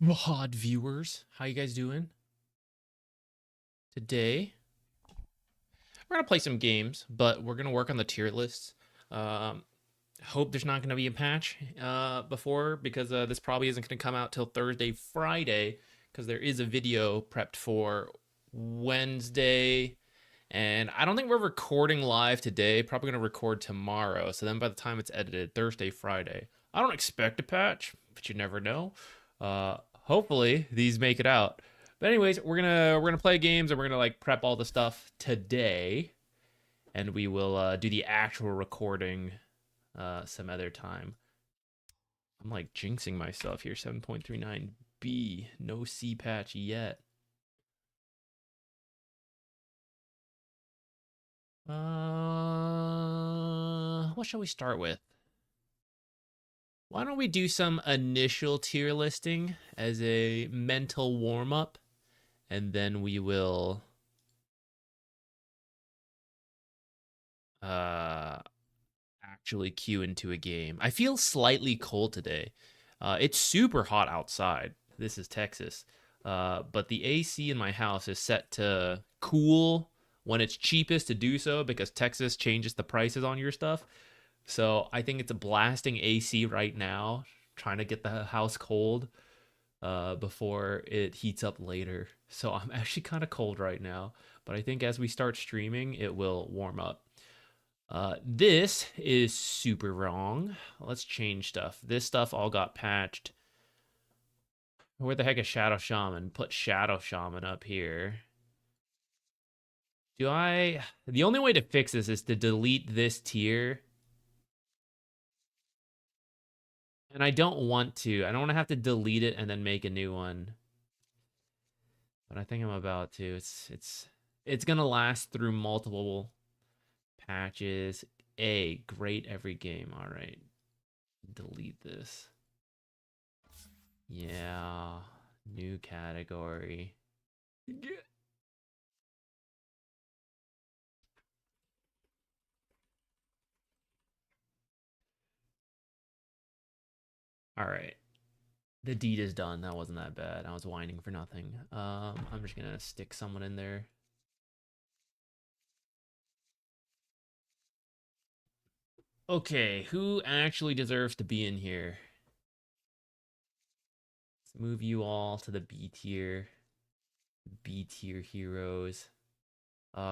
VOD viewers, how you guys doing? Today, we're gonna play some games, but we're gonna work on the tier lists. Um, hope there's not gonna be a patch before because this probably isn't gonna come out till Thursday, Friday, because there is a video prepped for Wednesday, and I don't think we're recording live today. Probably gonna record tomorrow. So then by the time it's edited, Thursday, Friday. I don't expect a patch, but you never know. Hopefully these make it out. But anyways, we're gonna play games and we're gonna like prep all the stuff today, and we will do the actual recording some other time. I'm like jinxing myself here. 7.39B, no C patch yet. What shall we start with? Why don't we do some initial tier listing as a mental warm up, and then we will actually queue into a game. I feel slightly cold today. It's super hot outside. This is Texas. But the AC in my house is set to cool when it's cheapest to do so because Texas changes the prices on your stuff. So I think it's a blasting AC right now, trying to get the house cold before it heats up later. So I'm actually kind of cold right now, but I think as we start streaming, it will warm up. This is super wrong. Let's change stuff. This stuff all got patched. Where the heck is Shadow Shaman? Put Shadow Shaman up here. The only way to fix this is to delete this tier. And I don't want to. I don't want to have to delete it and then make a new one. But I think I'm about to. It's gonna last through multiple patches. Great every game. All right. Delete this. Yeah. New category. All right. The deed is done. That wasn't that bad. I was whining for nothing. I'm just gonna stick someone in there. Okay, who actually deserves to be in here? Let's move you all to the B tier. B tier heroes.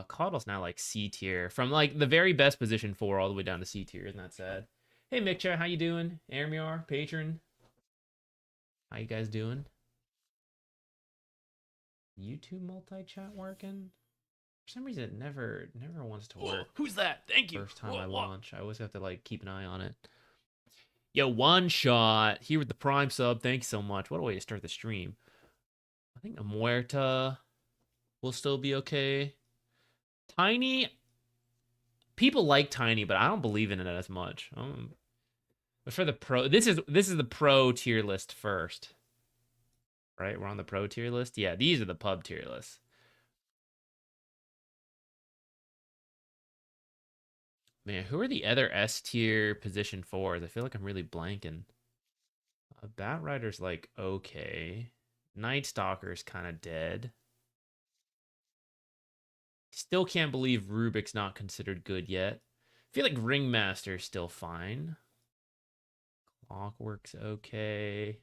Caudle's now like C tier. From like the very best position 4 all the way down to C tier. Isn't that sad? Hey Mikcha, how you doing? Ermiar, patron. How you guys doing? YouTube multi-chat working? For some reason, it never wants to work. Who's that? Thank you. First time I launch, I always have to like keep an eye on it. Yo, one shot here with the Prime sub. Thanks so much. What a way to start the stream. I think Muerta will still be okay. Tiny, people like Tiny, but I don't believe in it as much. But for the pro, this is the pro tier list first, right? We're on the pro tier list. Yeah, these are the pub tier lists. Man, who are the other S tier position 4s? I feel like I'm really blanking. Bat Rider's like okay. Night Stalker's kind of dead. Still can't believe Rubik's not considered good yet. I feel like Ringmaster's still fine. Clockwork's okay.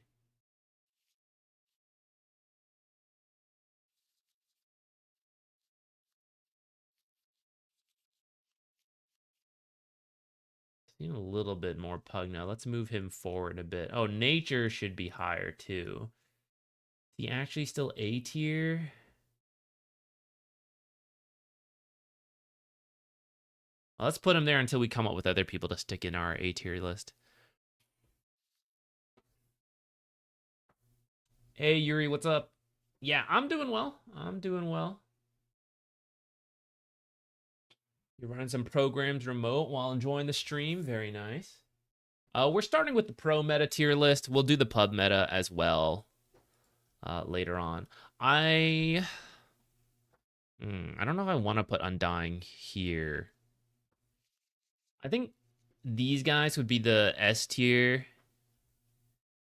Need a little bit more pug now. Let's move him forward a bit. Oh, Nature should be higher too. Is he actually still A tier? Well, let's put him there until we come up with other people to stick in our A tier list. Hey, Yuri, what's up? Yeah, I'm doing well. I'm doing well. You're running some programs remote while enjoying the stream. Very nice. We're starting with the pro meta tier list. We'll do the pub meta as well later on. I don't know if I want to put Undying here. I think these guys would be the S tier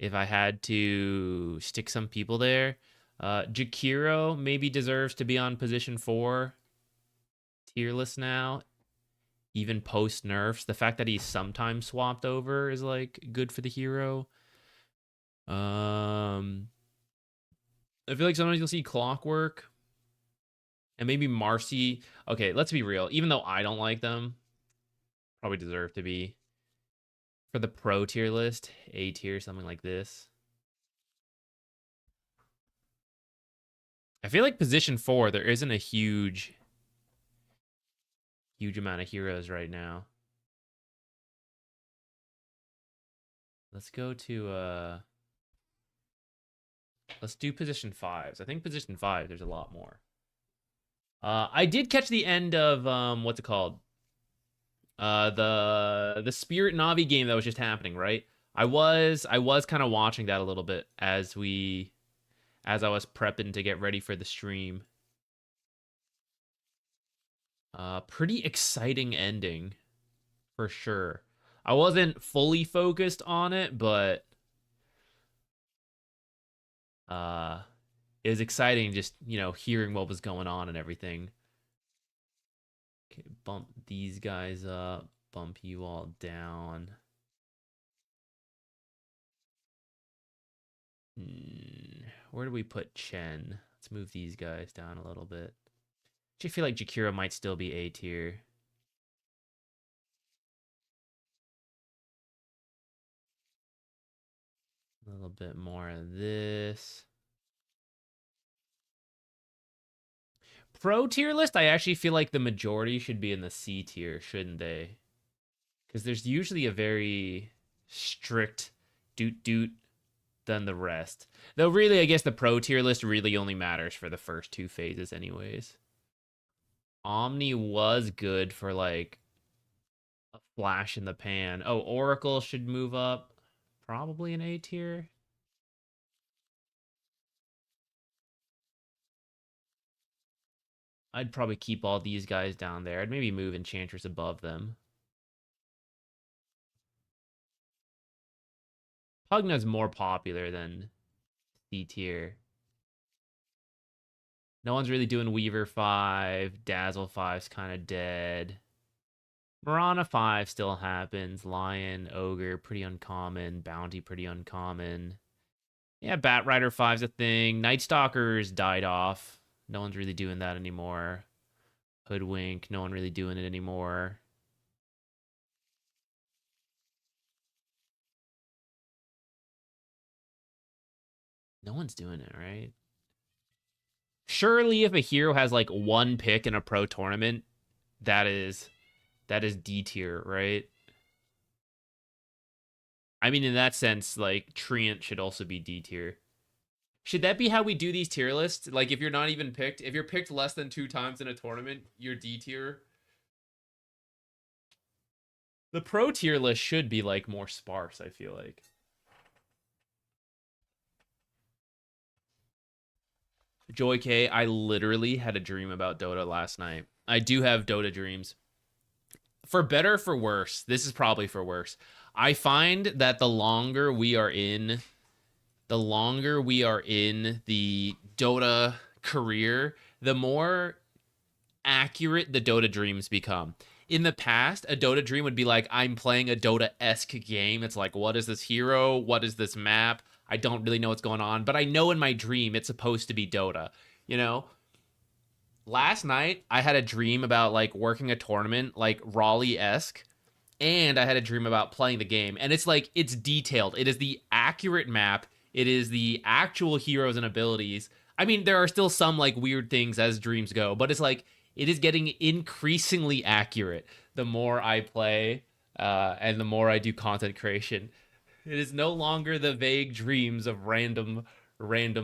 if I had to stick some people there. Jakiro maybe deserves to be on position 4. Tier list now. Even post nerfs. The fact that he's sometimes swapped over is like good for the hero. I feel like sometimes you'll see Clockwork and maybe Marcy. Okay, let's be real. Even though I don't like them, probably deserve to be for the pro tier list, A tier, something like this. I feel like position 4, there isn't a huge amount of heroes right now. Let's go to let's do position 5s. I think position 5 there's a lot more. I did catch the end of what's it called? The Spirit Navi game that was just happening, right? I was kind of watching that a little bit as I was prepping to get ready for the stream. Pretty exciting ending for sure. I wasn't fully focused on it, but it was exciting just, hearing what was going on and everything. Okay, bump these guys up, bump you all down. Where do we put Chen? Let's move these guys down a little bit. I feel like Jakiro might still be A tier. A little bit more of this. Pro tier list, I actually feel like the majority should be in the C tier, shouldn't they? Because there's usually a very strict doot than the rest. Though really, I guess the pro tier list really only matters for the first 2 phases anyways. Omni was good for like a flash in the pan. Oh, Oracle should move up. Probably an A tier. I'd probably keep all these guys down there. I'd maybe move Enchantress above them. Pugna's more popular than C tier. No one's really doing Weaver 5. Dazzle 5's kind of dead. Mirana 5 still happens. Lion, Ogre, pretty uncommon. Bounty, pretty uncommon. Yeah, Batrider 5's a thing. Night Stalkers died off. No one's really doing that anymore. Hoodwink, no one really doing it anymore. No one's doing it, right? Surely if a hero has like 1 pick in a pro tournament, that is D tier, right? I mean, in that sense, like Treant should also be D tier. Should that be how we do these tier lists? Like, if you're not even picked, if you're picked less than 2 times in a tournament, you're D tier. The pro tier list should be like more sparse, I feel like. Joy K, I literally had a dream about Dota last night. I do have Dota dreams. For better, for worse, this is probably for worse. I find that the longer we are in the Dota career, the more accurate the Dota dreams become. In the past, a Dota dream would be like, I'm playing a Dota-esque game. It's like, what is this hero? What is this map? I don't really know what's going on, but I know in my dream it's supposed to be Dota, you know? Last night, I had a dream about like working a tournament, like Raleigh-esque, and I had a dream about playing the game. And it's like, it's detailed. It is the accurate map. It is the actual heroes and abilities. I mean, there are still some like weird things as dreams go, but it's like, it is getting increasingly accurate the more I play and the more I do content creation. It is no longer the vague dreams of random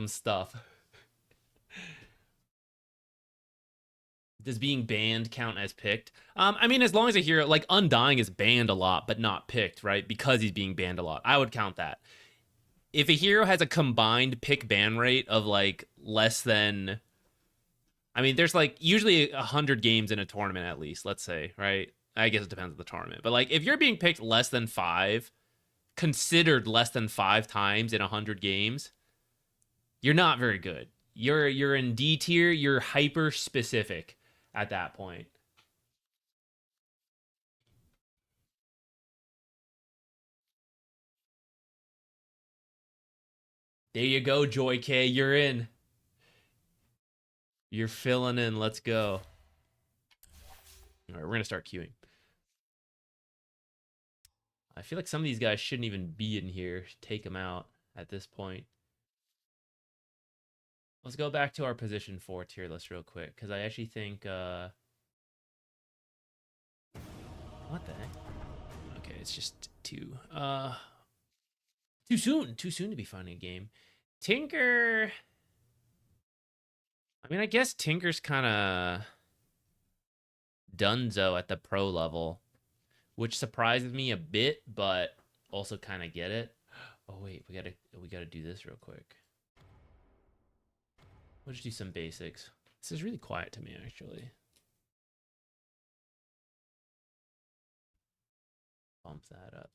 stuff. Does being banned count as picked? I mean, as long as a hero, like Undying is banned a lot, but not picked, right? Because he's being banned a lot. I would count that. If a hero has a combined pick ban rate of like less than, I mean, there's like usually 100 games in a tournament at least, let's say, right? I guess it depends on the tournament. But like if you're being picked less than 5, considered less than 5 times in 100 games, you're not very good. You're in D tier, you're hyper specific at that point. There you go, Joy K. You're in. You're filling in. Let's go. All right, we're going to start queuing. I feel like some of these guys shouldn't even be in here. Take them out at this point. Let's go back to our position 4 tier list real quick, because I actually think... What the heck? Okay, it's just 2. Too soon. Too soon to be finding a game. Tinker... I mean, I guess Tinker's kind of donezo at the pro level, which surprises me a bit, but also kind of get it. Oh wait, we gotta do this real quick. We'll just do some basics. This is really quiet to me, actually. Bump that up.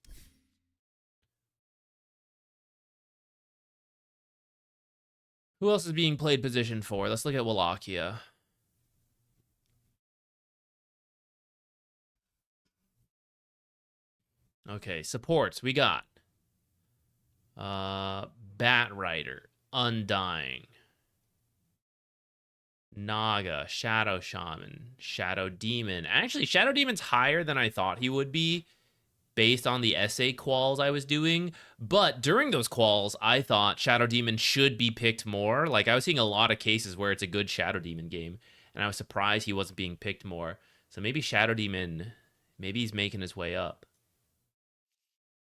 Who else is being played position 4? Let's look at Wallachia. Okay, supports. We got Bat Rider, Undying, Naga, Shadow Shaman, Shadow Demon. Actually, Shadow Demon's higher than I thought he would be based on the essay quals I was doing. But during those quals, I thought Shadow Demon should be picked more. Like, I was seeing a lot of cases where it's a good Shadow Demon game, and I was surprised he wasn't being picked more. So maybe Shadow Demon, maybe he's making his way up.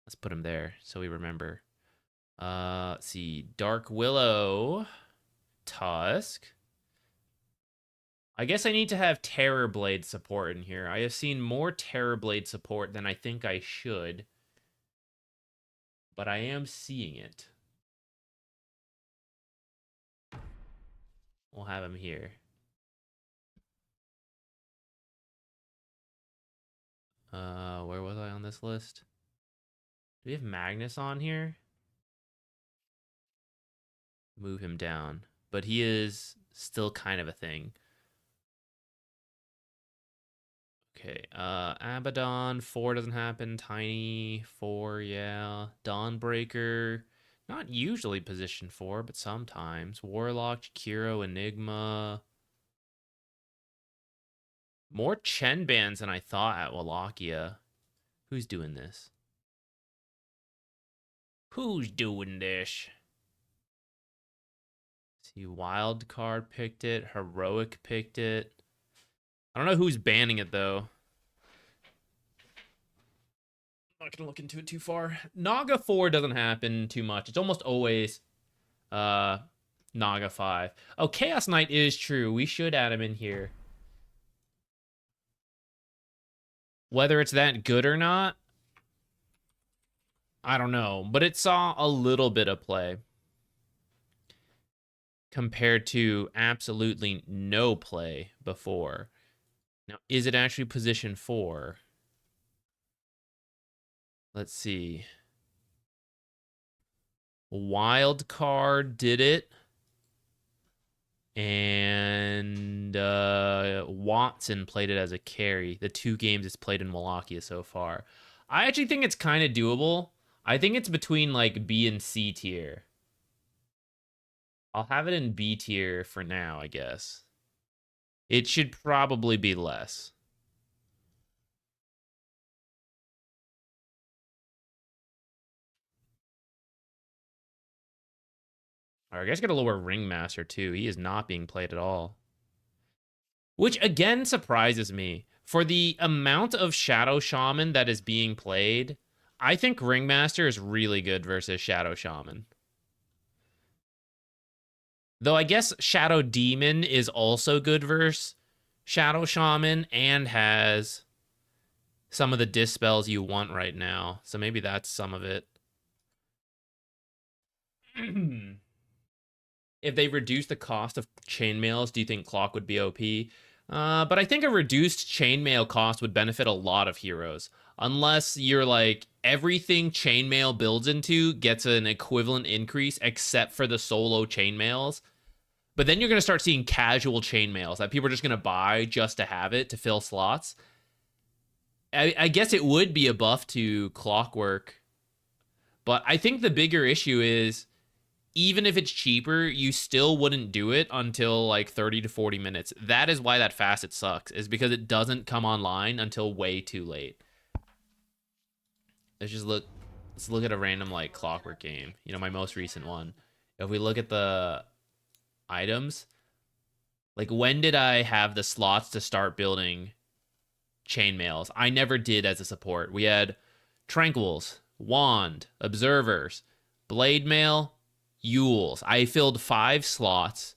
Let's put him there so we remember. Let's see. Dark Willow, Tusk. I guess I need to have Terrorblade support in here. I have seen more Terrorblade support than I think I should. But I am seeing it. We'll have him here. Where was I on this list? Do we have Magnus on here? Move him down. But he is still kind of a thing. Okay, Abaddon, 4 doesn't happen. Tiny, 4, yeah. Dawnbreaker, not usually position 4, but sometimes. Warlock, Kiro, Enigma. More Chen bands than I thought at Wallachia. Who's doing this? Who's doing this? See, Wildcard picked it. Heroic picked it. I don't know who's banning it, though. I'm not going to look into it too far. Naga 4 doesn't happen too much. It's almost always Naga 5. Oh, Chaos Knight is true. We should add him in here. Whether it's that good or not, I don't know. But it saw a little bit of play compared to absolutely no play before. Now, is it actually position 4? Let's see. Wild Card did it. And Watson played it as a carry. The 2 games it's played in Wallachia so far. I actually think it's kind of doable. I think it's between like B and C tier. I'll have it in B tier for now, I guess. It should probably be less. All right, I guess I gotta lower Ringmaster too. He is not being played at all. Which again surprises me. For the amount of Shadow Shaman that is being played, I think Ringmaster is really good versus Shadow Shaman. Though I guess Shadow Demon is also good versus Shadow Shaman and has some of the dispels you want right now. So maybe that's some of it. If they reduce the cost of chainmails, do you think Clock would be OP? But I think a reduced chainmail cost would benefit a lot of heroes. Unless you're like, everything chainmail builds into gets an equivalent increase except for the solo chainmails. But then you're going to start seeing casual chainmails that people are just going to buy just to have it, to fill slots. I guess it would be a buff to Clockwork. But I think the bigger issue is, even if it's cheaper, you still wouldn't do it until like 30 to 40 minutes. That is why that facet sucks, is because it doesn't come online until way too late. Let's look at a random like Clockwork game. You know, my most recent one. If we look at the items, like, when did I have the slots to start building chainmails? I never did as a support. We had Tranquils, Wand, Observers, Blade Mail, Yules. I filled 5 slots,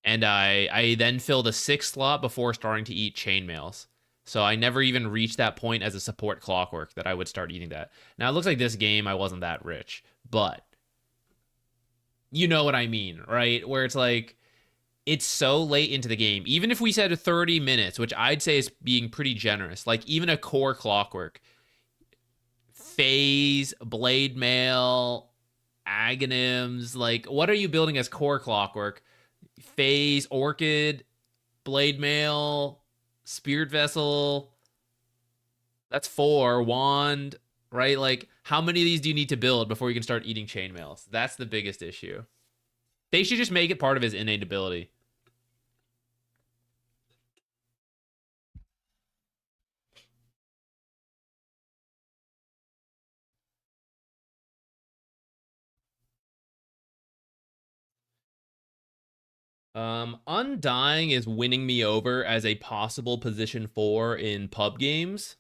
and I then filled a 6th slot before starting to eat chainmails. So I never even reached that point as a support Clockwork that I would start eating that. Now, it looks like this game I wasn't that rich, but you know what I mean, right? Where it's like, it's so late into the game. Even if we said 30 minutes, which I'd say is being pretty generous, like even a core Clockwork, Phase, Blade Mail, Aghanims, like, what are you building as core Clockwork? Phase, Orchid, Blade Mail, Spirit Vessel. That's 4. Wand, right? Like, how many of these do you need to build before you can start eating chainmails? That's the biggest issue. They should just make it part of his innate ability. Undying is winning me over as a possible position 4 in pub games.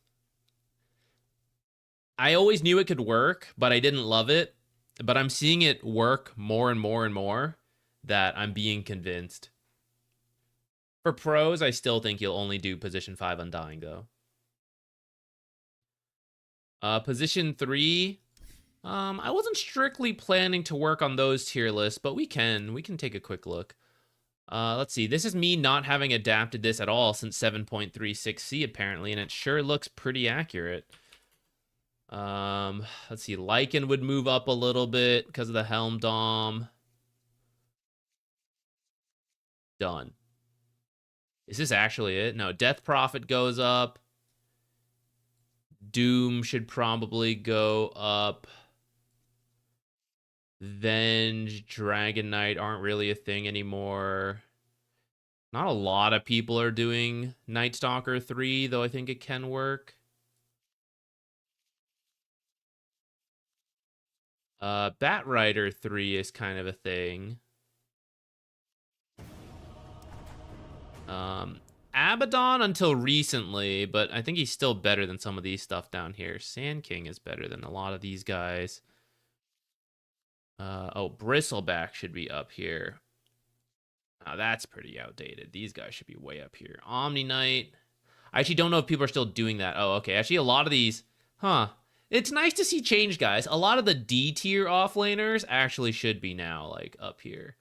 I always knew it could work, but I didn't love it. But I'm seeing it work more and more and more, that I'm being convinced. For pros, I still think you'll only do position 5 Undying, though. Position 3, I wasn't strictly planning to work on those tier lists, but we can take a quick look. Let's see. This is me not having adapted this at all since 7.36C, apparently, and it sure looks pretty accurate. Let's see. Lycan would move up a little bit because of the Helm Dom. Done. Is this actually it? No. Death Prophet goes up. Doom should probably go up. Venge, Dragon Knight aren't really a thing anymore. Not a lot of people are doing Night Stalker 3, though I think it can work. Bat Rider 3 is kind of a thing. Abaddon until recently, but I think he's still better than some of these stuff down here. Sand King is better than a lot of these guys. Oh, Bristleback should be up here. Now that's pretty outdated. These guys should be way up here. Omni Knight. I actually don't know if people are still doing that. Oh, okay. Actually, a lot of these, It's nice to see change, guys. A lot of the D tier offlaners actually should be now, like, up here.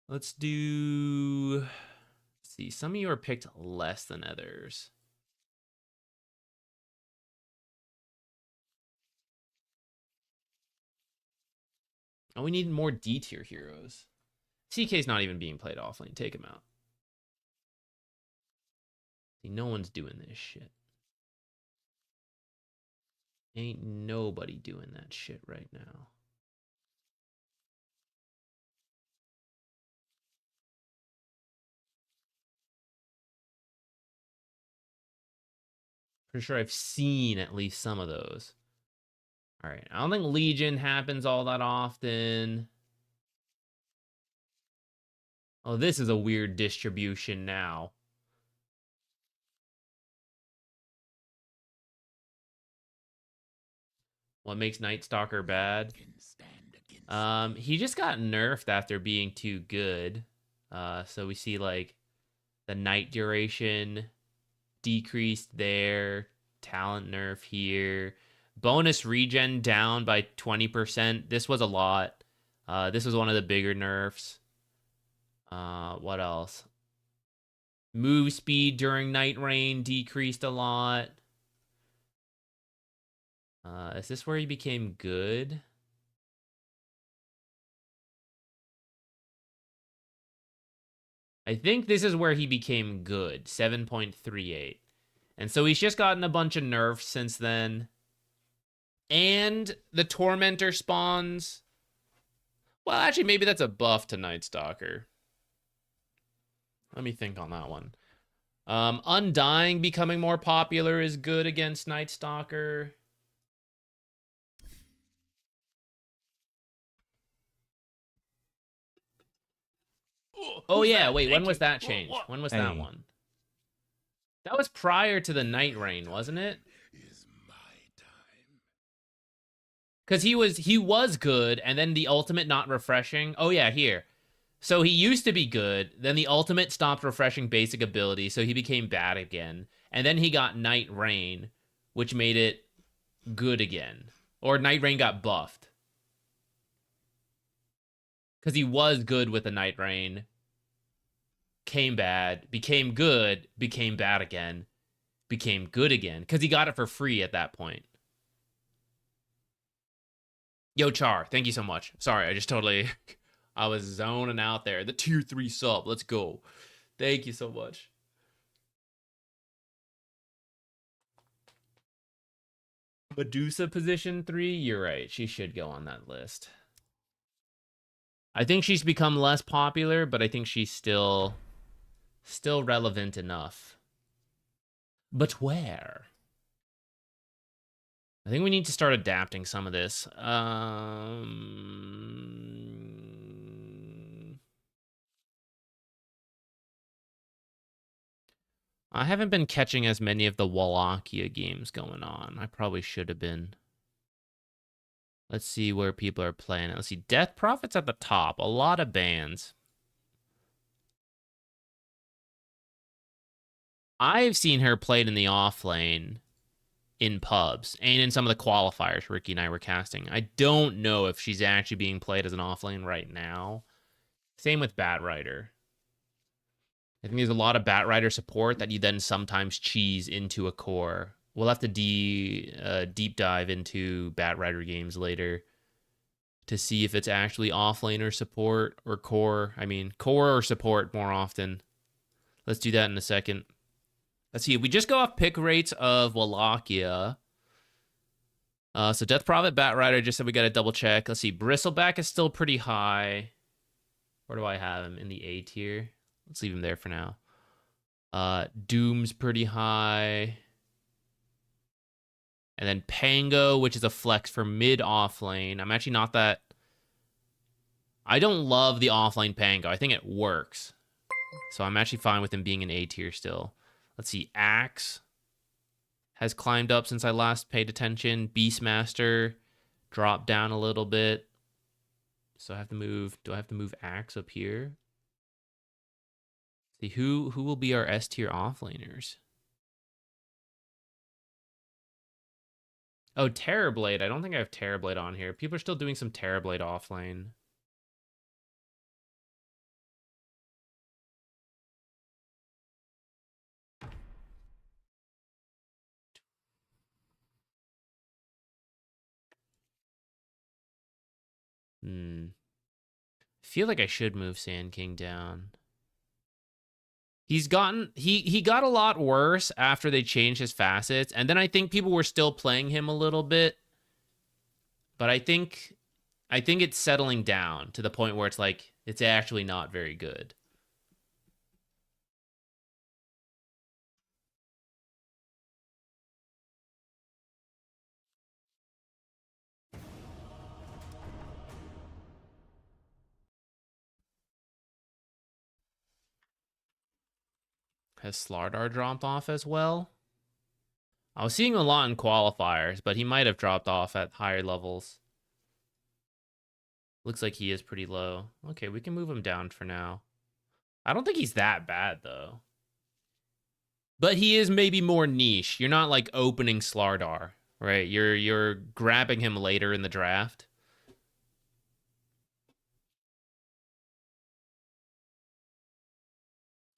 Let's do... Let's see. Some of you are picked less than others. Oh, we need more D tier heroes. CK's not even being played offlane. Take him out. See, no one's doing this shit. Ain't nobody doing that shit right now. Pretty sure I've seen at least some of those. All right. I don't think Legion happens all that often. Oh, this is a weird distribution now. What makes Night Stalker bad? He just got nerfed after being too good. So we see, like, the night duration decreased there. Talent nerf here. Bonus regen down by 20%. This was a lot. This was one of the bigger nerfs. What else? Move speed during Night Rain decreased a lot. Is this where he became good? I think this is where he became good, 7.38. And so he's just gotten a bunch of nerfs since then. And the Tormentor spawns. Well, actually, maybe that's a buff to Night Stalker. Let me think on that one. Undying becoming more popular is good against Night Stalker. Oh yeah, wait, when was that changed? When was that one? That was prior to the Night Rain, wasn't it? Because he was good, and then the ultimate not refreshing. Oh yeah, here. So he used to be good, then the ultimate stopped refreshing basic ability, so he became bad again. And then he got Night Rain, which made it good again. Or Night Rain got buffed. Because he was good with the Night Rain, came bad, became good, became bad again, became good again. Because he got it for free at that point. Yo, Char, thank you so much. Sorry, I just totally... I was zoning out there. The tier 3 sub. Let's go. Thank you so much. Medusa position 3? You're right. She should go on that list. I think she's become less popular, but I think she's still relevant enough. But where? I think we need to start adapting some of this. I haven't been catching as many of the Wallachia games going on. I probably should have been. Let's see where people are playing it. Let's see. Death Prophet's at the top. A lot of bans. I've seen her played in the off lane in pubs and in some of the qualifiers Ricky and I were casting. I don't know if she's actually being played as an off lane right now. Same with Batrider. I think there's a lot of Batrider support that you then sometimes cheese into a core. We'll have to deep dive into Batrider games later to see if it's actually offlaner support or core. I mean, core or support more often. Let's do that in a second. Let's see. If we just go off pick rates of Wallachia. So Death Prophet, Batrider, just said we got to double check. Let's see. Bristleback is still pretty high. Where do I have him? In the A tier. Let's leave him there for now. Doom's pretty high. And then Pango, which is a flex for mid-off lane. I'm actually not that... I don't love the off-lane Pango. I think it works. So I'm actually fine with him being an A tier still. Let's see. Axe has climbed up since I last paid attention. Beastmaster dropped down a little bit. So I have to move... Do I have to move Axe up here? See, who will be our S tier offlaners? Oh, Terrorblade. I don't think I have Terrorblade on here. People are still doing some Terrorblade offlane. I feel like I should move Sand King down. He's gotten he got a lot worse after they changed his facets, and then I think people were still playing him a little bit. But I think it's settling down to the point where it's like it's actually not very good. Has Slardar dropped off as well? I was seeing a lot in qualifiers, but he might have dropped off at higher levels. Looks like he is pretty low. Okay, we can move him down for now. I don't think he's that bad, though. But he is maybe more niche. You're not, like, opening Slardar, right? You're grabbing him later in the draft.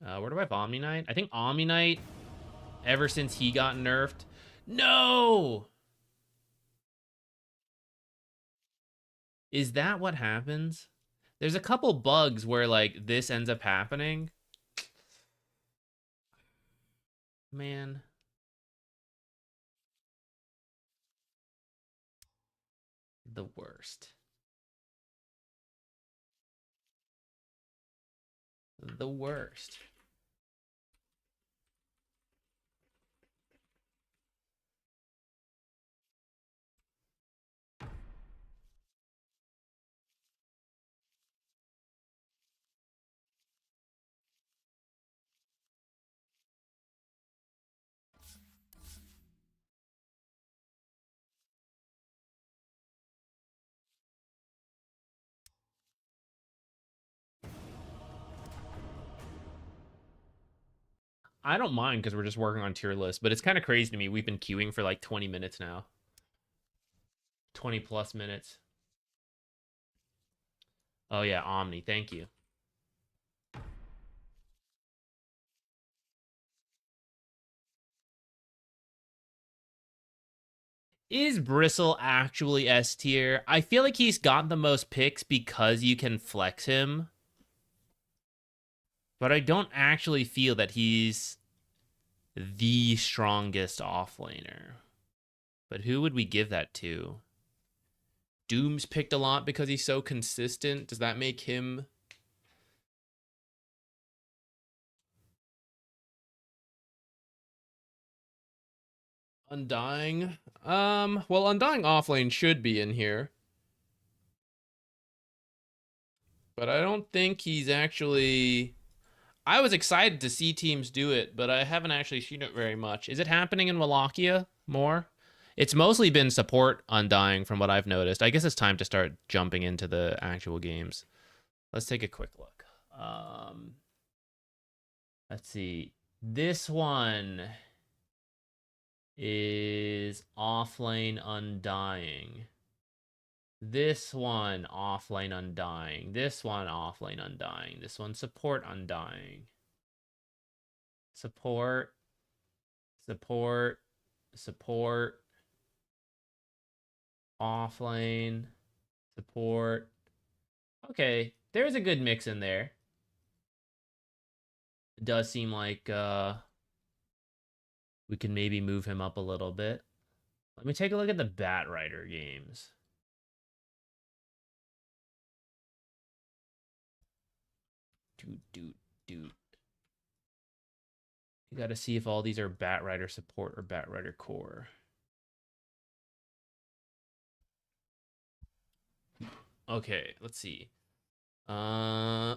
Where do I have Omni Knight? I think Omni Knight, ever since he got nerfed. No! Is that what happens? There's a couple bugs where like this ends up happening. Man. The worst. The worst. I don't mind because we're just working on tier lists, but it's kind of crazy to me. We've been queuing for like 20 minutes now. 20 plus minutes. Oh yeah, Omni, thank you. Is Bristle actually S tier? I feel like he's got the most picks because you can flex him. But I don't actually feel that he's the strongest offlaner. But who would we give that to? Doom's picked a lot because he's so consistent. Does that make him... Undying? Well, Undying offlane should be in here. But I don't think he's actually... I was excited to see teams do it, but I haven't actually seen it very much. Is it happening in Wallachia more? It's mostly been support Undying from what I've noticed. I guess it's time to start jumping into the actual games. Let's take a quick look. Let's see. This one is offlane Undying. This one offlane Undying. This one offlane Undying. This one support Undying. Support. Support. Support. Offlane. Support. Okay, there's a good mix in there. It does seem like we can maybe move him up a little bit. Let me take a look at the Batrider games. Dude. You gotta see if all these are Batrider support or Batrider core. Okay, let's see.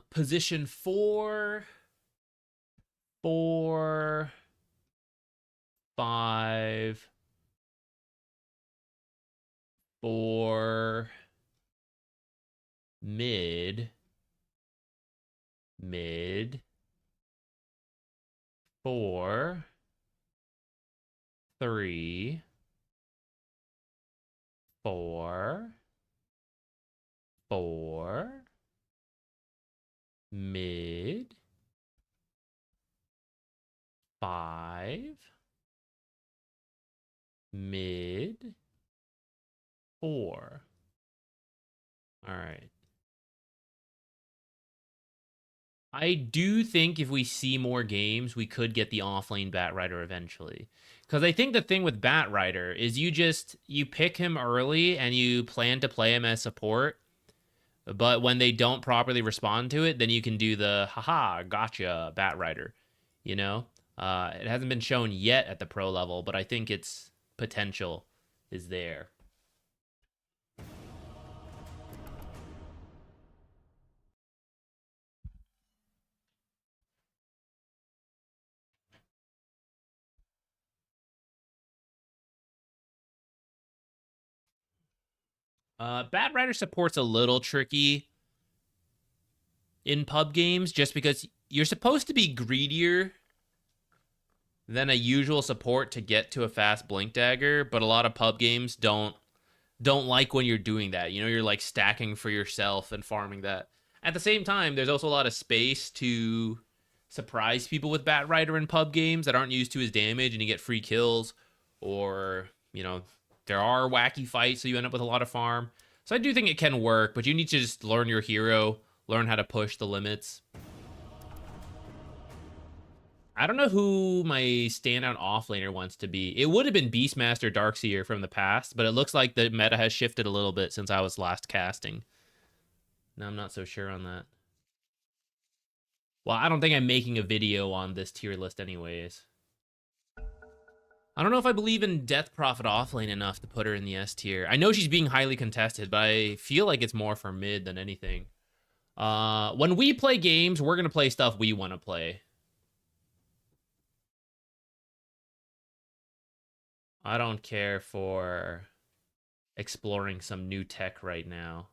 Position 4, 4, 5, 4, mid, 4, 3, 4, 4, mid, 5, mid, 4. All right. I do think if we see more games, we could get the offlane Batrider eventually. Because I think the thing with Batrider is you pick him early and you plan to play him as support. But when they don't properly respond to it, then you can do the haha, gotcha, Batrider. You know? It hasn't been shown yet at the pro level, but I think its potential is there. Batrider support's a little tricky in pub games just because you're supposed to be greedier than a usual support to get to a fast blink dagger, but a lot of pub games don't like when you're doing that. You know, you're like stacking for yourself and farming that. At the same time, there's also a lot of space to surprise people with Bat Rider in pub games that aren't used to his damage, and you get free kills, or, you know, there are wacky fights, so you end up with a lot of farm. So I do think it can work, but you need to just learn your hero, learn how to push the limits. I don't know who my standout offlaner wants to be. It would have been Beastmaster Darkseer from the past, but it looks like the meta has shifted a little bit since I was last casting. No, I'm not so sure on that. Well, I don't think I'm making a video on this tier list anyways. I don't know if I believe in Death Prophet offlane enough to put her in the S tier. I know she's being highly contested, but I feel like it's more for mid than anything. When we play games, we're going to play stuff we want to play. I don't care for exploring some new tech right now.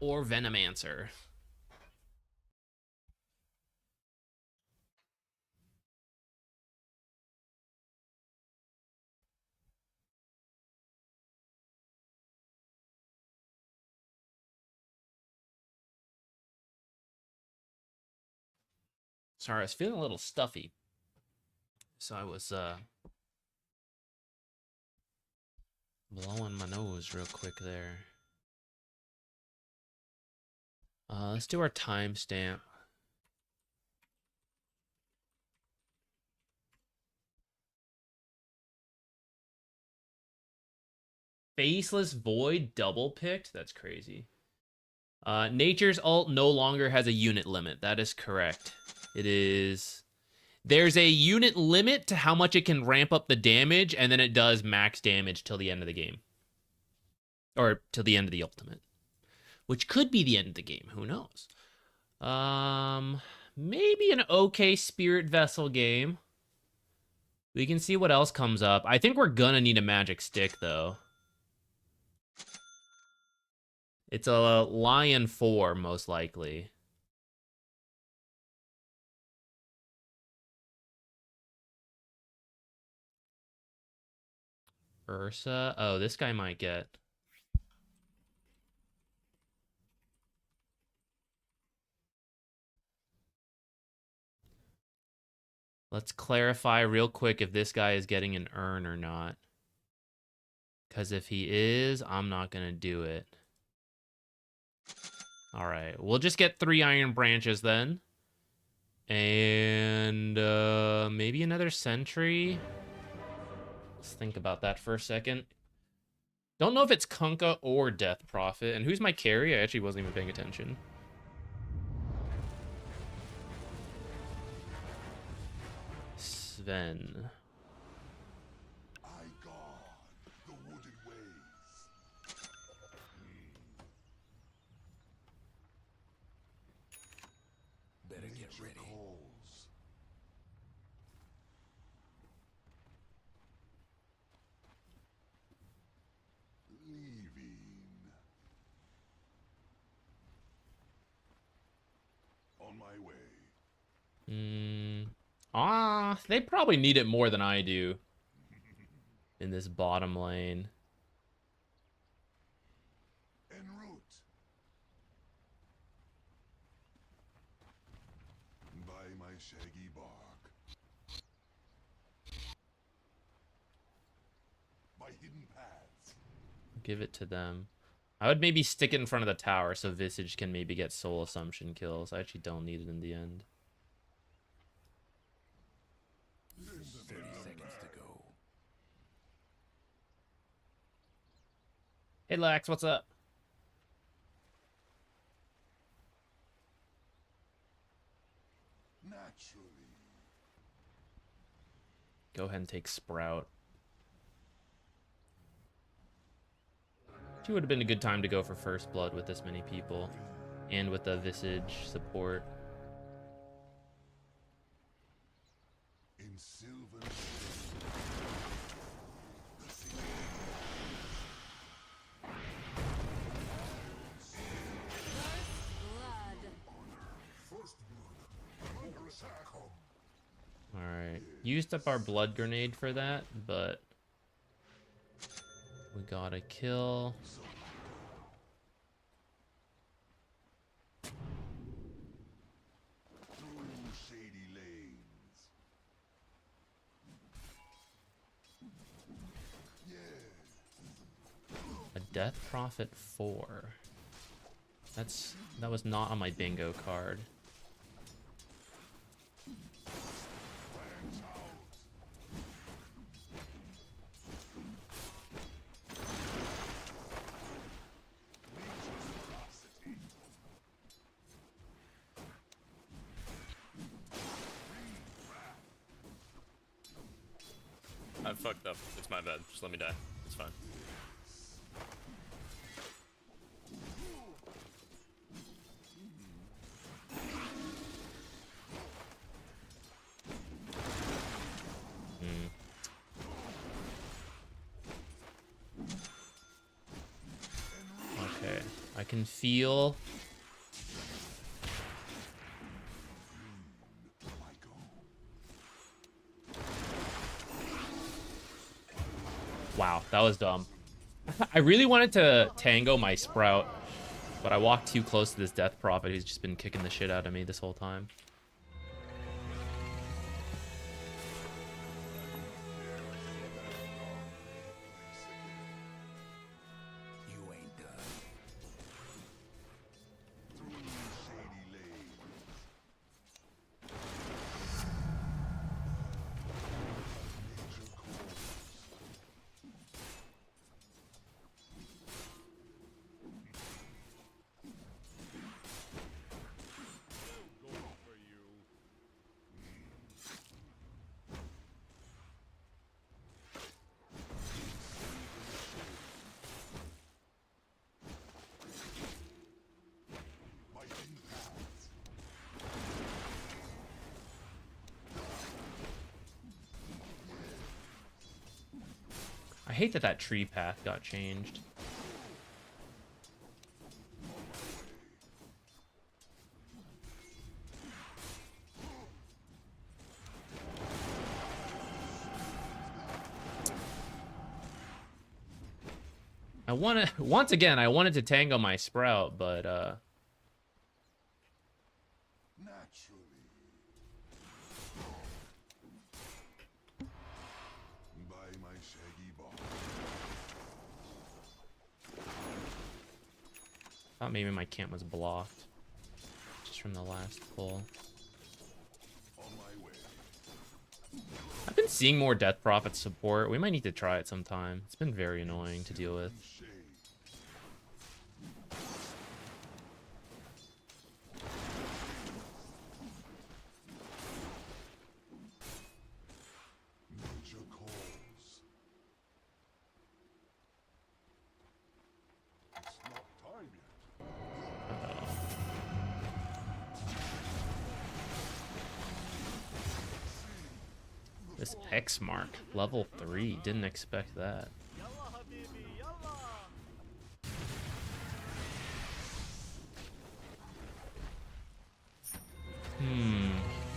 Or Venomancer. Sorry, I was feeling a little stuffy. So I was blowing my nose real quick there. Let's do our timestamp. Faceless Void double picked? That's crazy. Nature's ult no longer has a unit limit. That is correct. It is... There's a unit limit to how much it can ramp up the damage, and then it does max damage till the end of the game. Or till the end of the ultimate. Which could be the end of the game. Who knows? Maybe an okay Spirit Vessel game. We can see what else comes up. I think we're gonna need a magic stick, though. It's a Lion 4, most likely. Ursa? Oh, this guy might get... Let's clarify real quick if this guy is getting an urn or not. Because if he is, I'm not going to do it. All right, we'll just get 3 iron branches then. And maybe another sentry. Let's think about that for a second. Don't know if it's Kunkka or Death Prophet. And who's my carry? I actually wasn't even paying attention. Sven. They probably need it more than I do in this bottom lane. En route. By my shaggy bark. By hidden paths. Give it to them. I would maybe stick it in front of the tower so Visage can maybe get soul assumption kills. I actually don't need it in the end. 30 seconds to go. Hey Lax, what's up? Naturally. Go ahead and take Sprout. It would have been a good time to go for first blood with this many people. And with the Visage support. In silver. Alright. Used up our blood grenade for that, but we got a kill. Death Prophet 4. That was not on my bingo card. I fucked up. It's my bad. Just let me die. It's fine. Okay, I can feel. Wow, that was dumb. I really wanted to tango my Sprout, but I walked too close to this Death Prophet. He's just been kicking the shit out of me this whole time. I hate that that tree path got changed. Once again, I wanted to tango my Sprout, but naturally. By my shaggy ball. thought maybe my camp was blocked just from the last pull. On my way. I've been seeing more Death Prophet support. We might need to try it sometime. It's been very annoying to deal with. This X mark, level 3. Didn't expect that.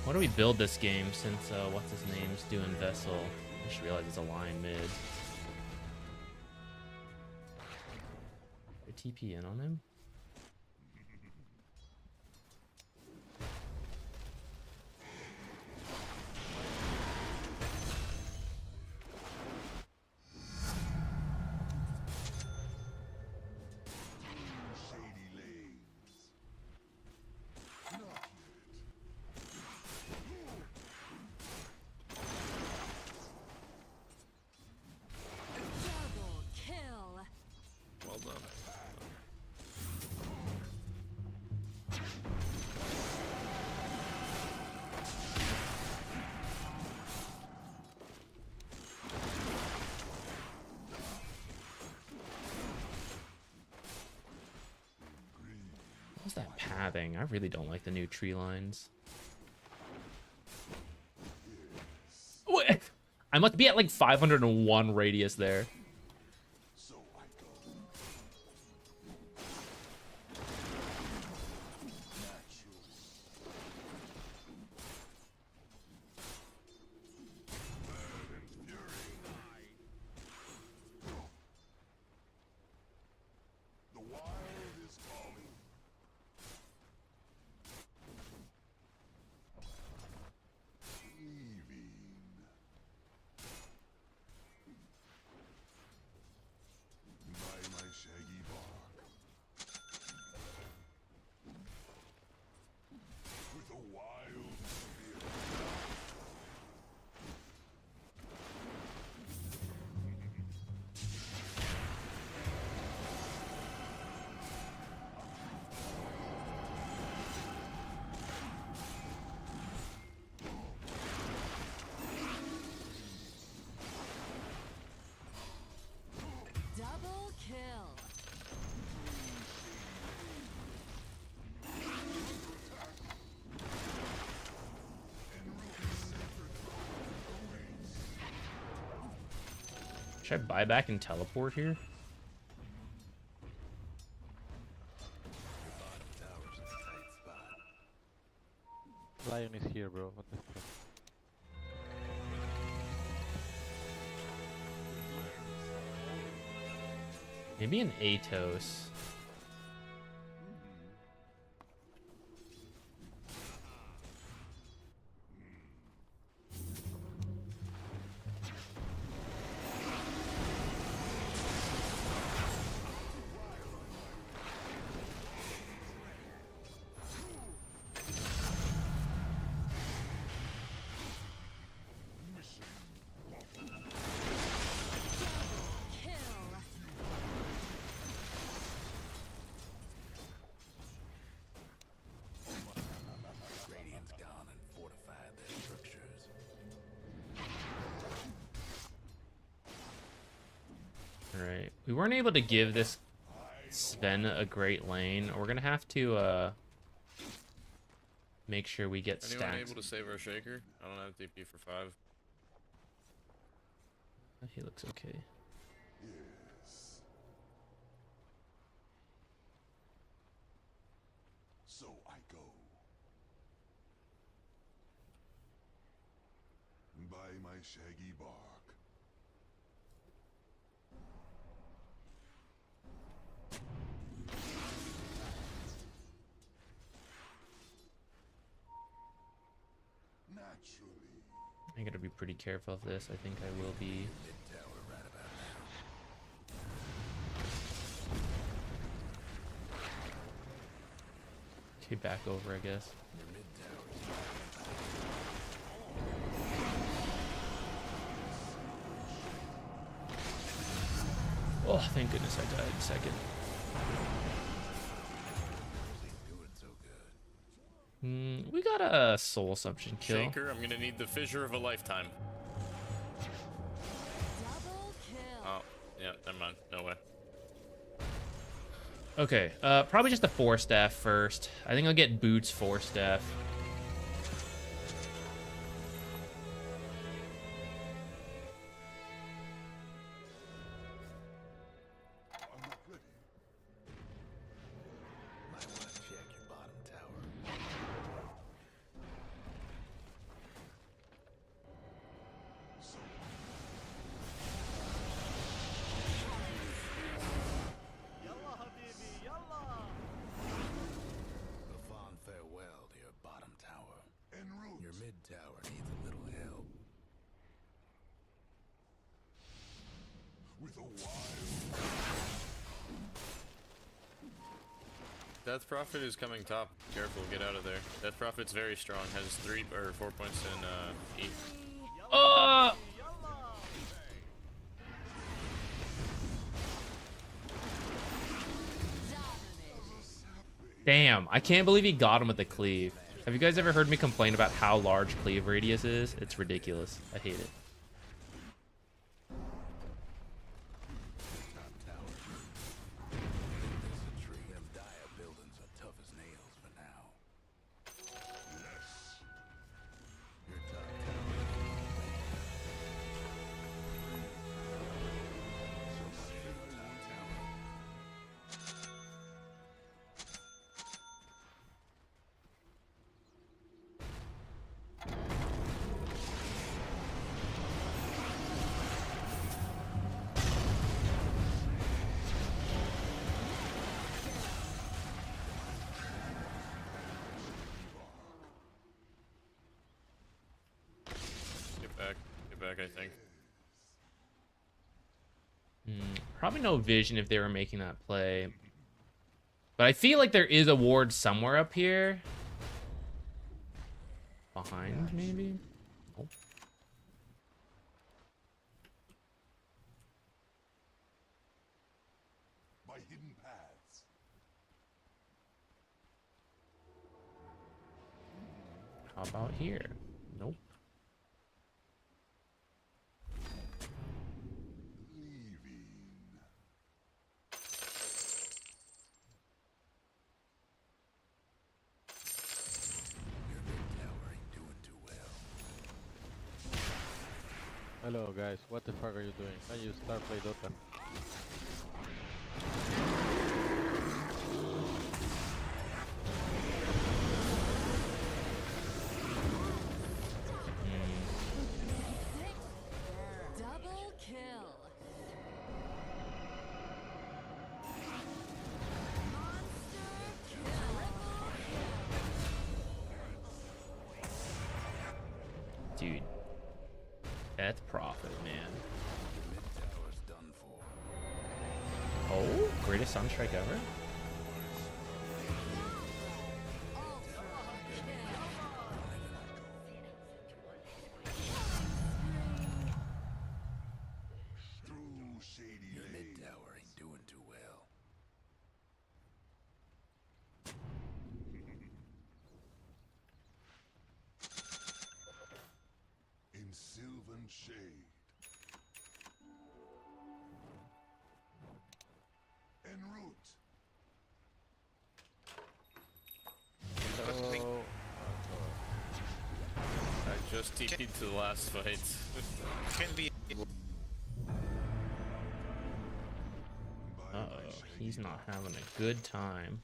What do we build this game since, what's his name's doing Vessel? I just realized it's a line mid. Are TP in on him? Well done. What's that pathing? I really don't like the new tree lines. What? I must be at like 501 radius there. Should I buy back and teleport here? Lion is here, bro. What the fuck? Maybe an Atos. Radiant's gone and fortified their structures. Alright. We weren't able to give this Sven a great lane. We're gonna have to make sure we get Anyone stacks. able to save our shaker? I don't have DP for 5. He looks okay. Yes. So I go. By my shaggy bark. Naturally. I gotta be pretty careful of this. I think I will be. Mid-tower right about Okay, back over, I guess. now. Your mid-tower. Oh, thank goodness I died second. Doing so good. We got a soul assumption kill. Shaker, I'm gonna need the fissure of a lifetime. Double kill. Oh, yeah, never mind. No way. Okay, probably just a 4-staff first. I think I'll get Boots 4-staff. I'm not ready. Might want to check your bottom tower. So a fond farewell to your bottom tower. En route. Your mid tower needs a little help. With a wild Death Prophet is coming top. Careful, get out of there. Death Prophet's very strong. Has 3 or 4 points in E. Oh! Damn, I can't believe he got him with the cleave. Have you guys ever heard me complain about how large cleave radius is? It's ridiculous. I hate it. top tower. There's a tree. Them dire buildings are tough as nails for now. Yes. Your top tower. So much for your top tower. Get back, I think. Probably no vision if they were making that play. But I feel like there is a ward somewhere up here. Behind, maybe? Oh. By hidden paths. How about here? Nope. Leaving. Your mid tower ain't doing too well. Hello guys, what the fuck are you doing? Can you start play Dota? Double kill. Monster kill. Dude. That's profit, man. Mid tower's done for. Oh, greatest Sunstrike ever? Through shady Your mid tower ain't doing too well. In sylvan shade. En route. Hello. I just TP'd to the last fight. Can be. Uh-oh, he's not having a good time.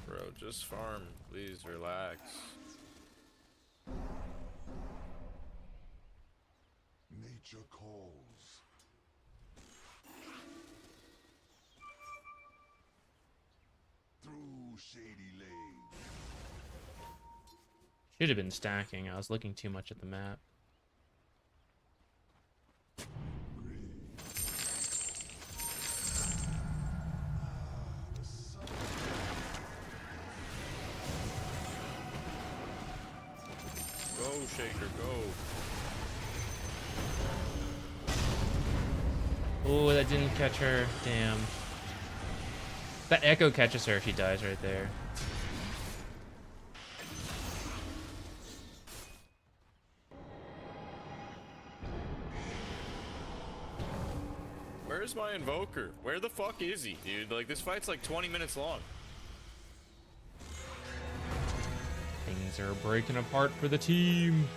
Bro, just farm. Please relax. Nature calls. Through shady lanes. Should have been stacking. I was looking too much at the map. Go, Shaker, go. Oh, that didn't catch her. Damn. That echo catches her if she dies right there. Where's my invoker? Where the fuck is he, dude? Like, this fight's like 20 minutes long. Things are breaking apart for the team.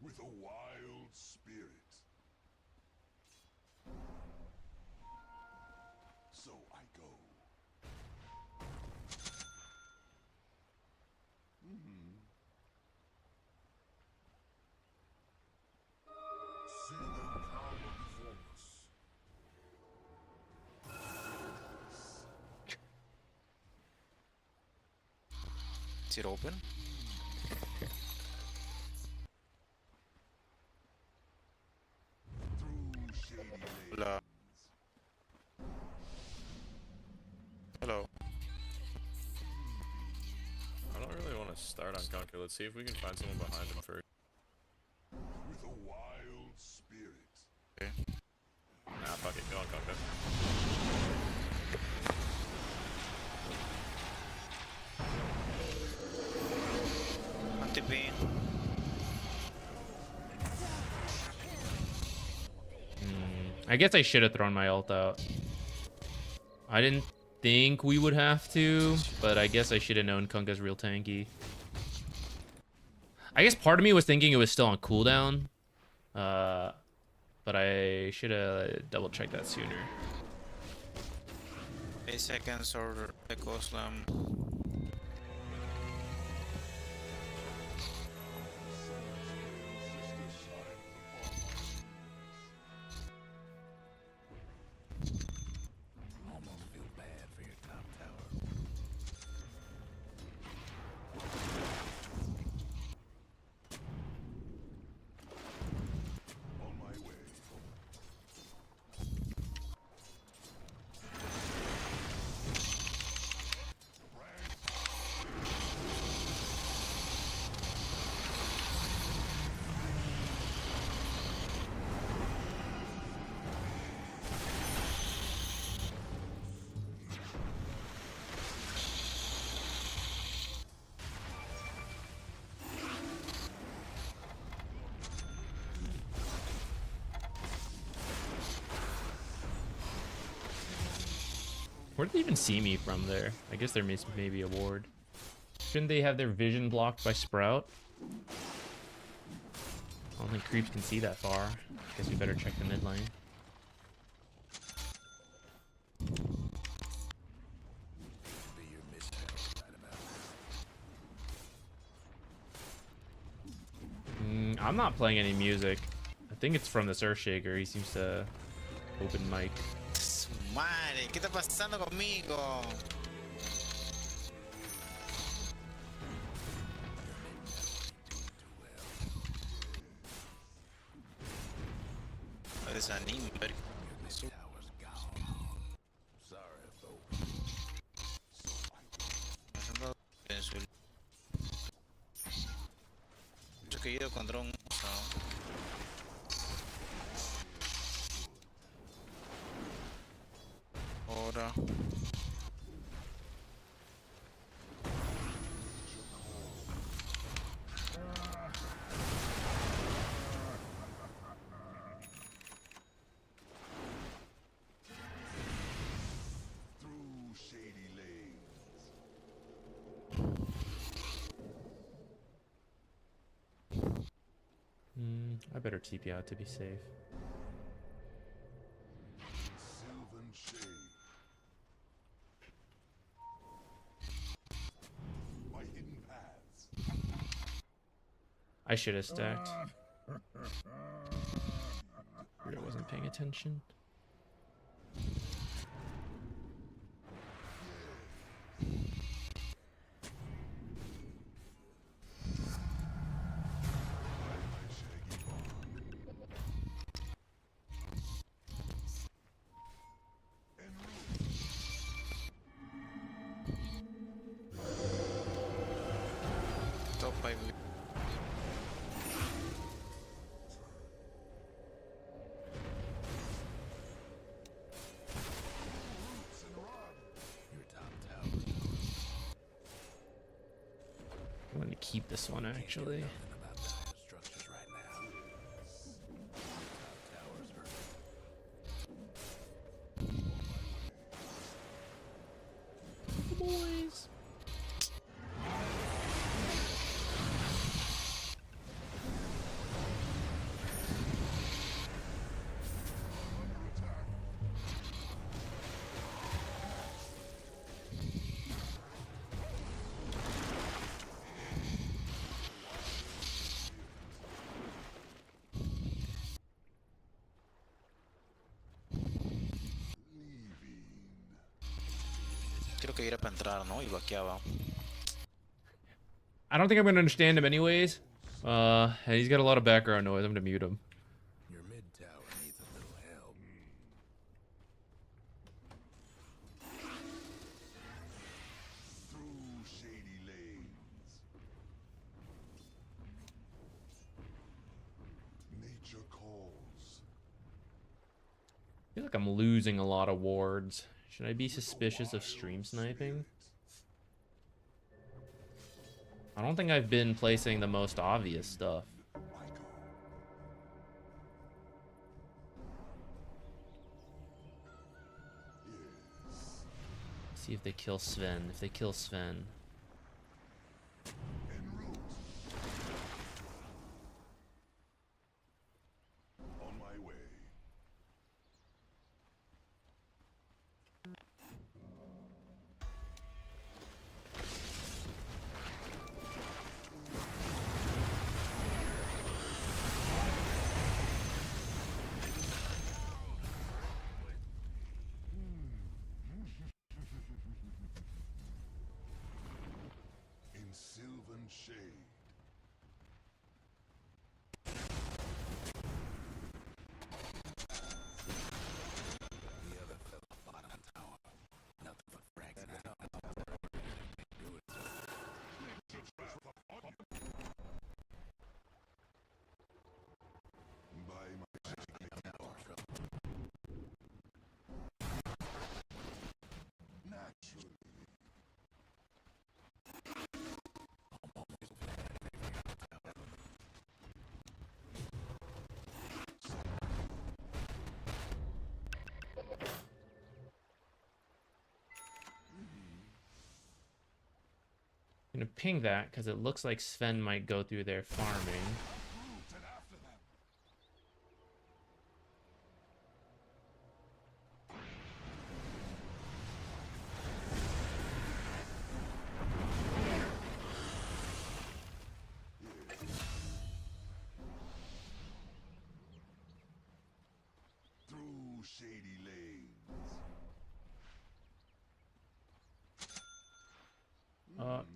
With a wild spirit. So I go. See the power before us. Is it open? Through shady lanes. Hello. Hello. I don't really want to start on Gunker. Let's see if we can find someone behind him first. With a wild spirit. Okay. Nah, fuck it. Go on, Gunker. Anti-beam. I guess I should have thrown my ult out. I didn't think we would have to, but I guess I should have known Kunka's real tanky. I guess part of me was thinking it was still on cooldown, but I should have double checked that sooner. 8 seconds or Echo Slam. Almost feel bad for your top tower. On my way. Brand Where did they even see me from there? I guess there may be a ward. Shouldn't they have their vision blocked by Sprout? I don't think creeps can see that far. Guess we better check the mid lane. Be your mishap right about now. I'm not playing any music. I think it's from this Earthshaker. He seems to open mic. Madre, ¿qué está pasando conmigo? Desanimo, pero... Tower's gone. Sorry, folks. Yo que he ido contra un... Ahora... Through shady lanes. I better TP out to be safe. Sylvan shade. By hidden paths. I should have stacked. I wasn't paying attention. Top 5. Your top tower. I'm going to keep this one actually. Nothing about dire structures right now. Top tower's hurt. Boys. Creo que era para entrar, ¿no? Y vaqueaba. I don't think I'm going to understand him anyways. And he's got a lot of background noise. I'm going to mute him. Your mid tower needs a little help. Through shady lanes. Nature calls. I feel like I'm losing a lot of wards. Should I be suspicious of stream sniping? I don't think I've been placing the most obvious stuff. See if they kill Sven. If they kill Sven. On my way. In sylvan shade. The other fell bottom tower. Nothing but frags now. By my tower. Naturally. I'm gonna ping that because it looks like Sven might go through there farming. Approved and after them. Through shady lanes.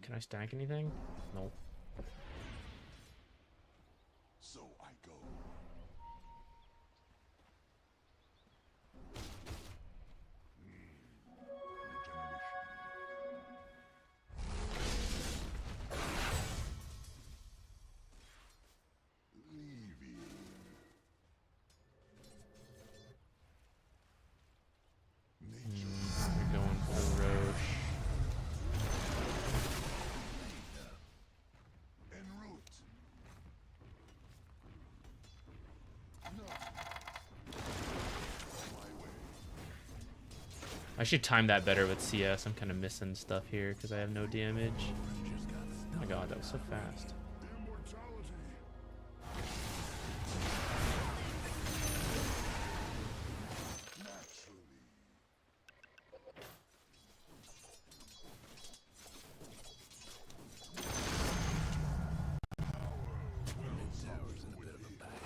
Can I stack anything? Nope. So I go. Leaving. Nature We're going for Roche. en route. No. My way. I should time that better with CS. I'm kind of missing stuff here because I have no damage. Oh my god, that was so fast. Immortality. Naturally. Tower's in a bit of a bag.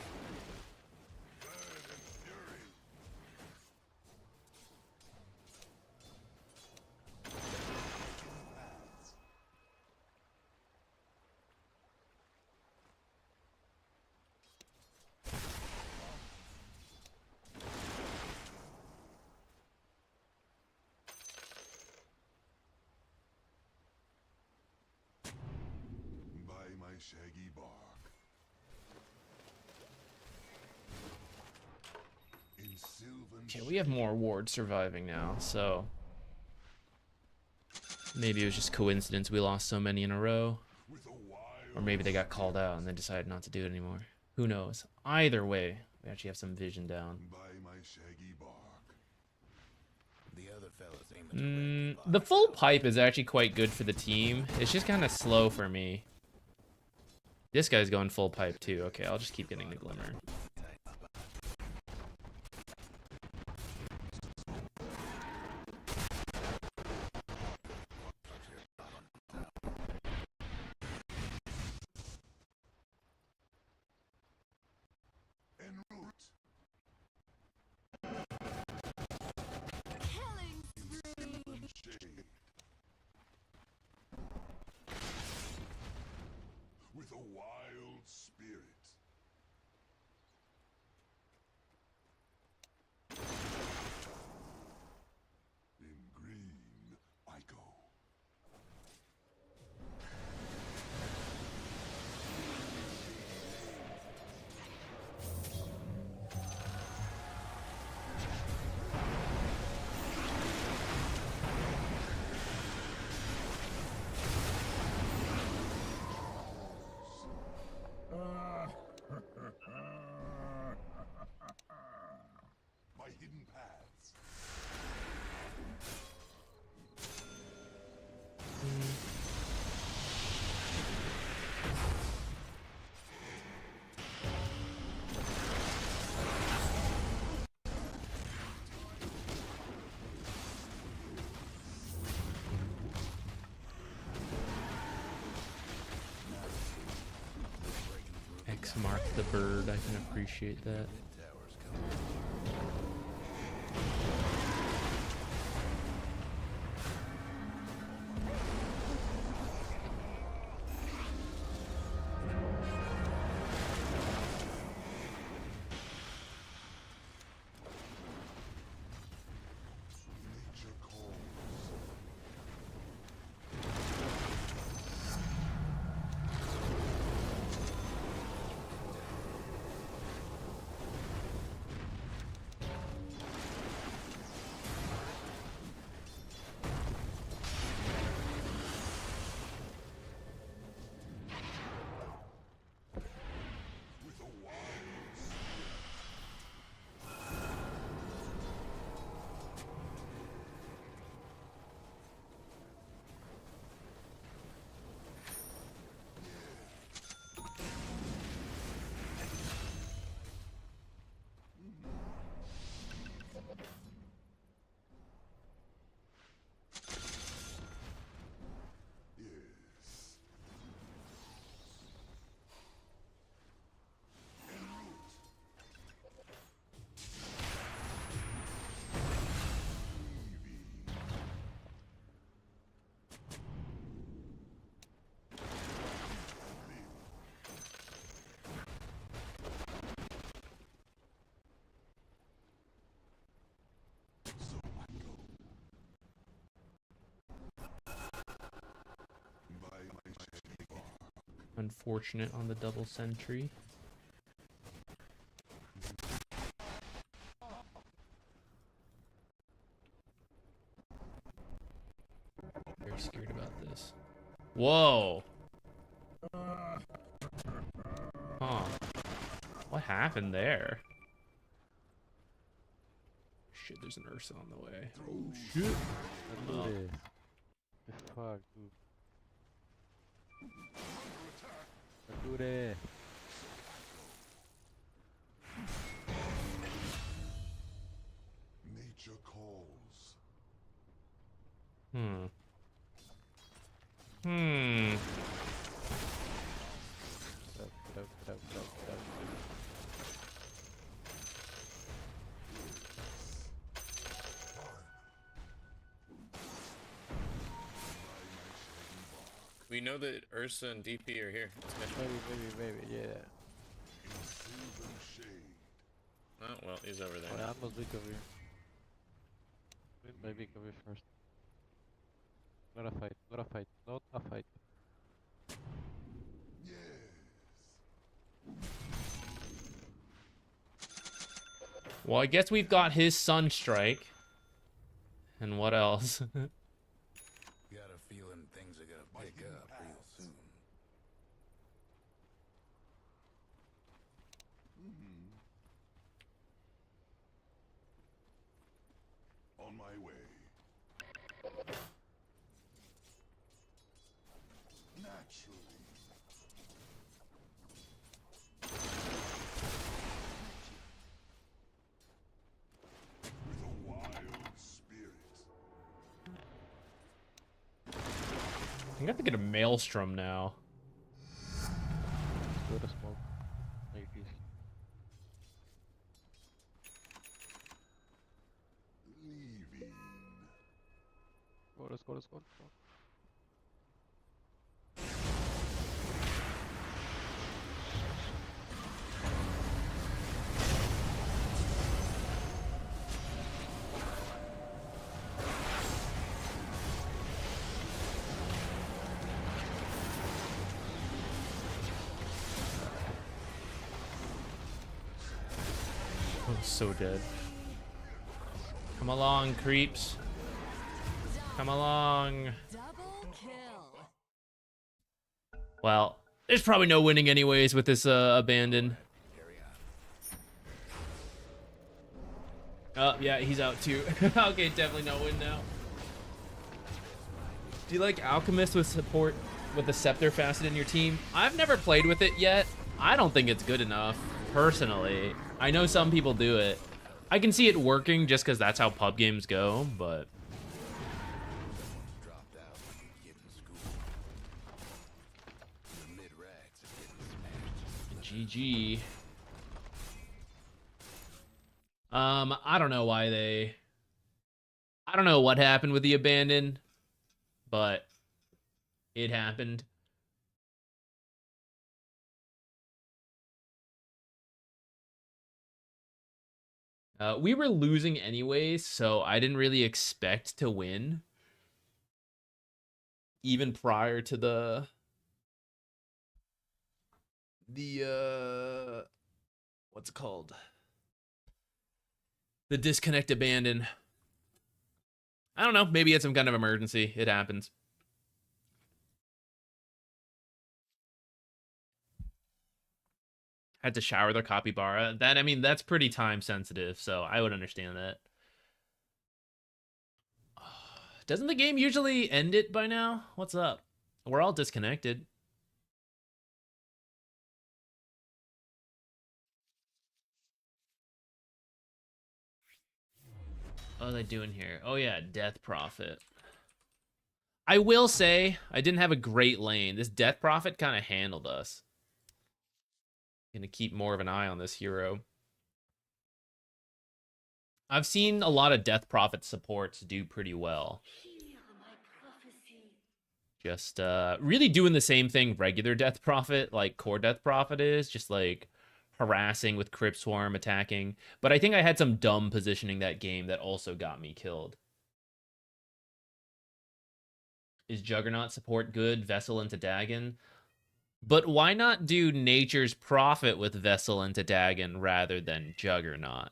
Burn and fury. Paths. By my shaggy bark. In sylvan Okay, we have more wards surviving now, so maybe it was just coincidence we lost so many in a row, with a wild or maybe they got called out and they decided not to do it anymore. Who knows? Either way, we actually have some vision down. by my shaggy bark. The other fellas aiming to The full pipe is actually quite good for the team. It's just kind of slow for me. This guy's going full pipe too. Okay, I'll just keep getting the glimmer. En route. Killing spree. Shade. With a wild spirit. In green, I go. By hidden paths. X marked the bird. I can appreciate that. Nature calls. Unfortunate on the double sentry. Very scared about this. Whoa! Huh. What happened there? Shit, there's an Ursa on the way. Oh shit! Let's do Oh. this. The fuck, dude. Let's do this. Nature calls. Hmm. Hmm. Get out, get out, get out, get out, get out. We know that Ursa and DP are here. It's mission. Maybe, yeah. In sylvan shade. Oh, well, he's over there. Oh, I must be cover. Maybe cover first. Not a fight, not a fight, not a fight. Yes. Well, I guess we've got his Sunstrike. And what else? Got a feeling things are gonna pick up real soon. On my way. Naturally. With a wild spirit. I'm gonna have to get a Maelstrom now. Go to smoke. Like this. Leaving. Go, let's go, let's go, let's go. Oh, so dead. Come along, creeps. Come along. Double kill. Well, there's probably no winning anyways with this abandon. Oh, yeah, he's out too. Okay, definitely no win now. Do you like Alchemist with support with the Scepter Facet in your team? I've never played with it yet. I don't think it's good enough, personally. I know some people do it. I can see it working just because that's how pub games go, but... Dropped out when you get in school. The mid-rags are getting smashed. GG. I don't know why they... I don't know what happened with the abandon, but it happened. We were losing anyways, so I didn't really expect to win. Even prior to the what's it called? The disconnect abandon. I don't know, maybe it's some kind of emergency. It happens. Had to shower their capybara. That, I mean, that's pretty time sensitive, so I would understand that. Doesn't the game usually end it by now? What's up? We're all disconnected. What are they doing here? Oh yeah, Death Prophet. I will say, I didn't have a great lane. This Death Prophet kind of handled us. Gonna keep more of an eye on this hero. I've seen a lot of Death Prophet supports do pretty well. Just really doing the same thing regular Death Prophet, like core Death Prophet is, just like harassing with Crypt Swarm, attacking. But I think I had some dumb positioning that game that also got me killed. Is Juggernaut support good? Vessel into Dagon? But why not do Nature's Prophet with Vessel into Dagon rather than Juggernaut?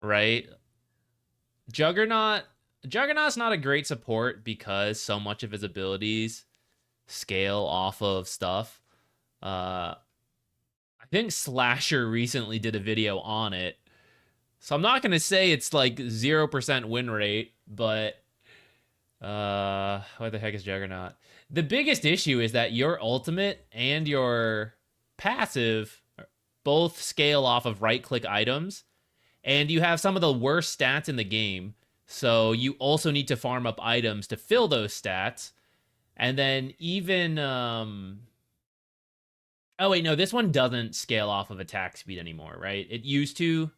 Right? Juggernaut Juggernaut's not a great support because so much of his abilities scale off of stuff. I think Slasher recently did a video on it. So I'm not gonna say it's like 0% win rate, but what the heck is Juggernaut? The biggest issue is that your ultimate and your passive both scale off of right-click items, and you have some of the worst stats in the game. So you also need to farm up items to fill those stats. And then even oh wait, no, this one doesn't scale off of attack speed anymore, right? It used to,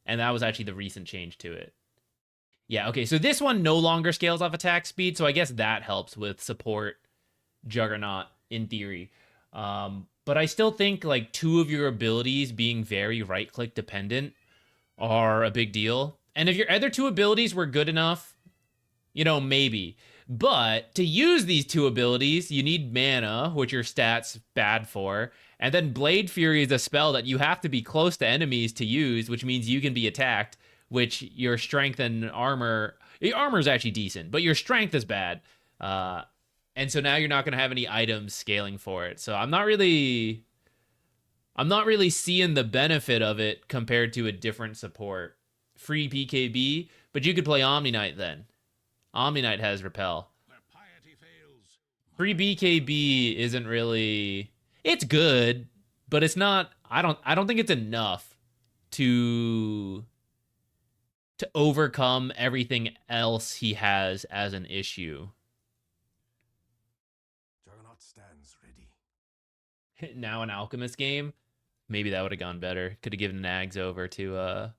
and that was actually the recent change to it. Yeah, okay, so this one no longer scales off attack speed, so I guess that helps with support Juggernaut in theory. But I still think like two of your abilities being very right-click dependent are a big deal. And if your other two abilities were good enough, you know, maybe. But to use these two abilities, you need mana, which your stats bad for. And then Blade Fury is a spell that you have to be close to enemies to use, which means you can be attacked, which your strength and armor... Your armor is actually decent, but your strength is bad. And so now you're not going to have any items scaling for it. So I'm not really seeing the benefit of it compared to a different support. Free PKB, but you could play Omni Knight then. Omni Knight has repel. Free BKB isn't really... It's good, but it's not... I don't think it's enough to overcome everything else he has as an issue. Juggernaut stands ready. Now an Alchemist game, maybe that would have gone better. Could have given Nags over to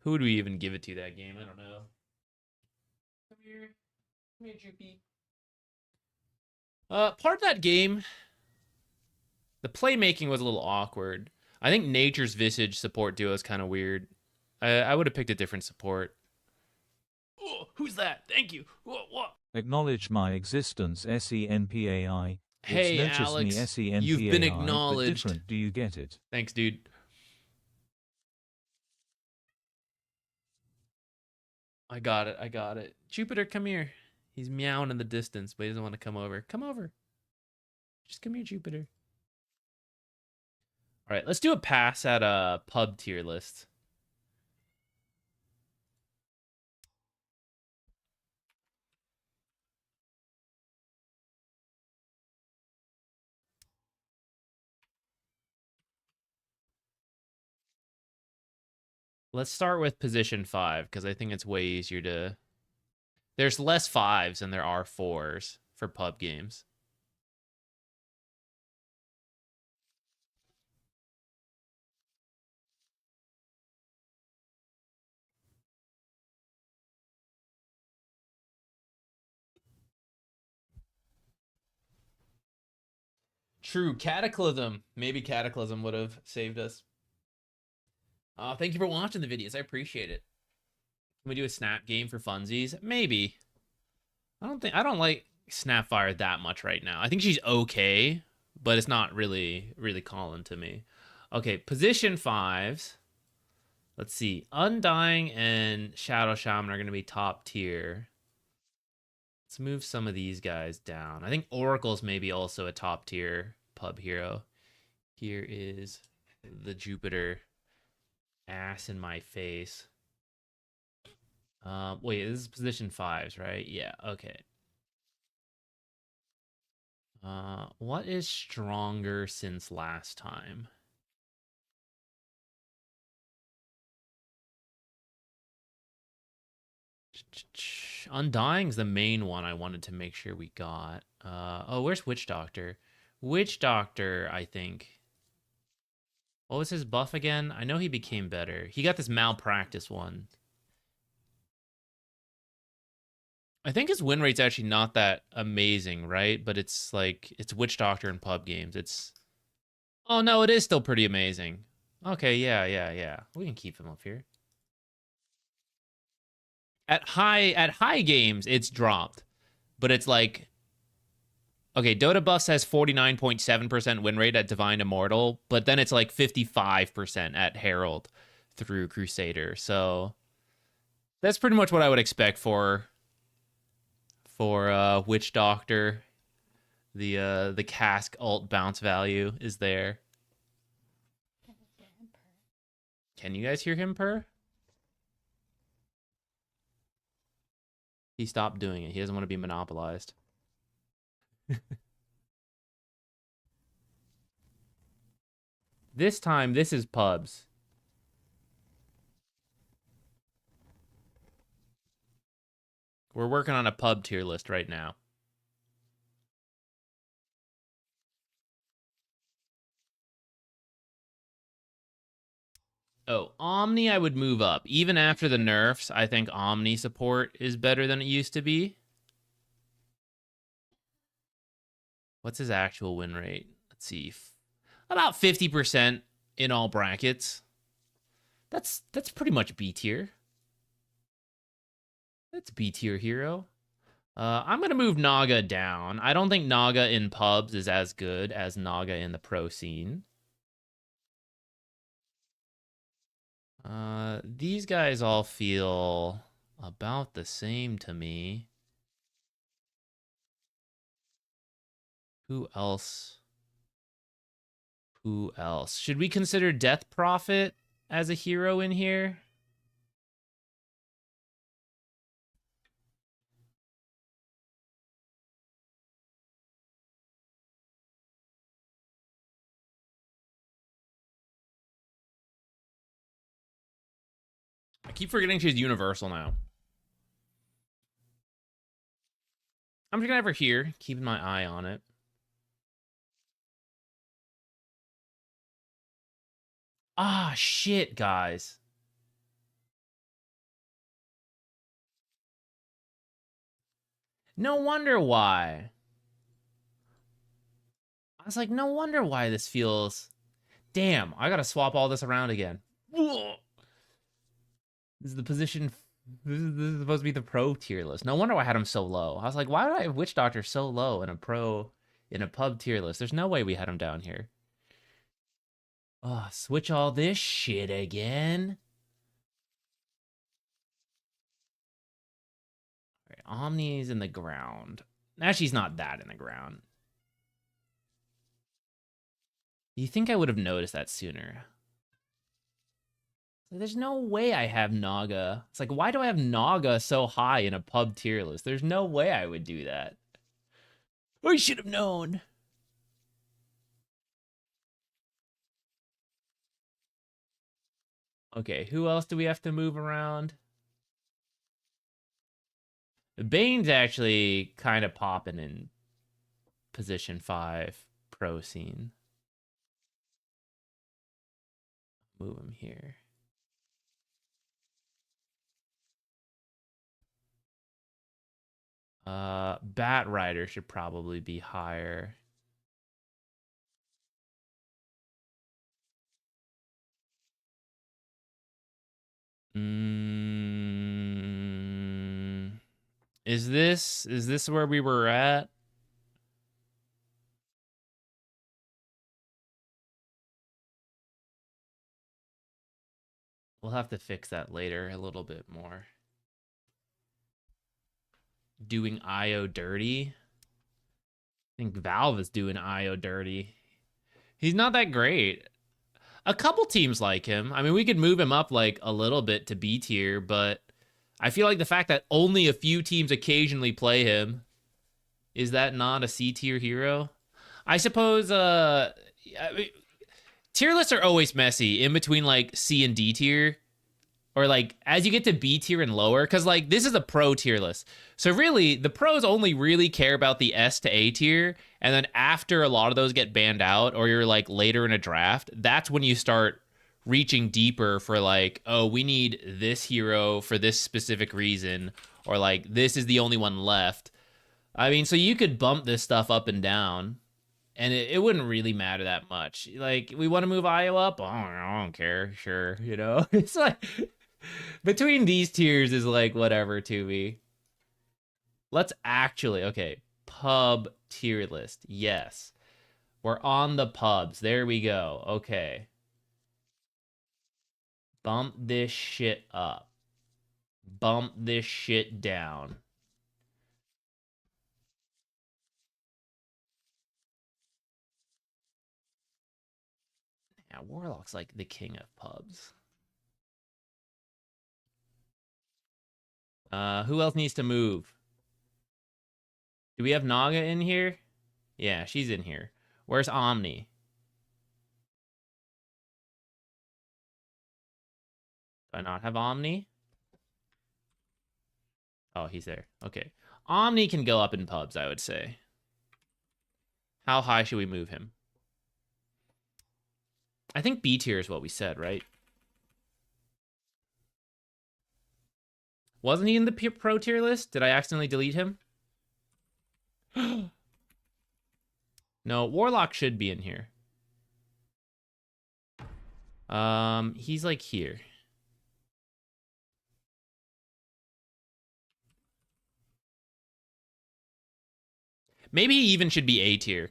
who would we even give it to that game? I don't know. Come here, Droopy. Part of that game, the playmaking was a little awkward. I think Nature's Visage support duo is kind of weird. I would have picked a different support. Oh, who's that? Thank you. What? Acknowledge my existence, SENPAI. Hey, It's notice Alex, me, SENPAI, you've been but acknowledged. different. Do you get it? Thanks, dude. I got it. Jupiter, come here. He's meowing in the distance, but he doesn't want to come over. Come over. Just come here, Jupiter. All right, let's do a pass at a pub tier list. Let's start with position 5, because I think it's way easier to... There's less 5s than there are 4s for pub games. True, Cataclysm. Maybe Cataclysm would have saved us. Thank you for watching the videos. I appreciate it. Can we do a snap game for funsies? Maybe. I don't like Snapfire that much right now. I think she's okay, but it's not really calling to me. Okay, position 5s. Let's see. Undying and Shadow Shaman are going to be top tier. Let's move some of these guys down. I think Oracle's maybe also a top tier pub hero. Here is the Jupiter ass in my face. Wait, this is position 5s, right? Yeah, okay. What is stronger since last time? Undying's the main one I wanted to make sure we got. Oh, where's Witch Doctor? Witch Doctor, I think. What was his buff again? I know he became better. He got this malpractice one. I think his win rate's actually not that amazing, right? But it's like, it's Witch Doctor in pub games. It's... Oh, no, it is still pretty amazing. Okay, yeah. We can keep him up here. At high games, it's dropped. But it's like Okay, Dota Buff says 49.7% win rate at Divine Immortal, but then it's like 55% at Herald through Crusader. So that's pretty much what I would expect for Witch Doctor. The cask alt bounce value is there. Can you guys hear him purr? He stopped doing it. He doesn't want to be monopolized. This time, this is pubs. We're working on a pub tier list right now. Oh, Omni I would move up. Even after the nerfs, I think Omni support is better than it used to be. What's his actual win rate? Let's see. About 50% in all brackets. That's pretty much B tier. That's B tier hero. I'm going to move Naga down. I don't think Naga in pubs is as good as Naga in the pro scene. These guys all feel about the same to me. Who else? Who else? Should we consider Death Prophet as a hero in here? I keep forgetting she's universal now. I'm just gonna have her here, keeping my eye on it. Ah, shit, guys. No wonder why. I was like, no wonder why this feels... Damn, I gotta swap all this around again. This is the position... This is supposed to be the pro tier list. No wonder why I had him so low. I was like, why did I have Witch Doctor so low in a pub tier list? There's no way we had him down here. Oh, switch all this shit again. All right, Omni's in the ground. Actually, he's not that in the ground. You think I would have noticed that sooner? There's no way I have Naga. It's like, why do I have Naga so high in a pub tier list? There's no way I would do that. I should have known. Okay, who else do we have to move around? Bane's actually kind of popping in position 5 pro scene. Move him here. Bat Rider should probably be higher. Is this where we were at? We'll have to fix that later a little bit more. Doing IO dirty. I think Valve is doing IO dirty. He's not that great. A couple teams like him. I mean, we could move him up like a little bit to B tier, but I feel like the fact that only a few teams occasionally play him, is that not a C tier hero? I suppose I mean, tier lists are always messy in between like C and D tier. Or like as you get to B tier and lower, because like this is a pro tier list. So really, the pros only really care about the S to A tier, and then after a lot of those get banned out, or you're like later in a draft, that's when you start reaching deeper for like, oh, we need this hero for this specific reason, or like this is the only one left. I mean, so you could bump this stuff up and down, and it wouldn't really matter that much. Like, we want to move IO up? Oh, I don't care. Sure, you know? It's like... Between these tiers is like whatever to me. Let's actually... Okay. pub tier list. Yes. We're on the pubs. There we go. Okay. Bump this shit up. Bump this shit down. Yeah, Warlock's like the king of pubs. Who else needs to move? Do we have Naga in here? Yeah, she's in here. Where's Omni? Do I not have Omni? Oh, he's there. Okay. Omni can go up in pubs, I would say. How high should we move him? I think B tier is what we said, right? Wasn't he in the pro tier list? Did I accidentally delete him? No, Warlock should be in here. He's like here. Maybe he even should be A tier.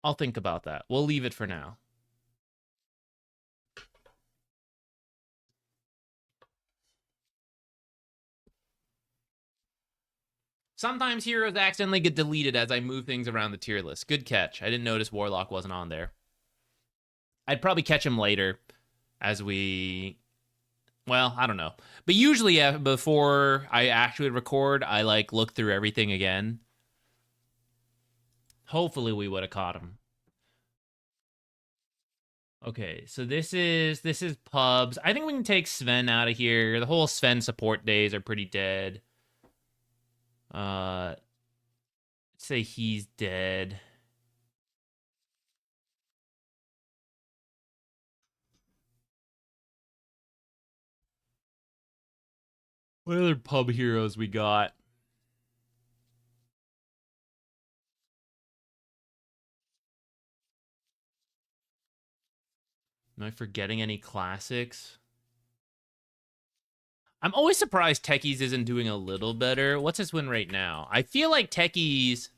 I'll think about that. We'll leave it for now. Sometimes heroes accidentally get deleted as I move things around the tier list. Good catch. I didn't notice Warlock wasn't on there. I'd probably catch him later as we... Well, I don't know. But usually before I actually record, I like look through everything again. Hopefully we would have caught him. Okay, so this is pubs. I think we can take Sven out of here. The whole Sven support days are pretty dead. Let's say he's dead. What other pub heroes we got? Am I forgetting any classics? I'm always surprised Techies isn't doing a little better. What's his win rate now? I feel like Techies...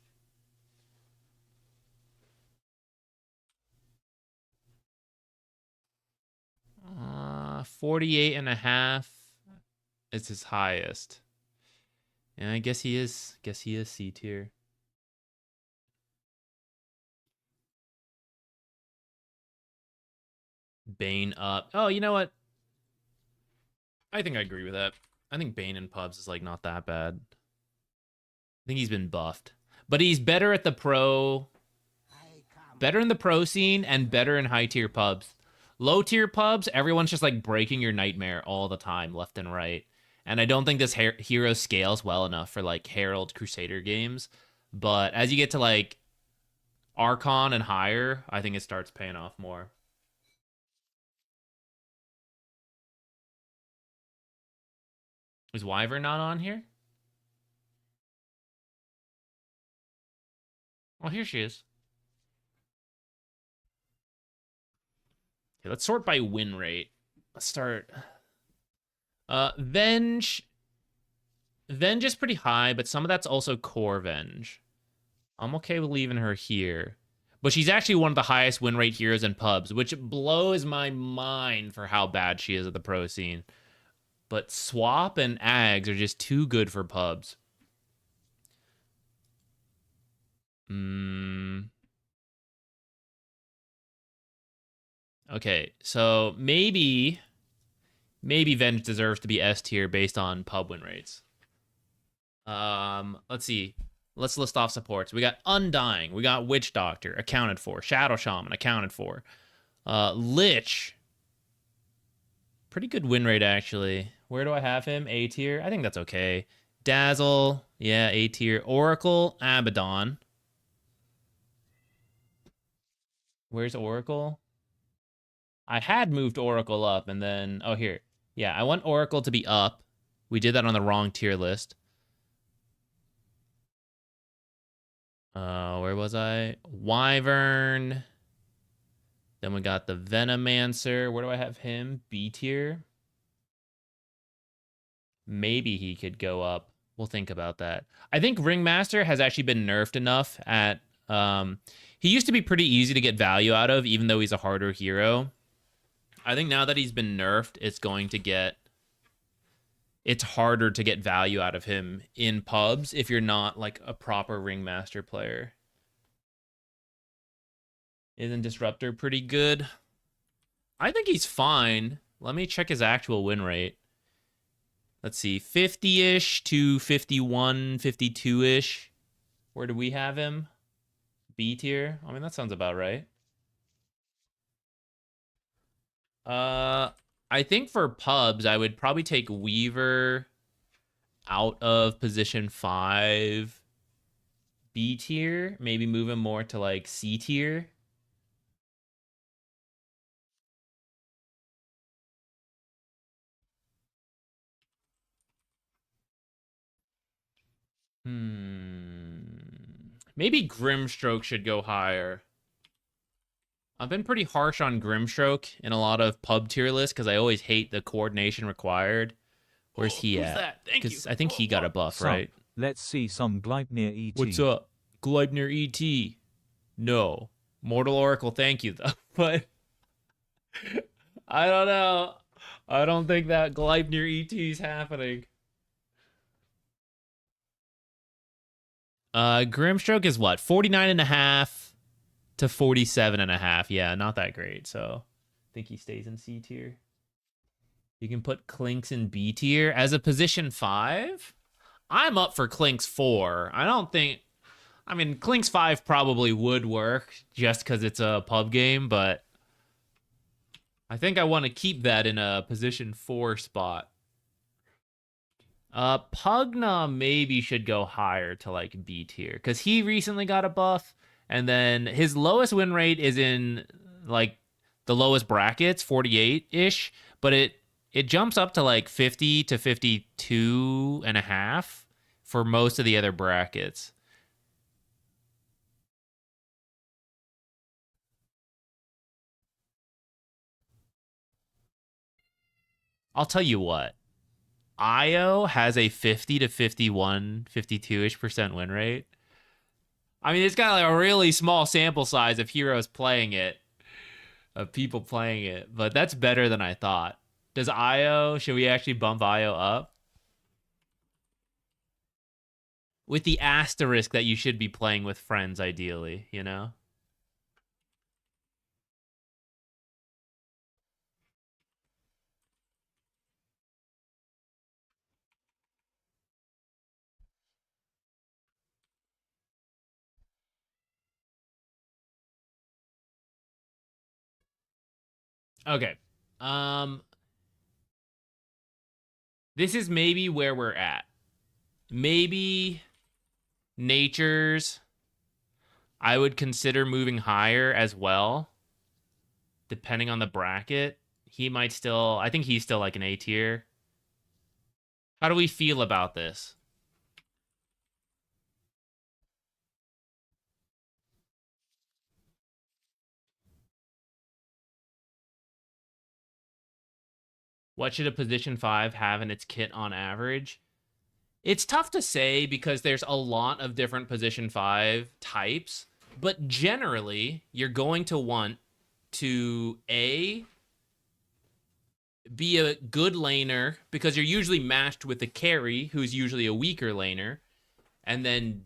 48.5 is his highest. And I guess he is C tier. Bane up. Oh, you know what? I think I agree with that. I think Bane in pubs is like not that bad. I think he's been buffed. But he's better at the pro. Better in the pro scene and better in high tier pubs. Low tier pubs, everyone's just like breaking your nightmare all the time, left and right. And I don't think this hero scales well enough for like Herald Crusader games. But as you get to like Archon and higher, I think it starts paying off more. Is Wyvern not on here? Oh, here she is. Okay, let's sort by win rate. Let's start. Venge. Venge is pretty high, but some of that's also core Venge. I'm okay with leaving her here. But she's actually one of the highest win rate heroes in pubs, which blows my mind for how bad she is at the pro scene. But Swap and Ags are just too good for pubs. Okay, so maybe Venge deserves to be S tier based on pub win rates. Let's see. Let's list off supports. We got Undying. We got Witch Doctor, accounted for. Shadow Shaman, accounted for. Lich. Pretty good win rate, actually. Where do I have him? A tier? I think that's okay. Dazzle. Yeah, A tier. Oracle. Abaddon. Where's Oracle? I had moved Oracle up, and then... Oh, here. Yeah, I want Oracle to be up. We did that on the wrong tier list. Where was I? Wyvern. Then we got the Venomancer. Where do I have him? B tier. Maybe he could go up. We'll think about that. I think Ringmaster has actually been nerfed enough at... he used to be pretty easy to get value out of, even though he's a harder hero. I think now that he's been nerfed, it's harder to get value out of him in pubs if you're not like a proper Ringmaster player. Isn't Disruptor pretty good? I think he's fine. Let me check his actual win rate. Let's see, 50-ish to 51, 52-ish. Where do we have him? B tier? I mean, that sounds about right. I think for pubs, I would probably take Weaver out of position 5. B tier, maybe move him more to like C tier. Maybe Grimstroke should go higher. I've been pretty harsh on Grimstroke in a lot of pub tier lists because I always hate the coordination required. Where's he who's at? That? Thank you. Oh, Because I think he got a buff, Sup? right? Let's see some Gleipnir ET. What's up? Gleipnir ET. No. Mortal Oracle, thank you, though. But I don't know. I don't think that Gleipnir ET is happening. Grimstroke is what? 49.5 to 47.5. Yeah, not that great. So I think he stays in C tier. You can put Clinks in B tier as a position 5. I'm up for Clinks 4. I mean, Clinks 5 probably would work just because it's a pub game, but I think I want to keep that in a position 4 spot. Pugna maybe should go higher to like B tier because he recently got a buff, and then his lowest win rate is in like the lowest brackets, 48-ish, but it jumps up to like 50 to 52.5 for most of the other brackets. I'll tell you what. Io has a 50 to 51, 52-ish% win rate. I mean, it's got like a really small sample size of heroes playing it, of people playing it, but that's better than I thought. Should we actually bump Io up? With the asterisk that you should be playing with friends, ideally, you know? Okay. This is maybe where we're at. Maybe Nature's I would consider moving higher as well, depending on the bracket. I think he's still like an A tier. How do we feel about this? What should a position 5 have in its kit on average? It's tough to say because there's a lot of different position 5 types, but generally, you're going to want to be a good laner because you're usually matched with a carry who's usually a weaker laner. And then,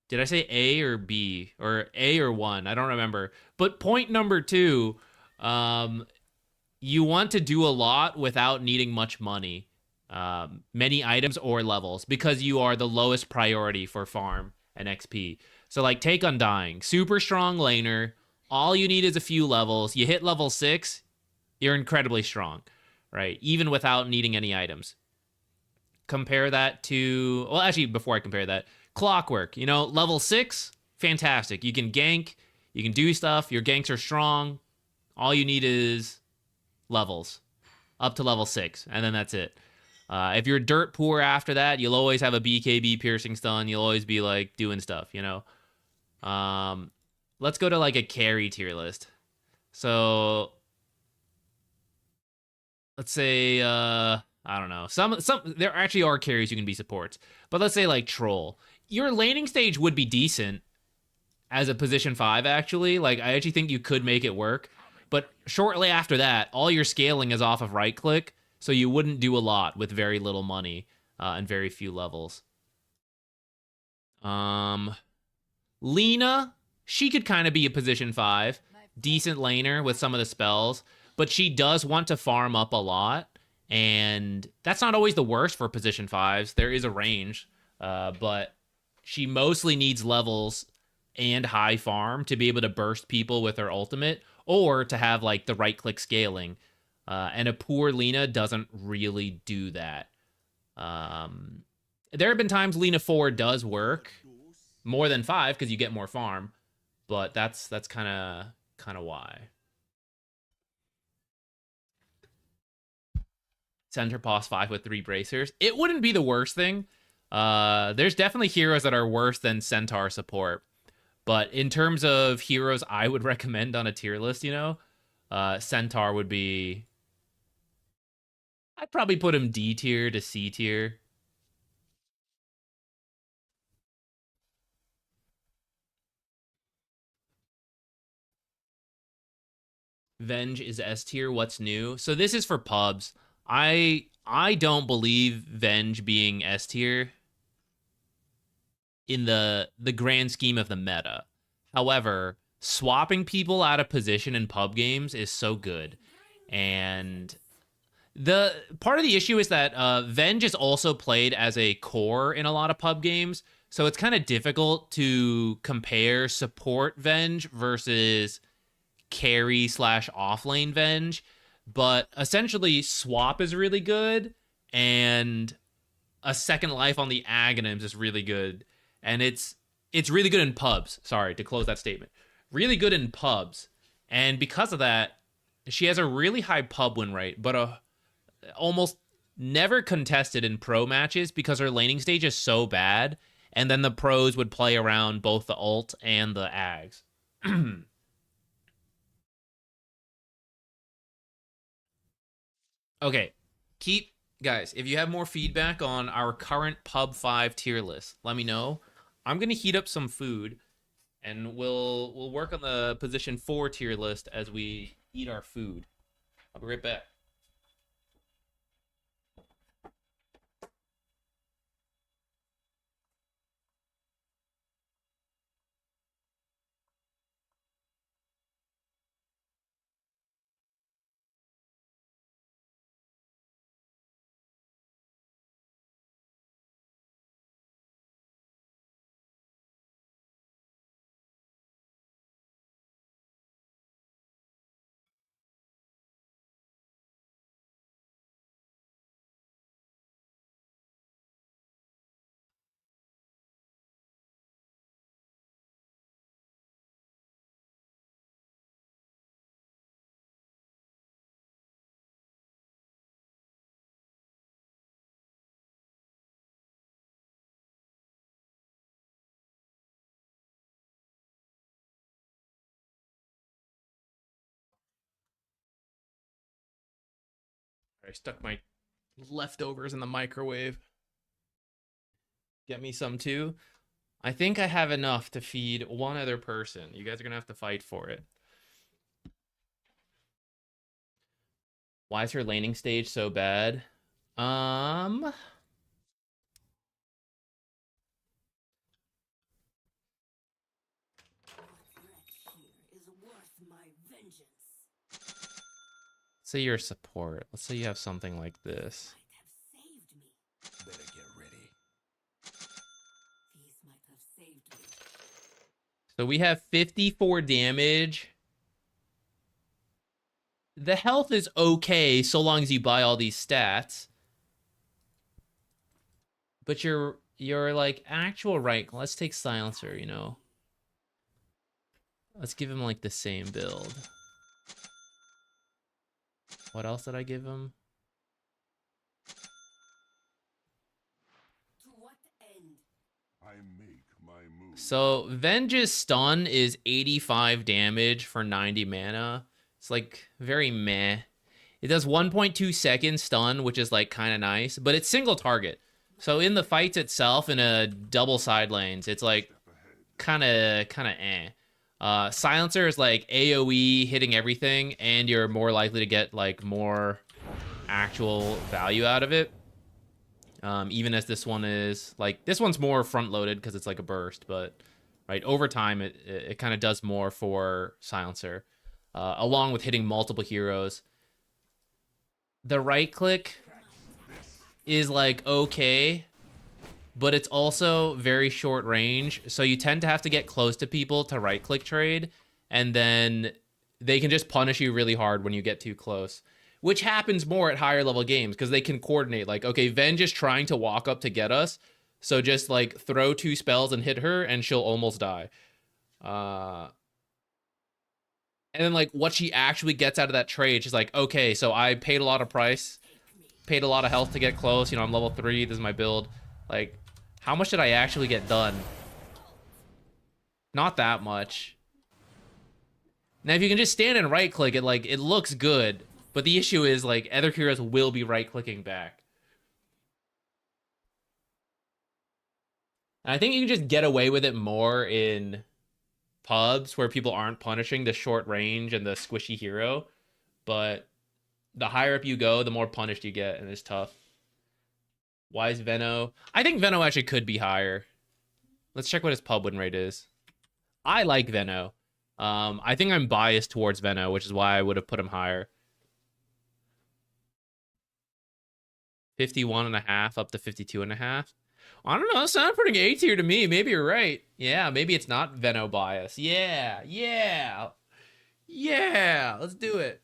did I say A or B? Or A or 1? I don't remember. But point number 2, you want to do a lot without needing much money. Many items or levels because you are the lowest priority for farm and XP. So like take Undying, super strong laner. All you need is a few levels. You hit level 6, you're incredibly strong, right? Even without needing any items. Compare that to, well, actually, before I compare that, Clockwork. You know, level 6, fantastic. You can gank, you can do stuff. Your ganks are strong. All you need is levels up to level 6, and then that's it. If you're dirt poor after that, you'll always have a BKB piercing stun. You'll always be like doing stuff, you know. Let's go to like a carry tier list. So let's say I don't know. Some there actually are carries you can be supports. But let's say like Troll. Your laning stage would be decent as a position 5 actually. Like I actually think you could make it work. But shortly after that, all your scaling is off of right click, so you wouldn't do a lot with very little money and very few levels. Lena, she could kind of be a position 5, decent laner with some of the spells, but she does want to farm up a lot, and that's not always the worst for position 5s. There is a range, but she mostly needs levels and high farm to be able to burst people with her ultimate, or to have like the right click scaling. And a poor Lena doesn't really do that. There have been times Lena 4 does work more than 5 because you get more farm, but that's kind of why. Center pos 5 with 3 bracers. It wouldn't be the worst thing. There's definitely heroes that are worse than Centaur support. But in terms of heroes I would recommend on a tier list, you know, Centaur would be... I'd probably put him D tier to C tier. Venge is S tier. What's new? So this is for pubs. I don't believe Venge being S tier in the grand scheme of the meta. However, swapping people out of position in pub games is so good. And the part of the issue is that Venge is also played as a core in a lot of pub games. So it's kind of difficult to compare support Venge versus carry / offlane Venge. But essentially, swap is really good, and a second life on the Aghanims is really good. And it's really good in pubs. Sorry, to close that statement. Really good in pubs. And because of that, she has a really high pub win rate, but almost never contested in pro matches because her laning stage is so bad. And then the pros would play around both the ult and the Ags. Okay, guys, if you have more feedback on our current pub 5 tier list, let me know. I'm gonna heat up some food, and we'll work on the position 4 tier list as we eat our food. I'll be right back. I stuck my leftovers in the microwave. Get me some too. I think I have enough to feed one other person. You guys are gonna have to fight for it. Why is her laning stage so bad? Say you're a support. Let's say you have something like this. Better get ready. So we have 54 damage. The health is okay so long as you buy all these stats. But your like actual right. Let's take Silencer, you know. Let's give him like the same build. What else did I give him? I make my move. So Venge's stun is 85 damage for 90 mana. It's like very meh. It does 1.2 seconds stun, which is like kind of nice, but it's single target. So in the fights itself, in a double side lanes, it's like kind of eh. Silencer is like AoE hitting everything, and you're more likely to get like more actual value out of it. Even as this one is like, this one's more front loaded because it's like a burst, but right over time it kind of does more for Silencer, along with hitting multiple heroes. The right click is like okay, but it's also very short range, so you tend to have to get close to people to right click trade, and then they can just punish you really hard when you get too close, which happens more at higher level games because they can coordinate like, okay, Venge is trying to walk up to get us, so just like throw 2 spells and hit her and she'll almost die. And then like what she actually gets out of that trade, she's like, okay, so I paid a lot of price, paid a lot of health to get close, you know, I'm level 3, this is my build. Like, how much did I actually get done? Not that much. Now, if you can just stand and right click it, like, it looks good, but the issue is like other heroes will be right clicking back. And I think you can just get away with it more in pubs where people aren't punishing the short range and the squishy hero, but the higher up you go, the more punished you get, and it's tough. Why is Veno? I think Veno actually could be higher. Let's check what his pub win rate is. I like Veno. I think I'm biased towards Veno, which is why I would have put him higher. 51.5 up to 52.5. I don't know. Sounds pretty A tier to me. Maybe you're right. Yeah, maybe it's not Veno bias. Yeah. Let's do it.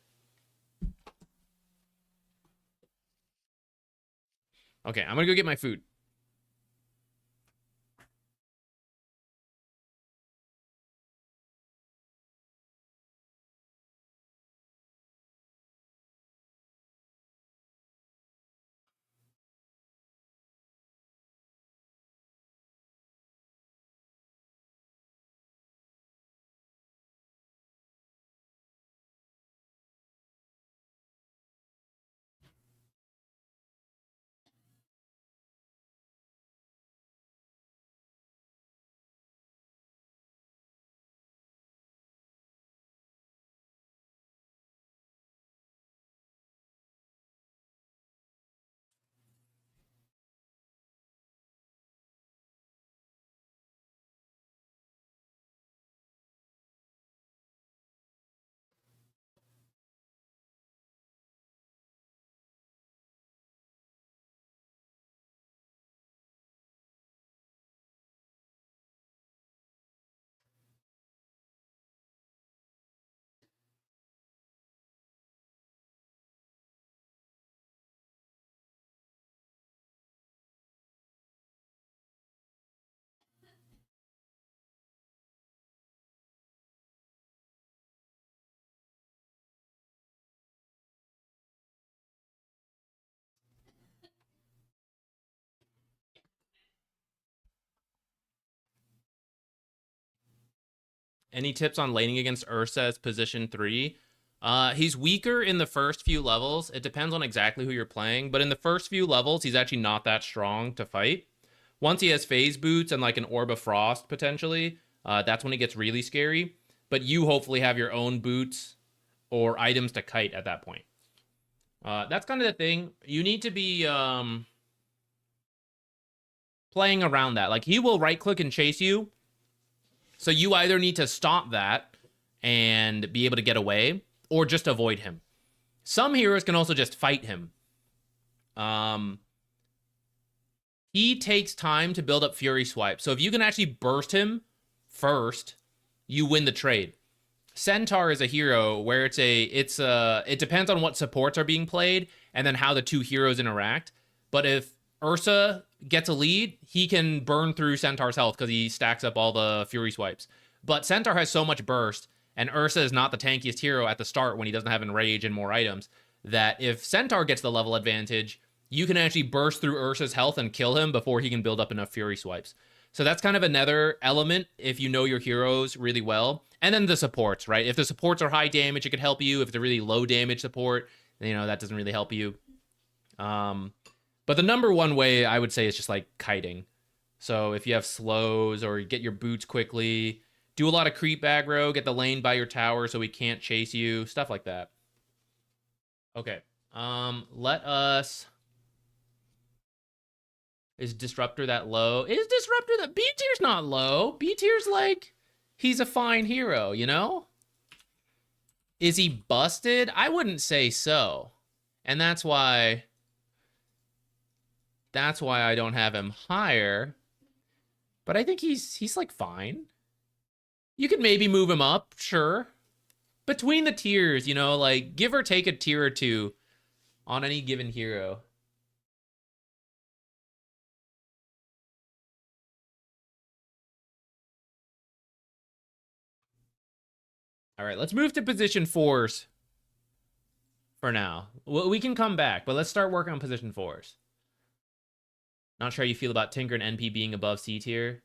Okay, I'm gonna go get my food. Any tips on laning against Ursa as position 3? He's weaker in the first few levels. It depends on exactly who you're playing, but in the first few levels, he's actually not that strong to fight. Once he has phase boots and like an Orb of Frost, potentially, that's when it gets really scary. But you hopefully have your own boots or items to kite at that point. That's kind of the thing. You need to be playing around that. Like, he will right-click and chase you, so you either need to stop that and be able to get away, or just avoid him. Some heroes can also just fight him. He takes time to build up Fury Swipe. So if you can actually burst him first, you win the trade. Centaur is a hero where it depends on what supports are being played and then how the two heroes interact. But if Ursa gets a lead, he can burn through Centaur's health because he stacks up all the Fury Swipes. But Centaur has so much burst, and Ursa is not the tankiest hero at the start when he doesn't have Enrage and more items, that if Centaur gets the level advantage, you can actually burst through Ursa's health and kill him before he can build up enough Fury swipes. So that's kind of another element if you know your heroes really well. And then the supports, right? If the supports are high damage, it could help you. If it's a really low damage support, you know, that doesn't really help you. But the number one way I would say is just like kiting. So if you have slows or you get your boots quickly, do a lot of creep aggro, get the lane by your tower so he can't chase you, stuff like that. Okay. Let us... Is Disruptor that low? Is Disruptor that... B tier's not low. B tier's like... He's a fine hero, you know? Is he busted? I wouldn't say so. And that's why I don't have him higher. But I think he's like fine. You could maybe move him up, sure. Between the tiers, you know, like give or take a tier or two on any given hero. All right, let's move to position 4s for now. We can come back, but let's start working on position 4s. Not sure how you feel about Tinker and NP being above C tier.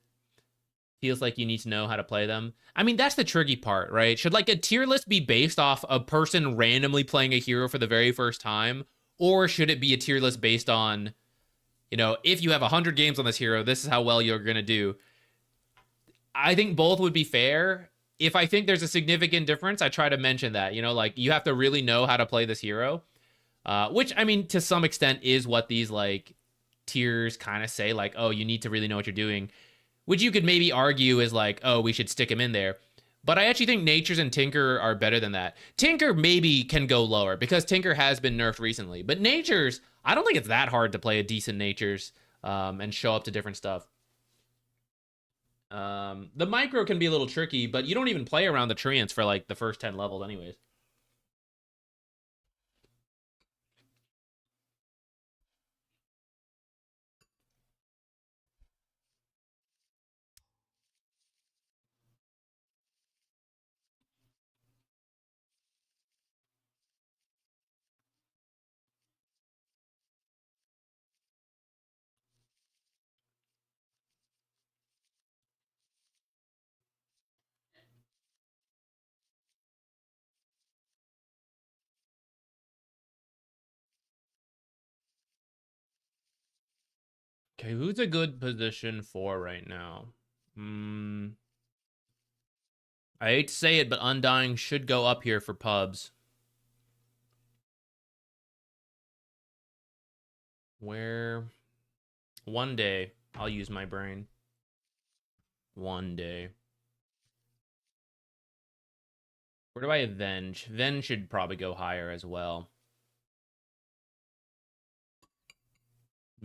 Feels like you need to know how to play them. I mean, that's the tricky part, right? Should like a tier list be based off a person randomly playing a hero for the very first time? Or should it be a tier list based on, you know, if you have 100 games on this hero, this is how well you're going to do. I think both would be fair. If I think there's a significant difference, I try to mention that, you know, like you have to really know how to play this hero. Which, I mean, to some extent is what these like tiers kind of say, like, oh, you need to really know what you're doing, which you could maybe argue is like, oh, we should stick him in there. But I actually think Natures and Tinker are better than that. Tinker maybe can go lower because Tinker has been nerfed recently. But Natures, I don't think it's that hard to play a decent Natures and show up to different stuff. The micro can be a little tricky, but you don't even play around the treants for like the first 10 levels anyways. Okay, who's a good position for right now? I hate to say it, but Undying should go up here for pubs. Where? One day, I'll use my brain. One day. Where do I avenge? Ven should probably go higher as well.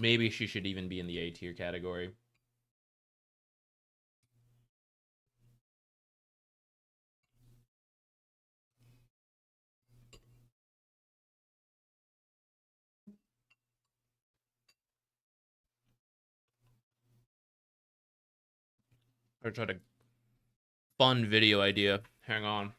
Maybe she should even be in the A tier category. I tried a fun video idea. Hang on.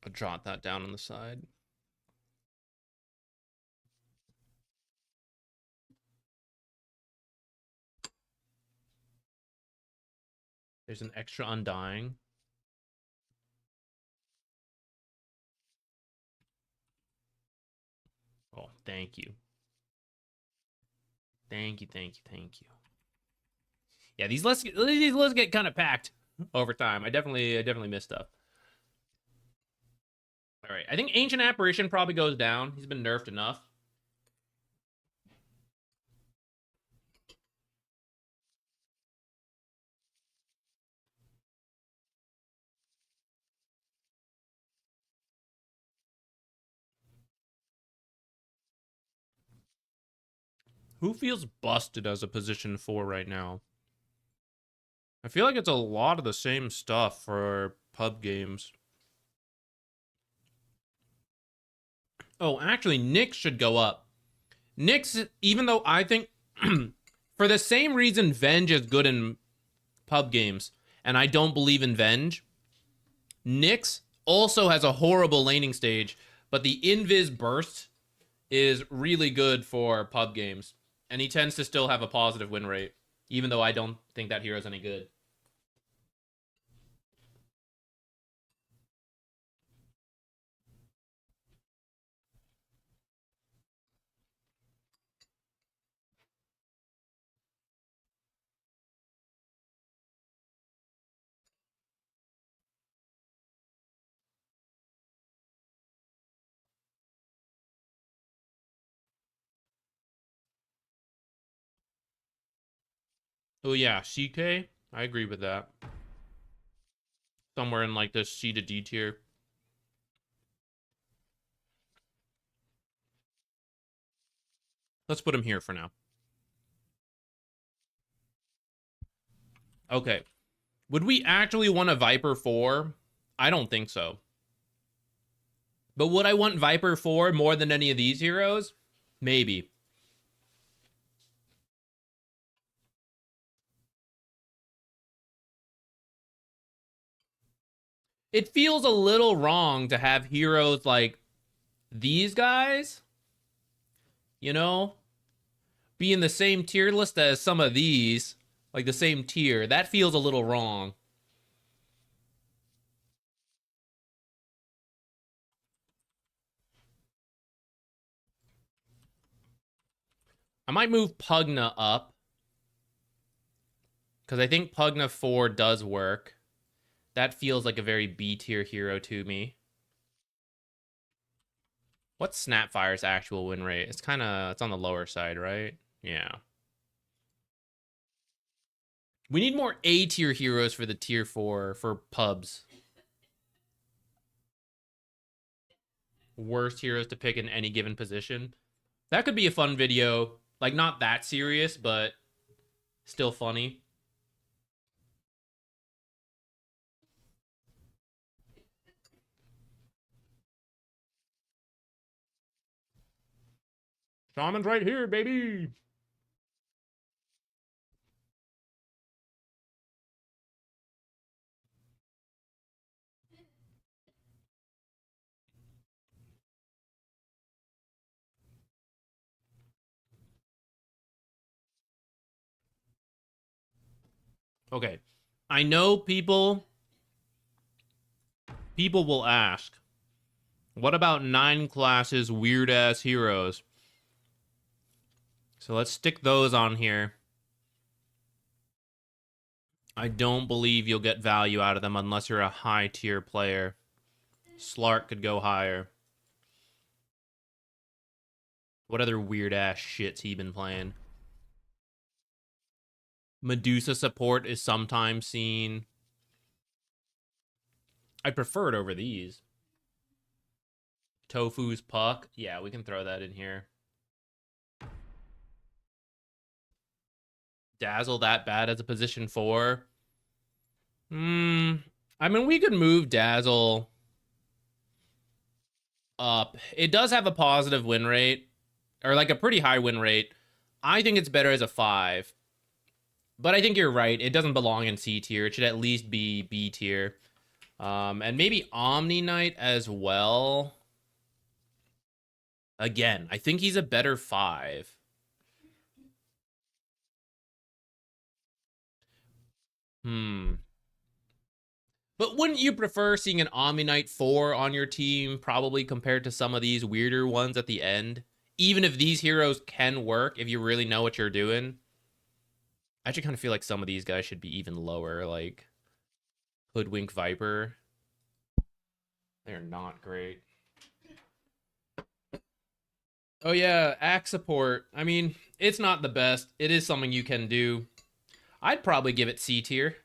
I'll jot that down on the side. There's an extra Undying. Oh, thank you. Thank you, thank you, thank you. Yeah, these lists get kind of packed over time. I definitely missed stuff. All right, I think Ancient Apparition probably goes down. He's been nerfed enough. Who feels busted as a position 4 right now? I feel like it's a lot of the same stuff for pub games. Oh, actually, Nyx should go up. Nyx, even though I think For the same reason Venge is good in pub games, and I don't believe in Venge, Nyx also has a horrible laning stage, but the Invis burst is really good for pub games, and he tends to still have a positive win rate, even though I don't think that hero's any good. Oh yeah, CK? I agree with that. Somewhere in like the C to D tier. Let's put him here for now. Okay. Would we actually want a Viper 4? I don't think so. But would I want Viper 4 more than any of these heroes? Maybe. It feels a little wrong to have heroes like these guys, you know, be in the same tier list as some of these, like the same tier. That feels a little wrong. I might move Pugna up, because I think Pugna 4 does work. That feels like a very B tier hero to me. What's Snapfire's actual win rate? It's on the lower side, right? Yeah. We need more A tier heroes for the tier 4 for pubs. Worst heroes to pick in any given position. That could be a fun video. Like, not that serious, but still funny. Shaman's right here, baby. Okay. I know people will ask, what about 9 classes weird ass heroes? So let's stick those on here. I don't believe you'll get value out of them unless you're a high tier player. Slark could go higher. What other weird ass shit's he been playing? Medusa support is sometimes seen. I prefer it over these. Tofu's Puck. Yeah, we can throw that in here. Dazzle that bad as a position 4? I mean, we could move Dazzle up. It does have a positive win rate, or like a pretty high win rate. I think it's better as a 5. But I think you're right. It doesn't belong in C tier. It should at least be B tier. And maybe Omni Knight as well. Again, I think he's a better 5. But wouldn't you prefer seeing an Omni Knight 4 on your team, probably compared to some of these weirder ones at the end? Even if these heroes can work, if you really know what you're doing. I actually kind of feel like some of these guys should be even lower, like Hoodwink Viper. They're not great. Oh yeah, axe support. I mean, it's not the best. It is something you can do. I'd probably give it C tier.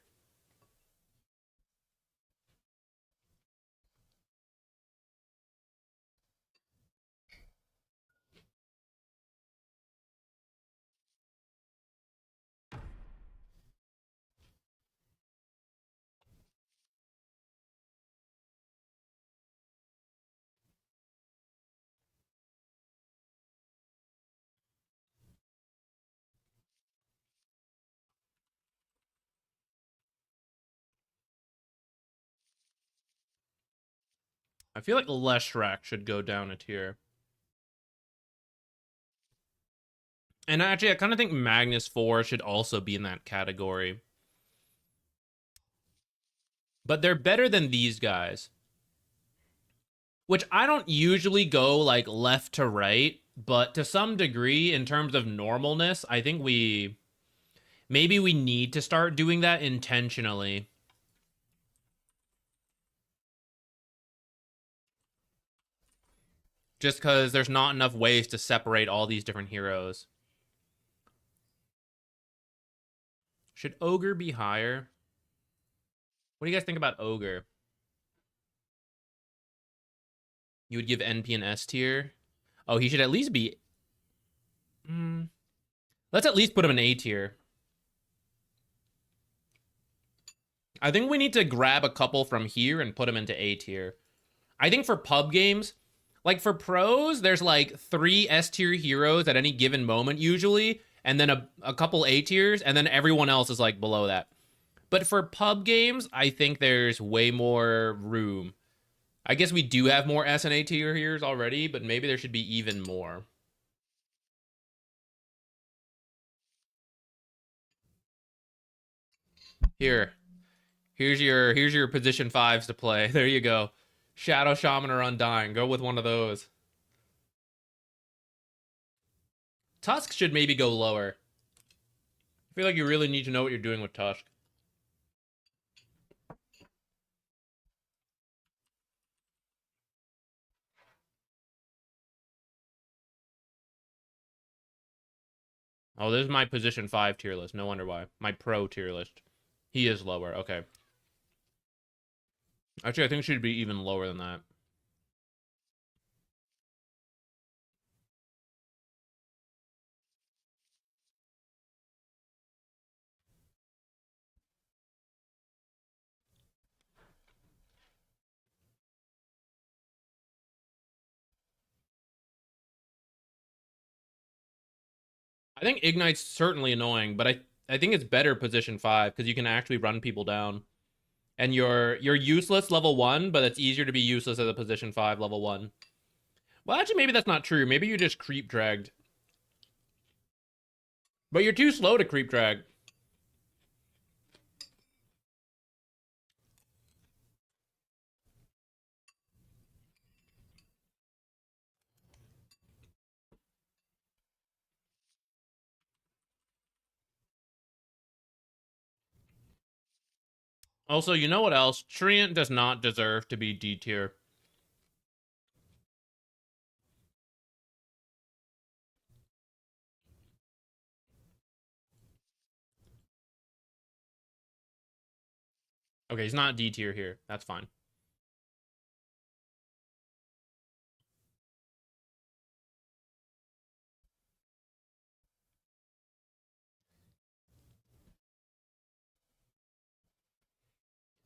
I feel like Leshrac should go down a tier. And actually, I kind of think Magnus 4 should also be in that category. But they're better than these guys. Which I don't usually go like left to right, but to some degree, in terms of normalness, I think maybe we need to start doing that intentionally. Just because there's not enough ways to separate all these different heroes. Should Ogre be higher? What do you guys think about Ogre? You would give NP an S tier? Oh, he should at least be... Let's at least put him in A tier. I think we need to grab a couple from here and put him into A tier. I think for pub games, like for pros, there's like 3 S tier heroes at any given moment usually, and then a couple A tiers, and then everyone else is like below that. But for pub games, I think there's way more room. I guess we do have more S and A tier heroes already, but maybe there should be even more. Here's your position 5s to play. There you go. Shadow Shaman or Undying. Go with one of those. Tusk should maybe go lower. I feel like you really need to know what you're doing with Tusk. Oh, this is my position 5 tier list. No wonder why. My pro tier list. He is lower. Okay. Actually, I think it should be even lower than that. I think Ignite's certainly annoying, but I think it's better position 5 because you can actually run people down. And you're useless level 1, but it's easier to be useless at a position 5 level 1. Well, actually, maybe that's not true. Maybe you just creep dragged. But you're too slow to creep drag. Also, you know what else? Treant does not deserve to be D tier. Okay, he's not D tier here. That's fine.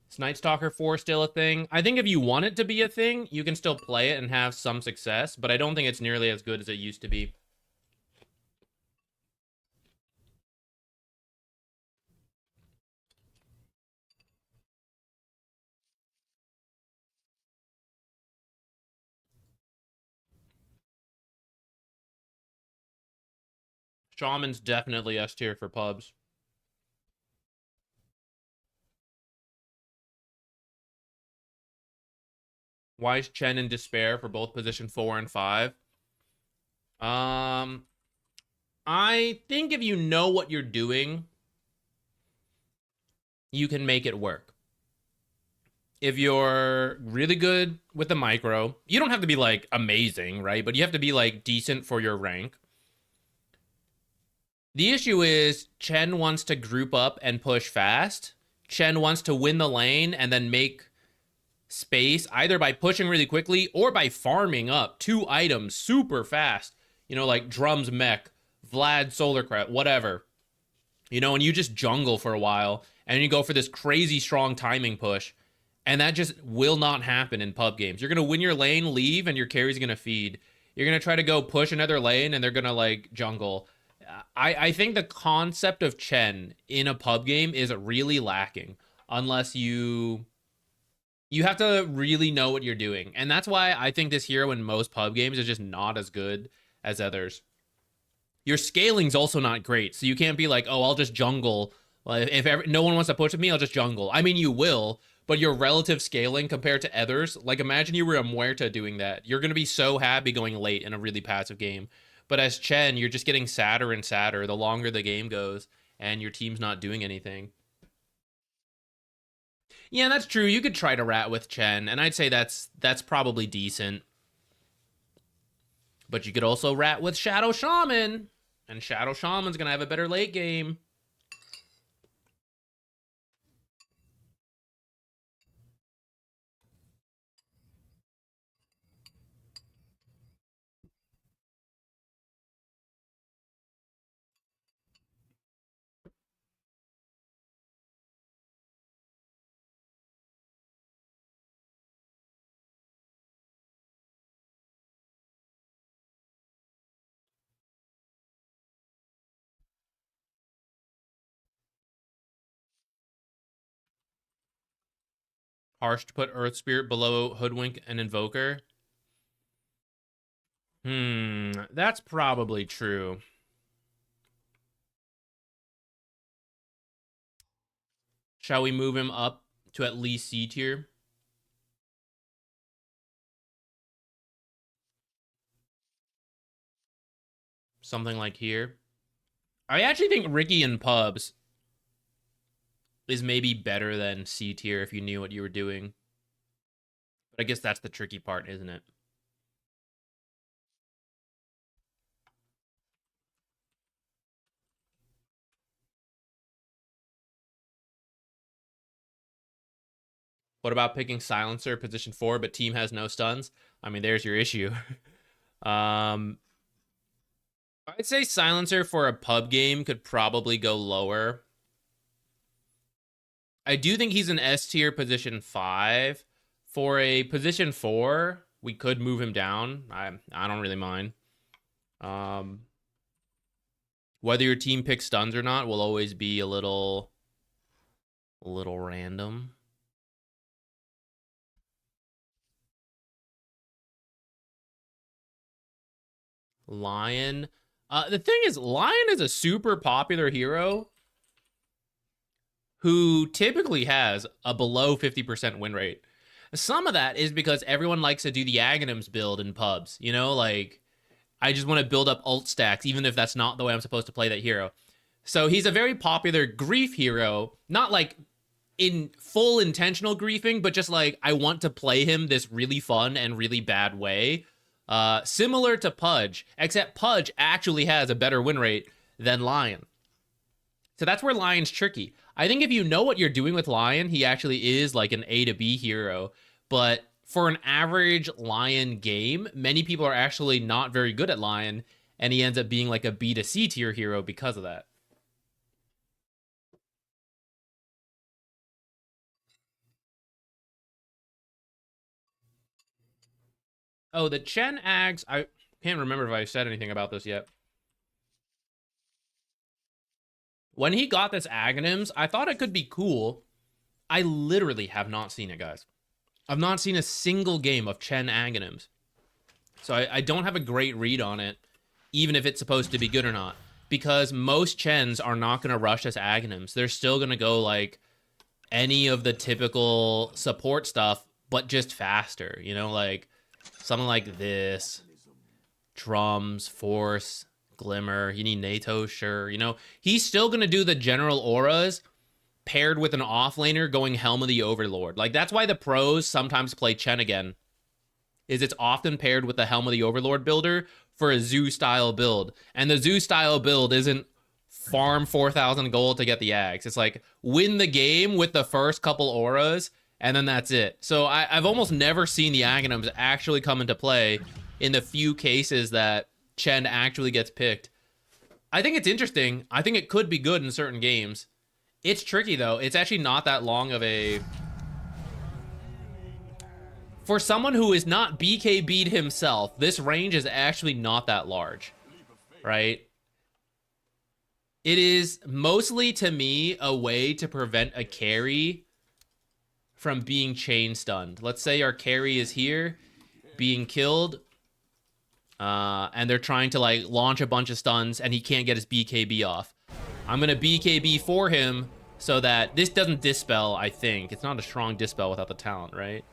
Is Night Stalker 4 still a thing? I think if you want it to be a thing, you can still play it and have some success, but I don't think it's nearly as good as it used to be. Shaman's definitely S tier for pubs. Why is Chen in despair for both position 4 and 5? I think if you know what you're doing, you can make it work. If you're really good with the micro, you don't have to be like amazing, right? But you have to be like decent for your rank. The issue is Chen wants to group up and push fast. Chen wants to win the lane and then make space either by pushing really quickly or by farming up 2 items super fast. You know, like Drum's Mech, Vlad Solarcrat, whatever. You know, and you just jungle for a while and you go for this crazy strong timing push. And that just will not happen in pub games. You're going to win your lane, leave, and your carry's going to feed. You're going to try to go push another lane and they're going to like jungle. I think the concept of Chen in a pub game is really lacking unless you You have to really know what you're doing. And that's why I think this hero in most pub games is just not as good as others. Your scaling's also not great. So you can't be like, oh, I'll just jungle. If no one wants to push with me, I'll just jungle. I mean, you will, but your relative scaling compared to others, like imagine you were a Muerta doing that. You're going to be so happy going late in a really passive game. But as Chen, you're just getting sadder and sadder the longer the game goes and your team's not doing anything. Yeah, that's true. You could try to rat with Chen, and I'd say that's probably decent. But you could also rat with Shadow Shaman, and Shadow Shaman's gonna have a better late game. Harsh to put Earth Spirit below Hoodwink and Invoker. That's probably true. Shall we move him up to at least C tier? Something like here. I actually think Ricky in pubs is maybe better than C tier if you knew what you were doing. But I guess that's the tricky part, isn't it? What about picking Silencer, position 4, but team has no stuns? I mean, there's your issue. I'd say Silencer for a pub game could probably go lower. I do think he's an S tier position 5. For a position 4, we could move him down. I don't really mind. Whether your team picks stuns or not will always be a little random. Lion. The thing is, Lion is a super popular hero who typically has a below 50% win rate. Some of that is because everyone likes to do the Aghanims build in pubs. You know, like, I just want to build up ult stacks, even if that's not the way I'm supposed to play that hero. So he's a very popular grief hero, not like in full intentional griefing, but just like, I want to play him this really fun and really bad way. Similar to Pudge, except Pudge actually has a better win rate than Lion. So that's where Lion's tricky. I think if you know what you're doing with Lion, he actually is like an A to B hero. But for an average Lion game, many people are actually not very good at Lion, and he ends up being like a B to C tier hero because of that. Oh, the Chen Ags, I can't remember if I said anything about this yet. When he got this Aghanims, I thought it could be cool. I literally have not seen it, guys. I've not seen a single game of Chen Aghanims. So I don't have a great read on it, even if it's supposed to be good or not. Because most Chens are not going to rush as Aghanims. They're still going to go like any of the typical support stuff, but just faster. You know, like something like this. Drums, Force, Glimmer. You need NATO, sure. You know, he's still going to do the general auras paired with an offlaner going Helm of the Overlord. Like, that's why the pros sometimes play Chen again. Is it's often paired with the Helm of the Overlord builder for a Zoo-style build. And the Zoo-style build isn't farm 4,000 gold to get the Ags. It's like, win the game with the first couple auras, and then that's it. So I've almost never seen the Aghanims actually come into play in the few cases that Chen actually gets picked. I think it's interesting. I think it could be good in certain games. It's tricky, though. It's actually not that long of a... For someone who is not BKB'd himself, this range is actually not that large, right? It is mostly, to me, a way to prevent a carry from being chain stunned. Let's say our carry is here, being killed, and they're trying to like launch a bunch of stuns, and he can't get his BKB off. I'm gonna BKB for him so that this doesn't dispel. I think it's not a strong dispel without the talent, right?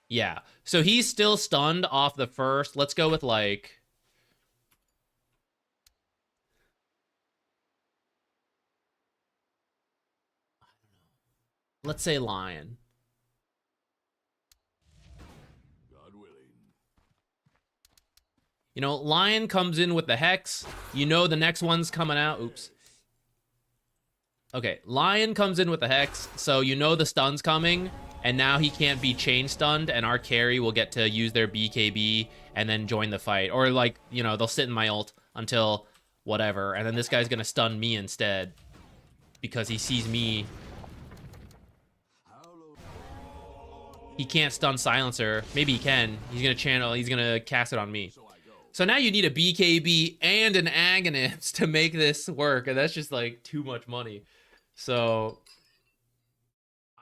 Yeah. So he's still stunned off the first. Let's go with like. Let's say Lion. God willing. You know, Lion comes in with the Hex. You know the next one's coming out. Oops. Okay, Lion comes in with the Hex, so you know the stun's coming, and now he can't be chain stunned, and our carry will get to use their BKB and then join the fight. Or like, you know, they'll sit in my ult until whatever, and then this guy's gonna stun me instead because he sees me. He can't stun Silencer. Maybe he can. He's gonna cast it on me. So now you need a BKB and an Agonist to make this work, and that's just like too much money. So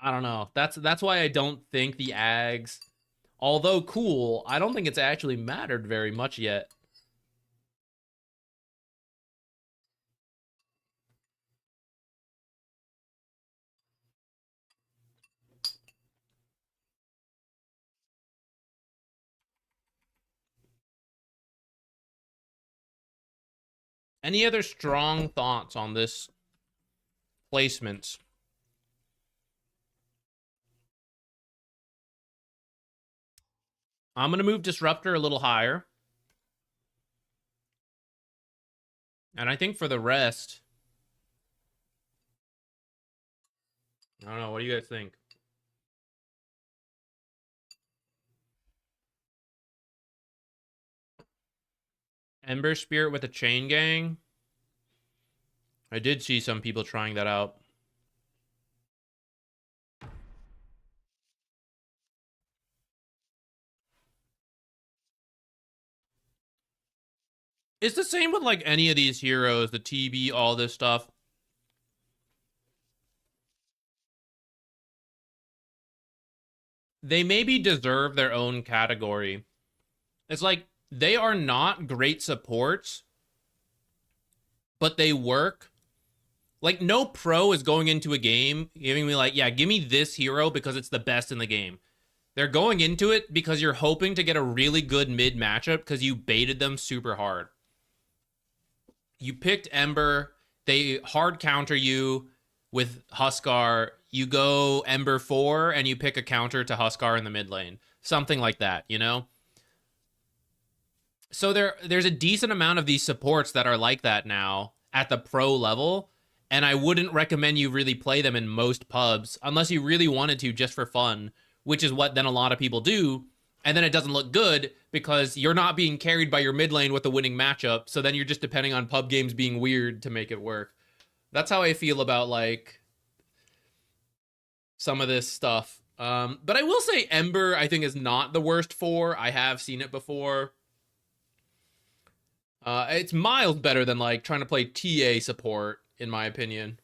I don't know. That's why I don't think the Ags, although cool, I don't think it's actually mattered very much yet. Any other strong thoughts on this placement? I'm going to move Disruptor a little higher. And I think for the rest, I don't know. What do you guys think? Ember Spirit with a Chain Gang. I did see some people trying that out. It's the same with like any of these heroes, the TB, all this stuff. They maybe deserve their own category. It's like they are not great supports, but they work. Like no pro is going into a game giving me like, yeah, give me this hero because it's the best in the game. They're going into it because you're hoping to get a really good mid matchup because you baited them super hard. You picked Ember, they hard counter you with Huskar. You go Ember 4 and you pick a counter to Huskar in the mid lane. Something like that, you know? So there's a decent amount of these supports that are like that now at the pro level, and I wouldn't recommend you really play them in most pubs unless you really wanted to just for fun, which is what then a lot of people do. And then it doesn't look good because you're not being carried by your mid lane with the winning matchup. So then you're just depending on pub games being weird to make it work. That's how I feel about like some of this stuff. But I will say Ember, I think, is not the worst for. I have seen it before. It's miles better than like trying to play TA support, in my opinion.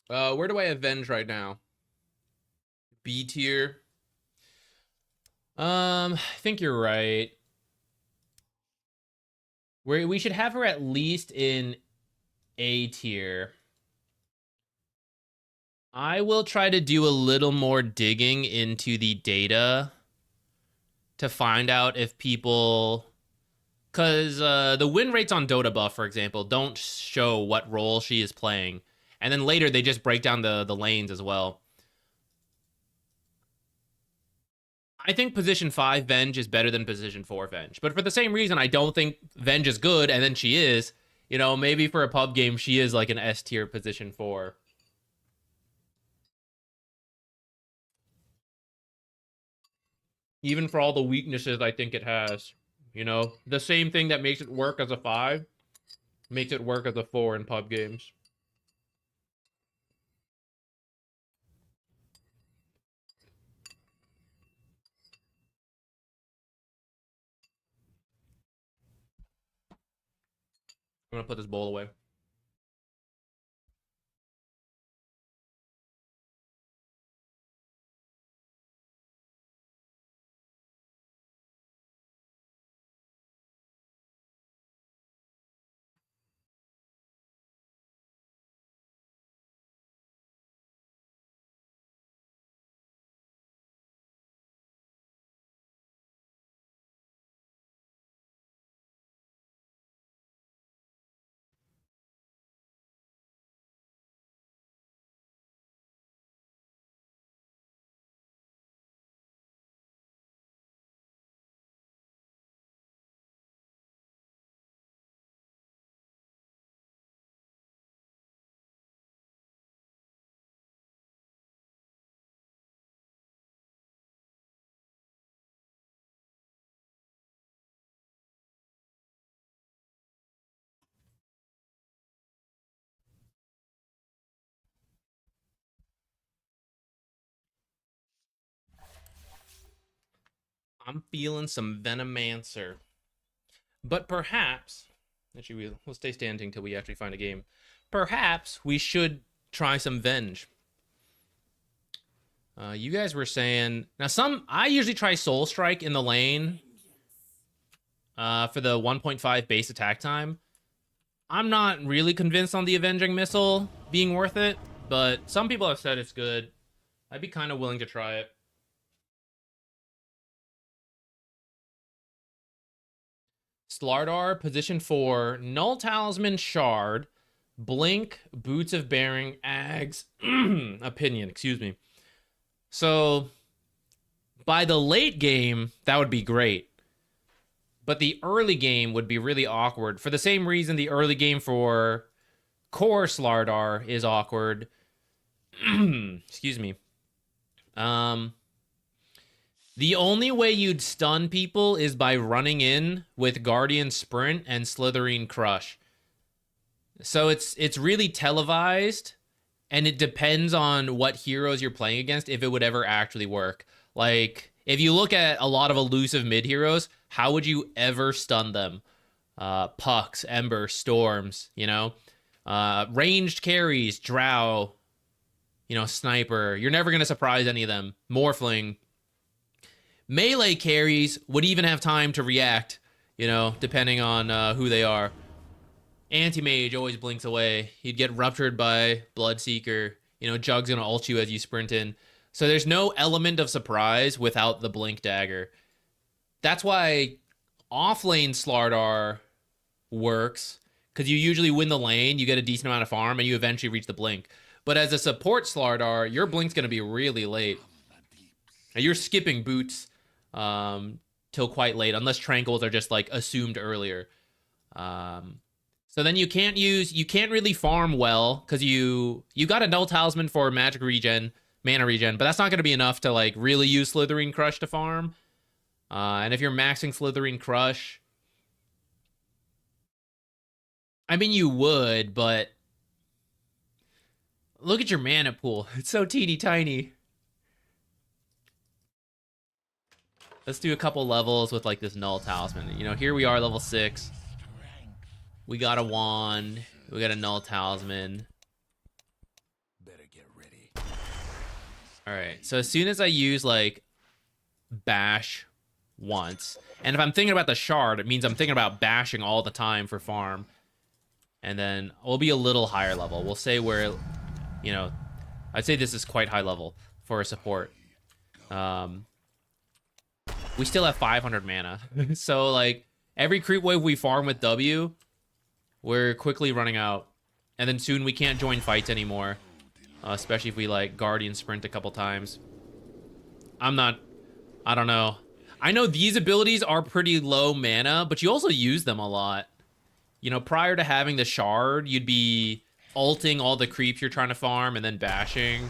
Where do I avenge right now? B tier. I think you're right. We should have her at least in A tier. I will try to do a little more digging into the data to find out if people... Because the win rates on Dota Buff, for example, don't show what role she is playing. And then later, they just break down the lanes as well. I think position 5 Venge is better than position 4 Venge. But for the same reason, I don't think Venge is good, and then she is. You know, maybe for a pub game, she is like an S tier position 4. Even for all the weaknesses I think it has. You know, the same thing that makes it work as a 5 makes it work as a 4 in pub games. gonna put this bowl away. I'm feeling some Venomancer. But perhaps, actually, we'll stay standing till we actually find a game. Perhaps we should try some Venge. You guys were saying... Now, I usually try Soul Strike in the lane for the 1.5 base attack time. I'm not really convinced on the Avenging Missile being worth it, but some people have said it's good. I'd be kind of willing to try it. Slardar, position 4, Null Talisman, Shard, Blink, Boots of Bearing, Ags, Opinion, excuse me. So, by the late game, that would be great. But the early game would be really awkward. For the same reason the early game for Core Slardar is awkward. Excuse me. The only way you'd stun people is by running in with Guardian Sprint and Slitherine Crush. So it's really televised, and it depends on what heroes you're playing against if it would ever actually work. Like, if you look at a lot of elusive mid heroes, how would you ever stun them? Pucks, Ember, Storms, you know? Ranged carries, Drow, you know, Sniper. You're never going to surprise any of them. Morphling. Melee carries would even have time to react, you know, depending on who they are. Anti-Mage always blinks away. You'd get ruptured by Bloodseeker. You know, Jug's gonna ult you as you sprint in. So there's no element of surprise without the Blink Dagger. That's why off-lane Slardar works, because you usually win the lane, you get a decent amount of farm, and you eventually reach the Blink. But as a support Slardar, your Blink's gonna be really late. Now, you're skipping boots till quite late, unless Tranquils are just like assumed earlier. So then you can't really farm well, because you got a Null Talisman for magic regen, mana regen, but that's not going to be enough to like really use Slitherine Crush to farm. And if you're maxing Slitherine Crush, I mean, you would, but look at your mana pool. It's so teeny tiny. Let's do a couple levels with like this Null Talisman. You know, here we are, level 6. We got a wand. We got a Null Talisman. Better get ready. Alright, so as soon as I use like bash once, and if I'm thinking about the shard, it means I'm thinking about bashing all the time for farm. And then we'll be a little higher level. We'll say we're, you know, I'd say this is quite high level for a support. We still have 500 mana. So, like, every creep wave we farm with W, we're quickly running out. And then soon we can't join fights anymore. Especially if we, like, Guardian Sprint a couple times. I don't know. I know these abilities are pretty low mana, but you also use them a lot. You know, prior to having the Shard, you'd be ulting all the creeps you're trying to farm and then bashing.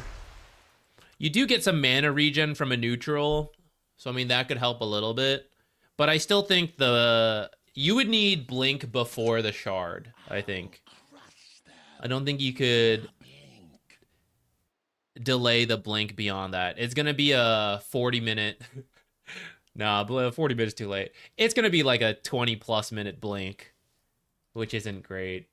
You do get some mana regen from a neutral. So, I mean, that could help a little bit. But I still think you would need Blink before the Shard, I think. I don't think you could delay the Blink beyond that. It's going to be a 40-minute... Nah, 40 minutes too late. It's going to be like a 20-plus minute Blink which isn't great.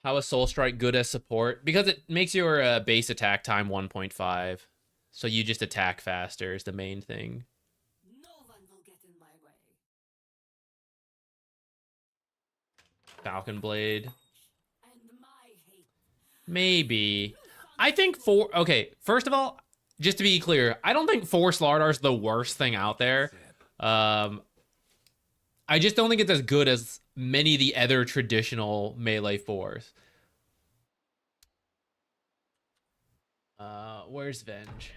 How is Soul Strike good as support? Because it makes your base attack time 1.5. So you just attack faster is the main thing. No one will get in my way. Falcon Blade. And my hate. Maybe. I think okay, first of all, just to be clear, I don't think Force Slardar is the worst thing out there. I just don't think it's as good as many of the other traditional melee 4s. Where's Venge?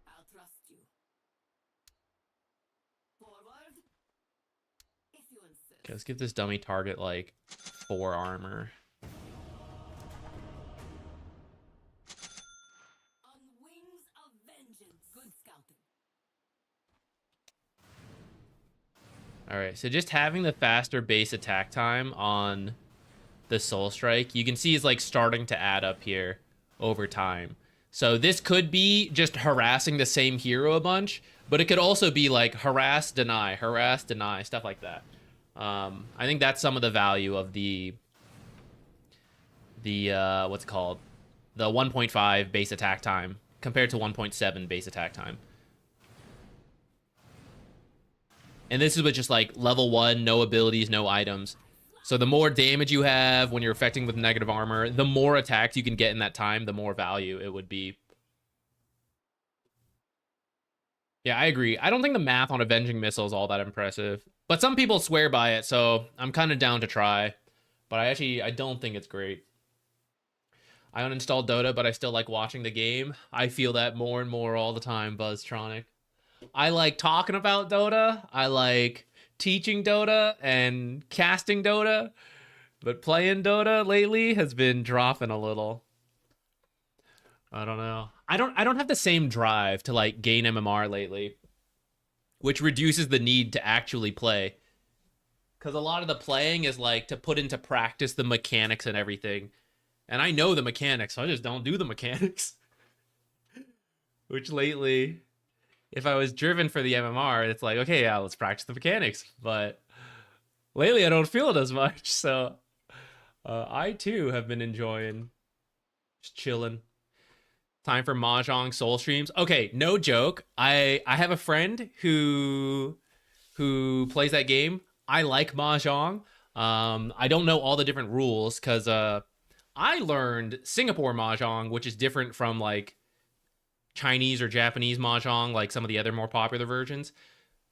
I'll trust you. Forward. If you insist. Okay, let's give this dummy target like 4 armor. On wings of vengeance. Good scouting. Alright, so just having the faster base attack time on the Soul Strike, you can see is like starting to add up here over time. So this could be just harassing the same hero a bunch, but it could also be like harass, deny, stuff like that. I think that's some of the value of the what's it called? The 1.5 base attack time compared to 1.7 base attack time. And this is with just like level 1, no abilities, no items. So the more damage you have when you're affecting with negative armor, the more attacks you can get in that time, the more value it would be. Yeah, I agree. I don't think the math on Avenging Missile is all that impressive. But some people swear by it, so I'm kind of down to try. But I don't think it's great. I uninstalled Dota, but I still like watching the game. I feel that more and more all the time, Buzztronic. I like talking about Dota. I like teaching Dota and casting Dota. But playing Dota lately has been dropping a little. I don't know. I don't have the same drive to like gain MMR lately, which reduces the need to actually play. Cuz a lot of the playing is like to put into practice the mechanics and everything. And I know the mechanics, so I just don't do the mechanics. Which lately, if I was driven for the MMR, it's like, okay, yeah, let's practice the mechanics. But lately I don't feel it as much, so I too have been enjoying just chilling. Time for Mahjong Soul streams. Okay, no joke. I have a friend who plays that game. I like Mahjong. I don't know all the different rules because I learned Singapore Mahjong, which is different from like Chinese or Japanese Mahjong, like some of the other more popular versions.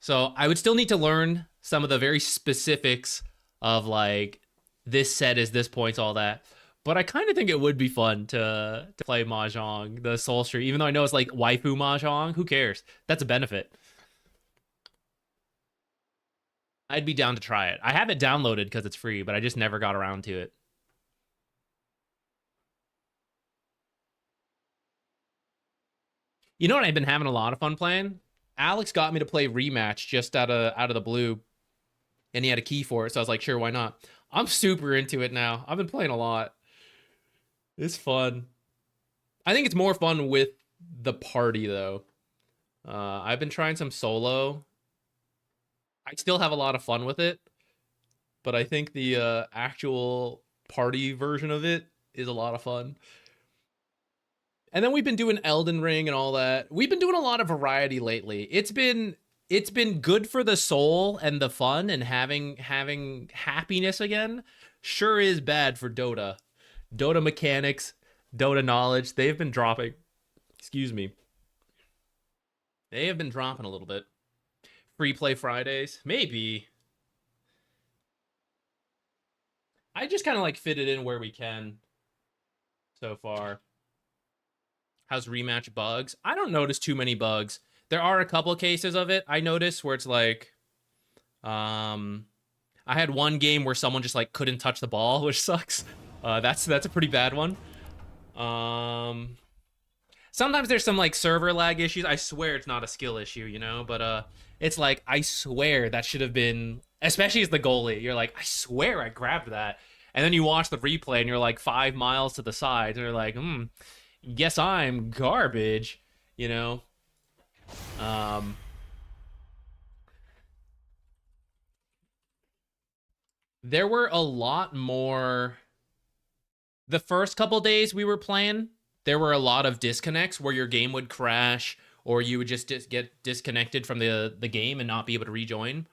So I would still need to learn some of the very specifics of like this set is this points, all that. But I kind of think it would be fun to play Mahjong, the Soul Stream, even though I know it's like waifu Mahjong. Who cares? That's a benefit. I'd be down to try it. I have it downloaded because it's free, but I just never got around to it. You know what I've been having a lot of fun playing? Alex got me to play Rematch just out of the blue, and he had a key for it, so I was like, sure, why not? I'm super into it now. I've been playing a lot. It's fun. I think it's more fun with the party, though. I've been trying some solo. I still have a lot of fun with it, but I think the actual party version of it is a lot of fun. And then we've been doing Elden Ring and all that. We've been doing a lot of variety lately. It's been good for the soul and the fun and having happiness again. Sure is bad for Dota. Dota mechanics, Dota knowledge, they've been dropping. Excuse me. They have been dropping a little bit. Free play Fridays? Maybe. I just kind of like fit it in where we can so far. How's Rematch bugs? I don't notice too many bugs. There are a couple of cases of it I noticed where it's like, I had one game where someone just like couldn't touch the ball, which sucks. That's a pretty bad one. Sometimes there's some like server lag issues. I swear it's not a skill issue, you know, but it's like I swear that should have been, especially as the goalie. You're like, I swear I grabbed that, and then you watch the replay and you're like 5 miles to the side, and you're like, guess I'm garbage, you know. There were a lot more. The first couple days we were playing, there were a lot of disconnects where your game would crash or you would just get disconnected from the game and not be able to rejoin.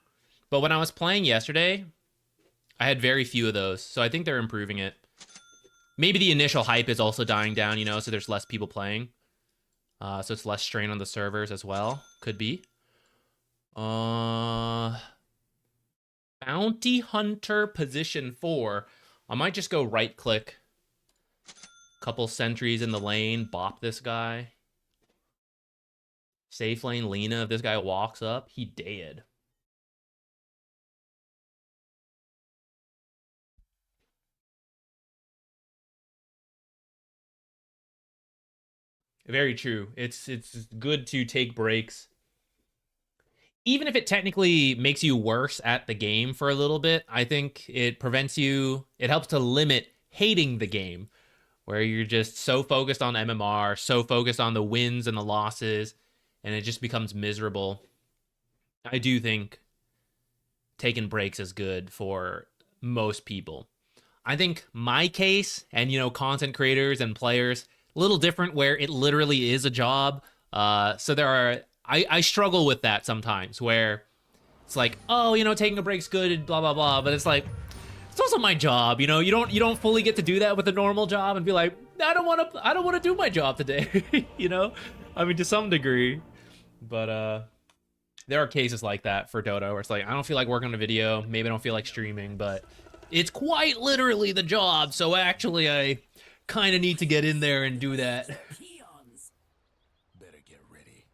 But when I was playing yesterday, I had very few of those. So I think they're improving it. Maybe the initial hype is also dying down, you know, so there's less people playing. So it's less strain on the servers as well. Could be. Bounty Hunter position 4. I might just go right click. Couple sentries in the lane. Bop this guy. Safe lane Lena. If this guy walks up, he dead. Very true. It's good to take breaks. Even if it technically makes you worse at the game for a little bit, I think it prevents you, it helps to limit hating the game, where you're just so focused on MMR, so focused on the wins and the losses, and it just becomes miserable. I do think taking breaks is good for most people. I think my case, and you know, content creators and players, a little different where it literally is a job. So there are, I struggle with that sometimes where it's like, oh, you know, taking a break's good, blah, blah, blah. But it's like, it's also my job, you know, you don't fully get to do that with a normal job and be like, I don't want to do my job today, you know? I mean, to some degree, but, there are cases like that for Dota where it's like, I don't feel like working on a video, maybe I don't feel like streaming, but it's quite literally the job, so actually I kind of need to get in there and do that. Better get ready.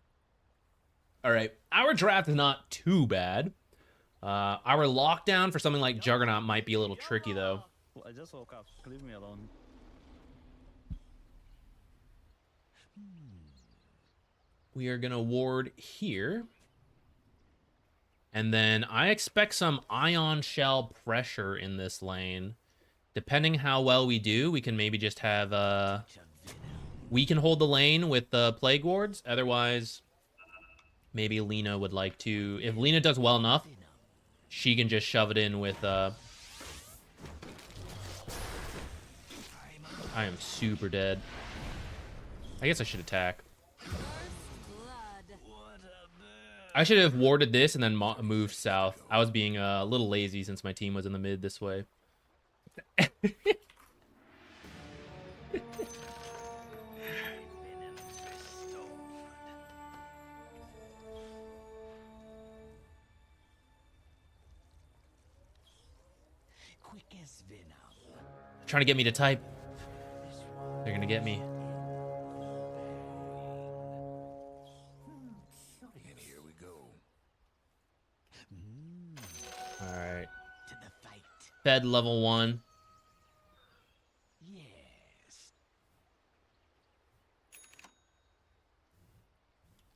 All right, our draft is not too bad. Our lockdown for something like Juggernaut might be a little tricky, though. I just woke up. Leave me alone. We are going to ward here. And then I expect some Ion Shell pressure in this lane. Depending how well we do, we can maybe just have... we can hold the lane with the Plague Wards. Otherwise, maybe Lena would like to... If Lena does well enough, she can just shove it in with... I am super dead. I guess I should attack. I should have warded this and then moved south. I was being a little lazy since my team was in the mid this way. Trying to get me to type. They're gonna get me. And here we go. Alright. Fed level 1. Yes.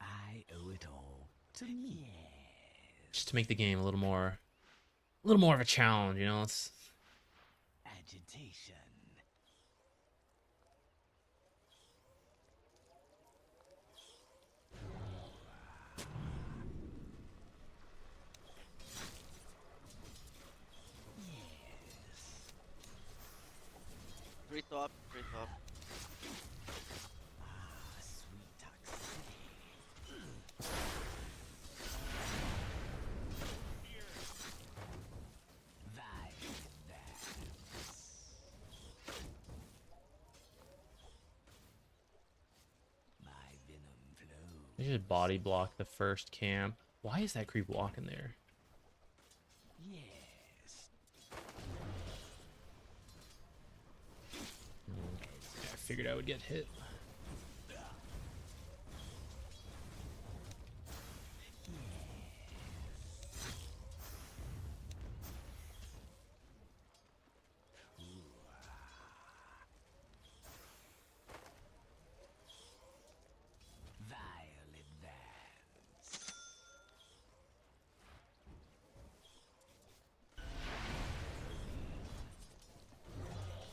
I owe it all to me. Just to make the game a little more of a challenge, you know? It's Agitation. Three top, three top. Sweet toxicity. My venom flows. they should body block the first camp. Why is that creep walking there? Yes. I figured I would get hit. Vile advance.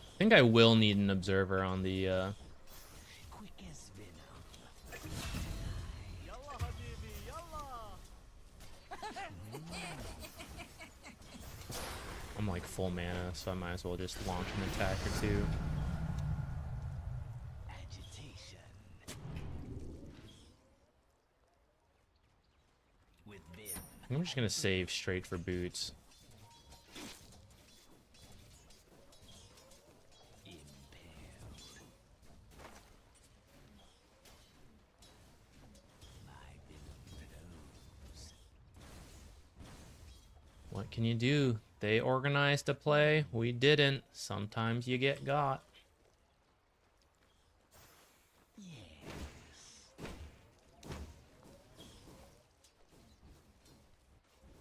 I think I will need an observer on the Quick as venom. I'm like full mana, so I might as well just launch an attack or two. Agitation. With Vim. I'm just gonna save straight for boots. What can you do? They organized a play. We didn't. Sometimes you get got.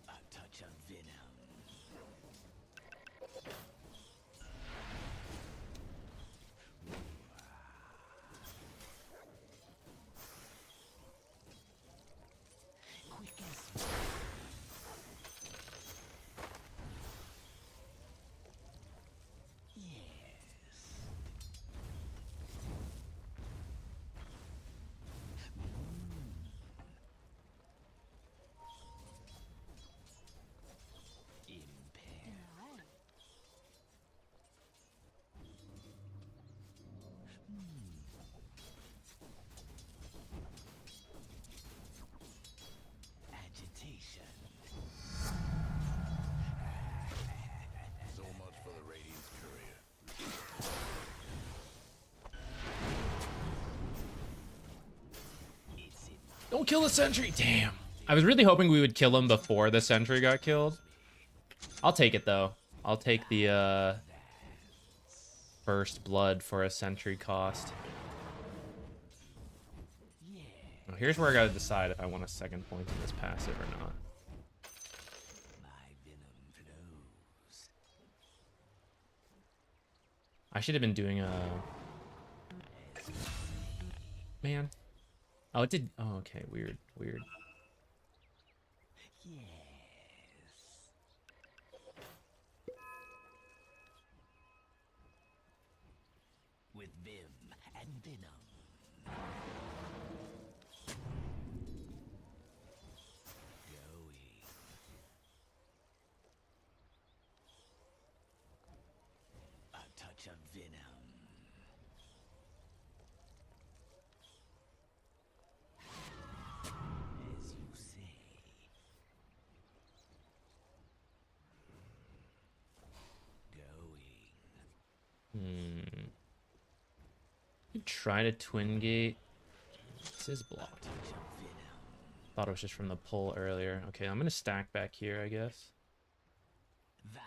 A touch of venom. Quickest. Agitation. So much for the Radiant's courier. Don't kill the sentry! Damn. I was really hoping we would kill him before the sentry got killed. I'll take it though. I'll take the first blood for a sentry cost. Well, here's where I gotta decide if I want a second point in this passive or not. My venom flows. I should have been doing a... Man. Oh, it did... Oh, okay. Weird. Weird. Yes. With Vim and Venom. Going. A touch of venom. As you say. Going. Try to twin gate. This is blocked. Touch of venom. Thought it was just from the pull earlier. Okay, I'm gonna stack back here, I guess. Vile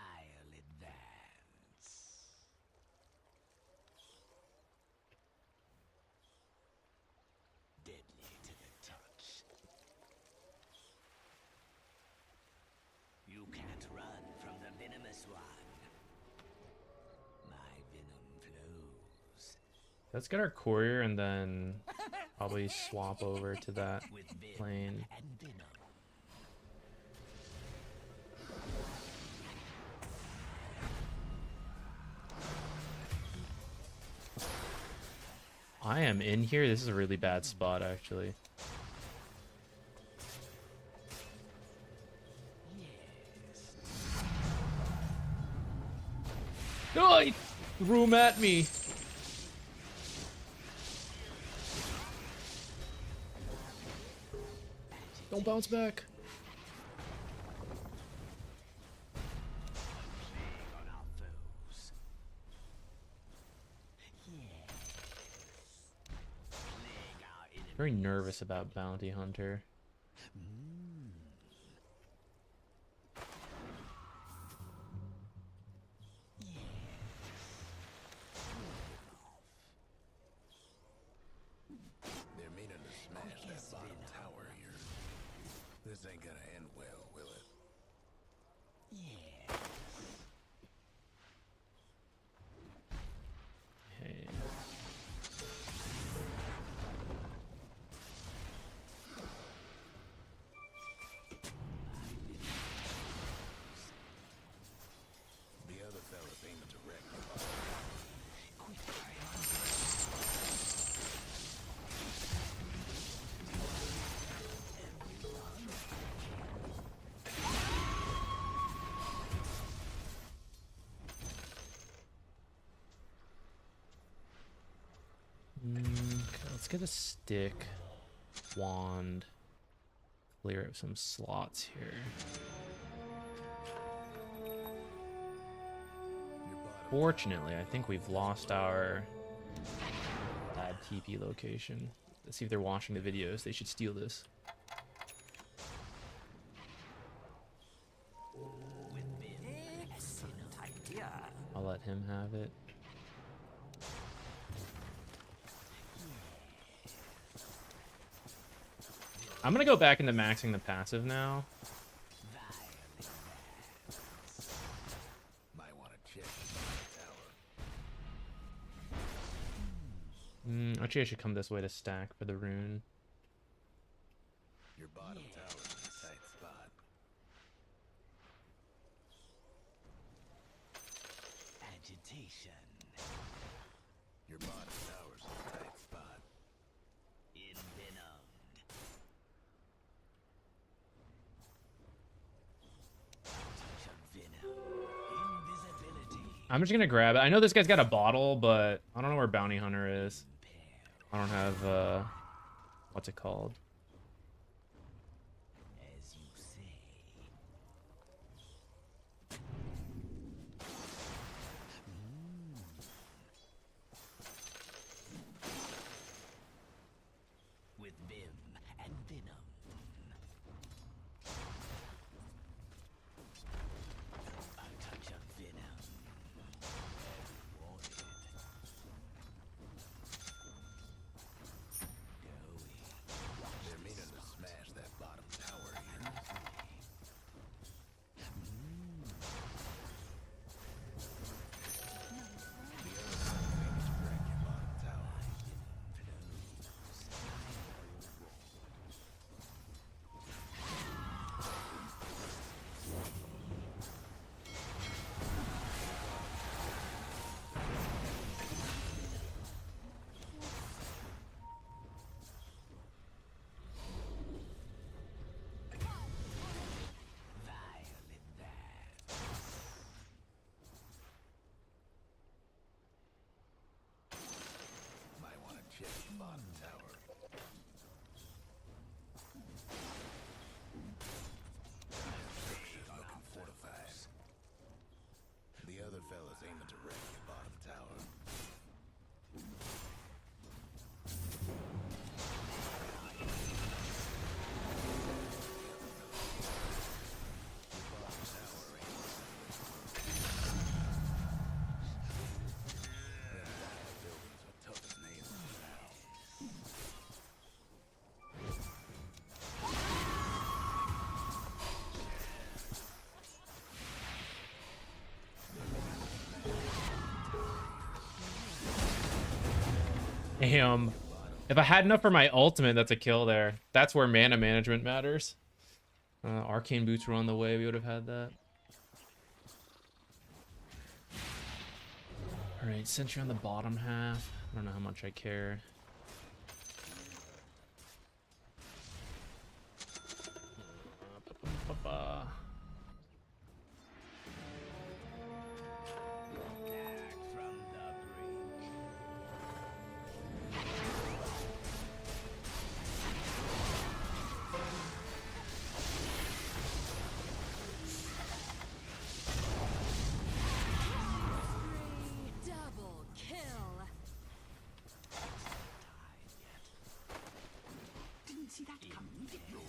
advance. Deadly to the touch. You can't run from the venomous one. My venom flows. Let's get our courier and then probably swap over to that With Vim plane. and venom. I am in here. This is a really bad spot, actually. Oh, he threw him at me. Don't bounce back. On our foes. Yes. Plague our enemies. Very nervous about Bounty Hunter. They're meaning to smash that bottom tower here. This ain't gonna end well, will it? Yeah. Hey. The other fella's aiming to wreck the Let's get a stick, wand, clear up some slots here. Fortunately, I think we've lost our bad TP location. Let's see if they're watching the videos. They should steal this. I'll let him have it. I'm gonna go back into maxing the passive now. Might want to check the tower. Actually, I should come this way to stack for the rune. Your bottom tower's in a tight spot. Agitation. Your bottom tower's in a tight spot. Envenomed. Touch of venom. Invisibility. I'm just gonna grab it. I know this guy's got a bottle, but I don't know where Bounty Hunter is. I don't have, what's it called? As you say. With vim and venom. A touch of venom. Wanted. They're meaning to smash that bottom tower here. The other side aiming to wreck your bottom tower. Vile in that. Might want to check the bottom tower. Structure's looking fortified. The other fella's aiming to wreck your bottom tower. Buildings are tough as nails now. Damn. If I had enough for my ultimate, that's a kill there. That's where mana management matters. Arcane boots were on the way. We would have had that. All right, since you're on the bottom half, I don't know how much I care. Back from the brink. Double kill. Didn't see that coming, did you?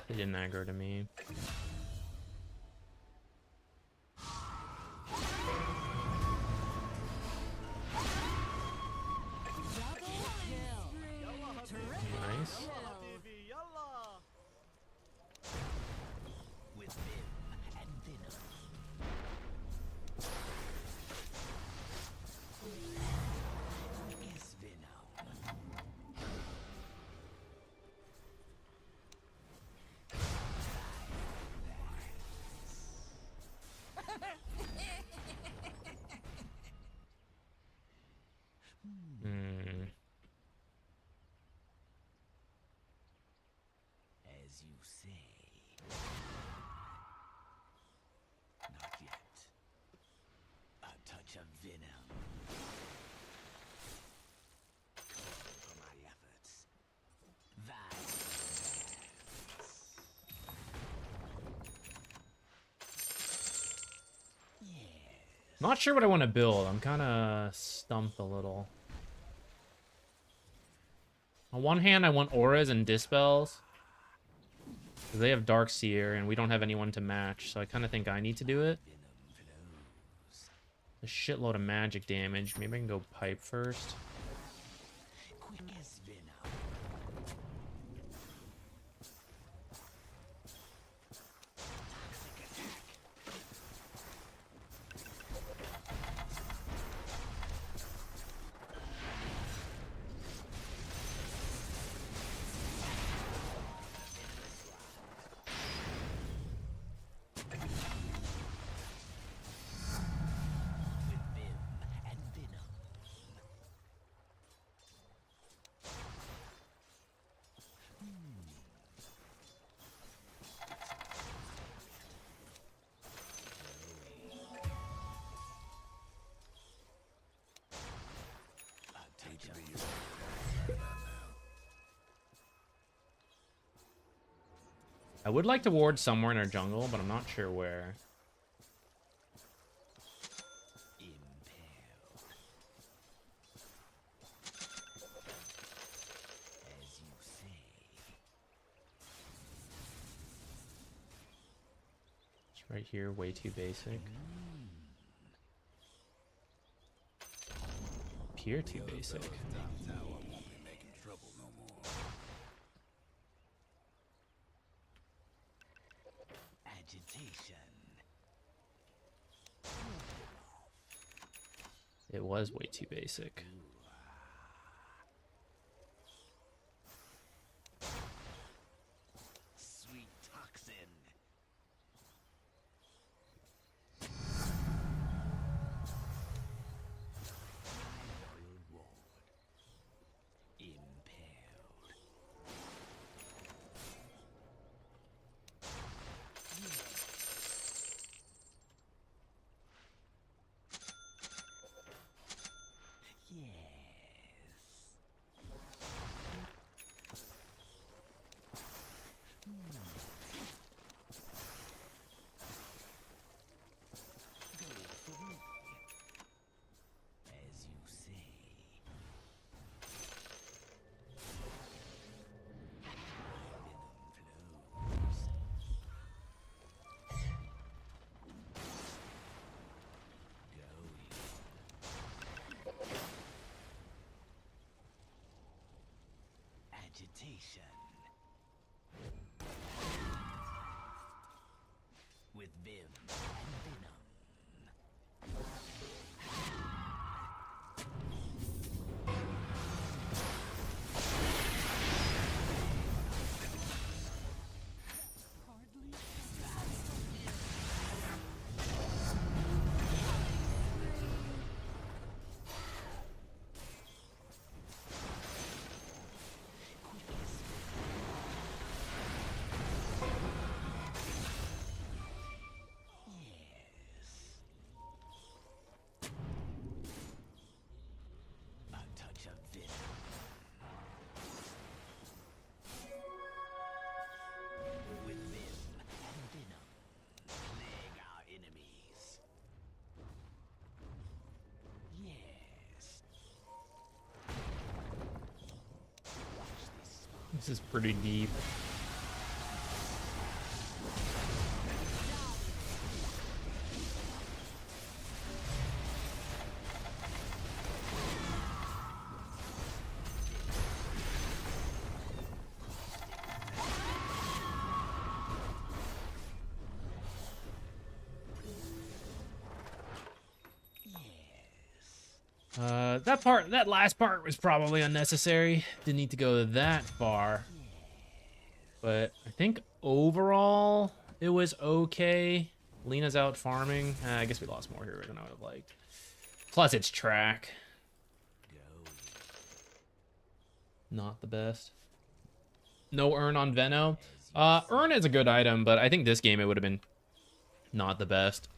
They didn't aggro to me. Nice. with Vim and Venom. Is Venom. Hmm. As you say. Not yet. A touch of venom. For my efforts. Yes. Not sure what I want to build. I'm kind of stumped a little. On one hand, I want auras and dispels. Because they have Dark Seer, and we don't have anyone to match, so I kind of think I need to do it. A shitload of magic damage. Maybe I can go pipe first. Quick as venom. Toxic attack. With Vim and Venom. A touch of I would like to ward somewhere in our jungle, but I'm not sure where. impale. As you say. It's right here, way too basic. Appear too basic. Top tower won't be making trouble no more. Agitation. It was way too basic. Sweet toxin. My loyal ward. Impaled. Yes. Go for me. As you say. Venom flows. Agitation. With Vim and Venom. Yes. A touch of venom. With Vim and Venom, plague our enemies. Yes. Watch this. This is pretty deep. That last part was probably unnecessary. Didn't need to go that far. But I think overall it was okay. Lena's out farming. I guess we lost more here than I would have liked. Plus it's track. Not the best. No Urn on Veno. Urn is a good item, but I think this game it would have been not the best.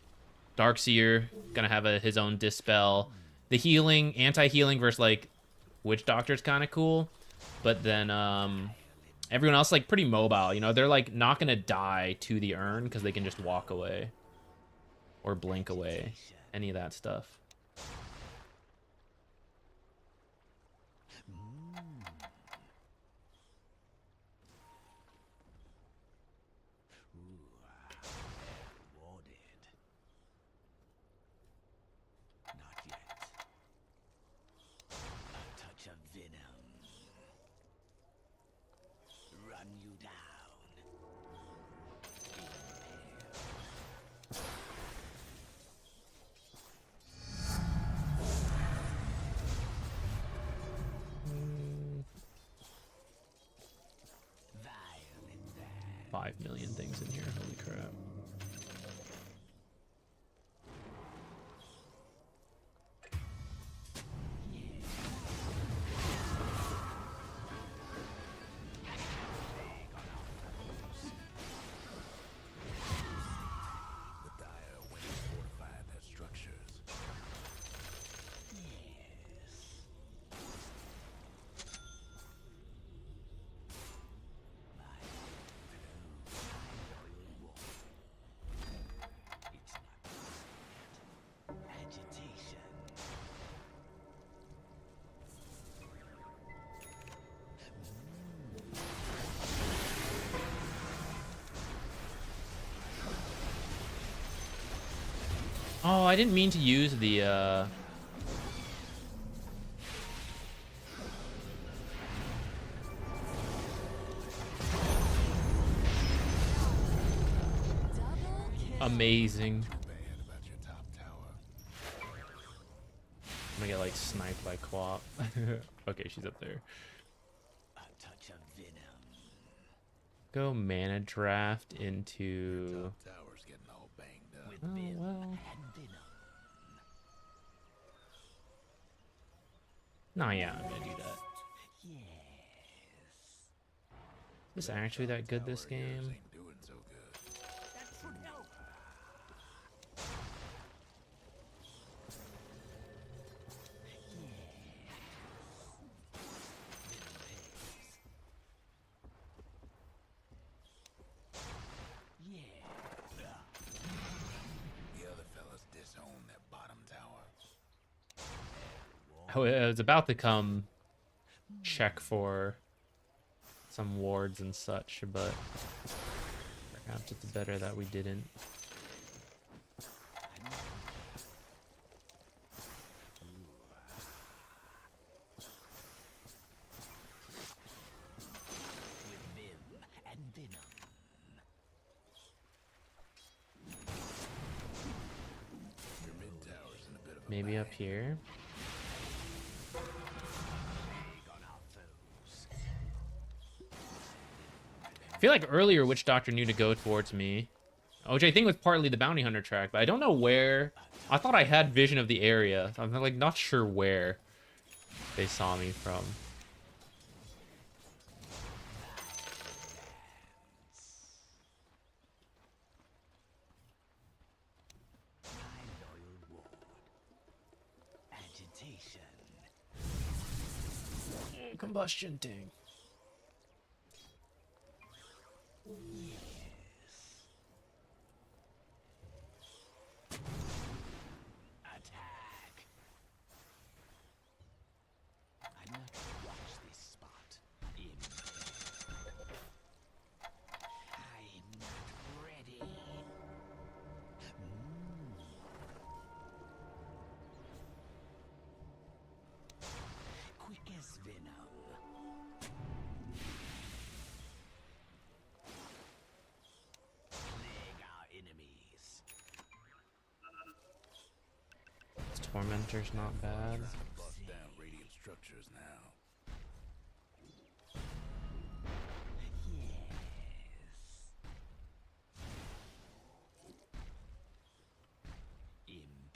Darkseer gonna have his own dispel. The healing, anti-healing versus like Witch Doctor's kind of cool, but then everyone else like pretty mobile. You know, they're like not gonna die to the urn because they can just walk away or blink away. Any of that stuff. Not yet. A touch of venom. Run you down. Violent there. 5 million things in here. Holy crap. The Dire went and fortified their structures. It's not agitation. Oh, I didn't mean to use the amazing. Bad about your top tower. I'm gonna get like sniped by Quap. Okay, she's up there. A touch of venom. Go mana draft into. Top tower's getting all banged up. With Oh vim well. and venom. Nah, yeah, I'm gonna do that. Yes. Is this actually that good this Tower of yours game? ain't doing so good. That should help. The other fellas disown that bottom tower. I was about to come check for some wards and such, but perhaps it's better that we didn't. With vim and venom. Your mid tower's in a bit of a Maybe up here. On our foes. I feel like earlier Witch Doctor knew to go towards me, which I think was partly the Bounty Hunter track, but I don't know where. I thought I had vision of the area. I'm like not sure where they saw me from. My loyal ward. Agitation. Combustion thing. Attack. I must watch this spot. I'm not ready. Quick as venom. Tormentor's not bad. Bust down radiant structures now. Impaled.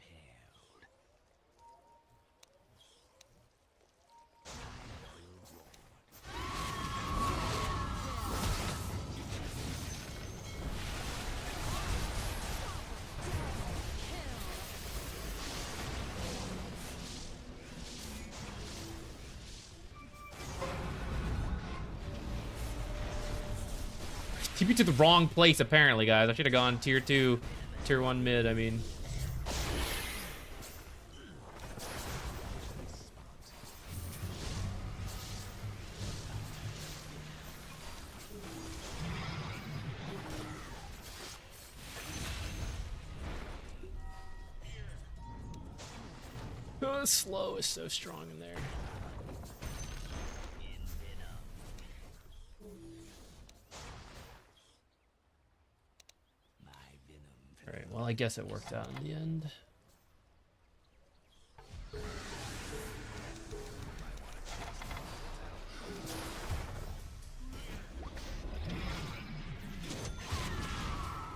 TP to the wrong place, apparently, guys. I should have gone tier 2, tier 1 mid, I mean. Oh, slow is so strong in there. Alright, well, I guess it worked out in the end.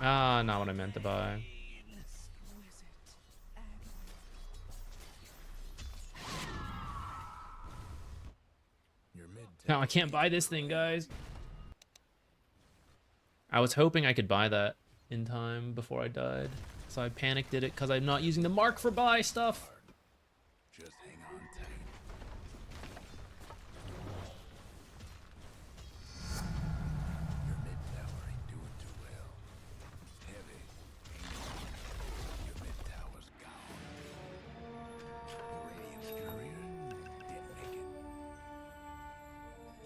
Ah, not what I meant to buy. Your mid Now I can't buy this thing, guys. I was hoping I could buy that in time before I died. So I panicked did it because I'm not using the mark for buy stuff. just hang on tight. Your mid tower ain't doing too well. Heavy. Your mid tower's gone. Radiant's courier didn't make it.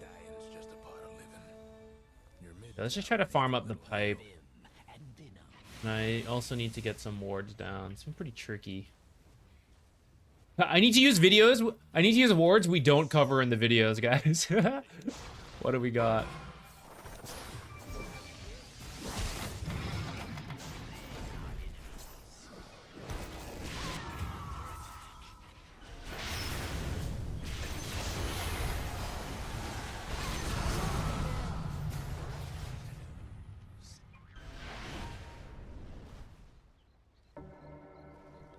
Dying's just a part of living. Your mid Let's just try to farm up the pipe. And venom. And I also need to get some wards down. It's been pretty tricky. I need to use videos. I need to use wards we don't cover in the videos, guys. What do we got?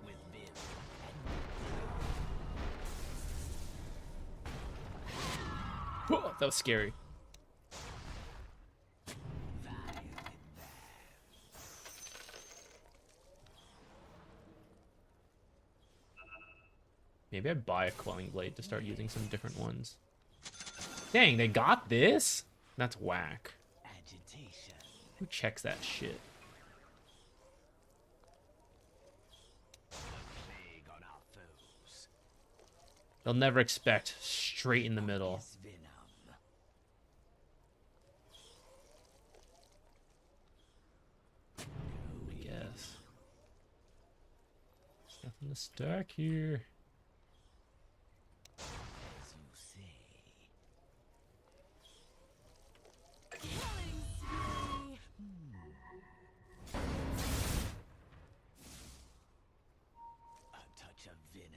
With vim. Oh, that was scary. Maybe I buy a Quelling Blade to start using some different ones. Dang, they got this? That's whack. Agitation. Who checks that shit? Plague on our foes. They'll never expect straight in the middle. Is venom. I guess. There's nothing to stack here. As you say. Killing spree. A touch of venom.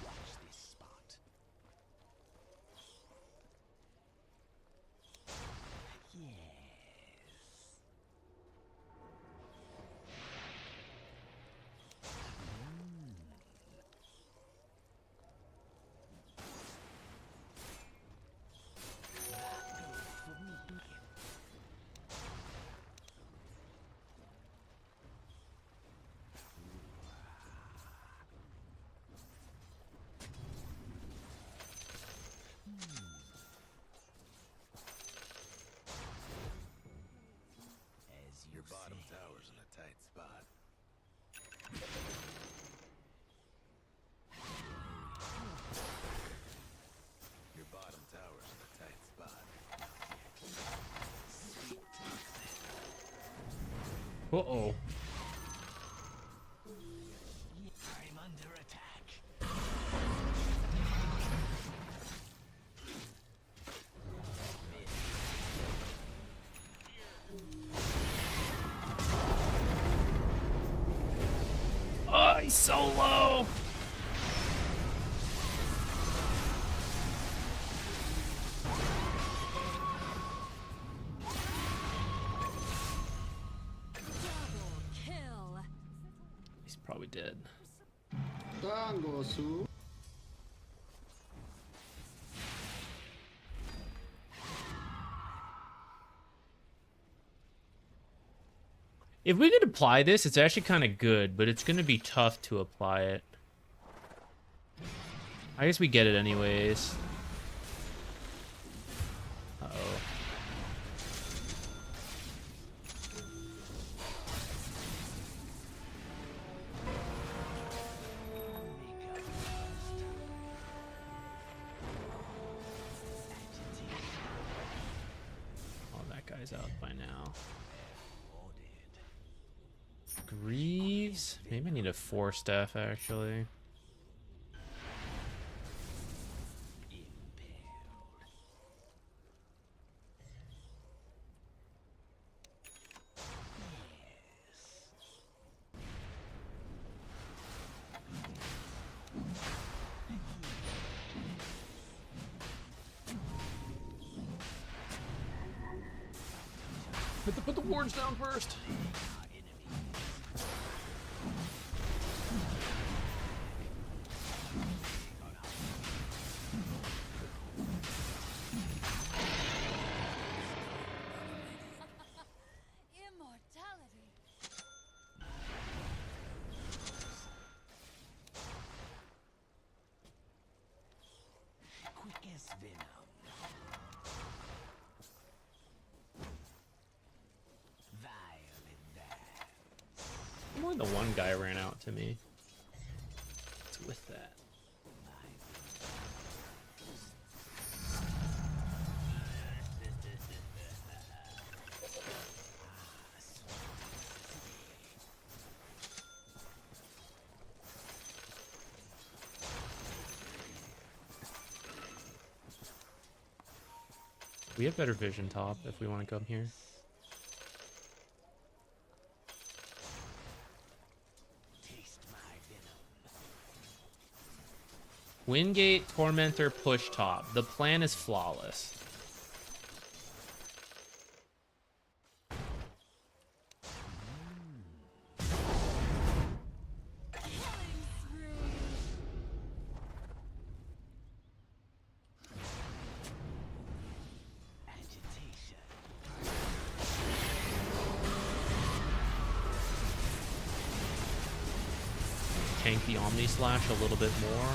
Watch this spot. Yes. For me. As you Your bottom say. tower's in a tight spot. Your bottom tower's in a tight spot. Uh-oh. I'm under attack. He's so low. Double kill. He's probably dead. If we could apply this, it's actually kind of good, but it's going to be tough to apply it. I guess we get it anyways. Uh-oh. Oh, that guy's out by now. Greaves? Maybe I need a 4-staff, actually. Put the wards down first. Immortality. Quick as venom. Violent that. Only the one guy ran out to me. What's with that? We have better vision top if we want to come here. Taste my venom. Wingate, Tormentor, push top. The plan is flawless. Agitation. Tank the Omni Slash a little bit more.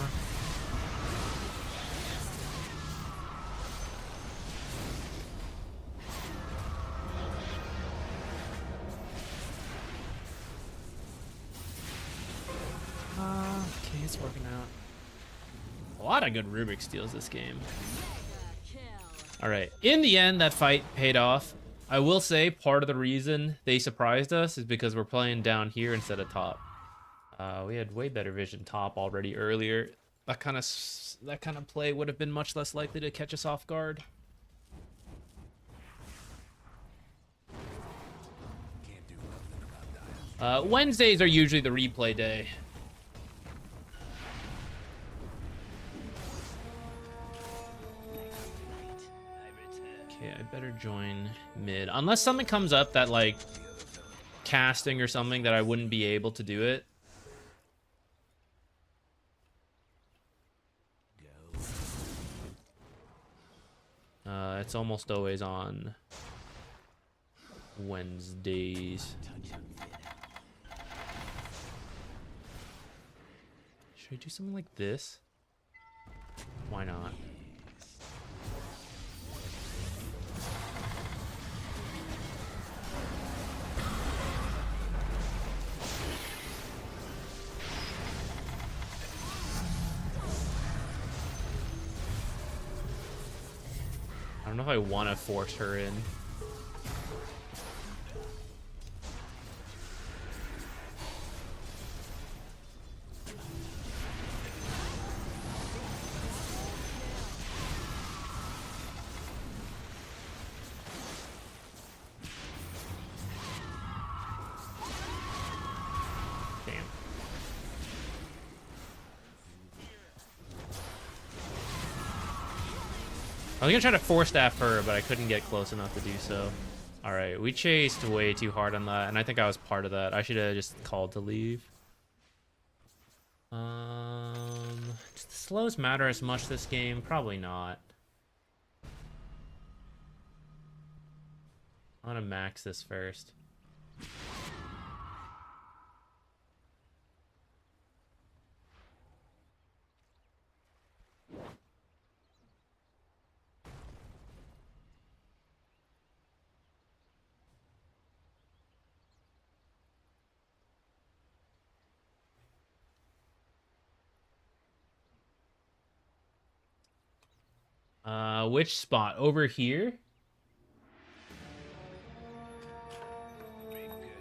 Okay, it's working out. A lot of good Rubik steals this game. All right, in the end, that fight paid off. I will say part of the reason they surprised us is because we're playing down here instead of top. We had way better vision top already earlier. That kind of play would have been much less likely to catch us off guard. Can't do nothing about dying. Wednesdays are usually the replay day. Okay, I better join mid. Unless something comes up that, like, casting or something that I wouldn't be able to do it. It's almost always on Wednesdays. Should I do something like this? Why not? I don't know if I want to force her in. Damn. I was gonna try to force staff her, but I couldn't get close enough to do so. All right, we chased way too hard on that, and I think I was part of that. I should have just called to leave. Does the slows matter as much this game? Probably not. I want to max this first. Which spot? Over here?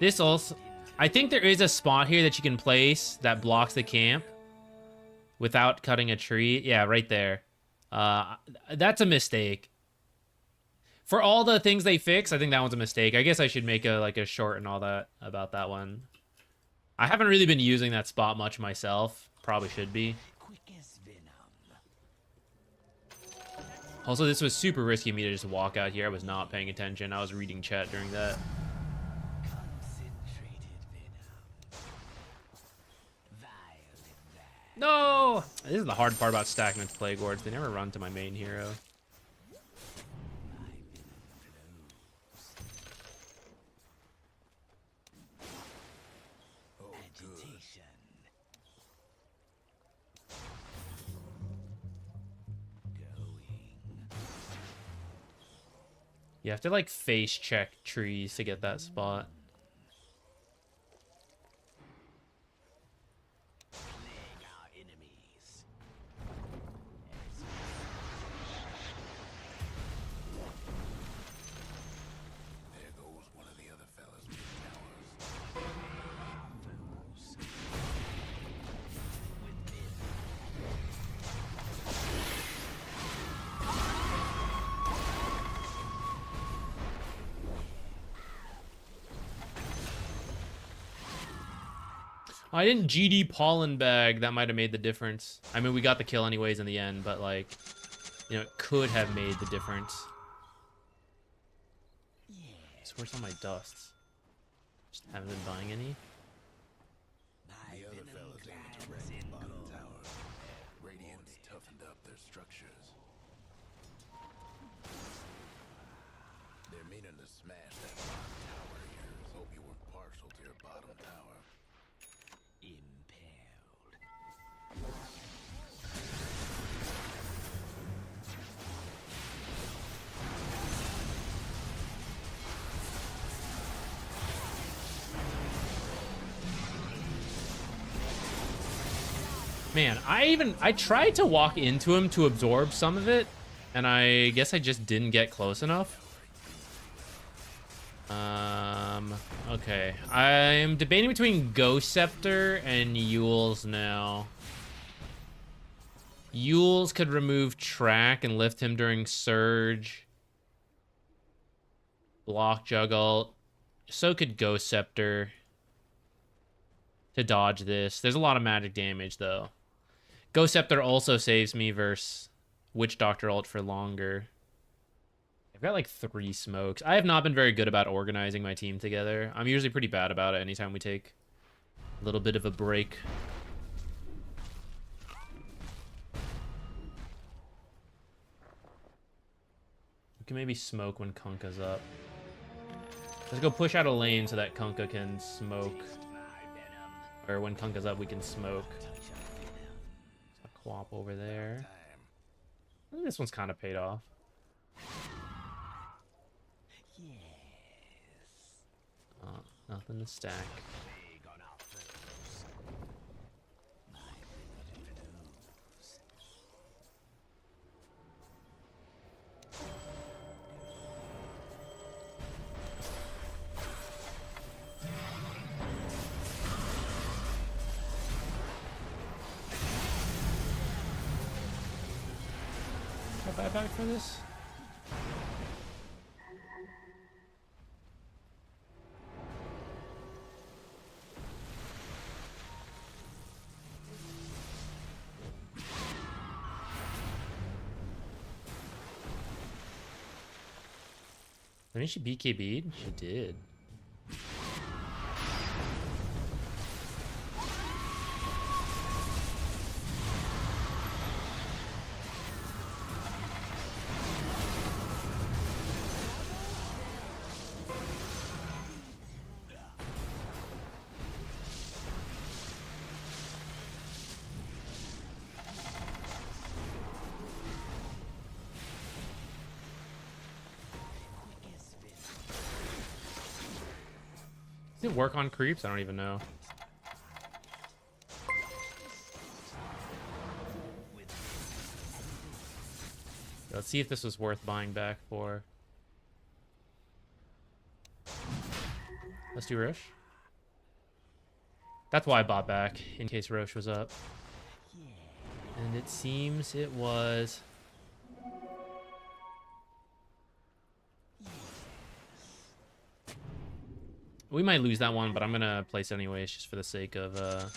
This also... I think there is a spot here that you can place that blocks the camp without cutting a tree. Yeah, right there. That's a mistake. For all the things they fix, I think that one's a mistake. I guess I should make a short and all that about that one. I haven't really been using that spot much myself. Probably should be. Quick as venom. Also, this was super risky of me to just walk out here. I was not paying attention. I was reading chat during that. Concentrated venom. Violent that. No! This is the hard part about stacking with Plague Wards. They never run to my main hero. Agitation. Going. You have to like face check trees to get that spot. Plague our enemies. There goes one of the other fellas with towers. I didn't GD pollen bag. That might have made the difference. I mean, we got the kill anyways in the end, but like, you know, it could have made the difference. So where's all my dusts? Just haven't been buying any. My The other venom fellas aiming to glands wreck in the bottom gold. tower. Radiant's toughened up their structures. They're meaning to smash that bottom tower of yours. Hope you weren't partial to your bottom tower. Impaled. Man, I tried to walk into him to absorb some of it, and I guess I just didn't get close enough. Okay. I'm debating between Ghost Scepter and Yule's now. Yule's could remove track and lift him during Surge. Block Juggle. So could Ghost Scepter to dodge this. There's a lot of magic damage, though. Ghost Scepter also saves me versus Witch Doctor ult for longer. I've got like 3 smokes. I have not been very good about organizing my team together. I'm usually pretty bad about it anytime we take a little bit of a break. We can maybe smoke when Kunkka's up. Let's go push out a lane so that Kunkka can smoke. Or when Kunkka's up, we can smoke. Quap over there. I think this one's kind of paid off. Nothing to stack. Buyback for this? I mean, she BKB'd. She did. Does it work on creeps? I don't even know. Let's see if this was worth buying back for. Let's do Roche. That's why I bought back, in case Roche was up. And it seems it was. We might lose that one, but I'm gonna place it anyways, just for the sake of A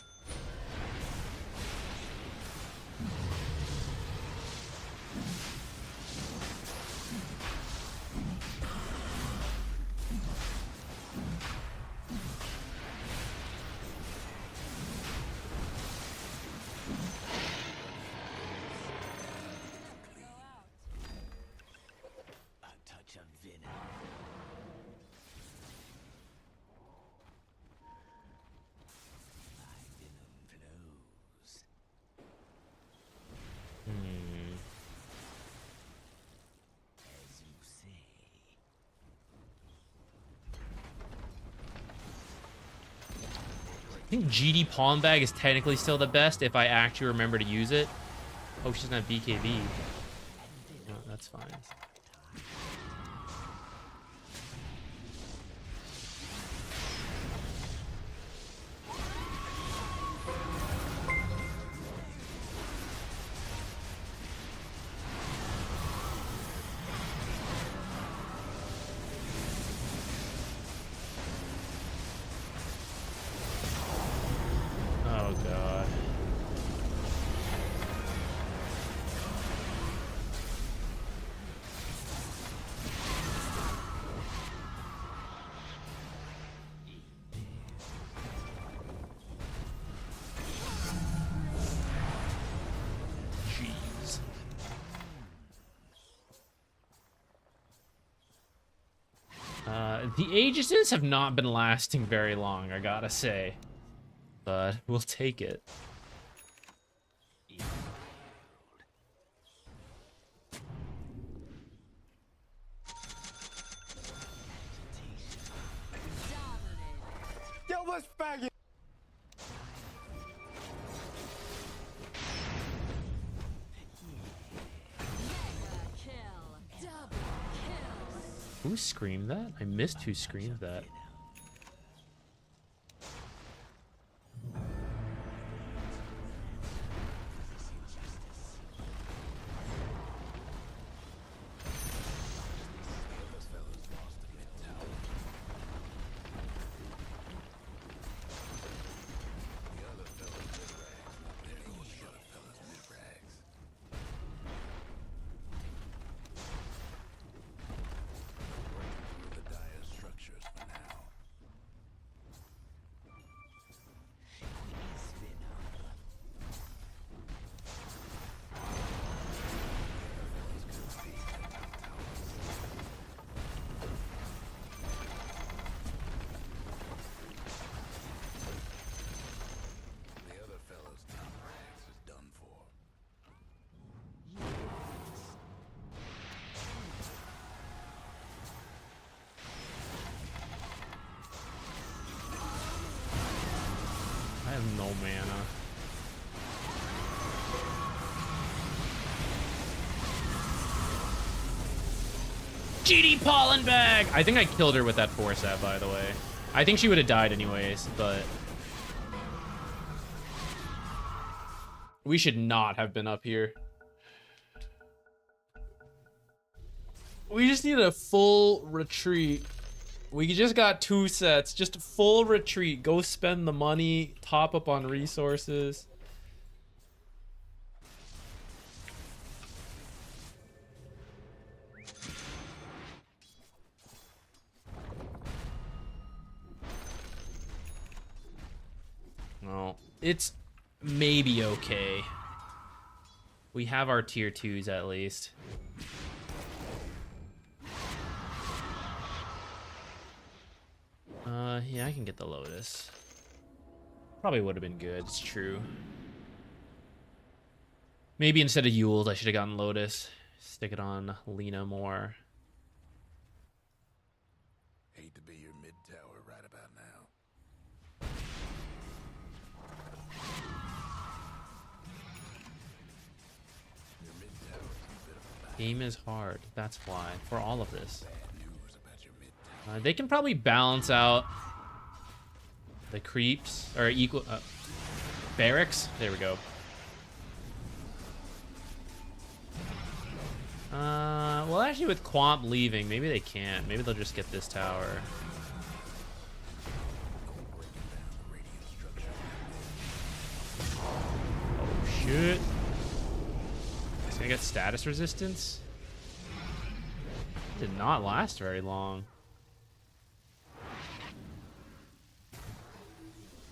touch of venom. My venom flows. As you say. I think GD Palm Bag is technically still the best if I actually remember to use it. Oh, she's not BKB. No, that's fine. Oh god. Jeez. The Aegises have not been lasting very long, I gotta say. But we'll take it. Yo, what's faggot? Who screamed that? I missed who screamed that. The dire structures for now. The other fellow's top rags is done for. I have no mana. GD Pollen Bag! I think I killed her with that force set, by the way. I think she would have died anyways, but... we should not have been up here. We just need a full retreat. We just got 2 sets. Just a full retreat. Go spend the money. Top up on resources. It's maybe okay. We have our tier 2s at least. Yeah, I can get the Lotus. Probably would have been good, it's true. Maybe instead of Yules, I should have gotten Lotus. Stick it on Lena more. Hate to be your mid tower right about now. Your mid tower is a bit of a bad Game is hard, that's why. For all of this. news about your mid tower. They can probably balance out the creeps, or equal... barracks? There we go. Well, actually, with Quamp leaving, maybe they can't. Maybe they'll just get this tower. Oh, shit. Is gonna get status resistance? Did not last very long.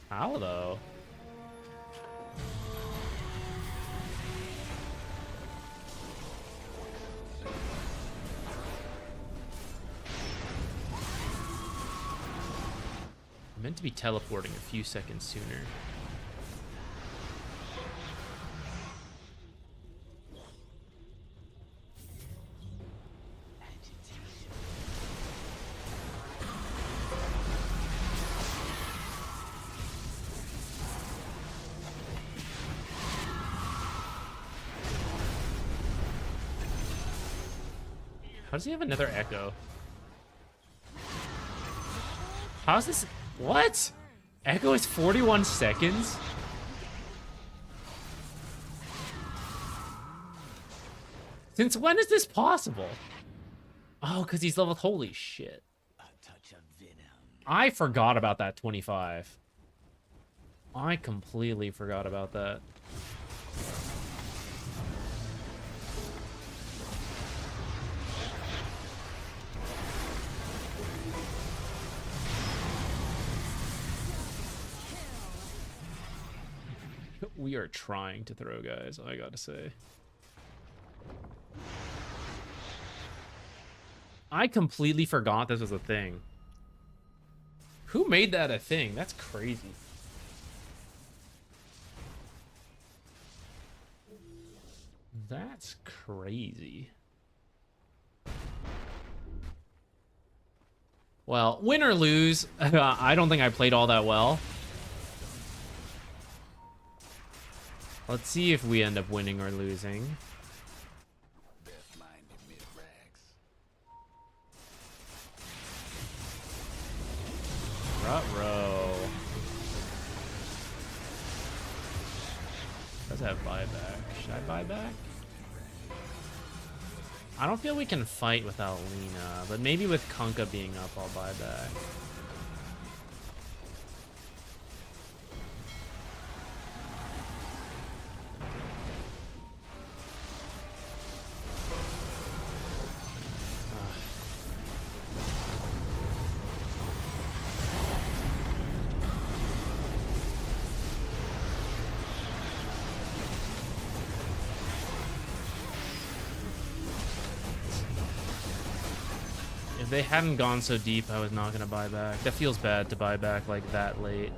How, though? I meant to be teleporting a few seconds sooner. How does he have another echo? How's this? What? Echo is 41 seconds? Since when is this possible? Oh, because he's leveled. Holy shit. A touch of venom. I forgot about that 25. I completely forgot about that. We are trying to throw, guys, I gotta say. I completely forgot this was a thing. Who made that a thing? That's crazy. That's crazy. Well, win or lose, I don't think I played all that well. Let's see if we end up winning or losing. Best minded mid rags. Ruh-roh. Does have buyback. Should I buy back? I don't feel we can fight without Lena, but maybe with Kunkka being up, I'll buy back. If they hadn't gone so deep, I was not going to buy back. That feels bad to buy back like that late.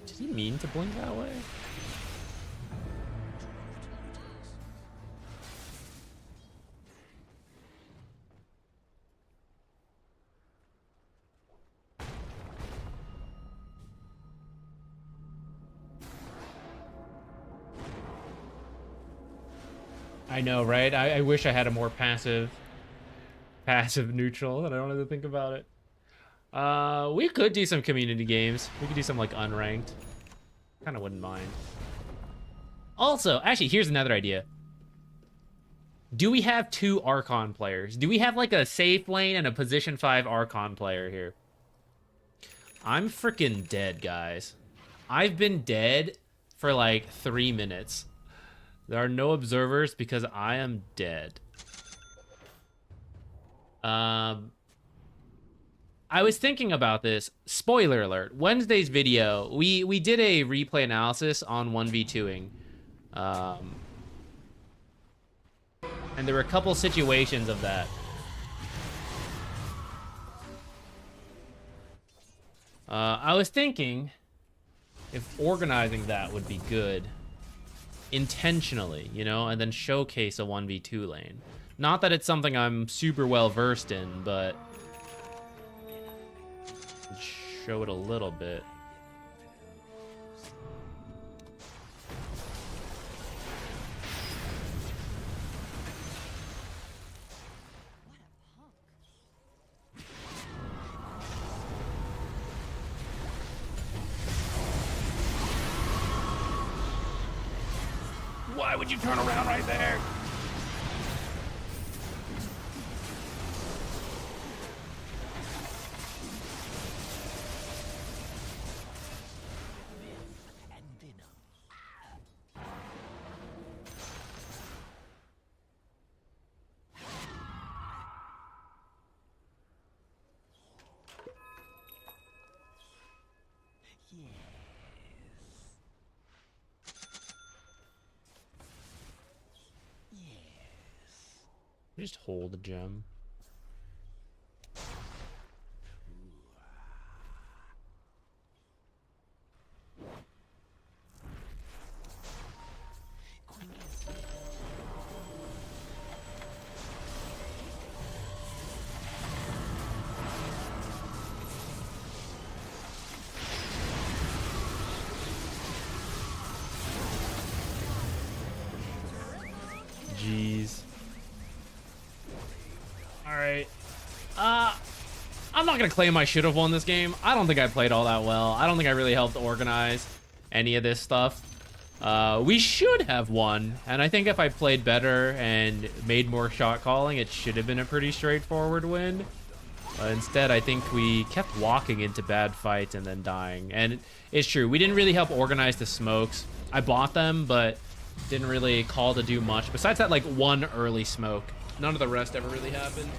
Did he mean to blink that way? I know, right? I wish I had a more passive neutral, and I don't have to think about it. We could do some community games. We could do some like unranked. Kind of wouldn't mind. Also, actually, here's another idea. Do we have two Archon players? Do we have like a safe lane and a position 5 Archon player here? I'm freaking dead, guys. I've been dead for like 3 minutes. There are no observers because I am dead. I was thinking about this. Spoiler alert. Wednesday's video, we did a replay analysis on 1v2ing. And there were a couple situations of that. I was thinking if organizing that would be good intentionally, you know, and then showcase a 1v2 lane. Not that it's something I'm super well versed in, but show it a little bit. Why would you turn around right there? and venom. Just hold the gem. Jeez. Alright. I'm not gonna claim I should have won this game. I don't think I played all that well. I don't think I really helped organize any of this stuff. We should have won, and I think if I played better and made more shot calling, it should have been a pretty straightforward win. Instead, I think we kept walking into bad fights and then dying. And it's true, we didn't really help organize the smokes. I bought them, but didn't really call to do much. Besides that, like, one early smoke. None of the rest ever really happened.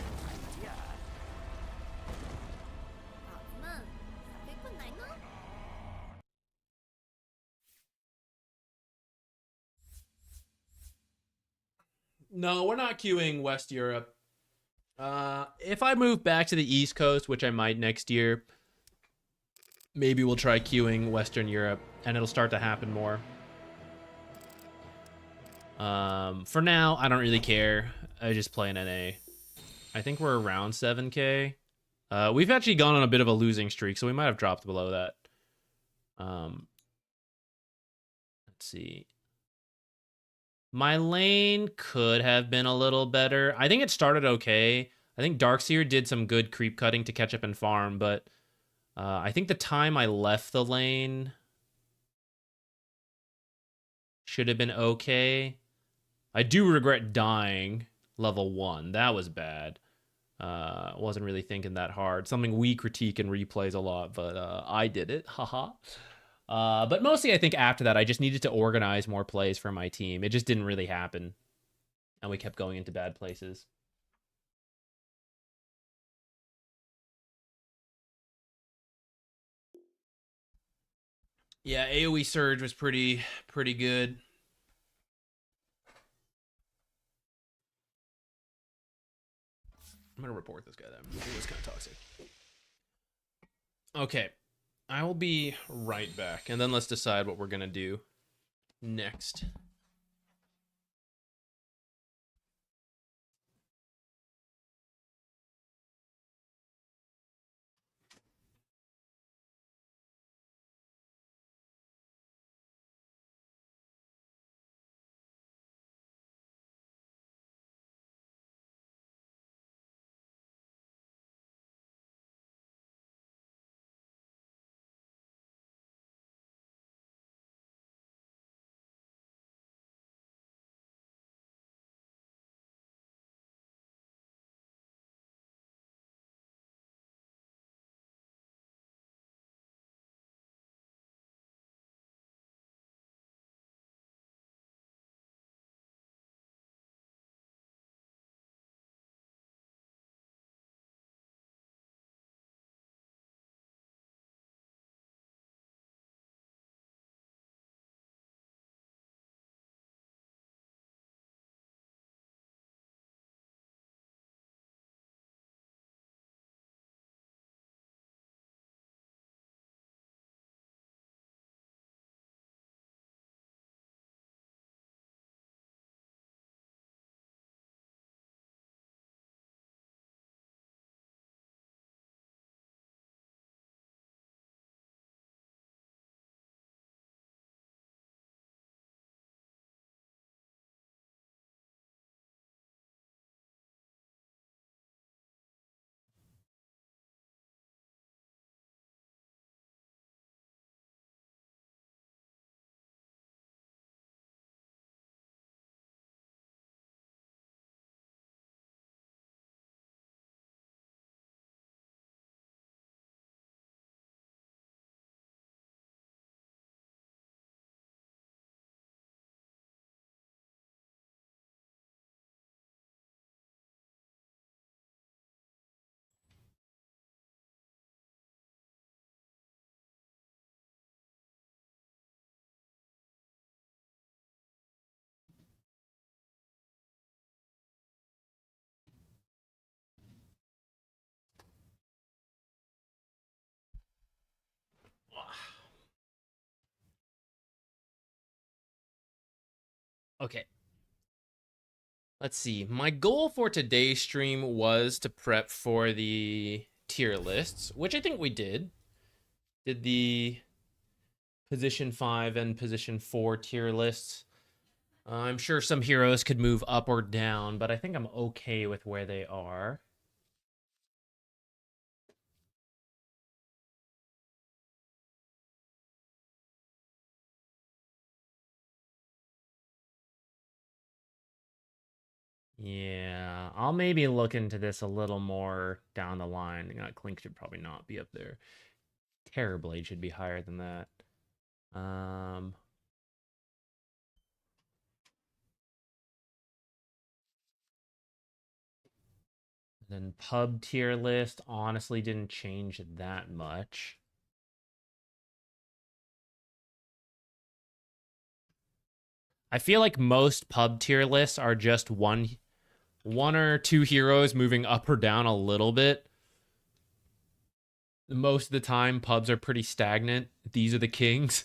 No, we're not queuing West Europe. If I move back to the East Coast, which I might next year, maybe we'll try queuing Western Europe, and it'll start to happen more. For now, I don't really care. I just play an NA. I think we're around 7K. We've actually gone on a bit of a losing streak, so we might have dropped below that. Let's see. My lane could have been a little better. I think it started okay. I think Darkseer did some good creep cutting to catch up and farm, but I think the time I left the lane should have been okay. I do regret dying level 1. That was bad. Wasn't really thinking that hard. Something we critique and replays a lot, but I did it. Haha. But mostly I think after that, I just needed to organize more plays for my team. It just didn't really happen. And we kept going into bad places. Yeah, AoE Surge was pretty good. I'm going to report this guy then. He was kind of toxic. Okay. I will be right back. And then let's decide what we're going to do next. Okay. Let's see. My goal for today's stream was to prep for the tier lists, which I think we did. Did the position 5 and position 4 tier lists. I'm sure some heroes could move up or down, but I think I'm okay with where they are. Yeah, I'll maybe look into this a little more down the line. Clink should probably not be up there. Terrorblade should be higher than that. Then pub tier list honestly didn't change that much. I feel like most pub tier lists are just one or two heroes moving up or down a little bit. Most of the time, pubs are pretty stagnant. These are the kings.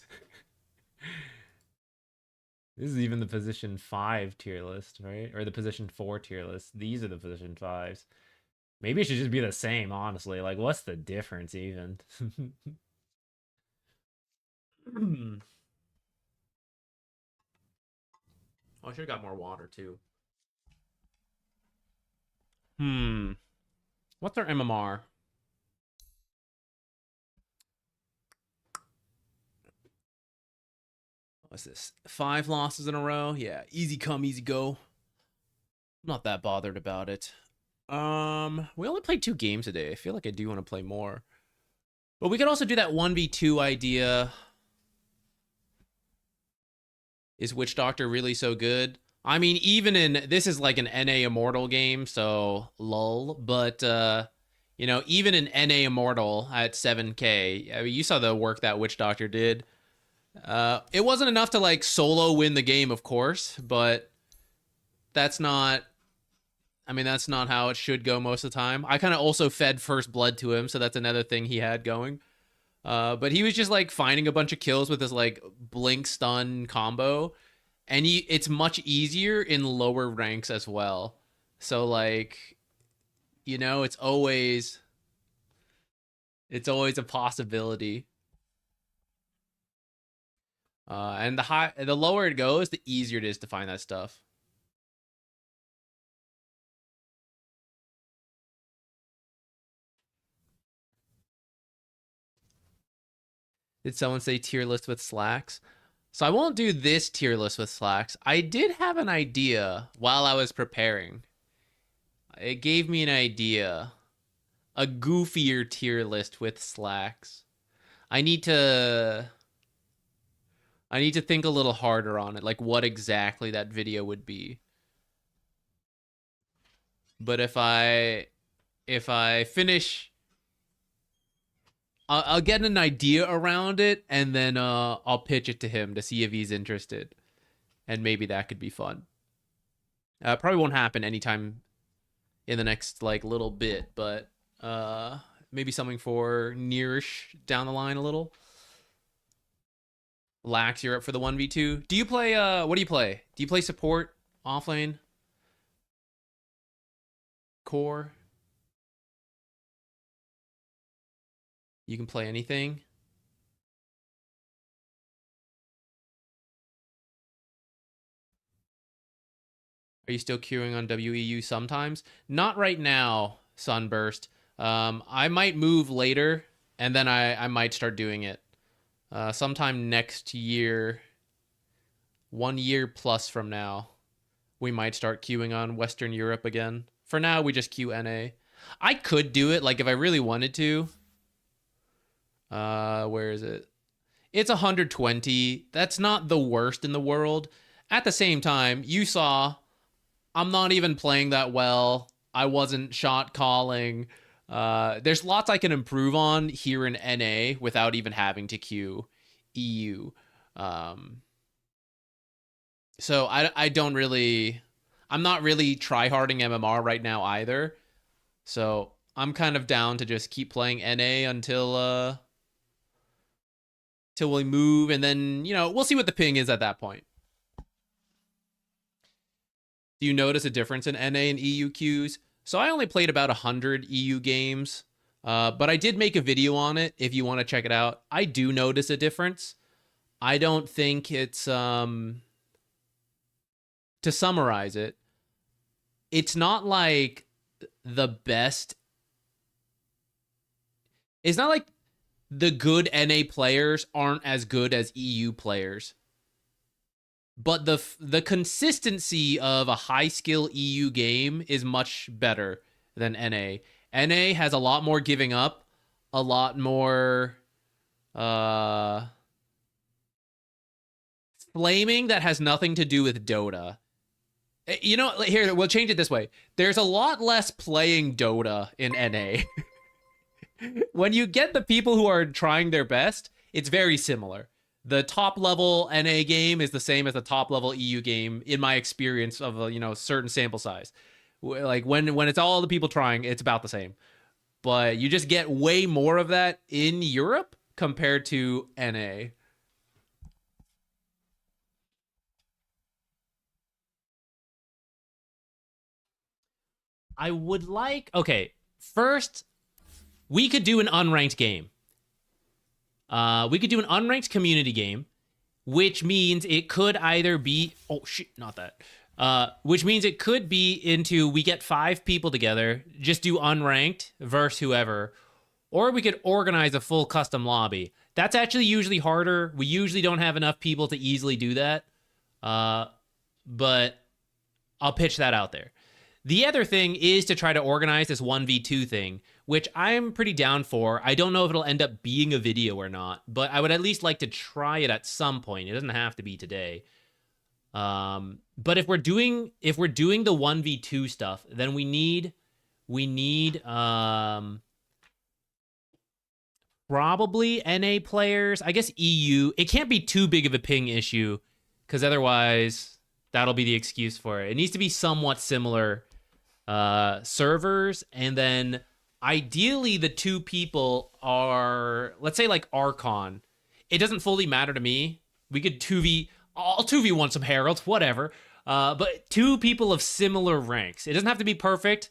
This is even the position 5 tier list, right? Or the position 4 tier list. These are the position 5s. Maybe it should just be the same, honestly. Like, what's the difference, even? Oh, I should have got more water, too. What's our MMR? What's this? 5 losses in a row? Yeah, easy come, easy go. I'm not that bothered about it. We only played 2 games today. I feel like I do want to play more. But we could also do that 1v2 idea. Is Witch Doctor really so good? I mean, even in... This is like an NA Immortal game, so lull. But, you know, even in NA Immortal at 7K, I mean, you saw the work that Witch Doctor did. It wasn't enough to, like, solo win the game, of course, but that's not... I mean, that's not how it should go most of the time. I kind of also fed first blood to him, so that's another thing he had going. But he was just, like, finding a bunch of kills with his, like, blink stun combo. And it's much easier in lower ranks as well. So, like, you know, it's always a possibility. And the lower it goes, the easier it is to find that stuff. Did someone say tier list with slacks? So I won't do this tier list with slacks. I did have an idea while I was preparing. It gave me an idea. A goofier tier list with slacks. I need to think a little harder on it, like what exactly that video would be. But if I finish, I'll get an idea around it, and then I'll pitch it to him to see if he's interested, and maybe that could be fun. Probably won't happen anytime in the next like little bit, but maybe something for nearish down the line a little. Lax, you're up for the 1v2. Do you play what do you play? Do you play support, offlane, core? You can play anything. Are you still queuing on WEU sometimes? Not right now, Sunburst. I might move later, and then I might start doing it. Sometime next year, 1 year plus from now, we might start queuing on Western Europe again. For now, we just queue NA. I could do it, like, if I really wanted to. Where is it? It's 120. That's not the worst in the world. At the same time, you saw I'm not even playing that well. I wasn't shot calling. There's lots I can improve on here in NA without even having to queue EU. So I don't really... I'm not really tryharding MMR right now either. So I'm kind of down to just keep playing NA until till we move, and then, you know, we'll see what the ping is at that point. Do you notice a difference in NA and EU queues? So I only played about 100 EU games, but I did make a video on it if you want to check it out. I do notice a difference. I don't think it's, to summarize it, it's not like the best. It's not like the good NA players aren't as good as EU players. But the consistency of a high skill EU game is much better than NA. NA has a lot more giving up, a lot more flaming that has nothing to do with Dota. You know, here, we'll change it this way. There's a lot less playing Dota in NA. When you get the people who are trying their best, it's very similar. The top level NA game is the same as the top level EU game in my experience of a certain sample size. Like when it's all the people trying, it's about the same. But you just get way more of that in Europe compared to NA. I would like, okay, first we could do an unranked game. We could do an unranked community game, which means it could either be... Oh, shit, not that. Which means it could be into we get 5 people together, just do unranked versus whoever. Or we could organize a full custom lobby. That's actually usually harder. We usually don't have enough people to easily do that. But I'll pitch that out there. The other thing is to try to organize this 1v2 thing, which I'm pretty down for. I don't know if it'll end up being a video or not, but I would at least like to try it at some point. It doesn't have to be today. But if we're doing the 1v2 stuff, then we need probably NA players. I guess EU. It can't be too big of a ping issue, because otherwise that'll be the excuse for it. It needs to be somewhat similar servers, and then ideally the 2 people are, let's say, like Archon. It doesn't fully matter to me. We could 2v... I'll 2v1 some Heralds, whatever. But 2 people of similar ranks. It doesn't have to be perfect.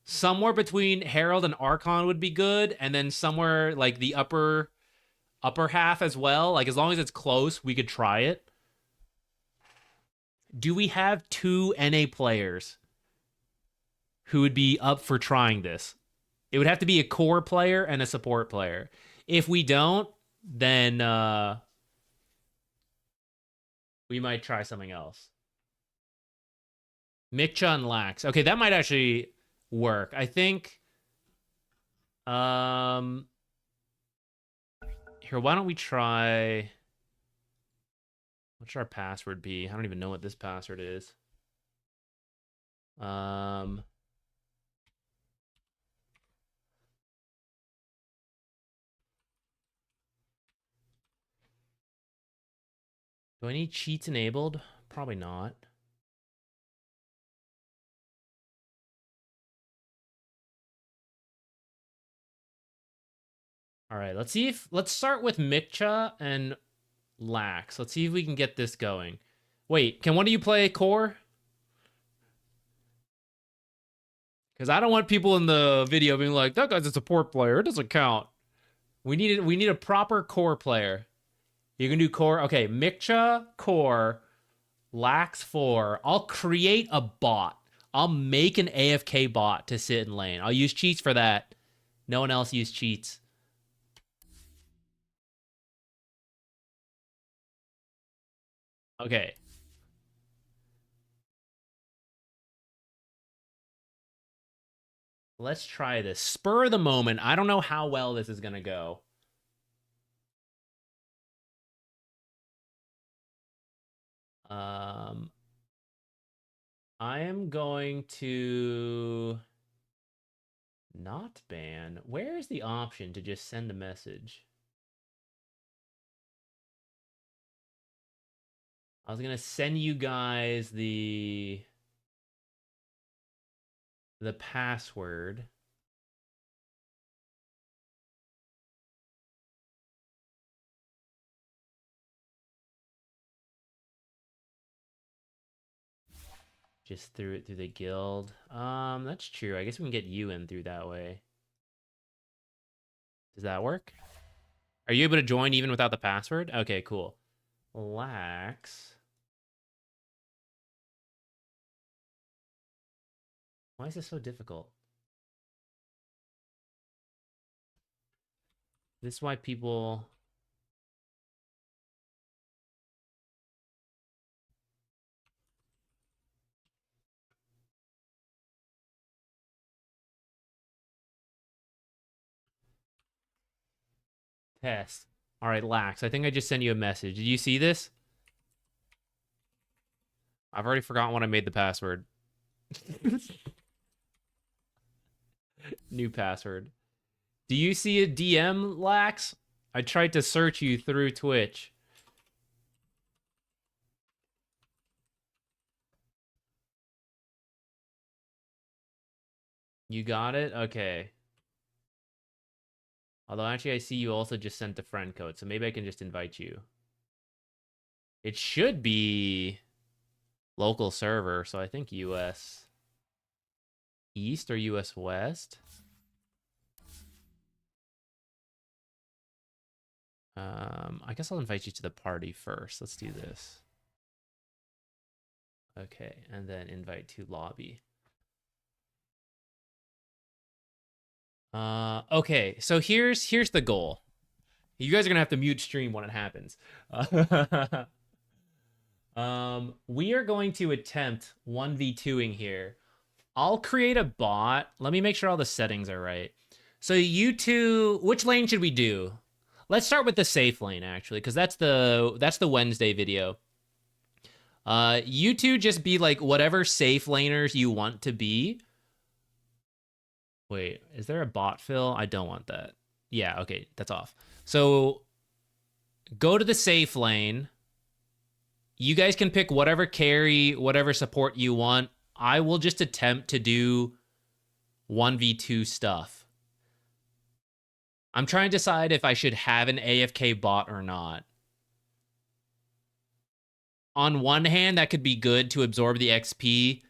Somewhere between Herald and Archon would be good, and then somewhere like the upper half as well. Like, as long as it's close, we could try it. Do we have 2 NA players who would be up for trying this? It would have to be a core player and a support player. If we don't, then we might try something else. Mikcha and Lax. Okay, that might actually work. I think... Here, why don't we try... What should our password be? I don't even know what this password is. Do I need cheats enabled? Probably not. All right, let's start with Mikcha and Lax. Let's see if we can get this going. Wait, can one of you play core? Because I don't want people in the video being like, that guy's a support player, it doesn't count. We need a proper core player. You can do core. Okay, Mikcha, core, Lax 4. I'll create a bot. I'll make an AFK bot to sit in lane. I'll use cheats for that. No one else use cheats. Okay. Let's try this. Spur of the moment. I don't know how well this is going to go. I am going to not ban. Where is the option to just send a message? I was going to send you guys the password. Just threw it through the guild. That's true. I guess we can get you in through that way. Does that work? Are you able to join even without the password? Okay, cool. Lax. Why is this so difficult? This is why people... Test. All right, Lax. I think I just sent you a message. Did you see this? I've already forgotten what I made the password. New password. Do you see a DM, Lax? I tried to search you through Twitch. You got it? Okay. Although actually I see you also just sent a friend code, so maybe I can just invite you. It should be local server, so I think US East or US West. I guess I'll invite you to the party first. Let's do this. Okay, and then invite to lobby. Okay, so here's the goal. You guys are gonna have to mute stream when it happens. We are going to attempt 1v2ing here. I'll create a bot. Let me make sure all the settings are right. So you two, which lane should we do? Let's start with the safe lane, actually, because that's the Wednesday video. You two just be like whatever safe laners you want to be. Wait, is there a bot fill? I don't want that. Yeah, okay, that's off. So go to the safe lane. You guys can pick whatever carry, whatever support you want. I will just attempt to do 1v2 stuff. I'm trying to decide if I should have an AFK bot or not. On one hand, that could be good to absorb the XP,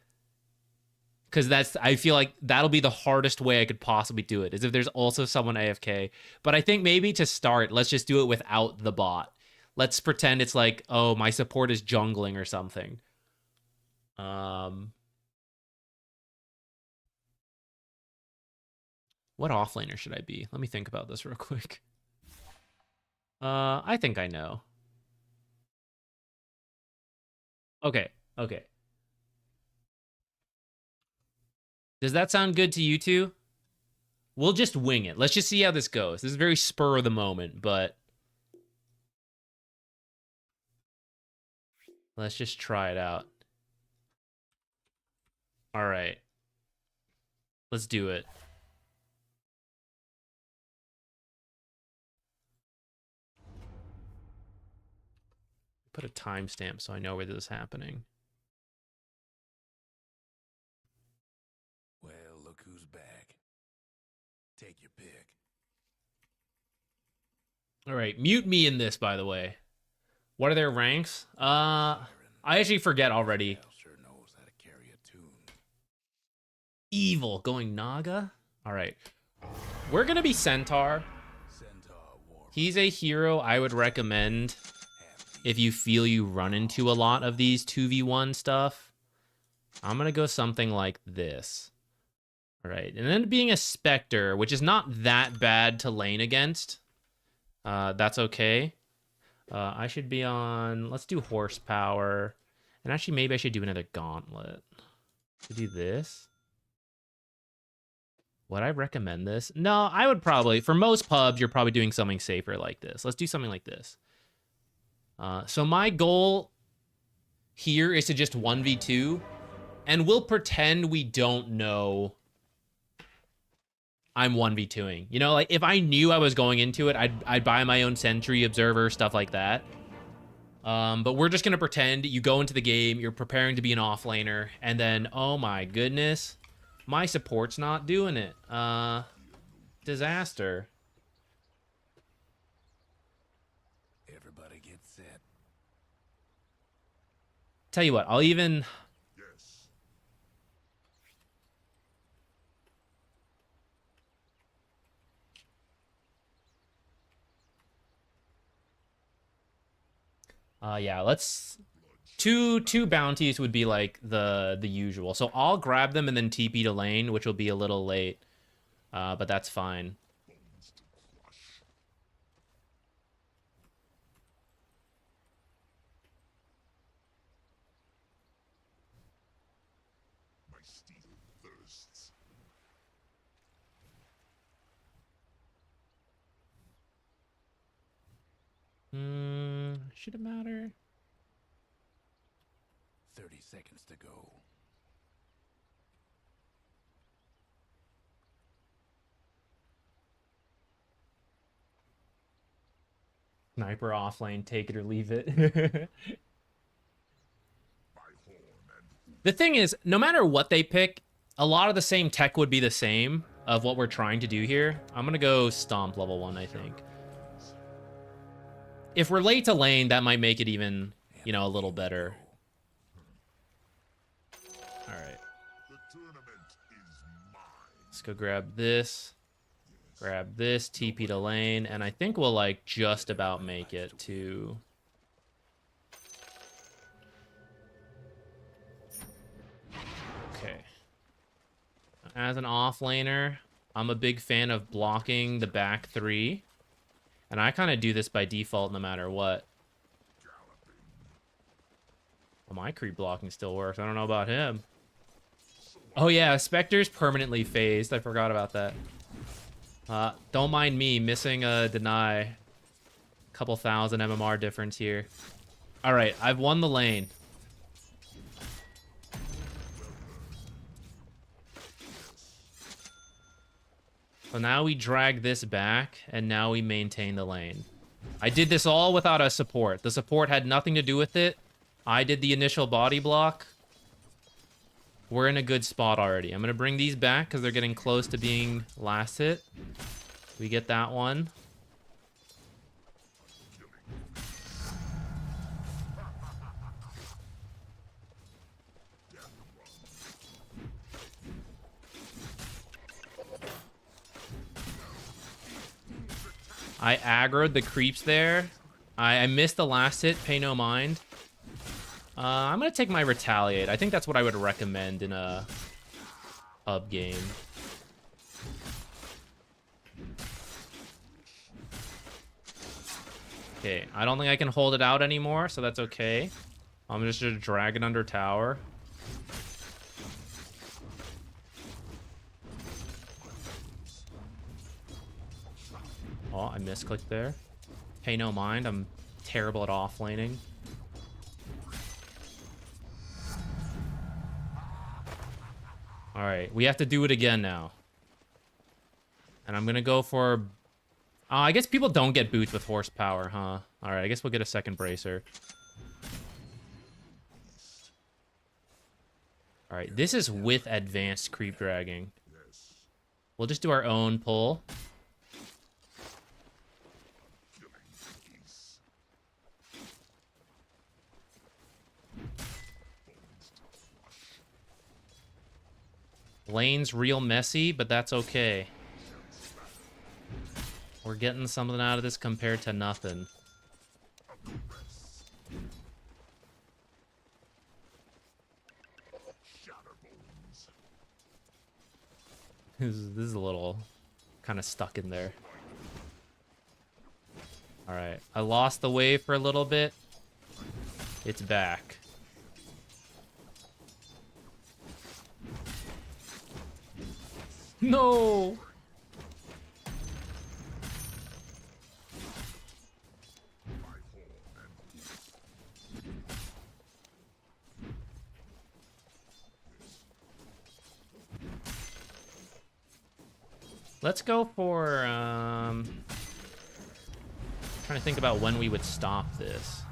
because I feel like that'll be the hardest way I could possibly do it, is if there's also someone AFK. But I think maybe to start, let's just do it without the bot. Let's pretend it's like, oh, my support is jungling or something. What offlaner should I be? Let me think about this real quick. I think I know. Okay. Does that sound good to you two? We'll just wing it. Let's just see how this goes. This is very spur of the moment, but let's just try it out. All right. Let's do it. Put a timestamp so I know where this is happening. Well, look who's back. Take your pick. All right, mute me in this, by the way. What are their ranks? I actually forget already. Sure knows how to carry a tune. Evil going Naga. All right, we're gonna be Centaur. He's a hero I would recommend if you feel you run into a lot of these 2v1 stuff. I'm gonna go something like this. All right, and then being a Spectre, which is not that bad to lane against. That's okay. I should be on, let's do horsepower. And actually, maybe I should do another gauntlet. To do this. Would I recommend this? No, I would probably, for most pubs, you're probably doing something safer like this. Let's do something like this. So my goal here is to just 1v2. And we'll pretend we don't know I'm 1v2ing. You know, like if I knew I was going into it, I'd buy my own sentry, observer, stuff like that. But we're just gonna pretend you go into the game, you're preparing to be an offlaner, and then, oh my goodness, my support's not doing it. Disaster. Everybody get set. Tell you what, I'll even... Yeah, let's two bounties would be like the usual. So I'll grab them and then TP to lane, which will be a little late. But that's fine. My steel thirsts. Should it matter? 30 seconds to go. Sniper off lane, take it or leave it. The thing is, no matter what they pick, a lot of the same tech would be the same of what we're trying to do here. I'm gonna go Stomp level 1, I think. If we're late to lane, that might make it even, you know, a little better. Alright. Let's go grab this. Grab this, TP to lane, and I think we'll, like, just about make it to... Okay. As an offlaner, I'm a big fan of blocking the back three. And I kind of do this by default no matter what. Well, my creep blocking still works. I don't know about him. Oh yeah, Spectre's permanently phased. I forgot about that. Don't mind me missing a deny. Couple thousand MMR difference here. Alright, I've won the lane. So now we drag this back, and now we maintain the lane. I did this all without a support. The support had nothing to do with it. I did the initial body block. We're in a good spot already. I'm going to bring these back because they're getting close to being last hit. We get that one. I aggroed the creeps there. I missed the last hit, pay no mind. I'm going to take my Retaliate. I think that's what I would recommend in a hub game. Okay, I don't think I can hold it out anymore, so that's okay. I'm just going to drag it under tower. Oh, I misclicked there. Pay no mind, I'm terrible at offlaning. Alright, we have to do it again now. And I'm gonna go for... I guess people don't get boots with horsepower, huh? Alright, I guess we'll get a second bracer. Alright, this is with advanced creep dragging. We'll just do our own pull. Lane's real messy, but that's okay. We're getting something out of this compared to nothing. This is a little kind of stuck in there. Alright, I lost the wave for a little bit. It's back. No! Let's go for, trying to think about when we would stop this.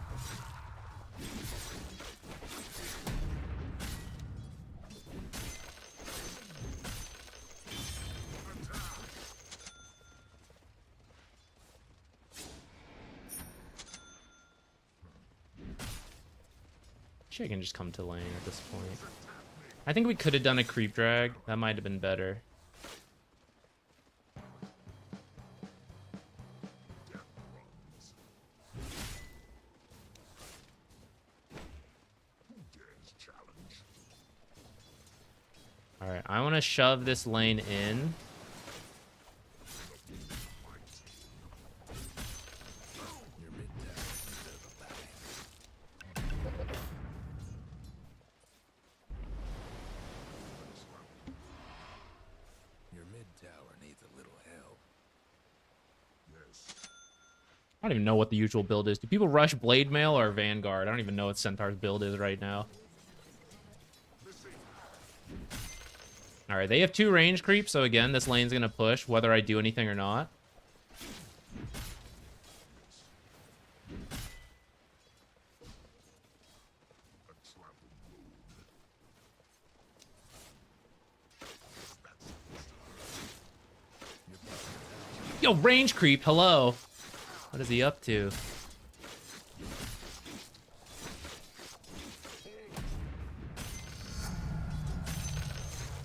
I can just come to lane at this point. I think we could have done a creep drag. That might have been better. All right, I want to shove this lane in. Your mid tower deserves a bath. Your mid tower needs a little help. I don't even know what the usual build is. Do people rush Blade Mail or Vanguard? I don't even know what Centaur's build is right now. All right, they have 2 range creeps, so again, this lane's gonna push whether I do anything or not. Yo, range creep, hello. What is he up to?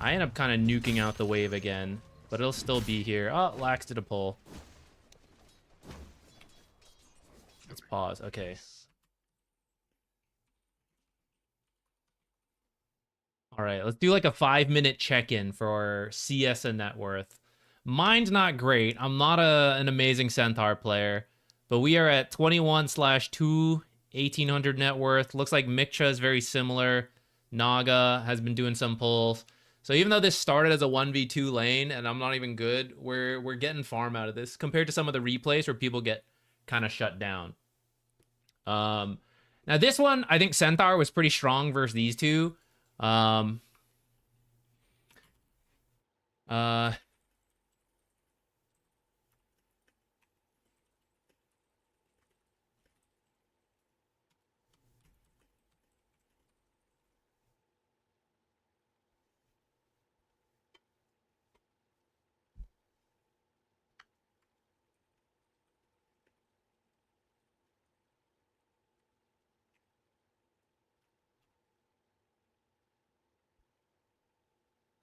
I end up kind of nuking out the wave again, but it'll still be here. Oh, Lax did a pull. Let's pause. Okay. All right, let's do like a 5-minute check-in for CS and net worth. Mine's not great. I'm not an amazing Centaur player, but we are at 21/2, 1800 net worth. Looks like Miksha is very similar. Naga has been doing some pulls. So even though this started as a 1v2 lane and I'm not even good, we're getting farm out of this compared to some of the replays where people get kind of shut down. Now this one, I think Centaur was pretty strong versus these two.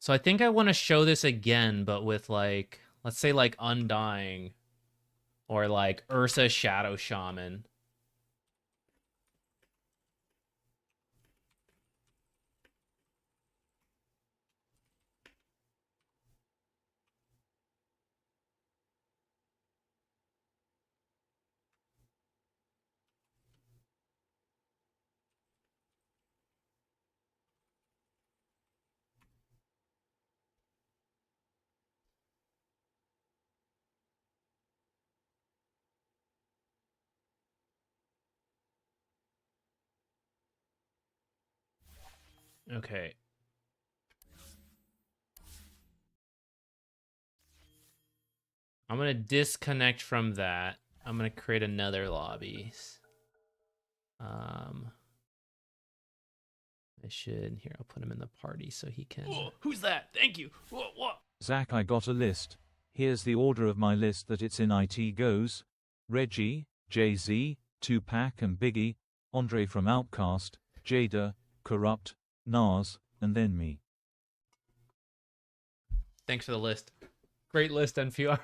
So I think I want to show this again, but with like, let's say like Undying or like Ursa Shadow Shaman. Okay. I'm going to disconnect from that. I'm going to create another lobby. I should, here, I'll put him in the party so he can. Whoa, who's that? Thank you. Whoa. Zach, I got a list. Here's the order of my list that it's in. IT goes Reggie, Jay-Z, Tupac and Biggie, Andre from Outcast, Jada, Corrupt, Nas, and then me. Thanks for the list. Great list, NPR.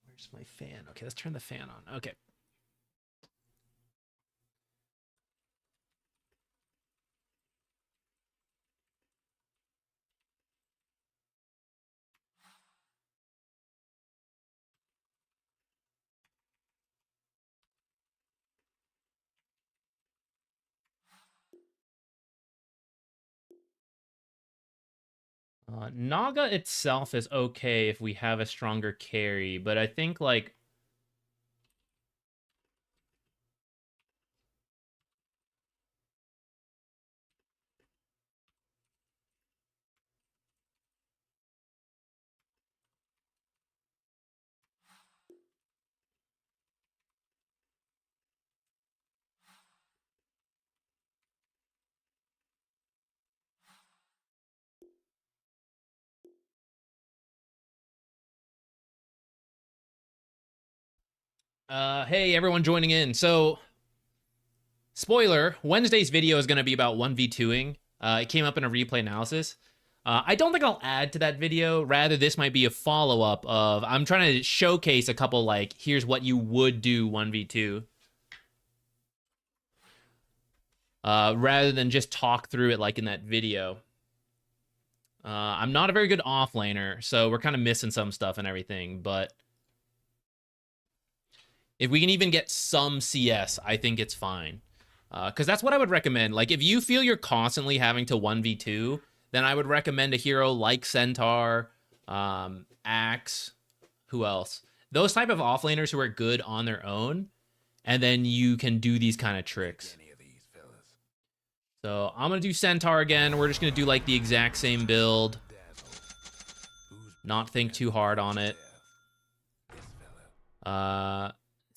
Where's my fan? Okay, let's turn the fan on. Okay. Naga itself is okay if we have a stronger carry, but I think like hey everyone joining in. So spoiler, Wednesday's video is going to be about 1v2ing. It came up in a replay analysis. I don't think I'll add to that video. Rather, this might be a follow-up of, I'm trying to showcase a couple, like, here's what you would do 1v2. rather than just talk through it like in that video. I'm not a very good offlaner, so we're kind of missing some stuff and everything, but if we can even get some CS, I think it's fine. Because that's what I would recommend. Like, if you feel you're constantly having to 1v2, then I would recommend a hero like Centaur, Axe, who else? Those type of offlaners who are good on their own, and then you can do these kind of tricks. So I'm going to do Centaur again. We're just going to do like the exact same build. Not think too hard on it.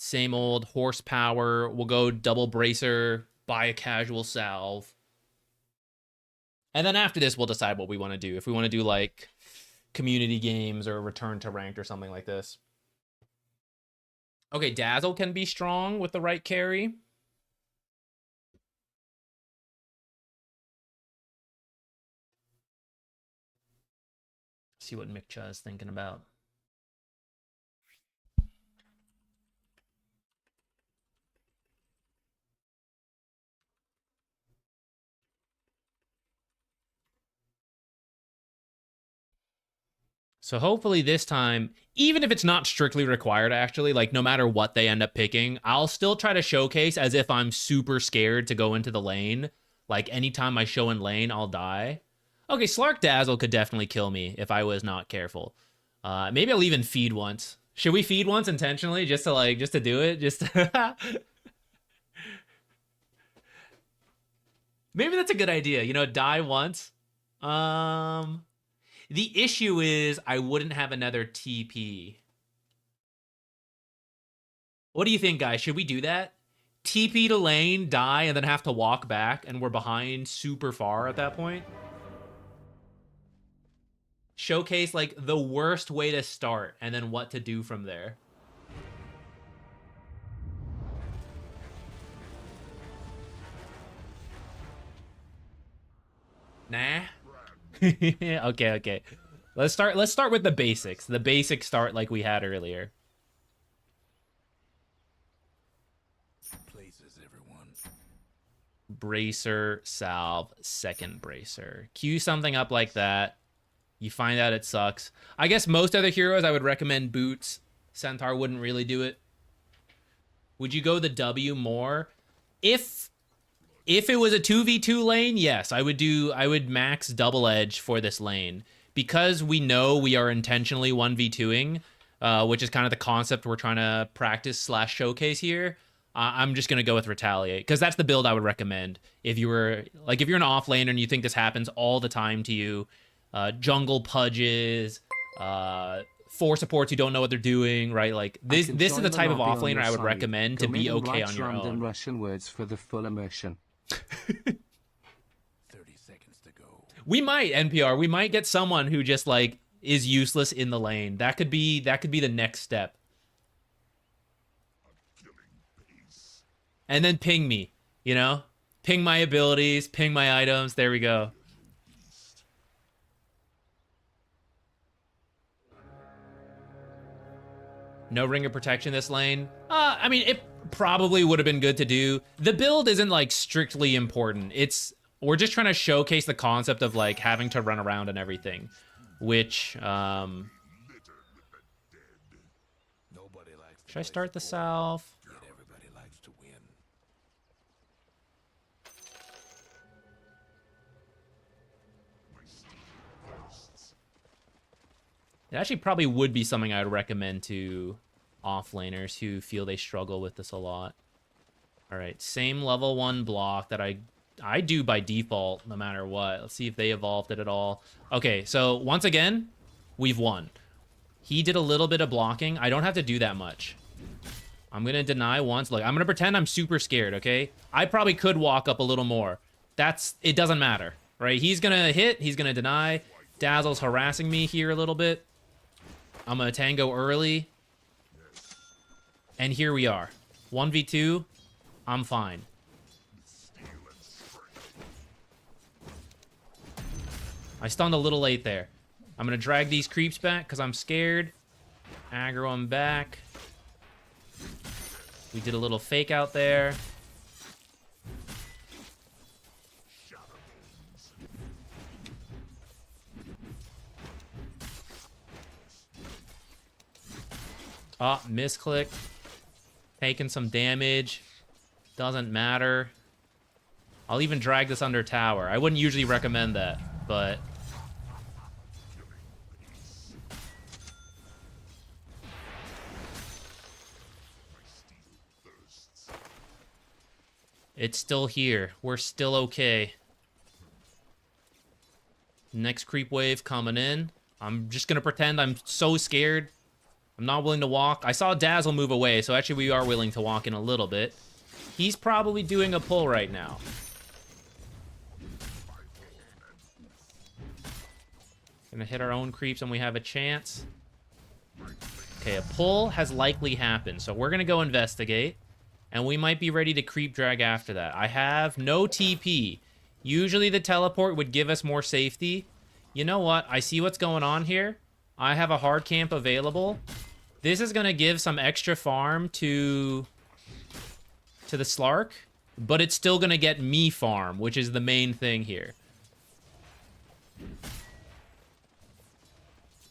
Same old horsepower. We'll go double bracer, buy a casual salve. And then after this, we'll decide what we want to do. If we want to do like community games or return to ranked or something like this. Okay, Dazzle can be strong with the right carry. See what Mikcha is thinking about. So hopefully this time, even if it's not strictly required, actually, like no matter what they end up picking, I'll still try to showcase as if I'm super scared to go into the lane. Like anytime I show in lane, I'll die. Okay, Slark Dazzle could definitely kill me if I was not careful. Maybe I'll even feed once. Should we feed once intentionally just to do it? Just to Maybe that's a good idea. You know, die once. The issue is I wouldn't have another TP. What do you think, guys? Should we do that? TP to lane, die, and then have to walk back, and we're behind super far at that point? Showcase, like, the worst way to start, and then what to do from there. Nah? Okay. Let's start with the basics. The basic start like we had earlier. Places, everyone. Bracer, salve, second bracer. Queue something up like that. You find out it sucks. I guess most other heroes I would recommend boots. Centaur wouldn't really do it. Would you go the W more? If it was a 2v2 lane, yes, I would max double edge for this lane. Because we know we are intentionally 1v2ing, which is kind of the concept we're trying to practice / showcase here. I'm just going to go with Retaliate, because that's the build I would recommend. If you're an offlaner and you think this happens all the time to you, jungle pudges, 4 supports who don't know what they're doing, right? Like this is the type of offlaner I would recommend to be okay on your own. Russian words for the full immersion. 30 seconds to go. We might, NPR, we might get someone who just like is useless in the lane. That could be the next step. And then ping me, you know? Ping my abilities, ping my items. There we go. No ring of protection this lane. I mean, it probably would have been good to do. The build isn't like strictly important. We're just trying to showcase the concept of like having to run around and everything, which should I start the salve? Everybody likes to win. It actually probably would be something I would recommend to offlaners who feel they struggle with this a lot. All right, same level 1 block that I do by default no matter what. Let's see if they evolved it at all. Okay, so once again, we've won. He did a little bit of blocking. I don't have to do that much. I'm going to deny once. Look, I'm going to pretend I'm super scared, okay? I probably could walk up a little more. It doesn't matter, right? He's going to hit. He's going to deny. Dazzle's harassing me here a little bit. I'm going to tango early. And here we are. 1v2. I'm fine. I stunned a little late there. I'm going to drag these creeps back because I'm scared. Aggro them back. We did a little fake out there. Oh, misclick. Taking some damage. Doesn't matter. I'll even drag this under tower. I wouldn't usually recommend that, but... It's still here. We're still okay. Next creep wave coming in. I'm just gonna pretend I'm so scared. I'm not willing to walk. I saw Dazzle move away, so actually we are willing to walk in a little bit. He's probably doing a pull right now. Gonna hit our own creeps and we have a chance. Okay, a pull has likely happened, so we're gonna go investigate. And we might be ready to creep drag after that. I have no TP. Usually the teleport would give us more safety. You know what? I see what's going on here. I have a hard camp available. This is gonna give some extra farm to the Slark, but it's still gonna get me farm, which is the main thing here.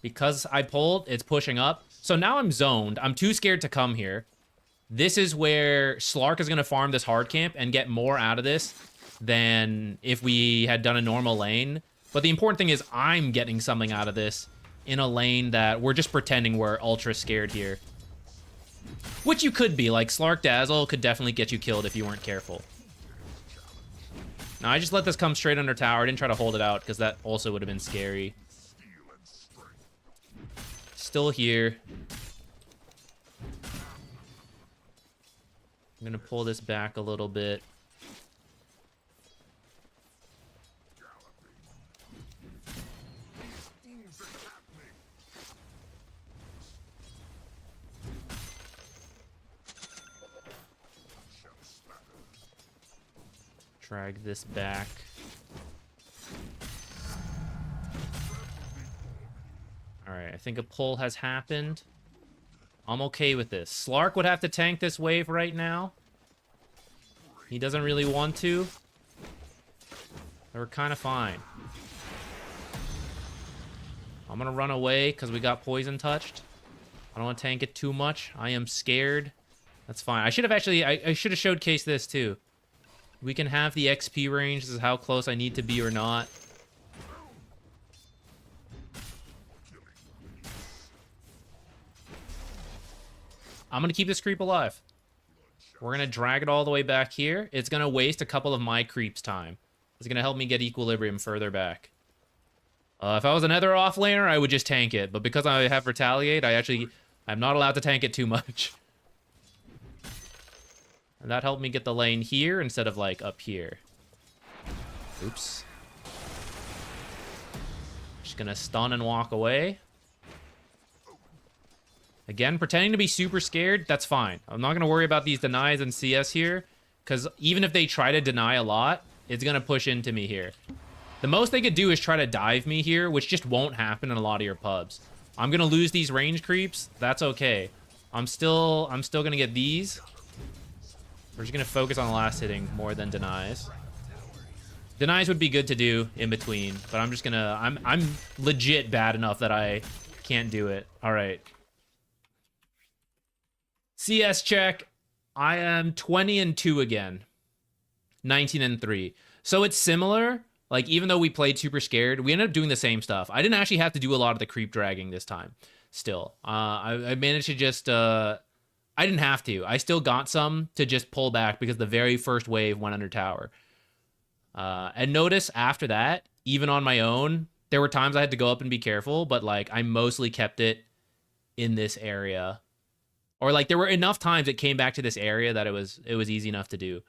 Because I pulled, it's pushing up. So now I'm zoned. I'm too scared to come here. This is where Slark is going to farm this hard camp and get more out of this than if we had done a normal lane. But the important thing is I'm getting something out of this in a lane that we're just pretending we're ultra scared here. Which you could be. Like, Slark Dazzle could definitely get you killed if you weren't careful. Now, I just let this come straight under tower. I didn't try to hold it out because that also would have been scary. Still here. I'm gonna pull this back a little bit. Drag this back. Alright, I think a pull has happened. I'm okay with this. Slark would have to tank this wave right now. He doesn't really want to. We're kind of fine. I'm gonna run away because we got poison touched. I don't want to tank it too much. I am scared. That's fine. I should have actually... I should have showcased this too. We can have the XP range. This is how close I need to be or not. I'm going to keep this creep alive. We're going to drag it all the way back here. It's going to waste a couple of my creeps' time. It's going to help me get equilibrium further back. If I was another offlaner, I would just tank it. But because I have Retaliate, I'm not allowed to tank it too much. And that helped me get the lane here instead of, like, up here. Oops. Just going to stun and walk away. Again, pretending to be super scared, that's fine. I'm not going to worry about these denies and CS here, because even if they try to deny a lot, it's going to push into me here. The most they could do is try to dive me here, which just won't happen in a lot of your pubs. I'm going to lose these range creeps. That's okay. I'm still going to get these. We're just going to focus on the last hitting more than denies. Denies would be good to do in between, but I'm just going to... I'm legit bad enough that I can't do it. All right. CS check. I am 20-2 again. 19-3. So it's similar. Like, even though we played super scared, we ended up doing the same stuff. I didn't actually have to do a lot of the creep dragging this time. Still. I managed to just... I didn't have to. I still got some to just pull back because the very first wave went under tower. And notice after that, even on my own, there were times I had to go up and be careful, but, like, I mostly kept it in this area. Or, like, there were enough times it came back to this area that it was easy enough to do.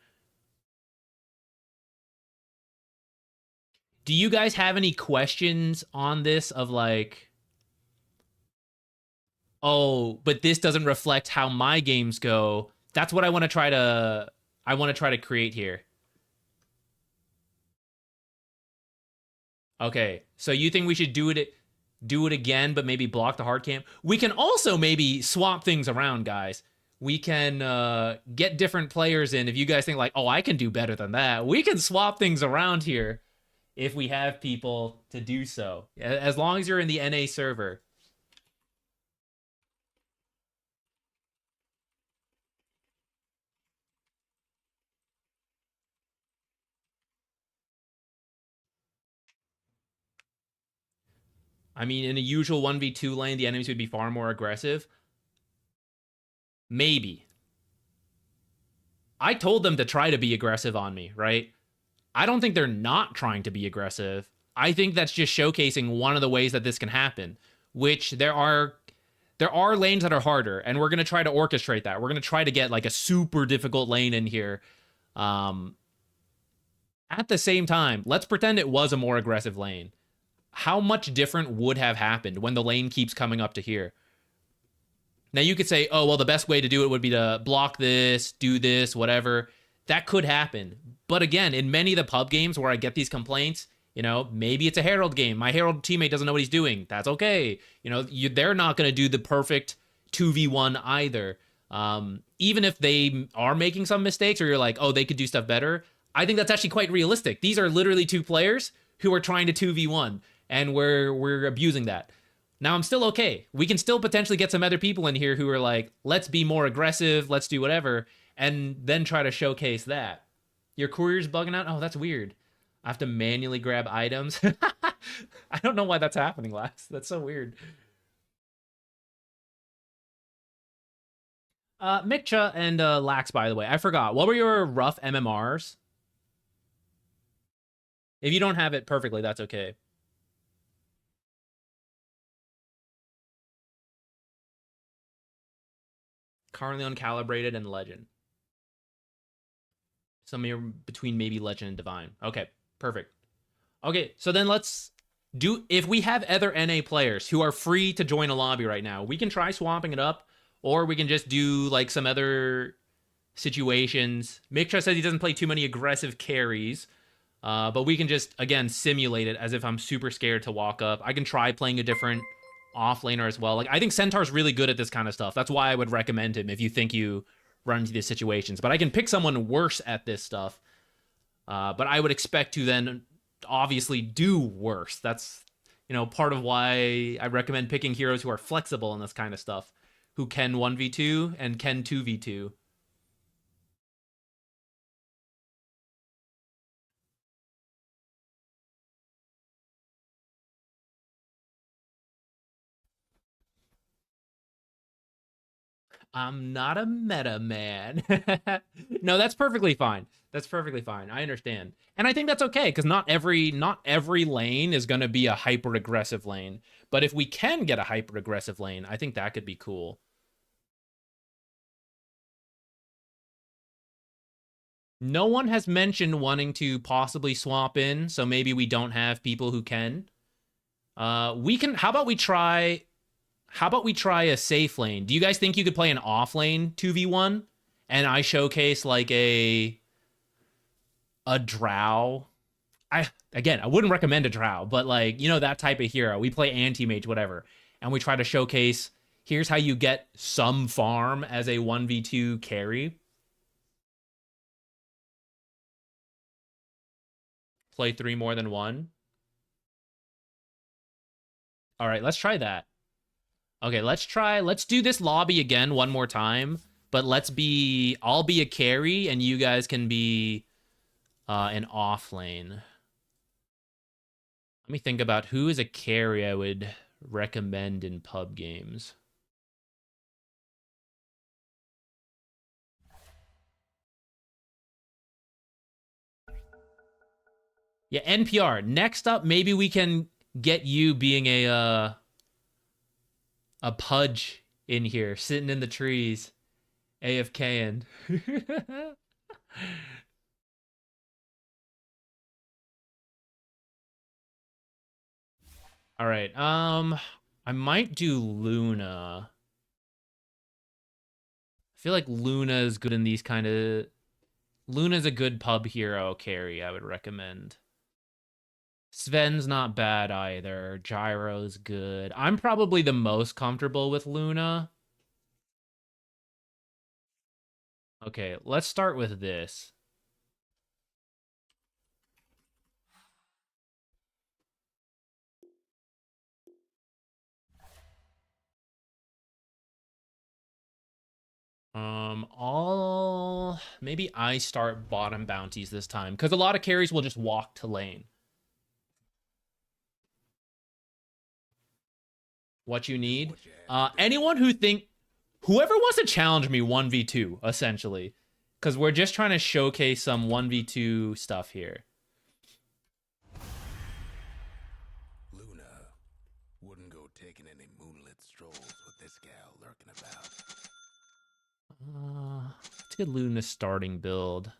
Do you guys have any questions on this of, like, oh, but this doesn't reflect how my games go? That's what I want to try to create here. Okay, so you think we should do it again, but maybe block the hard camp? We can also maybe swap things around, guys. We can get different players in. If you guys think like, oh, I can do better than that, we can swap things around here if we have people to do so. As long as you're in the NA server. I mean, in a usual 1v2 lane, the enemies would be far more aggressive. Maybe. I told them to try to be aggressive on me, right? I don't think they're not trying to be aggressive. I think that's just showcasing one of the ways that this can happen, which there are lanes that are harder, and we're going to try to orchestrate that. We're going to try to get like a super difficult lane in here. At the same time, let's pretend it was a more aggressive lane. How much different would have happened when the lane keeps coming up to here? Now you could say, oh, well, the best way to do it would be to block this, do this, whatever. That could happen. But again, in many of the pub games where I get these complaints, you know, maybe it's a Herald game. My Herald teammate doesn't know what he's doing. That's okay. You know, they're not going to do the perfect 2v1 either. Even if they are making some mistakes or you're like, oh, they could do stuff better. I think that's actually quite realistic. These are literally two players who are trying to 2v1, and we're abusing that. Now, I'm still okay. We can still potentially get some other people in here who are like, let's be more aggressive, let's do whatever, and then try to showcase that. Your courier's bugging out? Oh, that's weird. I have to manually grab items. I don't know why that's happening, Lax. That's so weird. Mikcha and Lax, by the way, I forgot. What were your rough MMRs? If you don't have it perfectly, that's okay. Currently uncalibrated and legend. Somewhere between maybe legend and divine. Okay, perfect. Okay, so then let's do, if we have other NA players who are free to join a lobby right now, we can try swapping it up, or we can just do like some other situations. Mikcha says he doesn't play too many aggressive carries, but we can just, again, simulate it as if I'm super scared to walk up. I can try playing a different offlaner as well. Like, I think Centaur's really good at this kind of stuff. That's why I would recommend him if you think you run into these situations. But I can pick someone worse at this stuff. But I would expect to then obviously do worse. That's, you know, part of why I recommend picking heroes who are flexible in this kind of stuff, who can 1v2 and can 2v2. I'm not a meta man. No, that's perfectly fine. That's perfectly fine. I understand. And I think that's okay, because not every lane is going to be a hyper aggressive lane. But if we can get a hyper aggressive lane, I think that could be cool. No one has mentioned wanting to possibly swap in, so maybe we don't have people who can. We can, how about we try a safe lane? Do you guys think you could play an off lane 2v1 and I showcase like a drow? I wouldn't recommend a drow, but like, you know, that type of hero. We play anti-mage, whatever, and we try to showcase, here's how you get some farm as a 1v2 carry. Play 3 more than 1. All right, let's try that. Okay, let's do this lobby again one more time, but I'll be a carry and you guys can be an off lane. Let me think about who is a carry I would recommend in pub games. Yeah, NPR. Next up, maybe we can get you being a pudge in here, sitting in the trees, AFKing. All right. I might do Luna. I feel like Luna is good in these kind of. Luna's a good pub hero carry, I would recommend. Sven's not bad either. Gyro's good. I'm probably the most comfortable with Luna. Okay, let's start with this. Maybe I start bottom bounties this time, because a lot of carries will just walk to lane. what you need. Anyone whoever wants to challenge me 1v2, essentially. Because we're just trying to showcase some 1v2 stuff here. Luna wouldn't go taking any moonlit strolls with this gal lurking about. Let's get Luna's starting build.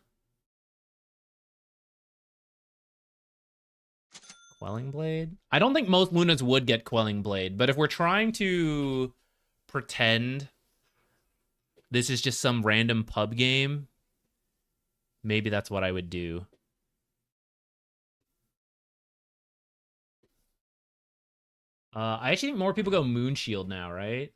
Quelling Blade? I don't think most Lunas would get Quelling Blade, but if we're trying to pretend this is just some random pub game, maybe that's what I would do. I actually think more people go Moonshield now, right?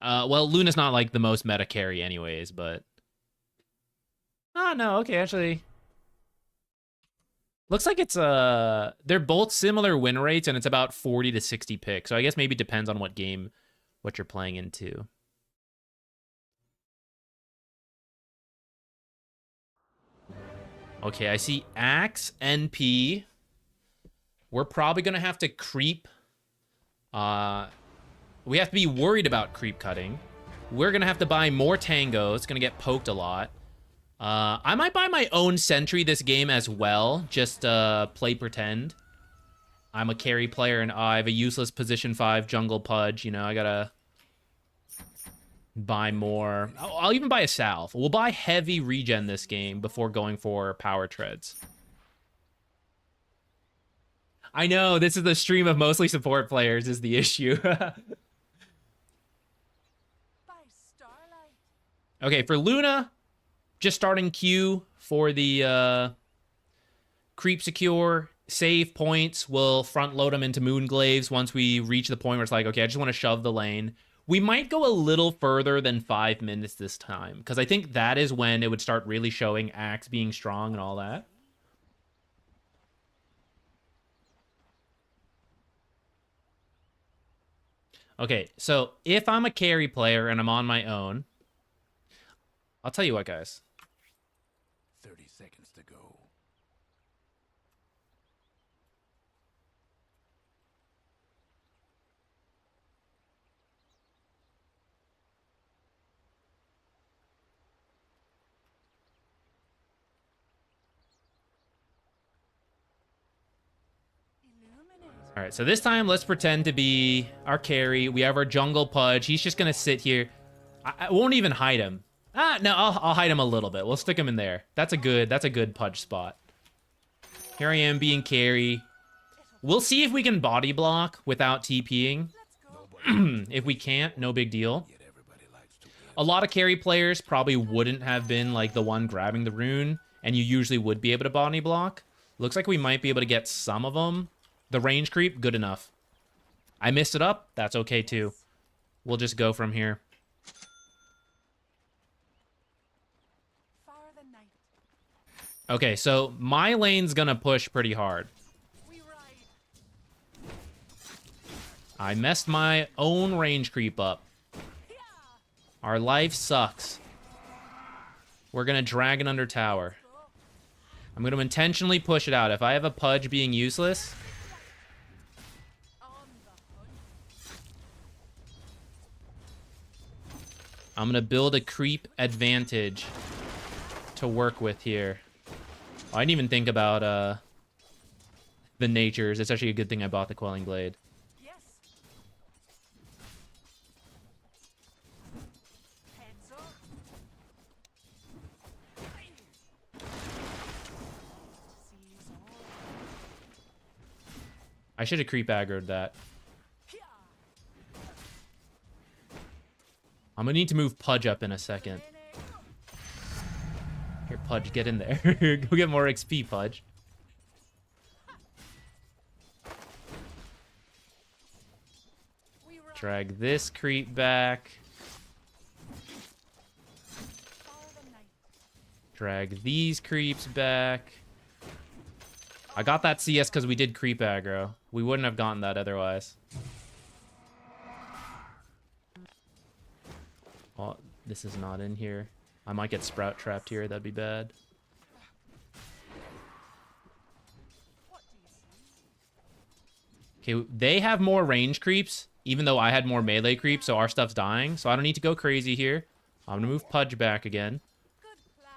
Well, Luna's not like the most meta carry anyways, but... Oh, no, okay, actually... Looks like it's, they're both similar win rates, and it's about 40 to 60 picks. So I guess maybe it depends on what game, what you're playing into. Okay, I see Axe, NP. We're probably going to have to creep. We have to be worried about creep cutting. We're going to have to buy more Tango. It's going to get poked a lot. I might buy my own sentry this game as well. Just play pretend. I'm a carry player and I have a useless position 5 jungle pudge. You know, I gotta buy more. I'll even buy a salve. We'll buy heavy regen this game before going for power treads. I know, this is the stream of mostly support players is the issue. Okay, for Luna... Just starting Q for the creep secure, save points. We'll front load them into Moonglaves once we reach the point where it's like, okay, I just want to shove the lane. We might go a little further than 5 minutes this time, because I think that is when it would start really showing Axe being strong and all that. Okay, so if I'm a carry player and I'm on my own, I'll tell you what, guys. 30 seconds to go. All right, so this time let's pretend to be our carry. We have our jungle pudge. He's just gonna sit here. I won't even hide him. No, I'll hide him a little bit. We'll stick him in there. That's a good pudge spot. Here I am being carry. We'll see if we can body block without TPing. If we can't, no big deal. A lot of carry players probably wouldn't have been like the one grabbing the rune, and you usually would be able to body block. Looks like we might be able to get some of them. The range creep, good enough. I missed it up. That's okay too. We'll just go from here. Okay, so my lane's gonna push pretty hard. I messed my own range creep up. Our life sucks. We're gonna Dragon under tower. I'm gonna intentionally push it out. If I have a pudge being useless... I'm gonna build a creep advantage to work with here. I didn't even think about the natures. It's actually a good thing I bought the Quelling Blade. Yes. Heads up. I should have creep aggroed that. I'm gonna need to move Pudge up in a second. Here, Pudge, get in there. Go get more XP, Pudge. Drag this creep back. Drag these creeps back. I got that CS because we did creep aggro. We wouldn't have gotten that otherwise. Oh, this is not in here. I might get sprout trapped here. That'd be bad. Okay, they have more range creeps, even though I had more melee creeps, so our stuff's dying. So I don't need to go crazy here. I'm gonna move Pudge back again.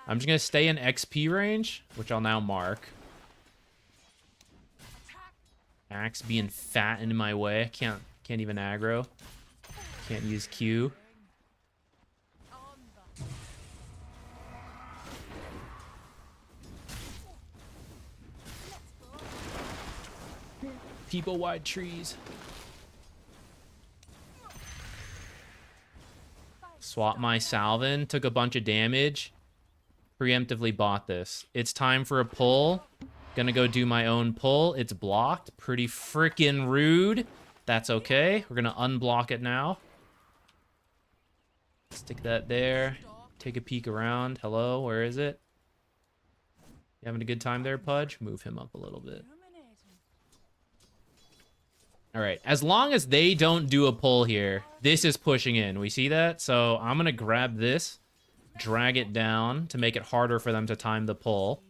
I'm just gonna stay in XP range, which I'll now mark. Axe being fat in my way. Can't even aggro. Can't use Q. People wide trees. Swap my Salvin. Took a bunch of damage. Preemptively bought this. It's time for a pull. Gonna go do my own pull. It's blocked. Pretty freaking rude. That's okay. We're gonna unblock it now. Stick that there. Take a peek around. Hello, where is it? You having a good time there, Pudge? Move him up a little bit. All right, as long as they don't do a pull here, this is pushing in. We see that? So I'm gonna grab this, drag it down to make it harder for them to time the pull.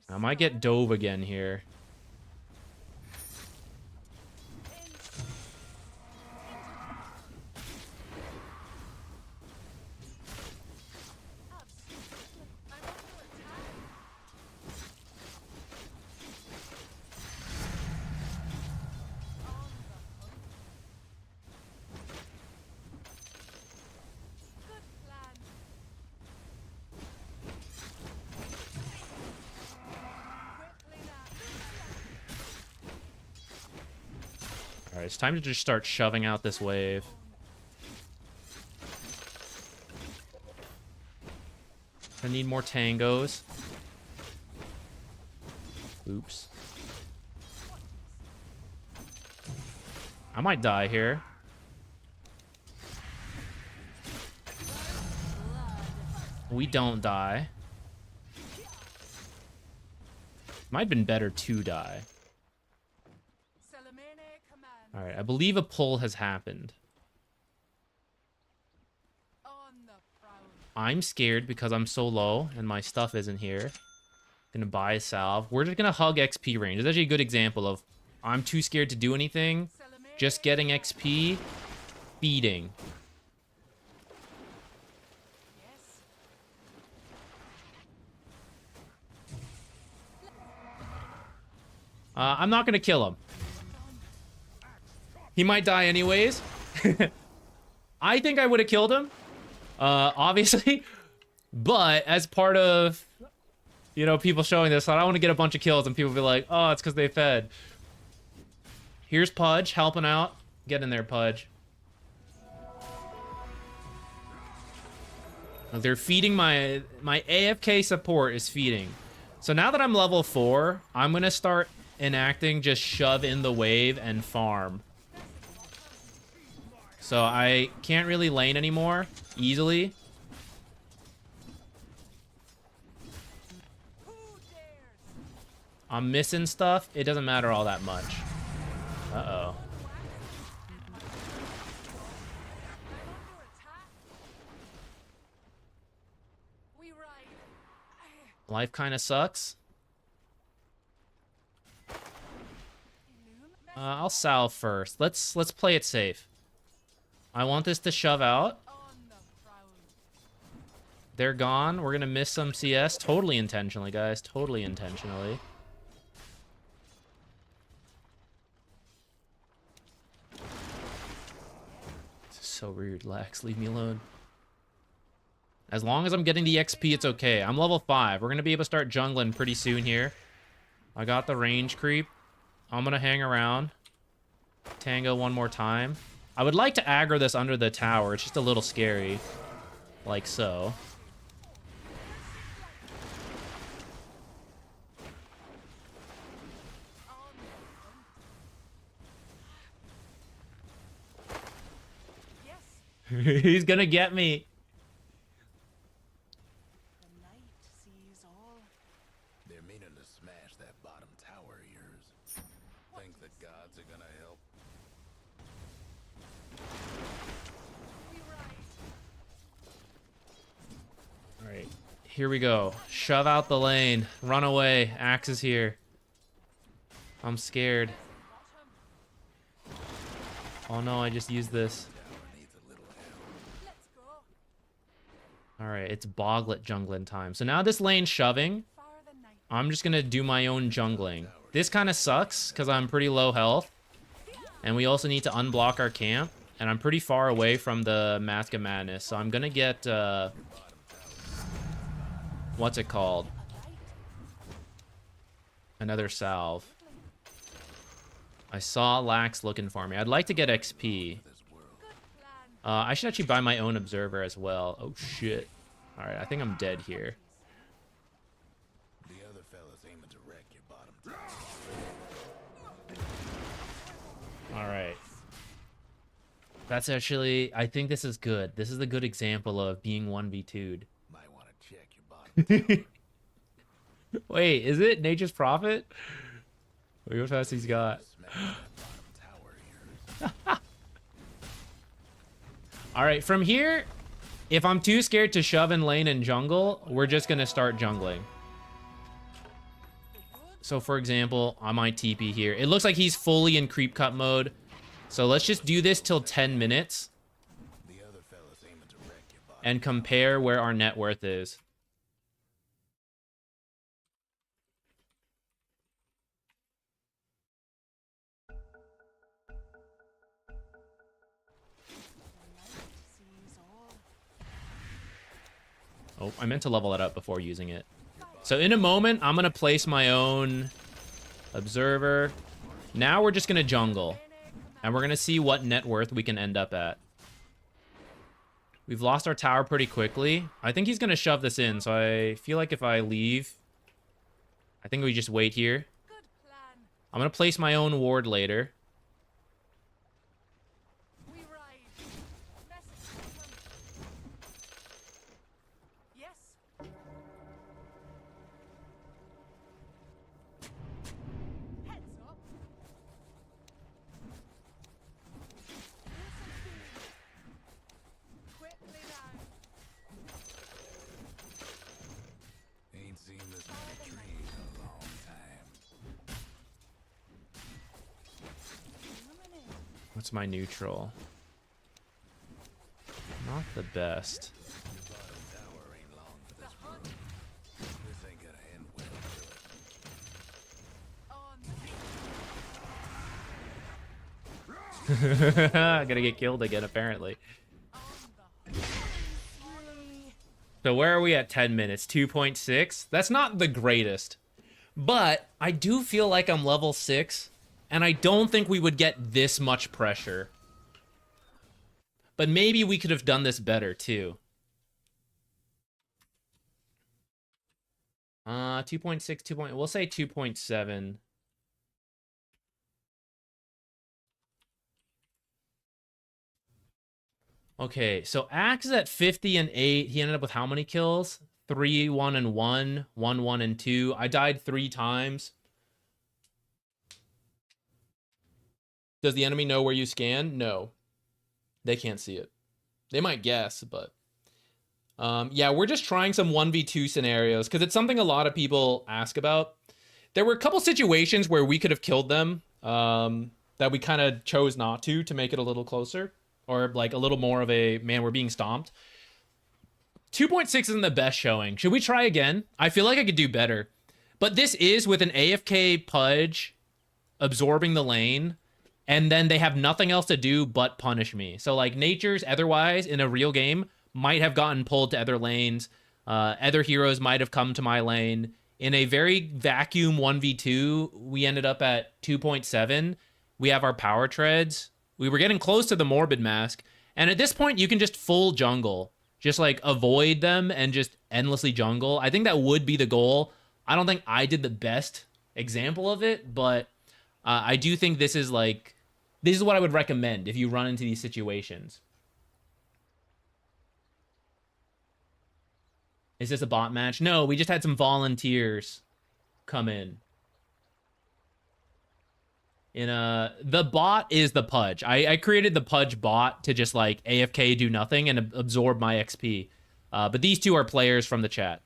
I might get dove again here. Alright, it's time to just start shoving out this wave. I need more tangos. Oops. I might die here. We don't die. Might have been better to die. Alright, I believe a pull has happened. I'm scared because I'm so low and my stuff isn't here. Gonna buy a salve. We're just gonna hug XP range. It's actually a good example of I'm too scared to do anything. Just getting XP. Feeding. I'm not gonna kill him. He might die anyways. I think I would have killed him. Obviously. But as part of, you know, people showing this, I don't want to get a bunch of kills and people be like, oh, it's because they fed. Here's Pudge helping out. Get in there, Pudge. They're feeding my AFK support is feeding. So now that I'm level 4, I'm going to start enacting just shove in the wave and farm. So I can't really lane anymore easily. I'm missing stuff. It doesn't matter all that much. Uh-oh. Life kind of sucks. I'll salve first. Let's play it safe. I want this to shove out. They're gone. We're gonna miss some CS. Totally intentionally, guys. Totally intentionally. This is so rude. Lax, leave me alone. As long as I'm getting the XP, it's okay. I'm level 5. We're gonna be able to start jungling pretty soon here. I got the range creep. I'm gonna hang around. Tango one more time. I would like to aggro this under the tower. It's just a little scary. Like so. He's gonna get me. They're meaning to smash that bottom tower of yours. Think the gods are gonna help? Here we go. Shove out the lane. Run away. Axe is here. I'm scared. Oh no, I just used this. Alright, it's Boglet jungling time. So now this lane's shoving. I'm just gonna do my own jungling. This kind of sucks, because I'm pretty low health. And we also need to unblock our camp. And I'm pretty far away from the Mask of Madness. So I'm gonna get, what's it called? Another salve. I saw Lax looking for me. I'd like to get XP. I should actually buy my own observer as well. Oh shit. Alright, I think I'm dead here. The other fella's aiming to wreck your bottom tower. Alright. That's actually... I think this is good. This is a good example of being 1v2'd. Might want to check your bottom tower. Wait, is it Nature's Prophet? Look how fast he's got. Alright, from here, if I'm too scared to shove in lane and jungle, we're just gonna start jungling. So for example, I might TP here. It looks like he's fully in creep cut mode. So let's just do this till 10 minutes. And compare where our net worth is. Oh, I meant to level that up before using it. So in a moment, I'm going to place my own observer. Now we're just going to jungle. And we're going to see what net worth we can end up at. We've lost our tower pretty quickly. I think he's going to shove this in. So I feel like if I leave, I think we just wait here. I'm going to place my own ward later. Ain't seen this many trees in a long time. What's my neutral? Not the best. Your bottom tower ain't long for this world. This ain't gonna end well, Gonna get killed again, apparently. So where are we at 10 minutes? 2.6? That's not the greatest. But I do feel like I'm level 6. And I don't think we would get this much pressure. But maybe we could have done this better, too. 2.6, 2. We'll say 2.7. Okay, so Axe is at 50 and 8. He ended up with how many kills? 3, 1, and 1. 1, 1, and 2. I died 3 times. Does the enemy know where you scan? No. They can't see it. They might guess, but... yeah, we're just trying some 1v2 scenarios, because it's something a lot of people ask about. There were a couple situations where we could have killed them, that we kind of chose not to make it a little closer. Or like a little more of a, man, we're being stomped. 2.6 isn't the best showing. Should we try again? I feel like I could do better. But this is with an AFK Pudge absorbing the lane. And then they have nothing else to do but punish me. So like Nature's otherwise in a real game might have gotten pulled to other lanes. Other heroes might have come to my lane. In a very vacuum 1v2, we ended up at 2.7. We have our power treads. We were getting close to the Morbid Mask. And at this point, you can just full jungle. Just, like, avoid them and just endlessly jungle. I think that would be the goal. I don't think I did the best example of it, but I do think this is, like... This is what I would recommend if you run into these situations. Is this a bot match? No, we just had some volunteers come in. The bot is the Pudge. I created the Pudge bot to just like AFK do nothing and absorb my XP. But these two are players from the chat.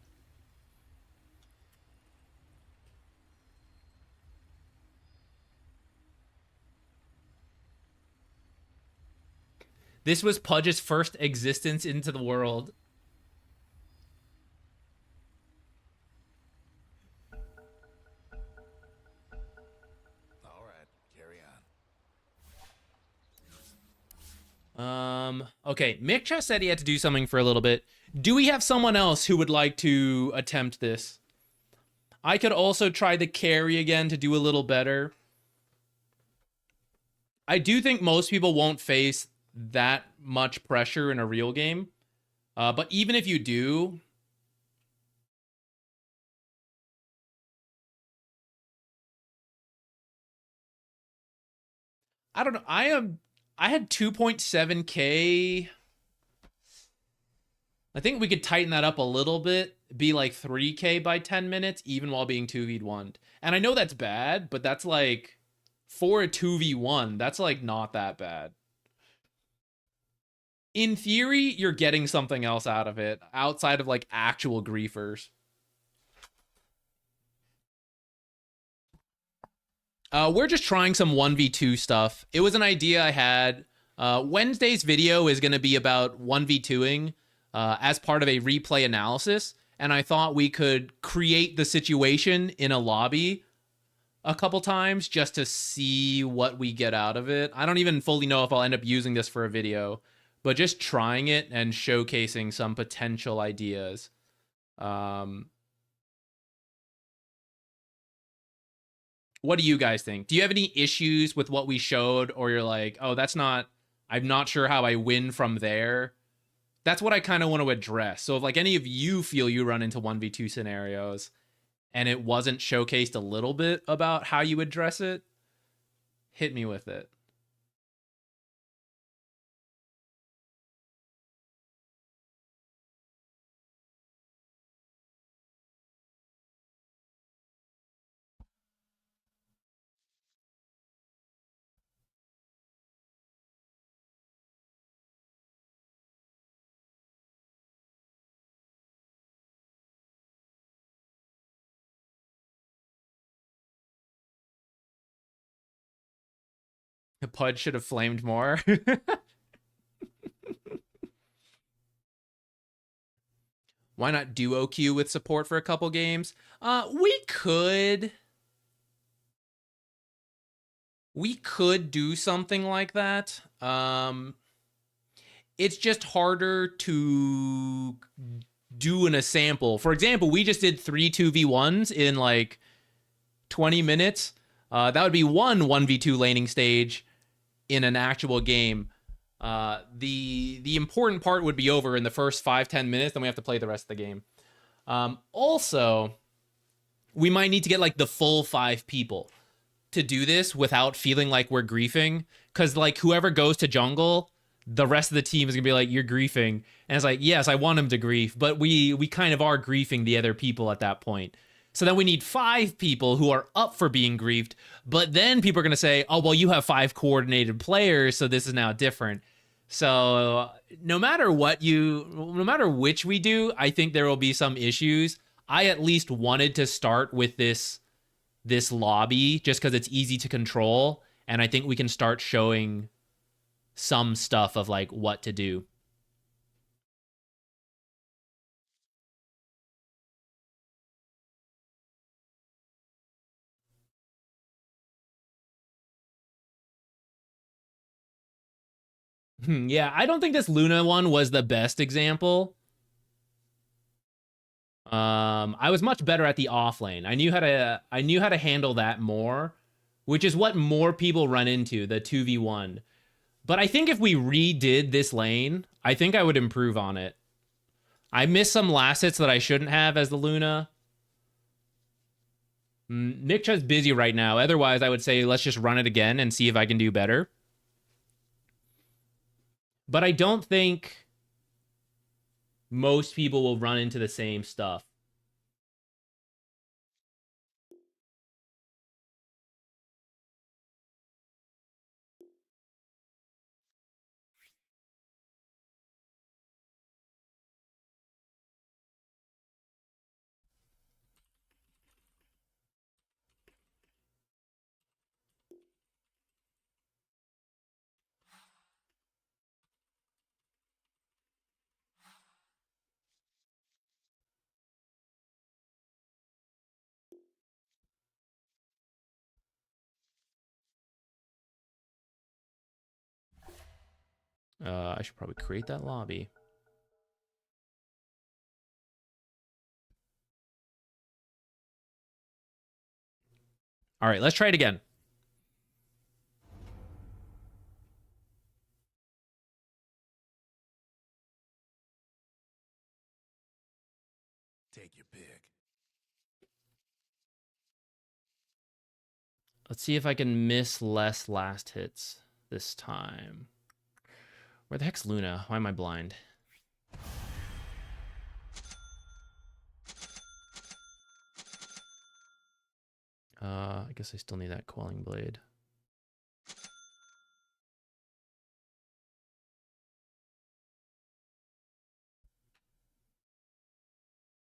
This was Pudge's first existence into the world. All right, carry Okay, Mick just said he had to do something for a little bit. Do we have someone else who would like to attempt this? I could also try the carry again to do a little better. I do think most people won't face that much pressure in a real game. But even if you do, I don't know. I had 2.7k. I think we could tighten that up a little bit, be like 3k by 10 minutes, even while being 2v1'd. And I know that's bad, but that's like, for a 2v1, that's like not that bad. In theory, you're getting something else out of it, outside of like actual griefers. We're just trying some 1v2 stuff. It was an idea I had. Wednesday's video is going to be about 1v2ing as part of a replay analysis. And I thought we could create the situation in a lobby a couple times just to see what we get out of it. I don't even fully know if I'll end up using this for a video, but just trying it and showcasing some potential ideas. What do you guys think? Do you have any issues with what we showed, or you're like, oh, I'm not sure how I win from there? That's what I kind of want to address. So if like any of you feel you run into 1v2 scenarios and it wasn't showcased a little bit about how you address it, hit me with it. Pudge should have flamed more. Why not duo queue with support for a couple games? We could do something like that. It's just harder to do in a sample. For example, we just did 3 2v1s in like 20 minutes. That would be one 1v2 laning stage in an actual game. The important part would be over in the first 5-10 minutes, then we have to play the rest of the game. Also, we might need to get like the full 5 people to do this without feeling like we're griefing, because like whoever goes to jungle, the rest of the team is gonna be like, you're griefing, and it's like, yes, I want him to grief, but we kind of are griefing the other people at that point. So then we need 5 people who are up for being griefed, but then people are going to say, oh, well, you have 5 coordinated players, so this is now different. So no matter which we do, I think there will be some issues. I at least wanted to start with this lobby just because it's easy to control, and I think we can start showing some stuff of like what to do. Yeah, I don't think this Luna one was the best example. I was much better at the off lane. I knew how to handle that more, which is what more people run into, the 2v1. But I think if we redid this lane, I think I would improve on it. I missed some last hits that I shouldn't have as the Luna. Nikcha's busy right now. Otherwise, I would say let's just run it again and see if I can do better. But I don't think most people will run into the same stuff. I should probably create that lobby. All right, let's try it again. Take your pick. Let's see if I can miss less last hits this time. Where the heck's Luna? Why am I blind? I guess I still need that Quelling Blade.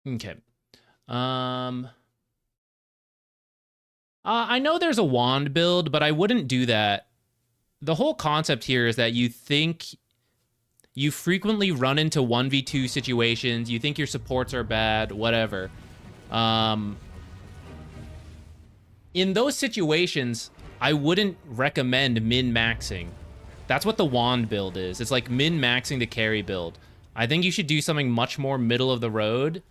Okay. I know there's a wand build, but I wouldn't do that. The whole concept here is that you think you frequently run into 1v2 situations, you think your supports are bad, whatever. In those situations, I wouldn't recommend min-maxing. That's what the wand build is. It's like min-maxing the carry build. I think you should do something much more middle of the road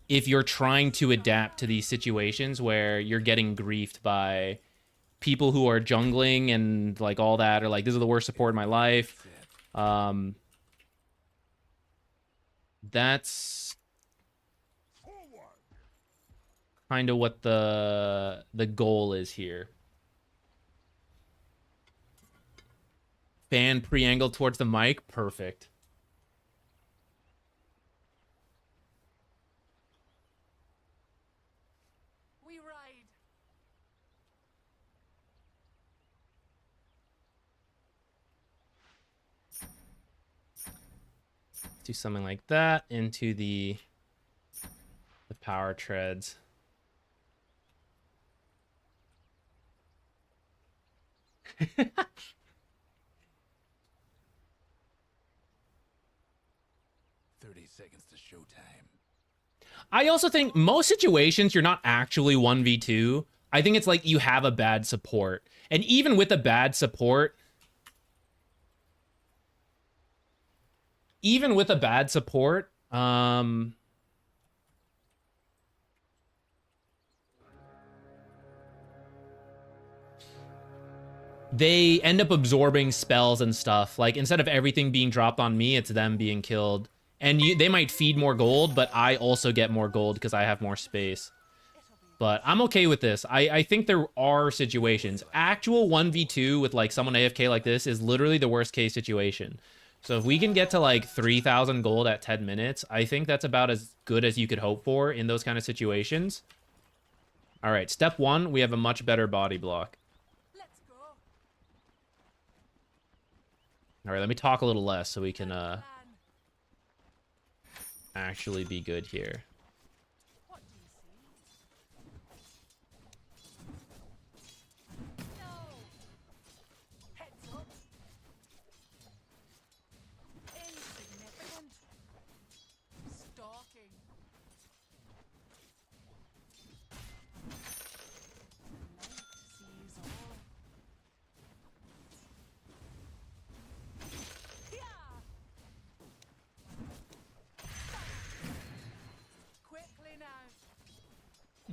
if you're trying to adapt to these situations where you're getting griefed by people who are jungling and like all that, or like, this is the worst support in my life. That's kind of what the goal is here. Fan pre-angle towards the mic, perfect. Do something like that into the power treads. Seconds to showtime. I also think most situations you're not actually 1v2. I think it's like you have a bad support. And even with a bad support, they end up absorbing spells and stuff. Like, instead of everything being dropped on me, it's them being killed. And they might feed more gold, but I also get more gold because I have more space. But I'm okay with this. I think there are situations. Actual 1v2 with like someone AFK like this is literally the worst case situation. So if we can get to like 3,000 gold at 10 minutes, I think that's about as good as you could hope for in those kind of situations. All right, step 1, we have a much better body block. All right, let me talk a little less so we can actually be good here.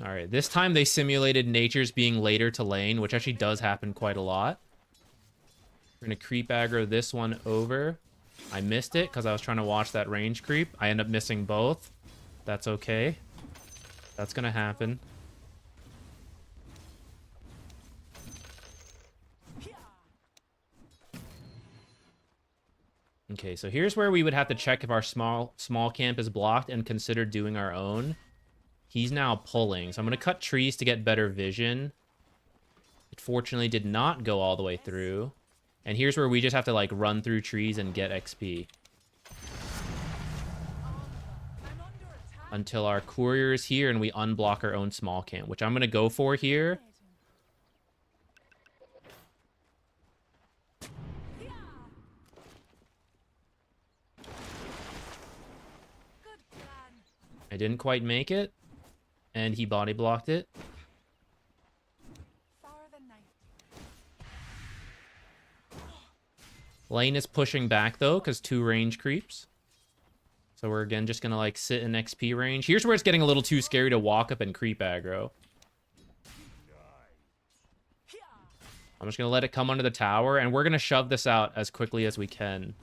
All right, this time they simulated Nature's being later to lane, which actually does happen quite a lot. We're going to creep aggro this one over. I missed it because I was trying to watch that range creep. I end up missing both. That's okay. That's going to happen. Okay, so here's where we would have to check if our small camp is blocked and consider doing our own. He's now pulling, so I'm going to cut trees to get better vision. It fortunately did not go all the way through. And here's where we just have to like run through trees and get XP. Until our courier is here and we unblock our own small camp, which I'm going to go for here. I didn't quite make it. And he body blocked it. Lane is pushing back though, because 2 range creeps. So we're again just gonna like sit in XP range. Here's where it's getting a little too scary to walk up and creep aggro. I'm just gonna let it come under the tower, and we're gonna shove this out as quickly as we can.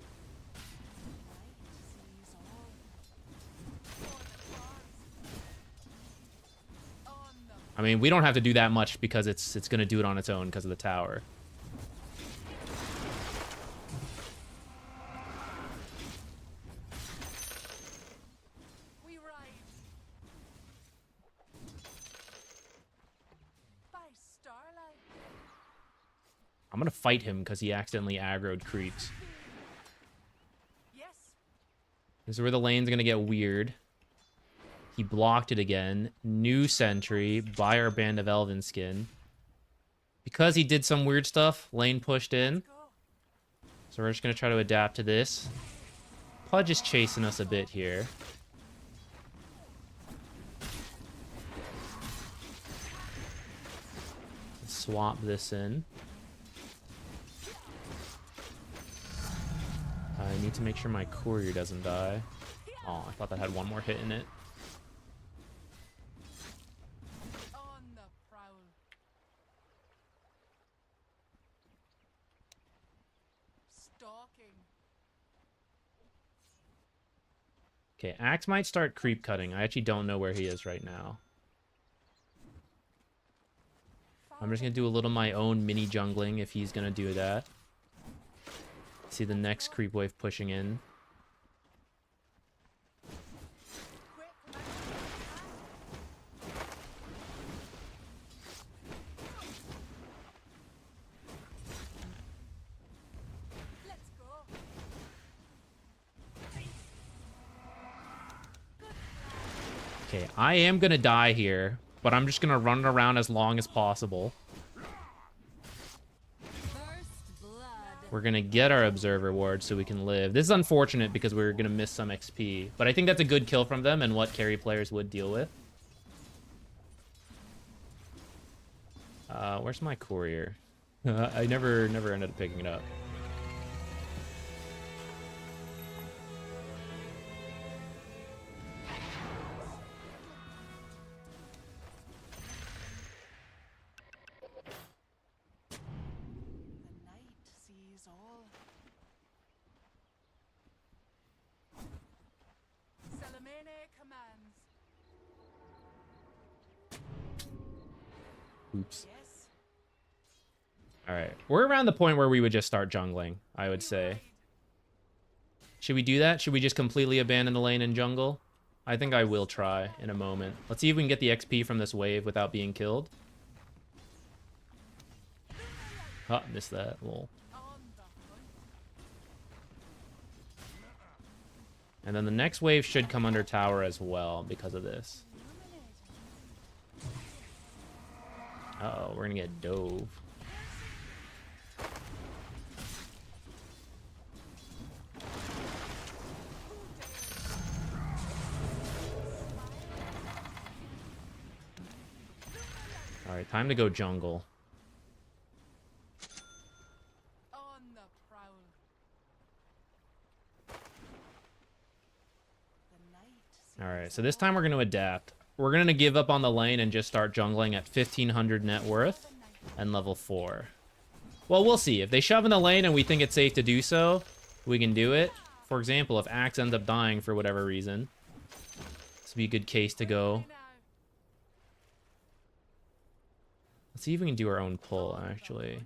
I mean, we don't have to do that much because it's gonna do it on its own because of the tower. I'm gonna fight him because he accidentally aggroed creeps. This is where the lane's gonna get weird. He blocked it again. New sentry. Buy our Band of Elven skin. Because he did some weird stuff, lane pushed in. So we're just gonna try to adapt to this. Pudge is chasing us a bit here. Swap this in. I need to make sure my courier doesn't die. Oh, I thought that had one more hit in it. Okay, Axe might start creep cutting. I actually don't know where he is right now. I'm just going to do a little my own mini jungling if he's going to do that. See the next creep wave pushing in. Okay, I am gonna die here, but I'm just gonna run around as long as possible. We're gonna get our Observer Ward so we can live. This is unfortunate because we're gonna miss some XP, but I think that's a good kill from them and what carry players would deal with. Where's my courier? I never ended up picking it up. Oops. Alright. We're around the point where we would just start jungling, I would say. Should we do that? Should we just completely abandon the lane and jungle? I think I will try in a moment. Let's see if we can get the XP from this wave without being killed. Oh, missed that. Lol. And then the next wave should come under tower as well because of this. Uh-oh, we're gonna get dove. Alright, time to go jungle. Alright, so this time we're going to adapt. We're going to give up on the lane and just start jungling at 1500 net worth and level 4. Well, we'll see. If they shove in the lane and we think it's safe to do so, we can do it. For example, if Axe ends up dying for whatever reason, this would be a good case to go. Let's see if we can do our own pull, actually.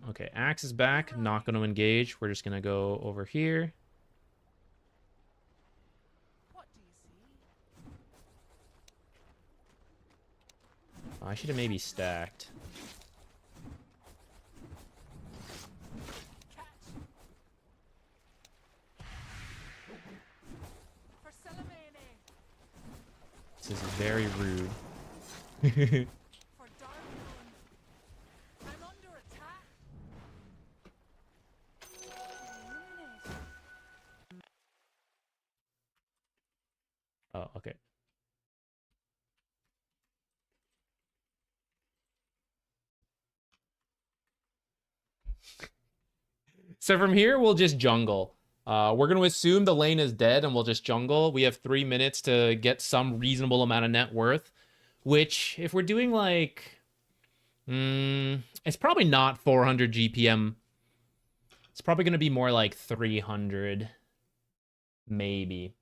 Okay, Axe is back. Not going to engage. We're just going to go over here. I should have maybe stacked. This is very rude. So from here, we'll just jungle. We're going to assume the lane is dead and we'll just jungle. We have 3 minutes to get some reasonable amount of net worth, which if we're doing like, it's probably not 400 GPM. It's probably going to be more like 300, maybe.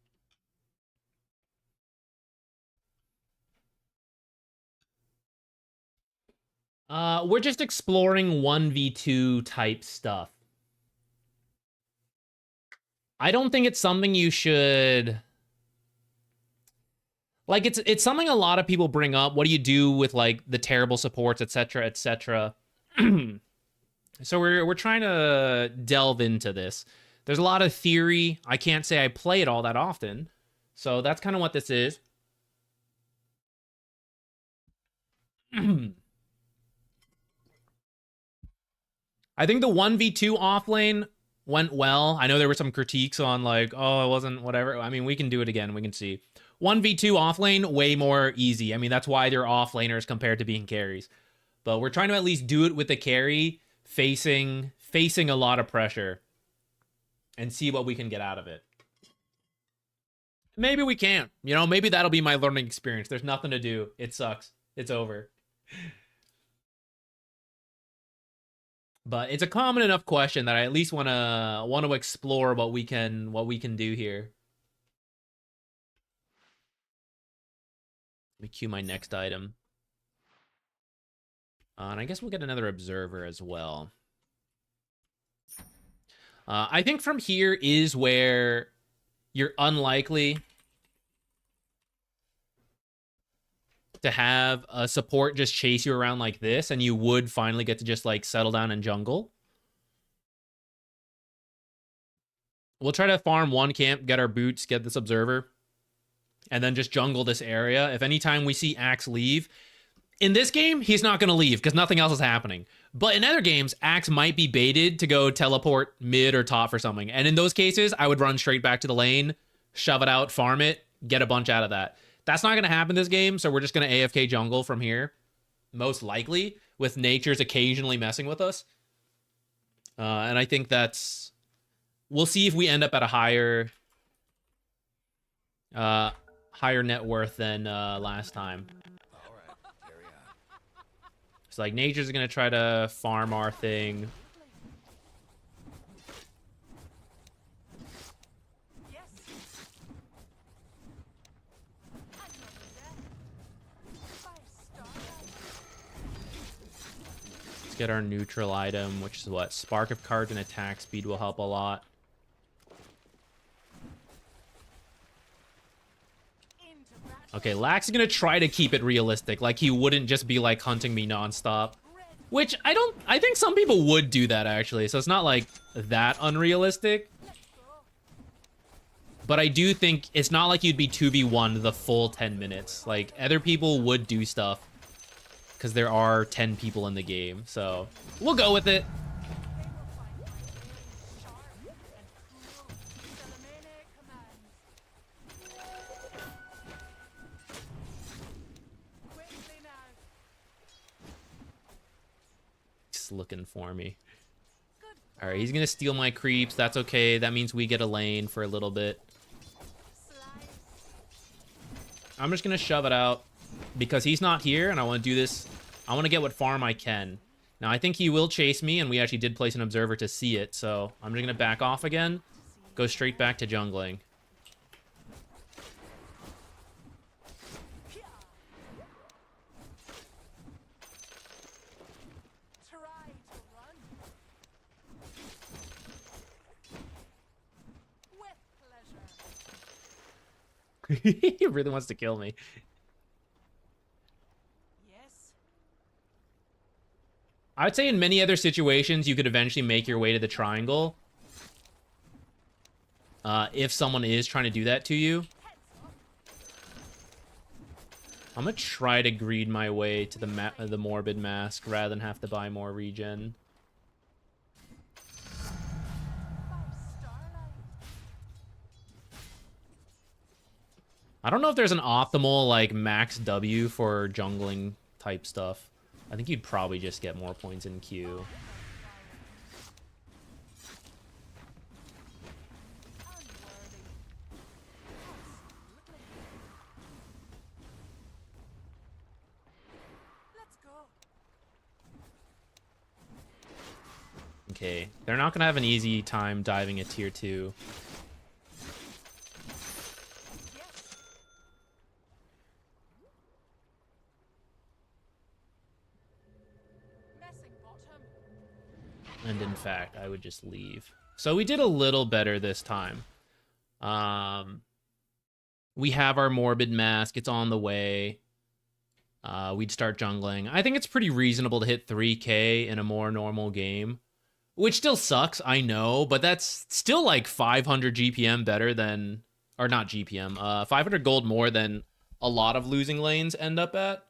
We're just exploring 1v2 type stuff. I don't think it's something you should... Like, it's something a lot of people bring up. What do you do with, like, the terrible supports, etc., etc.? So we're trying to delve into this. There's a lot of theory. I can't say I play it all that often. So that's kind of what this is. I think the 1v2 offlane went well. I know there were some critiques on like, oh, it wasn't whatever. I mean, we can do it again. We can see. 1v2 offlane, way more easy. I mean, that's why they're offlaners compared to being carries. But we're trying to at least do it with the carry facing a lot of pressure and see what we can get out of it. Maybe we can't. You know, maybe that'll be my learning experience. There's nothing to do. It sucks. It's over. But it's a common enough question that I at least want to explore what we can do here. Let me cue my next item. And I guess we'll get another observer as well. I think from here is where you're unlikely to have a support just chase you around like this, and you would finally get to just like settle down and jungle. We'll try to farm one camp, get our boots, get this observer, and then just jungle this area. If anytime we see Axe leave, in this game, he's not going to leave because nothing else is happening. But in other games, Axe might be baited to go teleport mid or top for something. And in those cases, I would run straight back to the lane, shove it out, farm it, get a bunch out of that. That's not going to happen this game, so we're just going to AFK jungle from here. Most likely, with Nature's occasionally messing with us. And I think that's... We'll see if we end up at a higher net worth than last time. So like Nature's gonna try to farm our thing. Let's get our neutral item, which is what? Spark of Cards and attack speed will help a lot. Okay, Lax is gonna try to keep it realistic, like he wouldn't just be like hunting me nonstop. Which I think some people would do that actually, so it's not like that unrealistic. But I do think it's not like you'd be 2v1 the full 10 minutes. Like other people would do stuff because there are 10 people in the game, so we'll go with it. Looking for me. All right, he's gonna steal my creeps. That's okay. That means we get a lane for a little bit. I'm just gonna shove it out because he's not here and I want to do this. I want to get what farm I can. Now I think he will chase me, and we actually did place an observer to see it, so I'm just gonna back off again, go straight back to jungling. He really wants to kill me. Yes. I would say in many other situations, you could eventually make your way to the triangle. If someone is trying to do that to you. I'm gonna try to greed my way to the Morbid Mask rather than have to buy more regen. I don't know if there's an optimal, like, max W for jungling type stuff. I think you'd probably just get more points in queue. Okay, they're not gonna have an easy time diving a tier 2. And in fact, I would just leave. So we did a little better this time. We have our Morbid Mask. It's on the way. We'd start jungling. I think it's pretty reasonable to hit 3k in a more normal game. Which still sucks, I know, but that's still like 500 GPM better than... Or not GPM. 500 gold more than a lot of losing lanes end up at.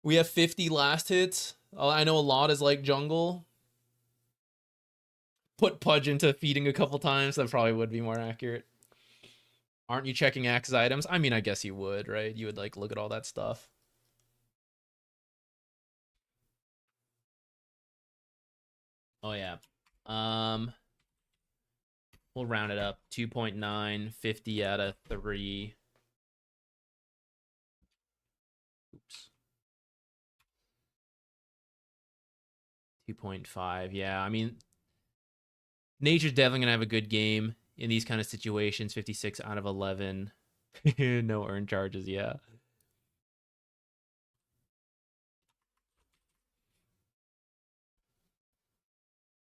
We have 50 last hits. I know a lot is like jungle. Put Pudge into feeding a couple times. That probably would be more accurate. Aren't you checking Axe items? I mean, I guess you would, right? You would like look at all that stuff. Oh yeah. We'll round it up. 2.9, 50 out of 3. Oops. 2.5. Yeah, I mean, Nature's definitely gonna have a good game in these kind of situations. 56 out of 11. No earn charges, yeah.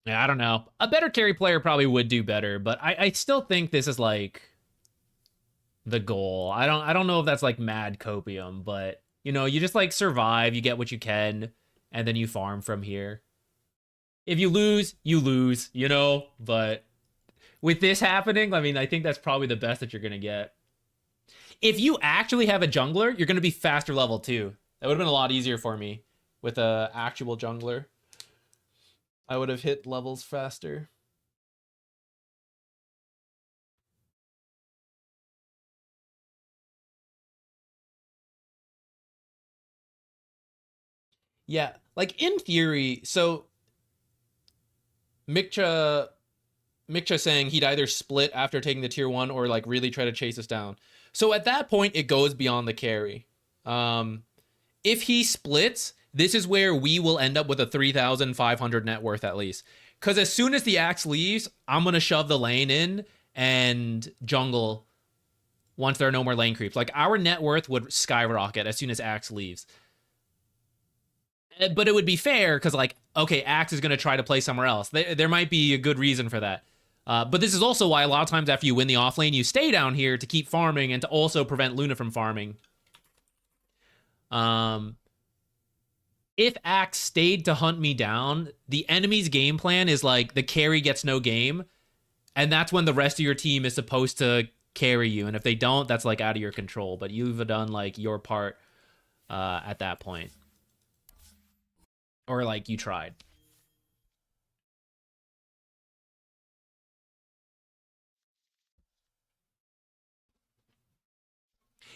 Yeah, I don't know. A better carry player probably would do better, but I still think this is like the goal. I don't know if that's like mad copium, but you know, you just like survive, you get what you can, and then you farm from here. If you lose, you know, but with this happening, I mean, I think that's probably the best that you're going to get. If you actually have a jungler, you're going to be faster level too. That would have been a lot easier for me with a actual jungler. I would have hit levels faster. Yeah, like in theory, so Mikcha saying he'd either split after taking the tier 1 or like really try to chase us down. So at that point, it goes beyond the carry. If he splits, this is where we will end up with a 3,500 net worth at least. Because as soon as the Axe leaves, I'm going to shove the lane in and jungle once there are no more lane creeps. Like, our net worth would skyrocket as soon as Axe leaves. But it would be fair because, like, okay, Axe is going to try to play somewhere else. There might be a good reason for that. But this is also why a lot of times after you win the off lane, you stay down here to keep farming and to also prevent Luna from farming. If Axe stayed to hunt me down, the enemy's game plan is like the carry gets no game, and that's when the rest of your team is supposed to carry you. And if they don't, that's like out of your control. But you've done like your part at that point. Or like you tried.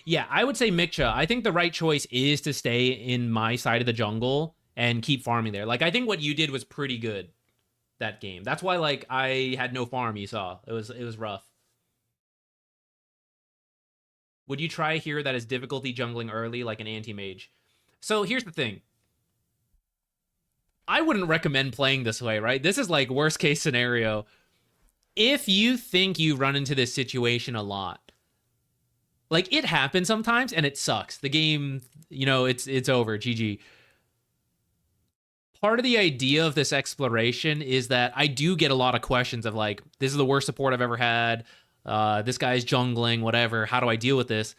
Yeah, I would say Mikcha. I think the right choice is to stay in my side of the jungle and keep farming there. Like, I think what you did was pretty good that game. That's why, like, I had no farm, you saw. It was rough. Would you try a hero that is difficulty jungling early, like an anti-mage? So here's the thing. I wouldn't recommend playing this way, right? This is like worst case scenario. If you think you run into this situation a lot, like, it happens sometimes, and it sucks. The game, you know, it's over. GG. Part of the idea of this exploration is that I do get a lot of questions of, like, this is the worst support I've ever had. This guy's jungling, whatever. How do I deal with this?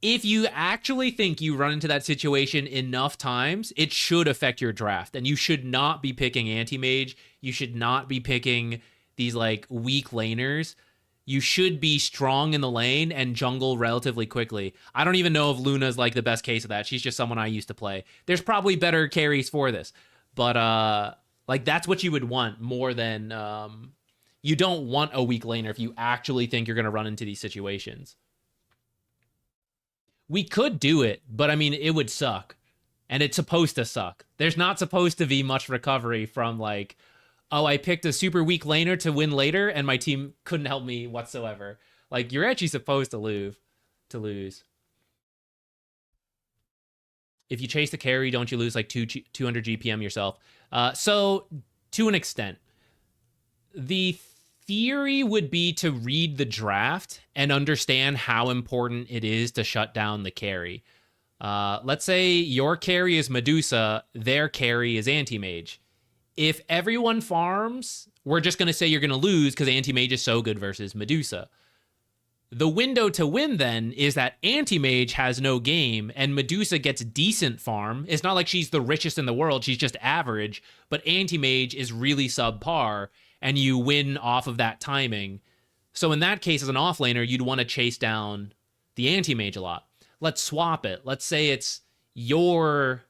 If you actually think you run into that situation enough times, it should affect your draft. And you should not be picking anti-mage. You should not be picking these, like, weak laners. You should be strong in the lane and jungle relatively quickly. I don't even know if Luna's like the best case of that. She's just someone I used to play. There's probably better carries for this. But like, that's what you would want more than you don't want a weak laner if you actually think you're going to run into these situations. We could do it, but I mean, it would suck. And it's supposed to suck. There's not supposed to be much recovery from, like, oh, I picked a super weak laner to win later, and my team couldn't help me whatsoever. Like, you're actually supposed to lose. If you chase the carry, don't you lose like 200 GPM yourself? So to an extent, the theory would be to read the draft and understand how important it is to shut down the carry. Let's say your carry is Medusa, their carry is Anti-Mage. If everyone farms, we're just going to say you're going to lose because Anti-Mage is so good versus Medusa. The window to win then is that Anti-Mage has no game and Medusa gets decent farm. It's not like she's the richest in the world, she's just average, but Anti-Mage is really subpar and you win off of that timing. So in that case, as an offlaner, you'd want to chase down the Anti-Mage a lot. Let's swap it. Let's say it's your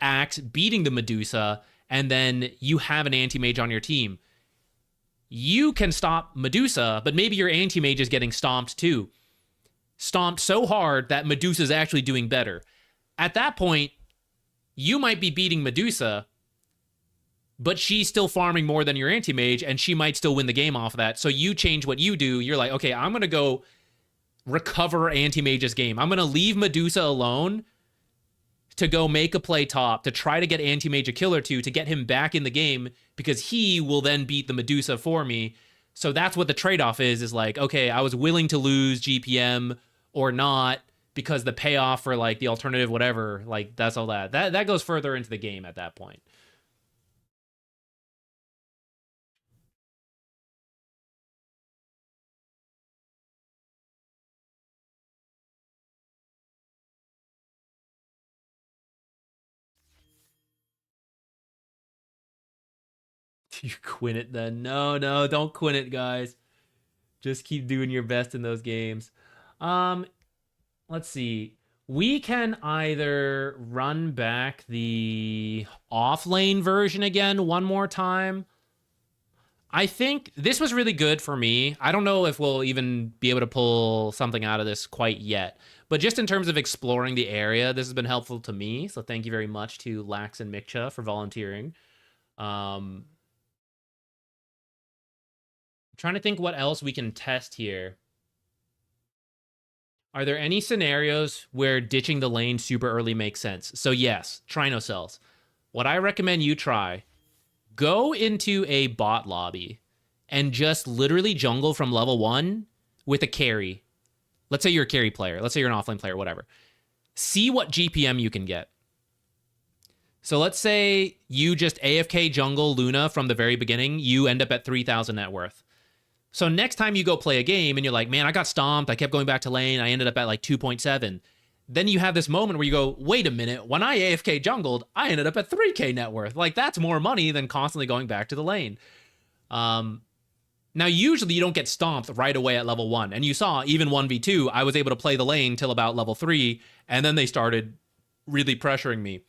axe beating the Medusa and then you have an Anti-Mage on your team. You can stop Medusa, but maybe your Anti-Mage is getting stomped too. Stomped so hard that Medusa is actually doing better. At that point, you might be beating Medusa, but she's still farming more than your Anti-Mage, and she might still win the game off of that. So you change what you do. You're like, okay, I'm going to go recover Anti-Mage's game. I'm going to leave Medusa alone to go make a play top, to try to get Anti-Mage a kill or two, to get him back in the game, because he will then beat the Medusa for me. So that's what the trade-off is like, okay, I was willing to lose GPM or not, because the payoff for, like, the alternative whatever, like, that's all that. That goes further into the game at that point. You quit it then. No, don't quit it, guys. Just keep doing your best in those games. Let's see. We can either run back the off-lane version again one more time. I think this was really good for me. I don't know if we'll even be able to pull something out of this quite yet. But just in terms of exploring the area, this has been helpful to me. So thank you very much to Lax and Mikcha for volunteering. I'm trying to think what else we can test here. Are there any scenarios where ditching the lane super early makes sense? So yes, Trino cells. What I recommend you try, go into a bot lobby and just literally jungle from level 1 with a carry. Let's say you're a carry player. Let's say you're an offlane player, whatever. See what GPM you can get. So let's say you just AFK jungle Luna from the very beginning. You end up at 3,000 net worth. So next time you go play a game and you're like, man, I got stomped. I kept going back to lane. I ended up at like 2.7. Then you have this moment where you go, wait a minute. When I AFK jungled, I ended up at 3K net worth. Like, that's more money than constantly going back to the lane. Now, usually you don't get stomped right away at level 1. And you saw, even 1v2, I was able to play the lane till about level 3. And then they started really pressuring me.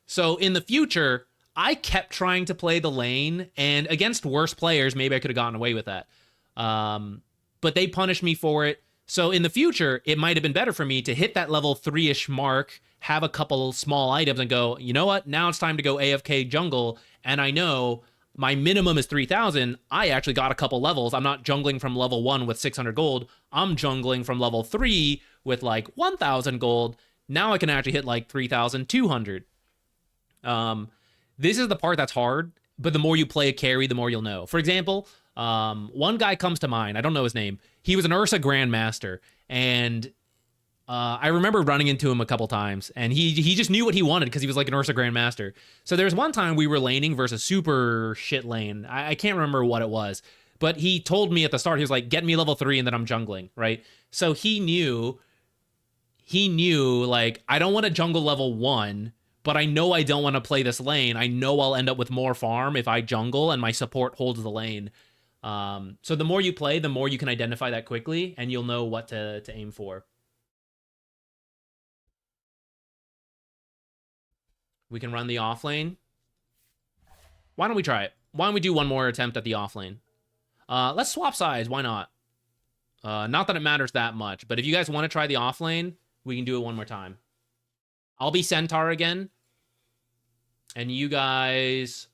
So in the future, I kept trying to play the lane. And against worse players, maybe I could have gotten away with that. But they punished me for it. So in the future, it might have been better for me to hit that level 3-ish mark, have a couple small items and go, you know what? Now it's time to go AFK jungle. And I know my minimum is 3,000. I actually got a couple levels. I'm not jungling from level 1 with 600 gold. I'm jungling from level 3 with like 1,000 gold. Now I can actually hit like 3,200. This is the part that's hard, but the more you play a carry, the more you'll know. For example, one guy comes to mind. I don't know his name. He was an Ursa Grandmaster, and I remember running into him a couple times, and he just knew what he wanted because he was like an Ursa Grandmaster. So there's one time we were laning versus super shit lane. I can't remember what it was, but he told me at the start, he was like, get me level 3 and then I'm jungling, right? So he knew like, I don't want to jungle level 1, but I know I don't want to play this lane. I know I'll end up with more farm if I jungle and my support holds the lane. So the more you play, the more you can identify that quickly, and you'll know what to aim for. We can run the off lane. Why don't we try it? Why don't we do one more attempt at the off lane? Let's swap sides. Why not? Not that it matters that much, but if you guys want to try the off lane, we can do it one more time. I'll be Centaur again. And you guys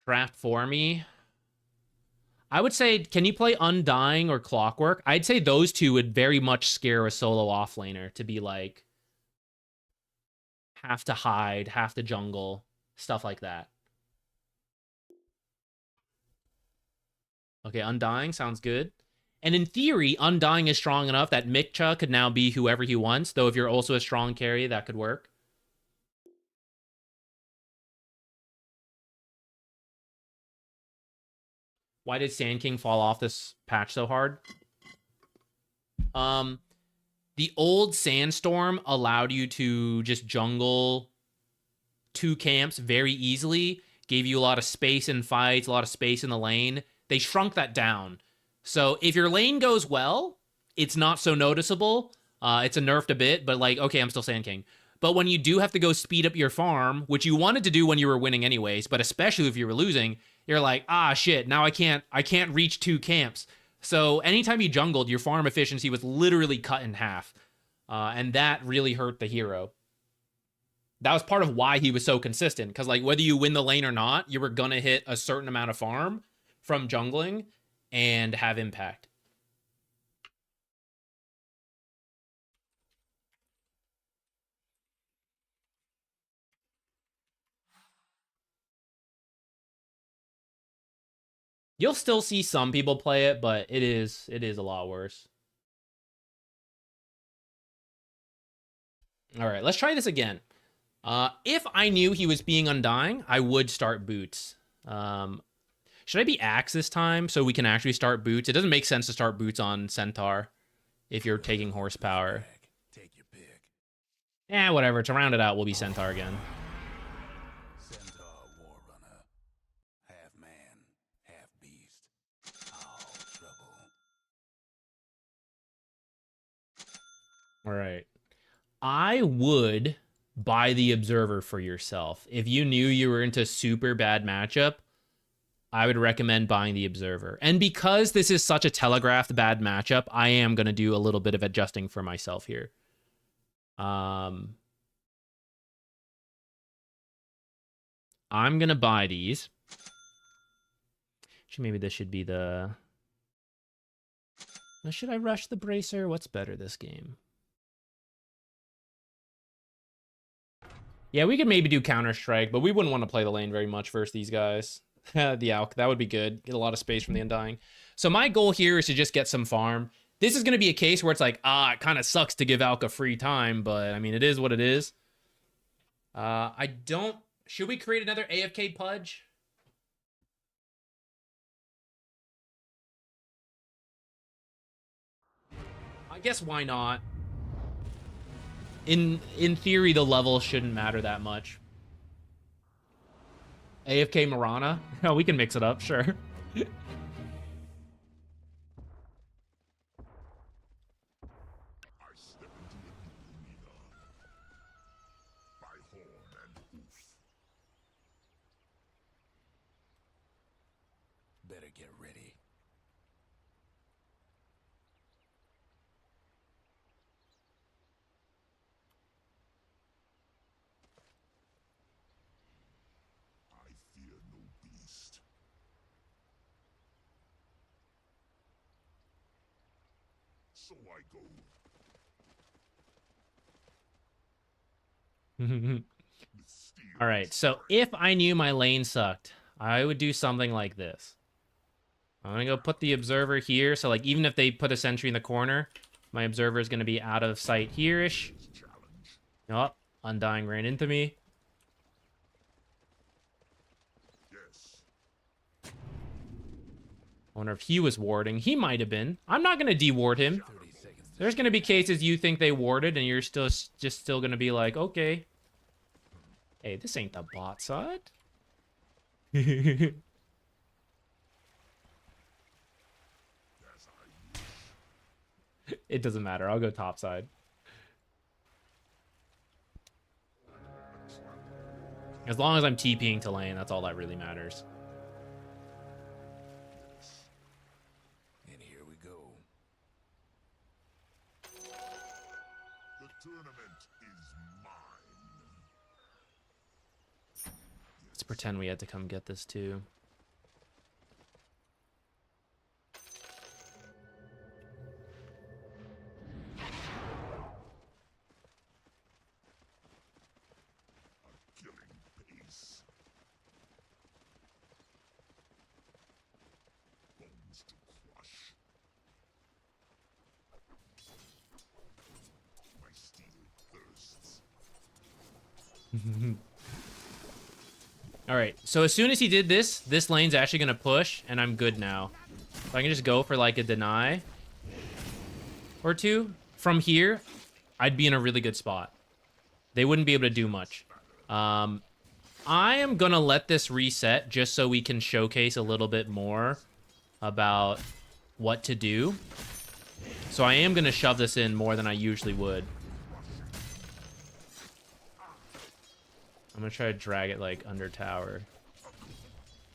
draft for me. I would say, can you play Undying or Clockwork? I'd say those two would very much scare a solo offlaner to be like, have to hide, have to jungle, stuff like that. Okay, Undying sounds good. And in theory, Undying is strong enough that Mikcha could now be whoever he wants, though if you're also a strong carry, that could work. Why did Sand King fall off this patch so hard? The old Sandstorm allowed you to just jungle 2 camps very easily, gave you a lot of space in fights, a lot of space in the lane. They shrunk that down. So if your lane goes well, it's not so noticeable. It's a nerfed a bit, but like, okay, I'm still Sand King. But when you do have to go speed up your farm, which you wanted to do when you were winning anyways, but especially if you were losing, you're like, ah, shit, now I can't reach 2 camps. So anytime you jungled, your farm efficiency was literally cut in half. And that really hurt the hero. That was part of why he was so consistent. Because like whether you win the lane or not, you were going to hit a certain amount of farm from jungling and have impact. You'll still see some people play it, but it is a lot worse. All right, let's try this again. If I knew he was being Undying, I would start Boots. Should I be Axe this time so we can actually start Boots? It doesn't make sense to start Boots on Centaur if you're taking horsepower. Take your pick. Eh, whatever. To round it out, we'll be Centaur again. Centaur War Runner. Half man, half beast. All trouble. All right. I would buy the Observer for yourself. If you knew you were into super bad matchup, I would recommend buying the Observer. And because this is such a telegraphed bad matchup, I am going to do a little bit of adjusting for myself here. I'm going to buy these. Actually, maybe this should be the... Should I rush the Bracer? What's better this game? Yeah, we could maybe do Counter-Strike, but we wouldn't want to play the lane very much versus these guys. The Alk, that would be good. Get a lot of space from the Undying. So my goal here is to just get some farm. This is going to be a case where it's like, it kind of sucks to give Alk a free time, but I mean, it is what it is. Should we create another AFK Pudge? I guess why not? In theory, the level shouldn't matter that much. AFK Mirana? Oh, we can mix it up, sure. Better get ready. I fear no beast. So I go. All right, so if I knew my lane sucked, I would do something like this. I'm going to go put the Observer here, so like even if they put a sentry in the corner, my Observer is going to be out of sight here-ish. Oh, Undying ran into me. I wonder if he was warding. He might have been. I'm not going to de-ward him. There's going to be cases you think they warded, and you're still going to be like, okay. Hey, this ain't the bot side. It doesn't matter. I'll go top side. As long as I'm TPing to lane, that's all that really matters. And here we go. The tournament is mine. Let's pretend we had to come get this too. All right, so as soon as he did this, this lane's actually gonna push, and I'm good now. So I can just go for like a deny or two. From here, I'd be in a really good spot. They wouldn't be able to do much. I am gonna let this reset just so we can showcase a little bit more about what to do. So I am gonna shove this in more than I usually would. I'm gonna try to drag it like under tower.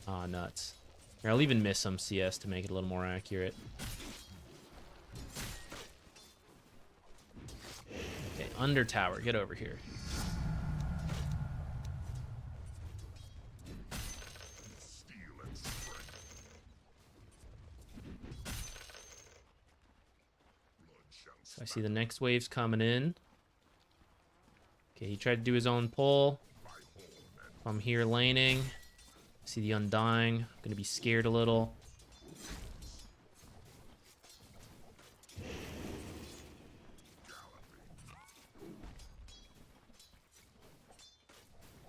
Aw, nuts. Here, I'll even miss some CS to make it a little more accurate. Okay, under tower, get over here. So I see the next wave's coming in. Okay, he tried to do his own pull. I'm here laning. See the Undying. Gonna be scared a little.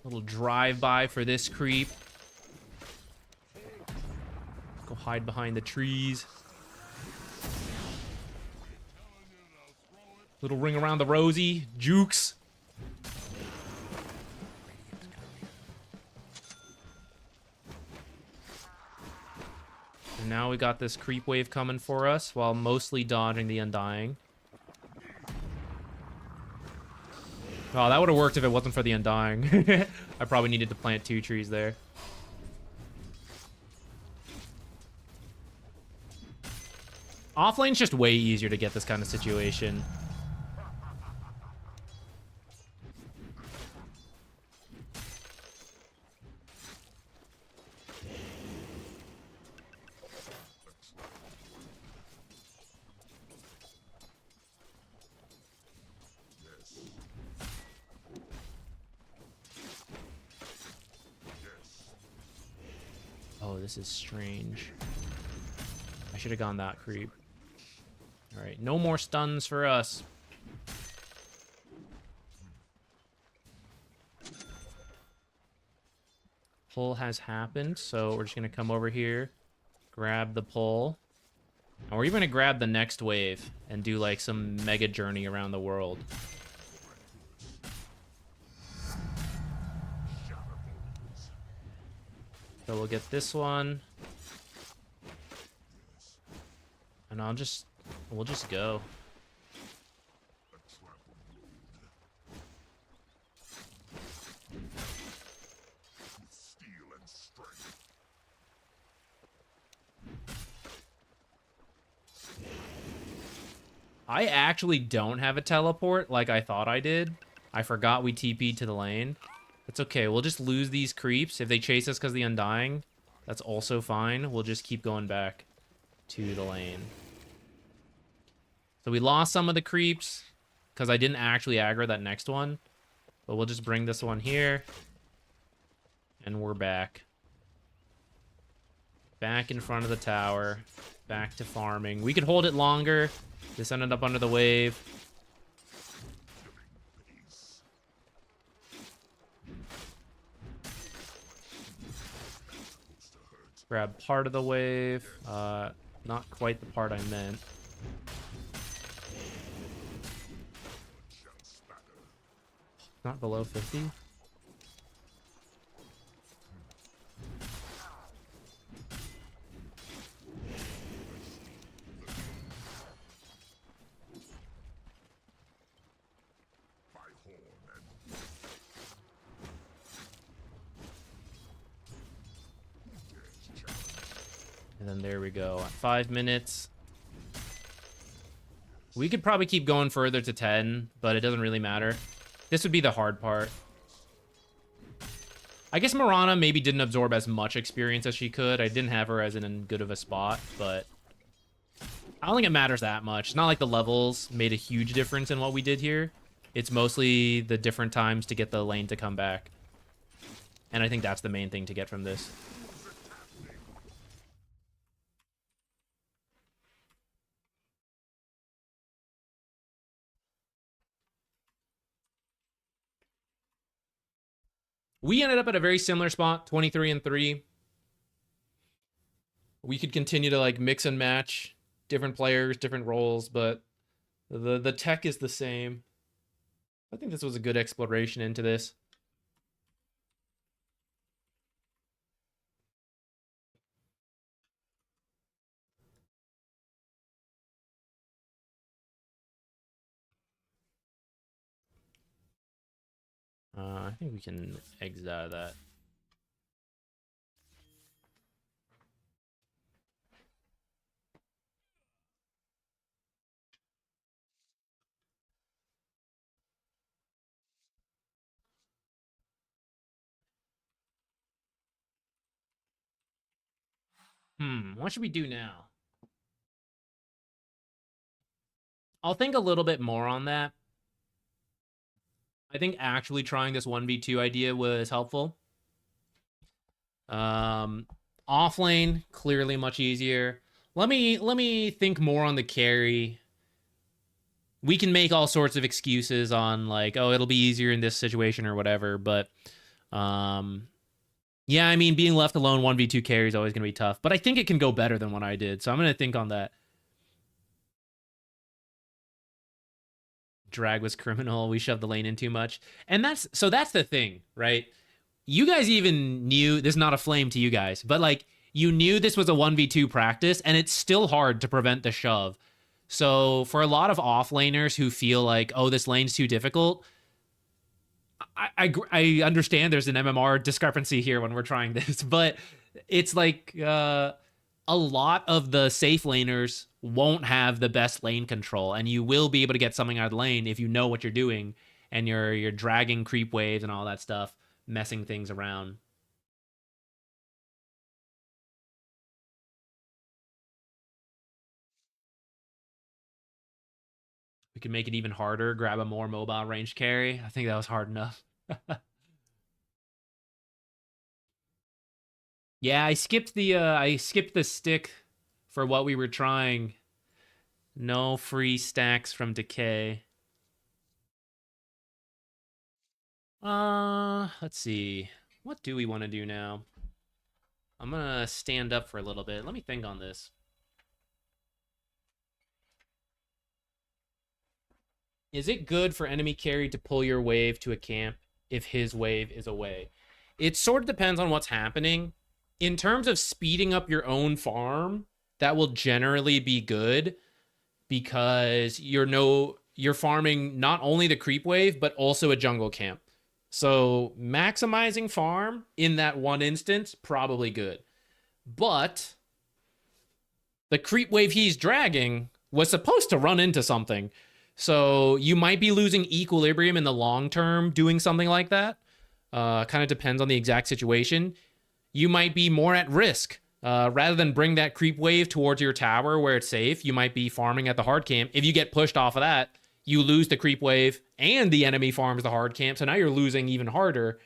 Little drive-by for this creep. Go hide behind the trees. Little ring around the rosy. Jukes. And now we got this creep wave coming for us while mostly dodging the Undying. Oh, that would have worked if it wasn't for the Undying. I probably needed to plant 2 trees there. Offlane's just way easier to get this kind of situation. Oh, this is strange. I should have gone that creep. All right, no more stuns for us. Pull has happened, so we're just gonna come over here, grab the pull, and we're even gonna grab the next wave and do like some mega journey around the world. So we'll get this one. And we'll just go. I actually don't have a teleport like I thought I did. I forgot we TP'd to the lane. It's okay, we'll just lose these creeps. If they chase us because of the Undying, that's also fine. We'll just keep going back to the lane. So we lost some of the creeps because I didn't actually aggro that next one. But we'll just bring this one here. And we're back. Back in front of the tower. Back to farming. We could hold it longer. This ended up under the wave. Grab part of the wave. Not quite the part I meant. Not below 50. And then there we go. 5 minutes. We could probably keep going further to 10, but it doesn't really matter. This would be the hard part. I guess Mirana maybe didn't absorb as much experience as she could. I didn't have her as in good of a spot, but I don't think it matters that much. It's not like the levels made a huge difference in what we did here. It's mostly the different times to get the lane to come back. And I think that's the main thing to get from this. We ended up at a very similar spot, 23-3. We could continue to like mix and match different players, different roles, but the tech is the same. I think this was a good exploration into this. I think we can exit out of that. What should we do now? I'll think a little bit more on that. I think actually trying this 1v2 idea was helpful. Off lane, clearly much easier. Let me think more on the carry. We can make all sorts of excuses on like, oh, it'll be easier in this situation or whatever, but yeah, I mean, being left alone 1v2 carry is always going to be tough, but I think it can go better than what I did, so I'm going to think on that. Drag was criminal. We shoved the lane in too much. And that's the thing, right? You guys even knew, this is not a flame to you guys, but like you knew this was a 1v2 practice and it's still hard to prevent the shove. So for a lot of offlaners who feel like, oh, this lane's too difficult, I understand there's an MMR discrepancy here when we're trying this, but it's like a lot of the safe laners won't have the best lane control, and you will be able to get something out of the lane if you know what you're doing and you're dragging creep waves and all that stuff, messing things around. We can make it even harder, grab a more mobile range carry. I think that was hard enough. Yeah, I skipped the stick for what we were trying. No free stacks from decay. Let's see. What do we want to do now? I'm gonna stand up for a little bit. Let me think on this. Is it good for enemy carry to pull your wave to a camp if his wave is away? It sort of depends on what's happening. In terms of speeding up your own farm, that will generally be good because you're farming not only the creep wave, but also a jungle camp. So maximizing farm in that one instance, probably good. But the creep wave he's dragging was supposed to run into something. So you might be losing equilibrium in the long term doing something like that. Kind of depends on the exact situation. You might be more at risk. Rather than bring that creep wave towards your tower where it's safe, you might be farming at the hard camp. If you get pushed off of that, you lose the creep wave and the enemy farms the hard camp. So now you're losing even harder.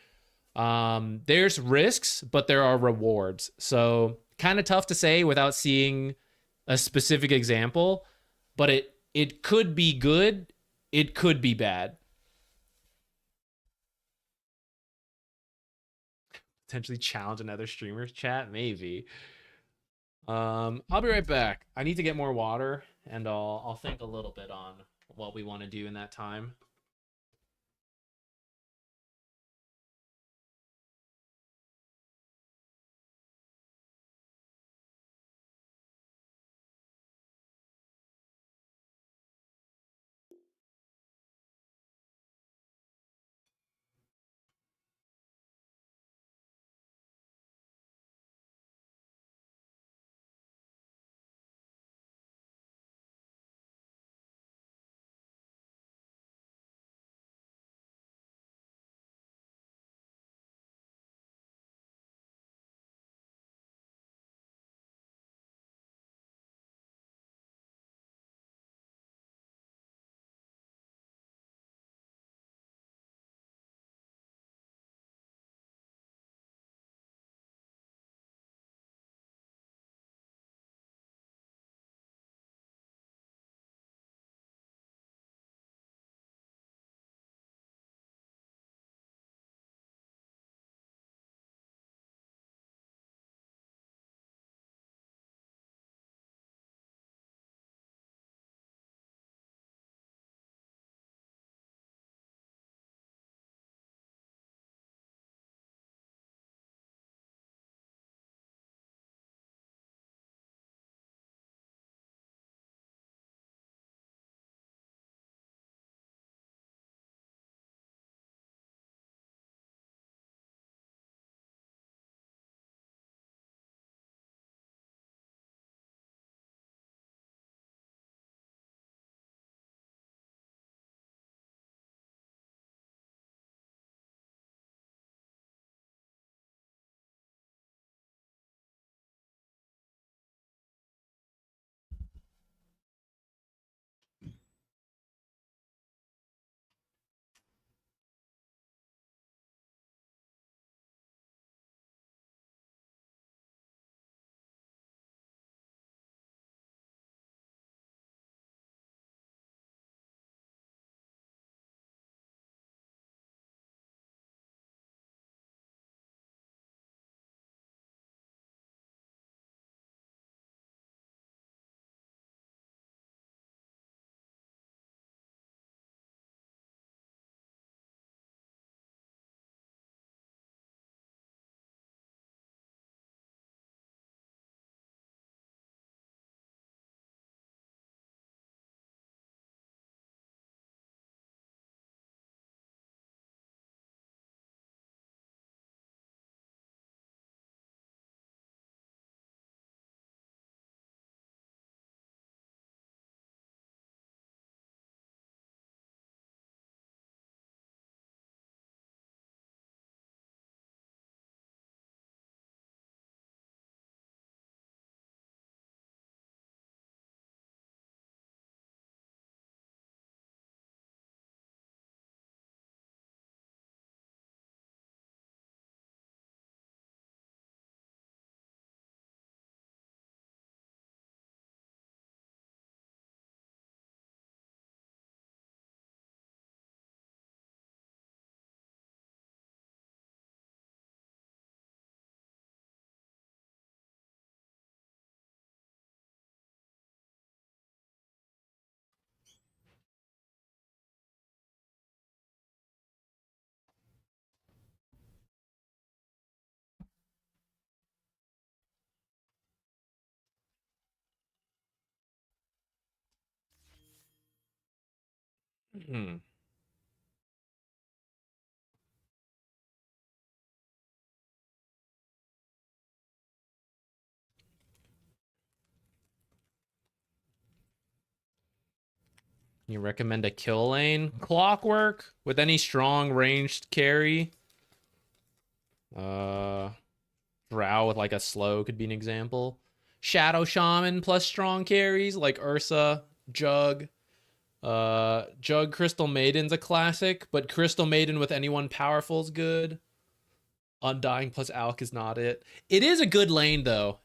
There's risks, but there are rewards. So kind of tough to say without seeing a specific example, but it could be good. It could be bad. Potentially challenge another streamer's chat, maybe. I'll be right back. I need to get more water, and I'll think a little bit on what we want to do in that time. Hmm. You recommend a kill lane? Clockwork with any strong ranged carry. Drow with like a slow could be an example. Shadow Shaman plus strong carries like Ursa, Jug. Jug Crystal Maiden's a classic, but Crystal Maiden with anyone powerful is good. Undying plus Alk is not it. It is a good lane though.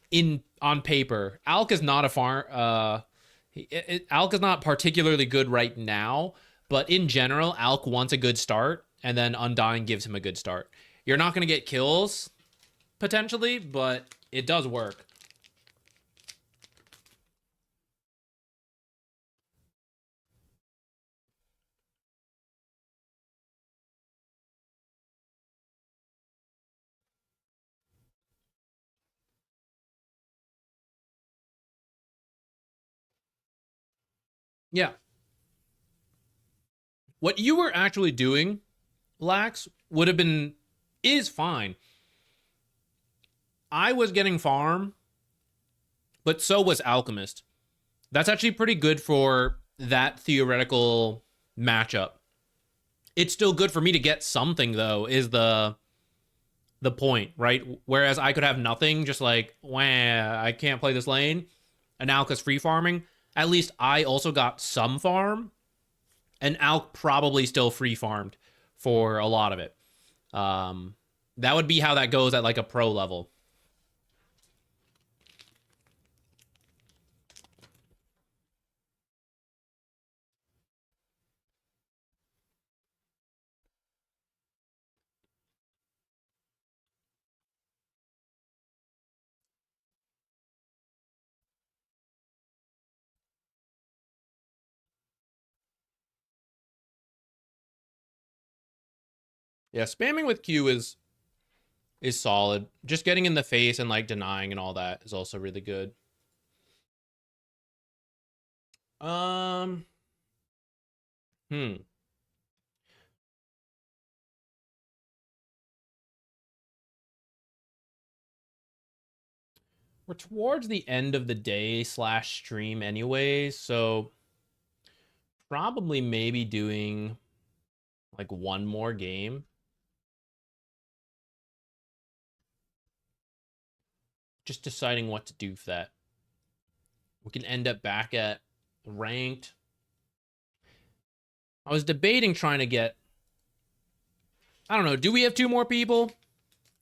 In on paper, Alk is not a farm. Alk is not particularly good right now, but in general, Alk wants a good start, and then Undying gives him a good start. You're not going to get kills potentially, but it does work. Yeah. What you were actually doing, Lax, would have been is fine. I was getting farm, but so was Alchemist. That's actually pretty good for that theoretical matchup. It's still good for me to get something though, is the point, right? Whereas I could have nothing, just like, wah, I can't play this lane. And Alk is free farming. At least I also got some farm. And Alk probably still free farmed for a lot of it. That would be how that goes at like a pro level. Yeah, spamming with Q is solid. Just getting in the face and like denying and all that is also really good. Um hmm. We're towards the end of the day / stream anyways, so probably maybe doing like one more game. Just deciding what to do for that. We can end up back at ranked. I was debating trying to get, I don't know, do we have 2 more people?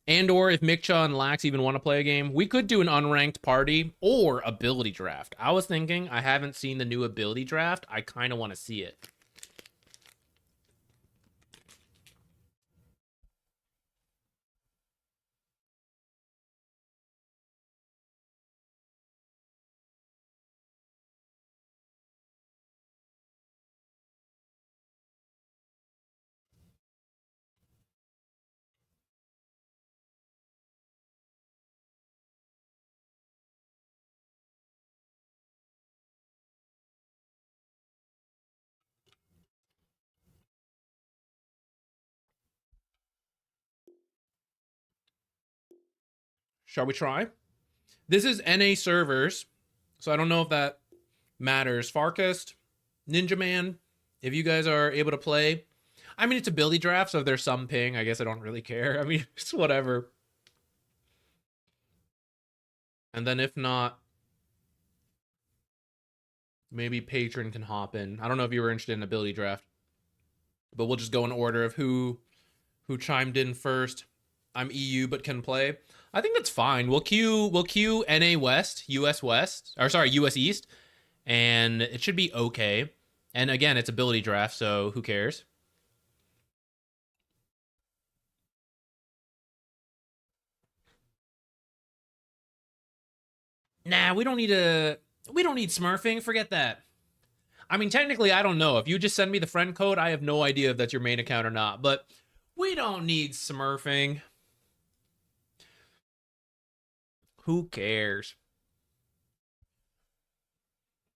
And or if Mikcha and Lax even want to play a game, we could do an unranked party or ability draft. I was thinking, I haven't seen the new ability draft. I kind of want to see it. Shall we try? This is NA servers, so I don't know if that matters. Farkast, Ninja Man, if you guys are able to play. I mean, it's ability draft, so if there's some ping, I guess I don't really care. I mean, it's whatever. And then if not, maybe Patron can hop in. I don't know if you were interested in ability draft, but we'll just go in order of who chimed in first. I'm EU but can play. I think that's fine. We'll queue NA West, US West, or sorry, US East, and it should be okay. And again, it's ability draft, so who cares? Nah, we don't need smurfing. Forget that. I mean, technically, I don't know. If you just send me the friend code, I have no idea if that's your main account or not. But we don't need smurfing. Who cares?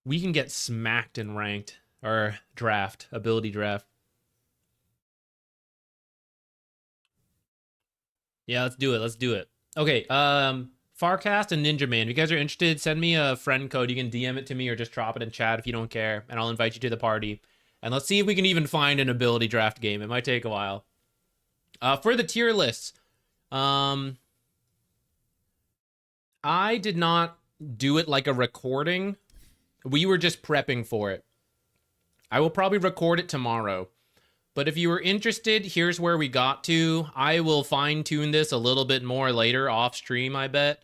We can get smacked in ranked. or draft, ability draft. Yeah, let's do it. Let's do it. Okay, Farcast and Ninja Man, if you guys are interested, send me a friend code. You can DM it to me or just drop it in chat if you don't care, and I'll invite you to the party. And let's see if we can even find an ability draft game. It might take a while. For the tier lists, I did not do it like a recording. We were just prepping for it. I will probably record it tomorrow. But if you were interested, here's where we got to. I will fine-tune this a little bit more later off stream, I bet.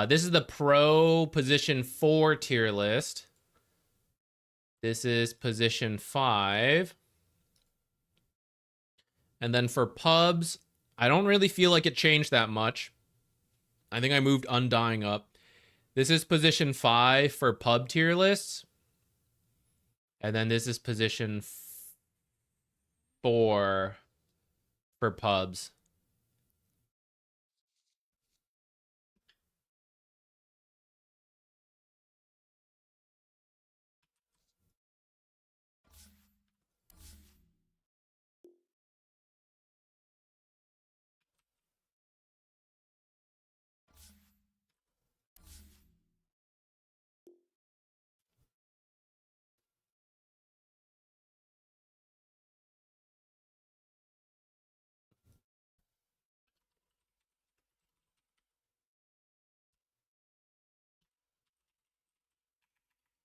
This is the Pro Position 4 tier list. This is Position 5. And then for pubs, I don't really feel like it changed that much. I think I moved Undying up. This is Position 5 for pub tier lists. And then this is Position 4 for pubs.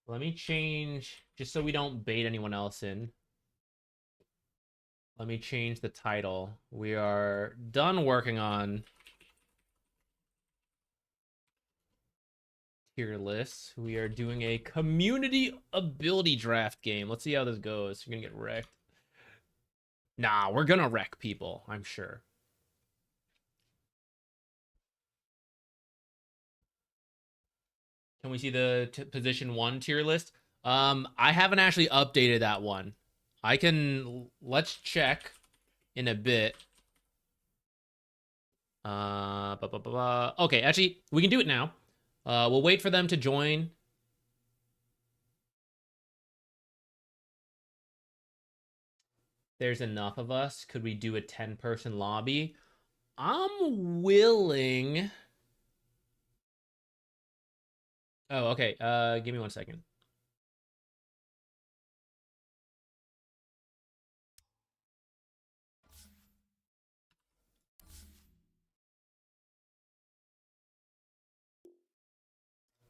Let me change, just so we don't bait anyone else in. Let me change the title. We are done working on tier lists. We are doing a community ability draft game. Let's see how this goes. You're gonna get wrecked. Nah, we're gonna wreck people, I'm sure. Can we see the position 1 tier list? I haven't actually updated that one. I can, let's check in a bit. Okay, actually, we can do it now. We'll wait for them to join. There's enough of us. Could we do a 10-person lobby? I'm willing. Oh, okay. Give me 1 second.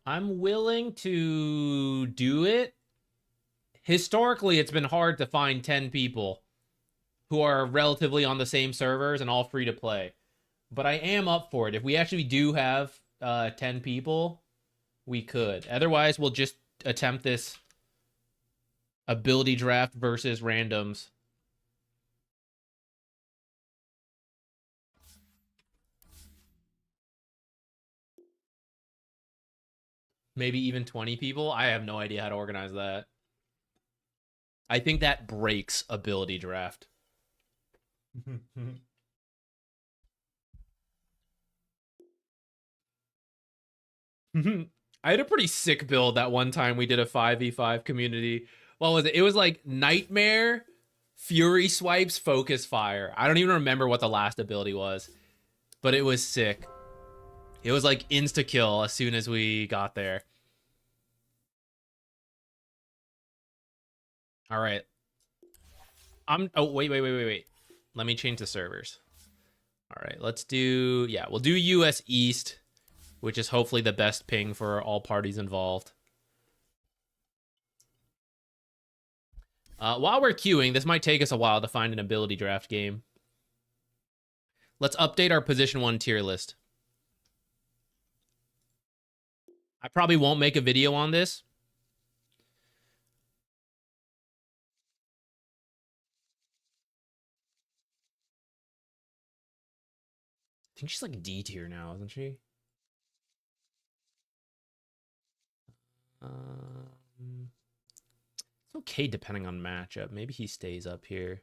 I'm willing to do it. Historically, it's been hard to find 10 people who are relatively on the same servers and all free to play. But I am up for it. If we actually do have 10 people, we could. Otherwise, we'll just attempt this ability draft versus randoms. Maybe even 20 people. I have no idea how to organize that. I think that breaks ability draft. I had a pretty sick build that one time we did a 5v5 community. What was it? It was like Nightmare, Fury Swipes, Focus Fire. I don't even remember what the last ability was, but it was sick. It was like insta-kill as soon as we got there. All right. Oh, wait. Let me change the servers. All right, let's do, yeah, we'll do US East, which is hopefully the best ping for all parties involved. While we're queuing, this might take us a while to find an ability draft game. Let's update our position 1 tier list. I probably won't make a video on this. I think she's like D tier now, isn't she? It's okay depending on matchup. Maybe he stays up here. Let's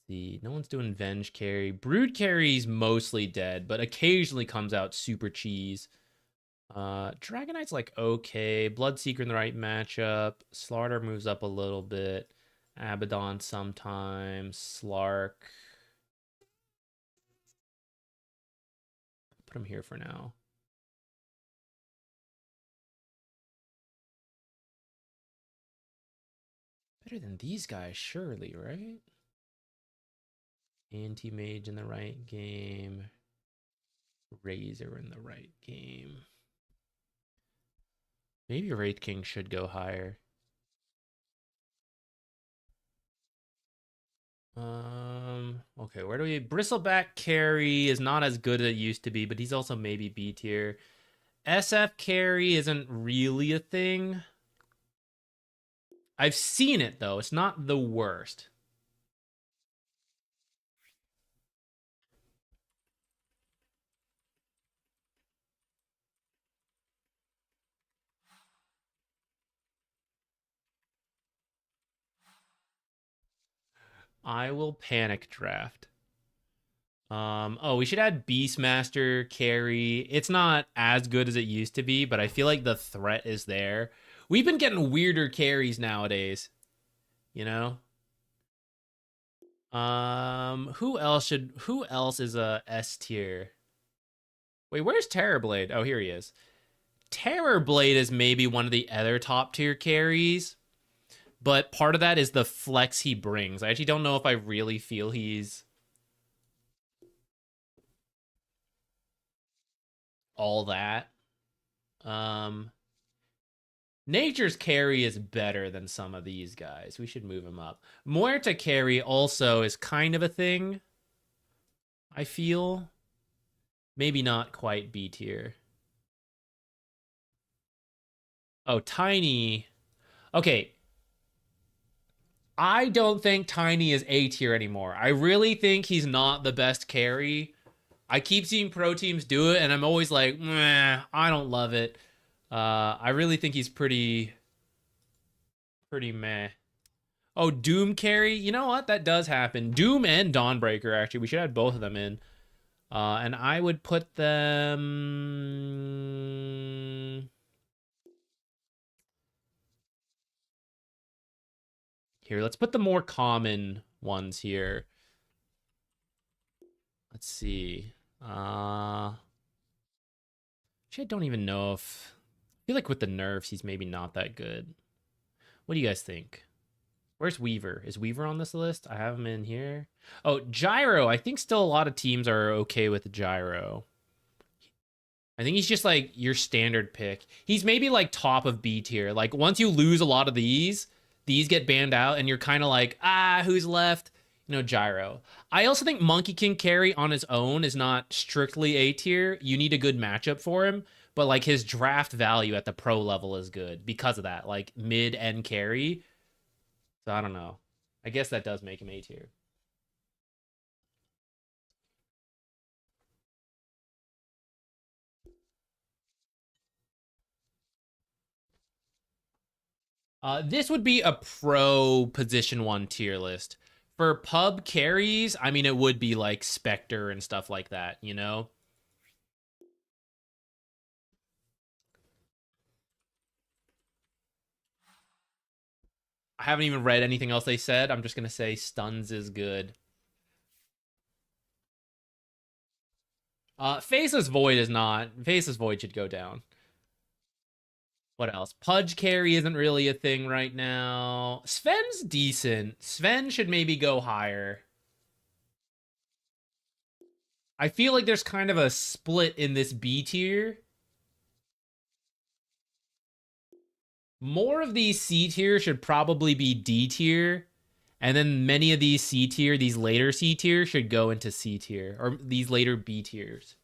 see, no one's doing Venge carry. Brood carry's mostly dead, but occasionally comes out super cheese. Dragon Knight's like okay. Bloodseeker in the right matchup. Slaughter moves up a little bit. Abaddon sometimes. Slark. Put him here for now. Better than these guys, surely, right? Anti-Mage in the right game. Razor in the right game. Maybe Wraith King should go higher. Okay, where do we... Bristleback carry is not as good as it used to be, but he's also maybe B tier. SF carry isn't really a thing. I've seen it, though. It's not the worst. I will panic draft. Oh, we should add Beastmaster carry. It's not as good as it used to be, but I feel like the threat is there. We've been getting weirder carries nowadays, you know? Who else is a S tier? Wait, where's Terrorblade? Oh, here he is. Terrorblade is maybe one of the other top tier carries, but part of that is the flex he brings. I actually don't know if I really feel he's all that. Nature's carry is better than some of these guys. We should move him up. Muerta carry also is kind of a thing, I feel. Maybe not quite B tier. Oh, Tiny. Okay. I don't think Tiny is A tier anymore. I really think he's not the best carry. I keep seeing pro teams do it, and I'm always like, meh, I don't love it. I really think he's pretty meh. Oh, Doom carry. You know what? That does happen. Doom and Dawnbreaker, actually. We should add both of them in. And I would put them... Here, let's put the more common ones here. Let's see. Actually, I don't even know if... I feel like with the nerfs, he's maybe not that good. What do you guys think? Where's Weaver? Is Weaver on this list? I have him in here. Oh, Gyro. I think still a lot of teams are okay with Gyro. I think he's just like your standard pick. He's maybe like top of B tier. Like once you lose a lot of these get banned out and you're kind of like, who's left? You know, Gyro. I also think Monkey King carry on his own is not strictly A tier. You need a good matchup for him. But like his draft value at the pro level is good because of that. Like mid and carry. So I don't know. I guess that does make him A tier. This would be a pro position 1 tier list. For pub carries, I mean, it would be like Spectre and stuff like that, you know? I haven't even read anything else they said. I'm just going to say Stuns is good. Faceless Void is not. Faceless Void should go down. What else? Pudge carry isn't really a thing right now. Sven's decent. Sven should maybe go higher. I feel like there's kind of a split in this B tier. More of these C tier should probably be D tier. And then many of these C tier, these later C tier, should go into C tier. Or these later B tiers.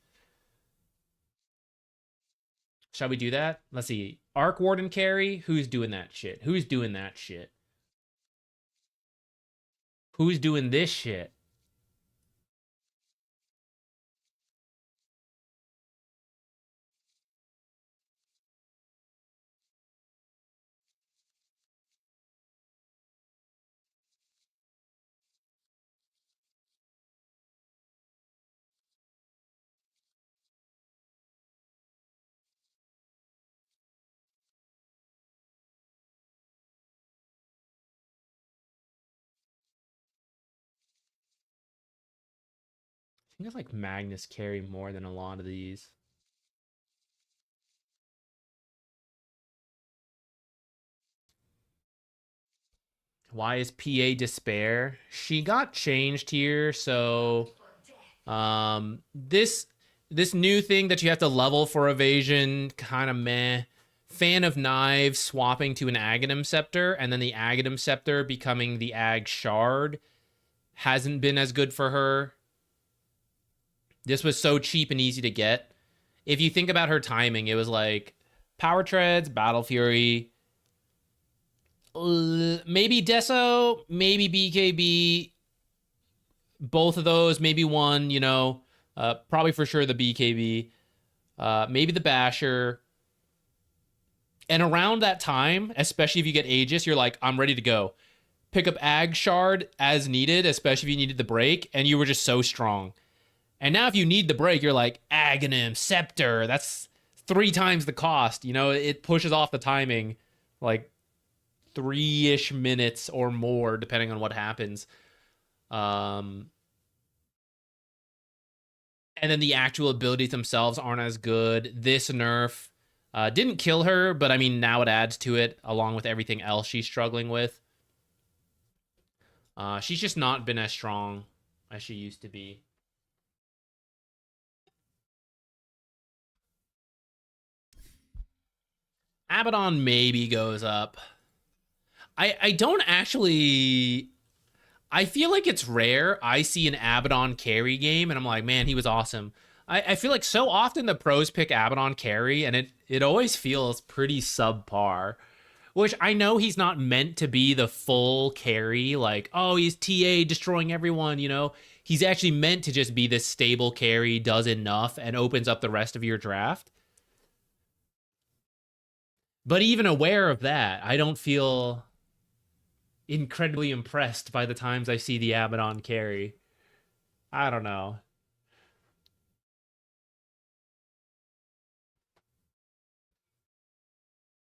Shall we do that? Let's see. Arc Warden carry? Who's doing that shit? Who's doing that shit? Who's doing this shit? Feels like Magnus carry more than a lot of these. Why is PA Despair? She got changed here, so this new thing that you have to level for evasion, kind of meh. Fan of Knives swapping to an Aghanim Scepter, and then the Aghanim Scepter becoming the Ag Shard hasn't been as good for her. This was so cheap and easy to get. If you think about her timing, it was like Power Treads, Battle Fury, maybe Deso, maybe BKB. Both of those, maybe one, you know, probably for sure the BKB, maybe the Basher. And around that time, especially if you get Aegis, you're like, I'm ready to go. Pick up Ag Shard as needed, especially if you needed the break, and you were just so strong. And now if you need the break, you're like, Aghanim, Scepter, that's 3 times the cost. You know, it pushes off the timing like 3-ish minutes or more, depending on what happens. And then the actual abilities themselves aren't as good. This nerf didn't kill her, but I mean, now it adds to it, along with everything else she's struggling with. She's just not been as strong as she used to be. Abaddon maybe goes up. I don't actually... I feel like it's rare I see an Abaddon carry game, and I'm like, man, he was awesome. I feel like so often the pros pick Abaddon carry, and it always feels pretty subpar. Which I know he's not meant to be the full carry, like, oh, he's TA destroying everyone, you know? He's actually meant to just be this stable carry, does enough, and opens up the rest of your draft. But even aware of that, I don't feel incredibly impressed by the times I see the Abaddon carry. I don't know.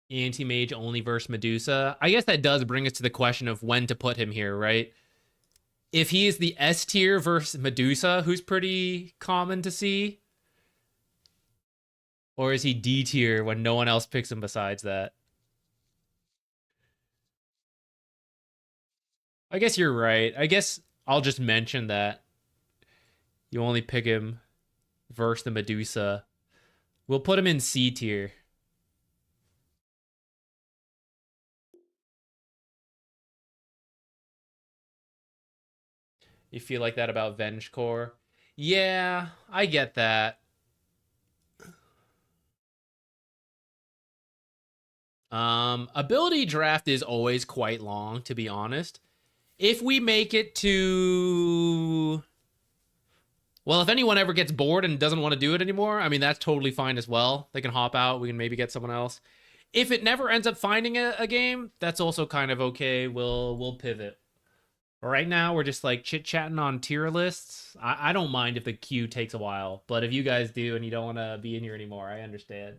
Anti-mage only versus Medusa. I guess that does bring us to the question of when to put him here, right? If he is the S tier versus Medusa, who's pretty common to see, or is he D tier when no one else picks him besides that? I guess you're right. I guess I'll just mention that you only pick him versus the Medusa. We'll put him in C tier. You feel like that about Vengecore? Yeah, I get that. Ability draft is always quite long, to be honest. If we make it to... Well, if anyone ever gets bored and doesn't want to do it anymore, I mean, that's totally fine as well. They can hop out. We can maybe get someone else. If it never ends up finding a game, that's also kind of okay. We'll pivot. Right now, we're just like chit-chatting on tier lists. I don't mind if the queue takes a while, but if you guys do and you don't want to be in here anymore, I understand.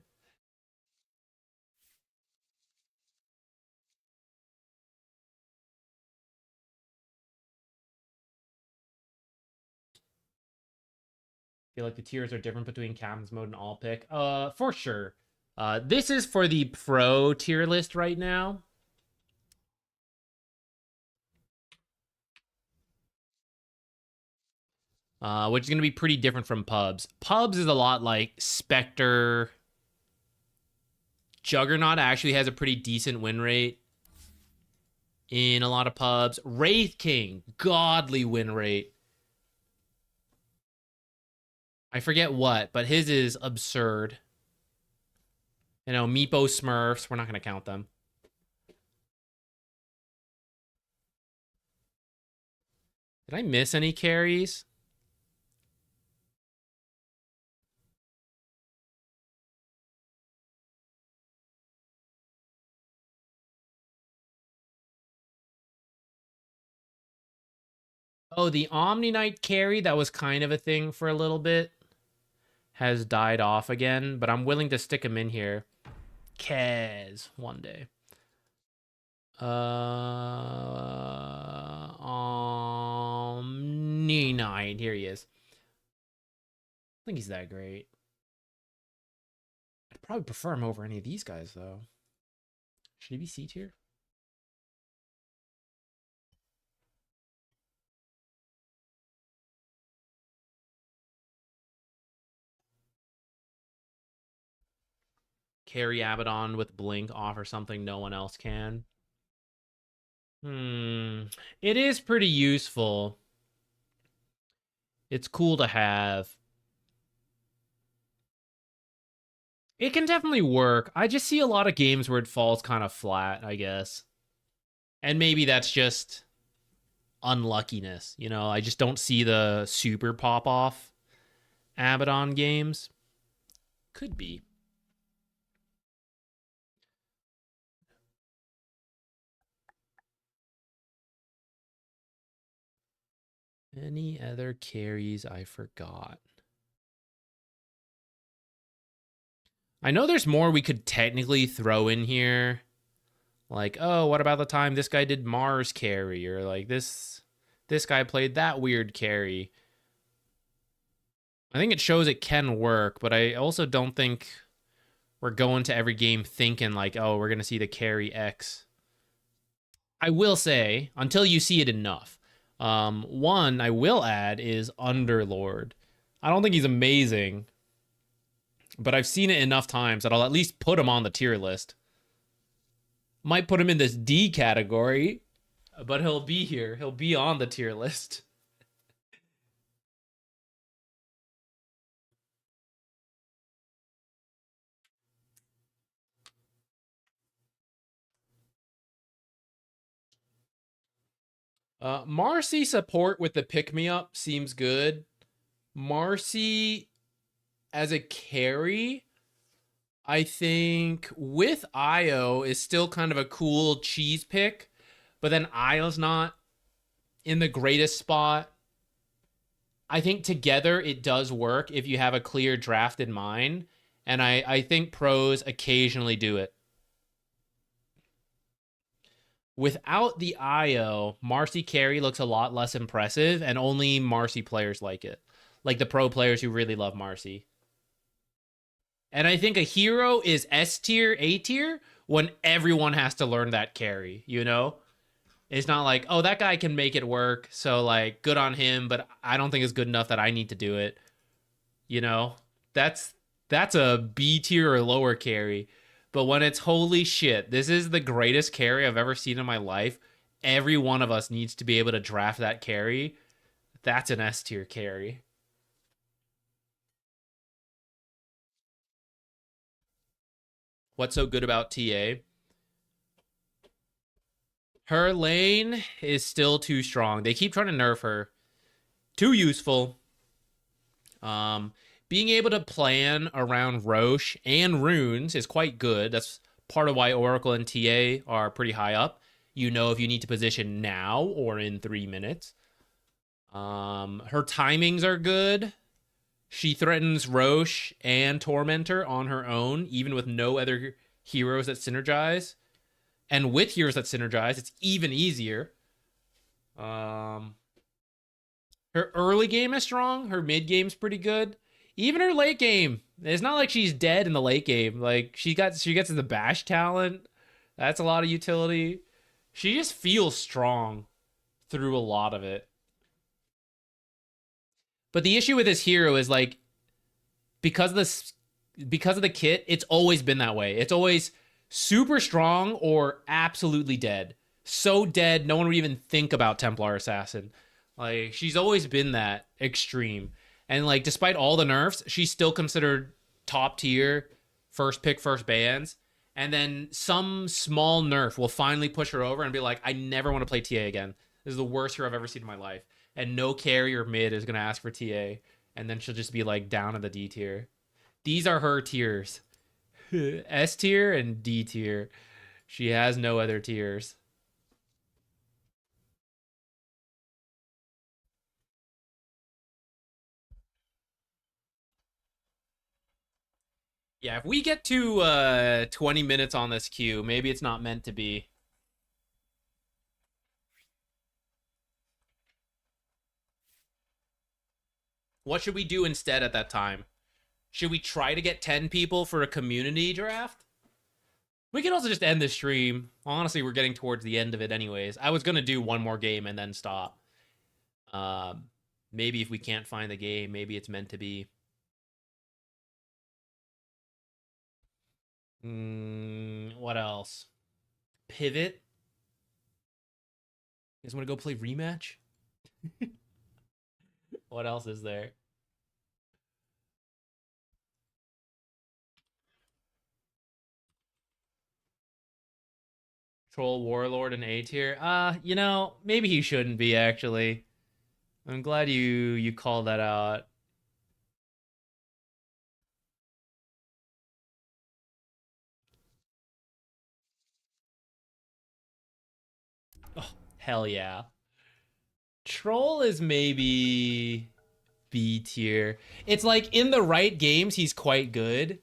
Feel like the tiers are different between captain's mode and all pick. For sure. This is for the pro tier list right now. Which is going to be pretty different from pubs. Pubs is a lot like Spectre. Juggernaut actually has a pretty decent win rate in a lot of pubs. Wraith King, godly win rate. I forget what, but his is absurd. You know, Meepo Smurfs, we're not going to count them. Did I miss any carries? Oh, the Omni Knight carry that was kind of a thing for a little bit has died off again, but I'm willing to stick him in here. Kaz one day. Omni Knight, here he is. think he's that great. I'd probably prefer him over any of these guys, though. Should he be C tier? Carry Abaddon with Blink offer something no one else can. It is pretty useful. It's cool to have. It can definitely work. I just see a lot of games where it falls kind of flat, I guess. And maybe that's just unluckiness. You know, I just don't see the super pop-off Abaddon games. Could be. Any other carries I forgot? I know there's more we could technically throw in here. Like, oh, what about the time this guy did Mars carry? Or like this guy played that weird carry. I think it shows it can work, but I also don't think we're going to every game thinking like, oh, we're going to see the carry X. I will say, until you see it enough. One I will add is Underlord. I don't think he's amazing, but I've seen it enough times that I'll at least put him on the tier list. Might put him in this D category, but he'll be here. He'll be on the tier list. Marcy support with the pick-me-up seems good. Marcy as a carry, I think with Io is still kind of a cool cheese pick, but then Io's not in the greatest spot. I think together it does work if you have a clear draft in mind, and I think pros occasionally do it. Without the IO, Marcy carry looks a lot less impressive, and only Marcy players like it. Like the pro players who really love Marcy. And I think a hero is S tier, A tier, when everyone has to learn that carry, you know? It's not like, oh, that guy can make it work, so like good on him, but I don't think it's good enough that I need to do it. You know? That's a B tier or lower carry. But when it's holy shit, this is the greatest carry I've ever seen in my life. Every one of us needs to be able to draft that carry. That's an S tier carry. What's so good about TA? Her lane is still too strong. They keep trying to nerf her. Too useful. Being able to plan around Roche and runes is quite good. That's part of why Oracle and TA are pretty high up. You know if you need to position now or in 3 minutes. Her timings are good. She threatens Roche and Tormentor on her own, even with no other heroes that synergize. And with heroes that synergize, it's even easier. Her early game is strong. Her mid game's pretty good. Even her late game, it's not like she's dead in the late game. Like she gets the bash talent. That's a lot of utility. She just feels strong through a lot of it. But the issue with this hero is like because of the kit, it's always been that way. It's always super strong or absolutely dead. So dead, no one would even think about Templar Assassin. Like she's always been that extreme. And like despite all the nerfs, she's still considered top tier, first pick, first bans. And then some small nerf will finally push her over and be like, I never want to play TA again. This is the worst hero I've ever seen in my life. And no carry or mid is going to ask for TA. And then she'll just be like down in the D tier. These are her tiers. S tier and D tier. She has no other tiers. Yeah, if we get to 20 minutes on this queue, maybe it's not meant to be. What should we do instead at that time? Should we try to get 10 people for a community draft? We can also just end the stream. Honestly, we're getting towards the end of it anyways. I was going to do one more game and then stop. Maybe if we can't find the game, maybe it's meant to be. What else? Pivot? You guys want to go play rematch? What else is there? Troll Warlord and A tier. You know, maybe he shouldn't be actually. I'm glad you called that out. Oh, hell yeah. Troll is maybe B tier. It's like in the right games he's quite good.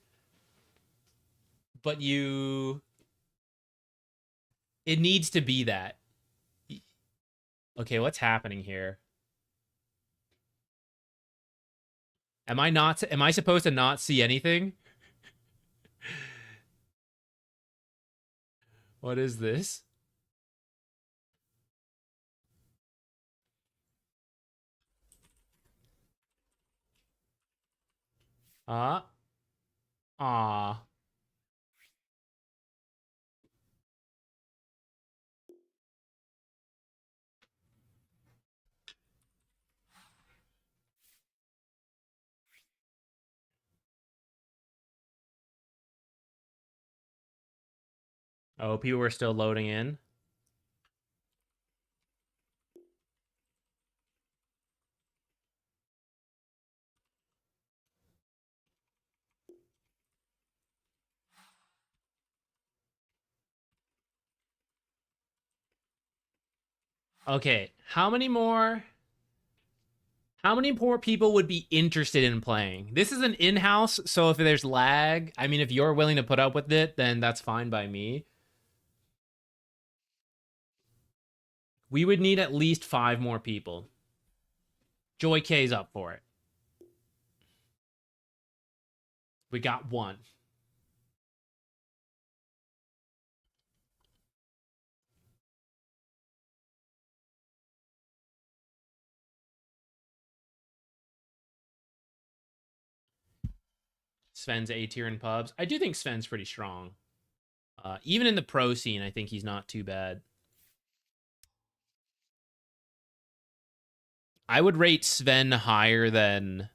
But it needs to be that. Okay, what's happening here? Am I supposed to not see anything? What is this? Ah. Oh, people were still loading in. Okay, how many more people would be interested in playing? This is an in-house, so if there's lag, I mean, if you're willing to put up with it, then that's fine by me. We would need at least 5 more people. Joy K's up for it. We got 1. Sven's A tier in pubs. I do think Sven's pretty strong. Even in the pro scene, I think he's not too bad. I would rate Sven higher than...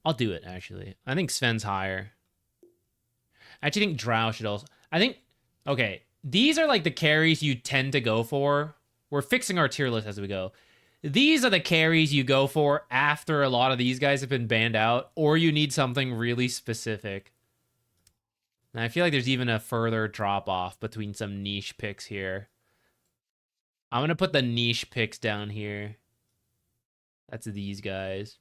I'll do it, actually. I think Sven's higher. I actually think Drow should also... I think... Okay, these are like the carries you tend to go for. We're fixing our tier list as we go. These are the carries you go for after a lot of these guys have been banned out, or you need something really specific. And I feel like there's even a further drop-off between some niche picks here. I'm going to put the niche picks down here. That's these guys.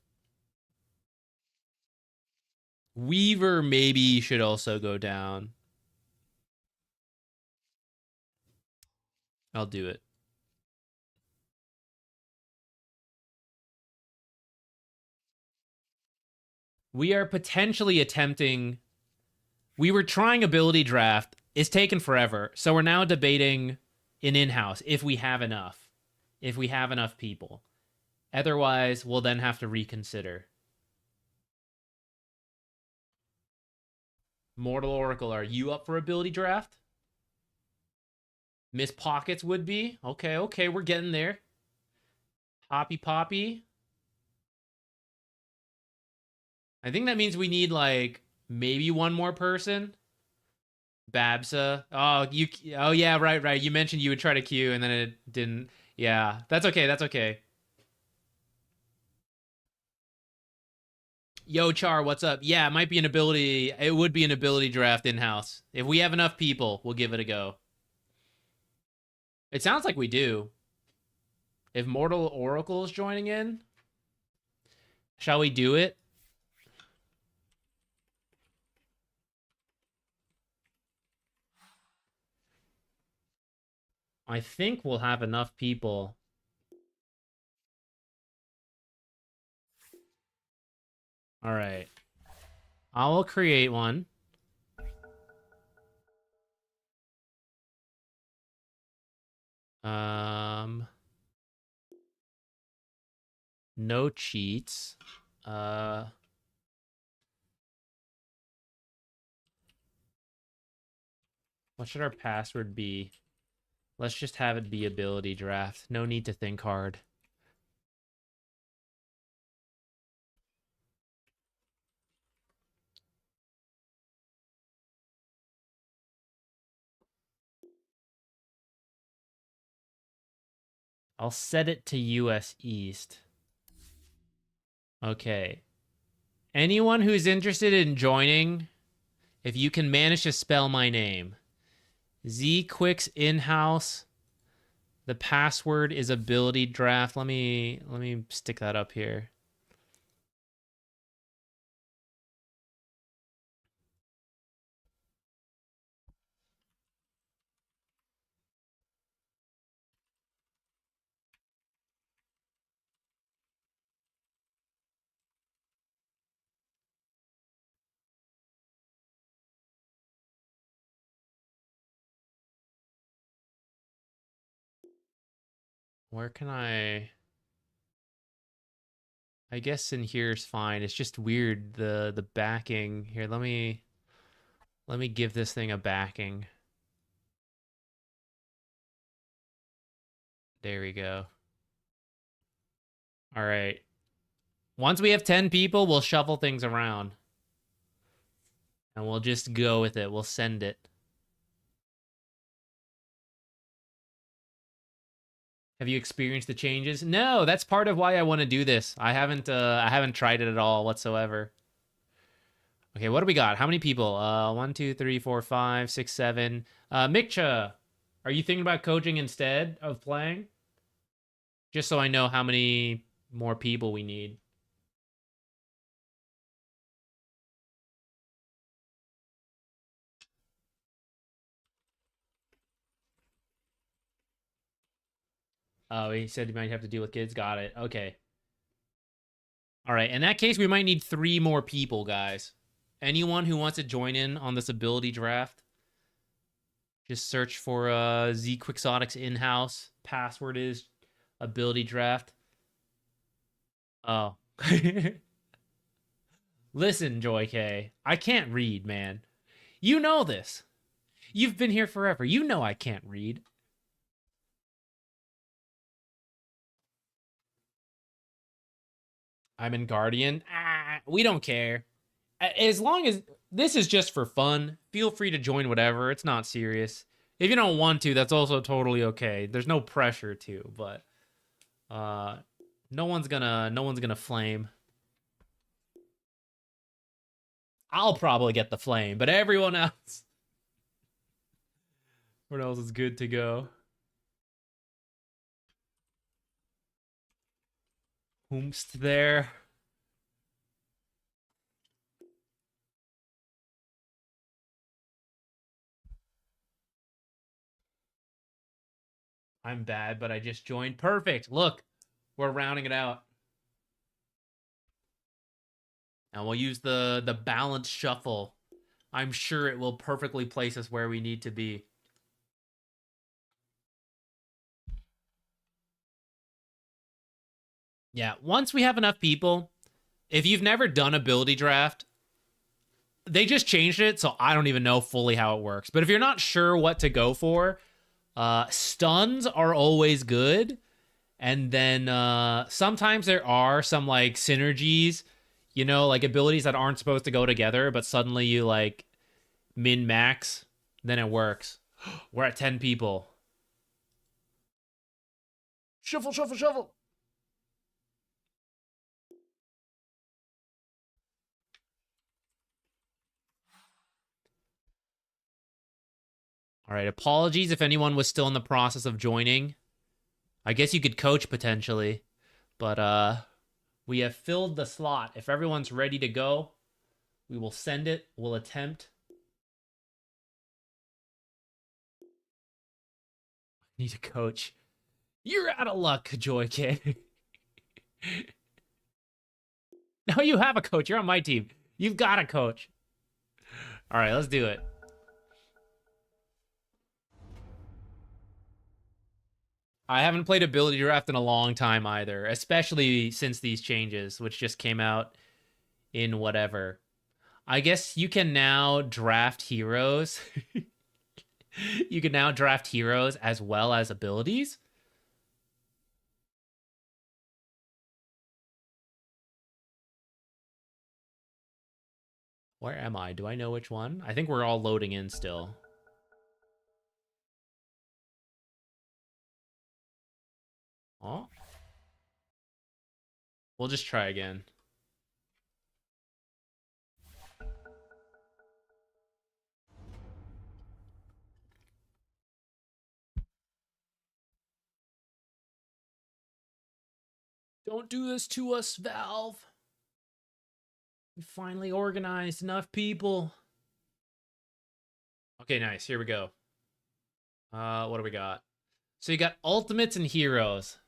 Weaver maybe should also go down. I'll do it. We are potentially attempting... We were trying ability draft. It's taken forever. So we're now debating an in-house if we have enough. If we have enough people. Otherwise, we'll then have to reconsider. Mortal Oracle, are you up for ability draft? Miss Pockets would be. Okay, we're getting there. Poppy. I think that means we need, like, maybe one more person. Babsa. Oh yeah, right. You mentioned you would try to queue and then it didn't. Yeah, that's okay. Yo, Char, what's up? Yeah, it might be an ability. It would be an ability draft in-house. If we have enough people, we'll give it a go. It sounds like we do. If Mortal Oracle is joining in, shall we do it? I think we'll have enough people. All right. I will create one. No cheats. What should our password be? Let's just have it be ability draft. No need to think hard. I'll set it to US East. Okay. Anyone who's interested in joining, if you can manage to spell my name. ZQuix in-house. The password is ability draft. Let me stick that up here. Where can I guess in here is fine. It's just weird the backing. Here, let me give this thing a backing. There we go. All right. Once we have 10 people, we'll shuffle things around. And we'll just go with it. We'll send it. Have you experienced the changes? No, that's part of why I want to do this. I haven't tried it at all whatsoever. Okay, what do we got? How many people? 1, 2, 3, 4, 5, 6, 7. Mikcha, are you thinking about coaching instead of playing? Just so I know how many more people we need. Oh, he said you might have to deal with kids. Got it. Okay. All right. In that case, we might need 3 more people, guys. Anyone who wants to join in on this ability draft, just search for ZQuixotix in-house. Password is ability draft. Oh. Listen, Joy K. I can't read, man. You know this. You've been here forever. You know I can't read. I'm in Guardian. We don't care. As long as this is just for fun, feel free to join whatever. It's not serious. If you don't want to, that's also totally okay. There's no pressure to, but no one's gonna flame. I'll probably get the flame, but everyone else is good to go. Whomst there? I'm bad, but I just joined. Perfect. Look, we're rounding it out. And we'll use the balanced shuffle. I'm sure it will perfectly place us where we need to be. Yeah, once we have enough people, if you've never done ability draft, they just changed it, so I don't even know fully how it works. But if you're not sure what to go for, stuns are always good. And then sometimes there are some like synergies, you know, like abilities that aren't supposed to go together, but suddenly you like min-max, then it works. We're at 10 people. Shuffle, shuffle, shuffle. All right, apologies if anyone was still in the process of joining. I guess you could coach potentially, but we have filled the slot. If everyone's ready to go, we will send it. We'll attempt. Need a coach. You're out of luck, Joy K. Now you have a coach. You're on my team. You've got a coach. All right, let's do it. I haven't played Ability Draft in a long time either, especially since these changes, which just came out in whatever. I guess you can now draft heroes. You can now draft heroes as well as abilities. Where am I? Do I know which one? I think we're all loading in still. Oh. We'll just try again. Don't do this to us, Valve. We finally organized enough people. Okay, nice. Here we go. What do we got? So you got ultimates and heroes.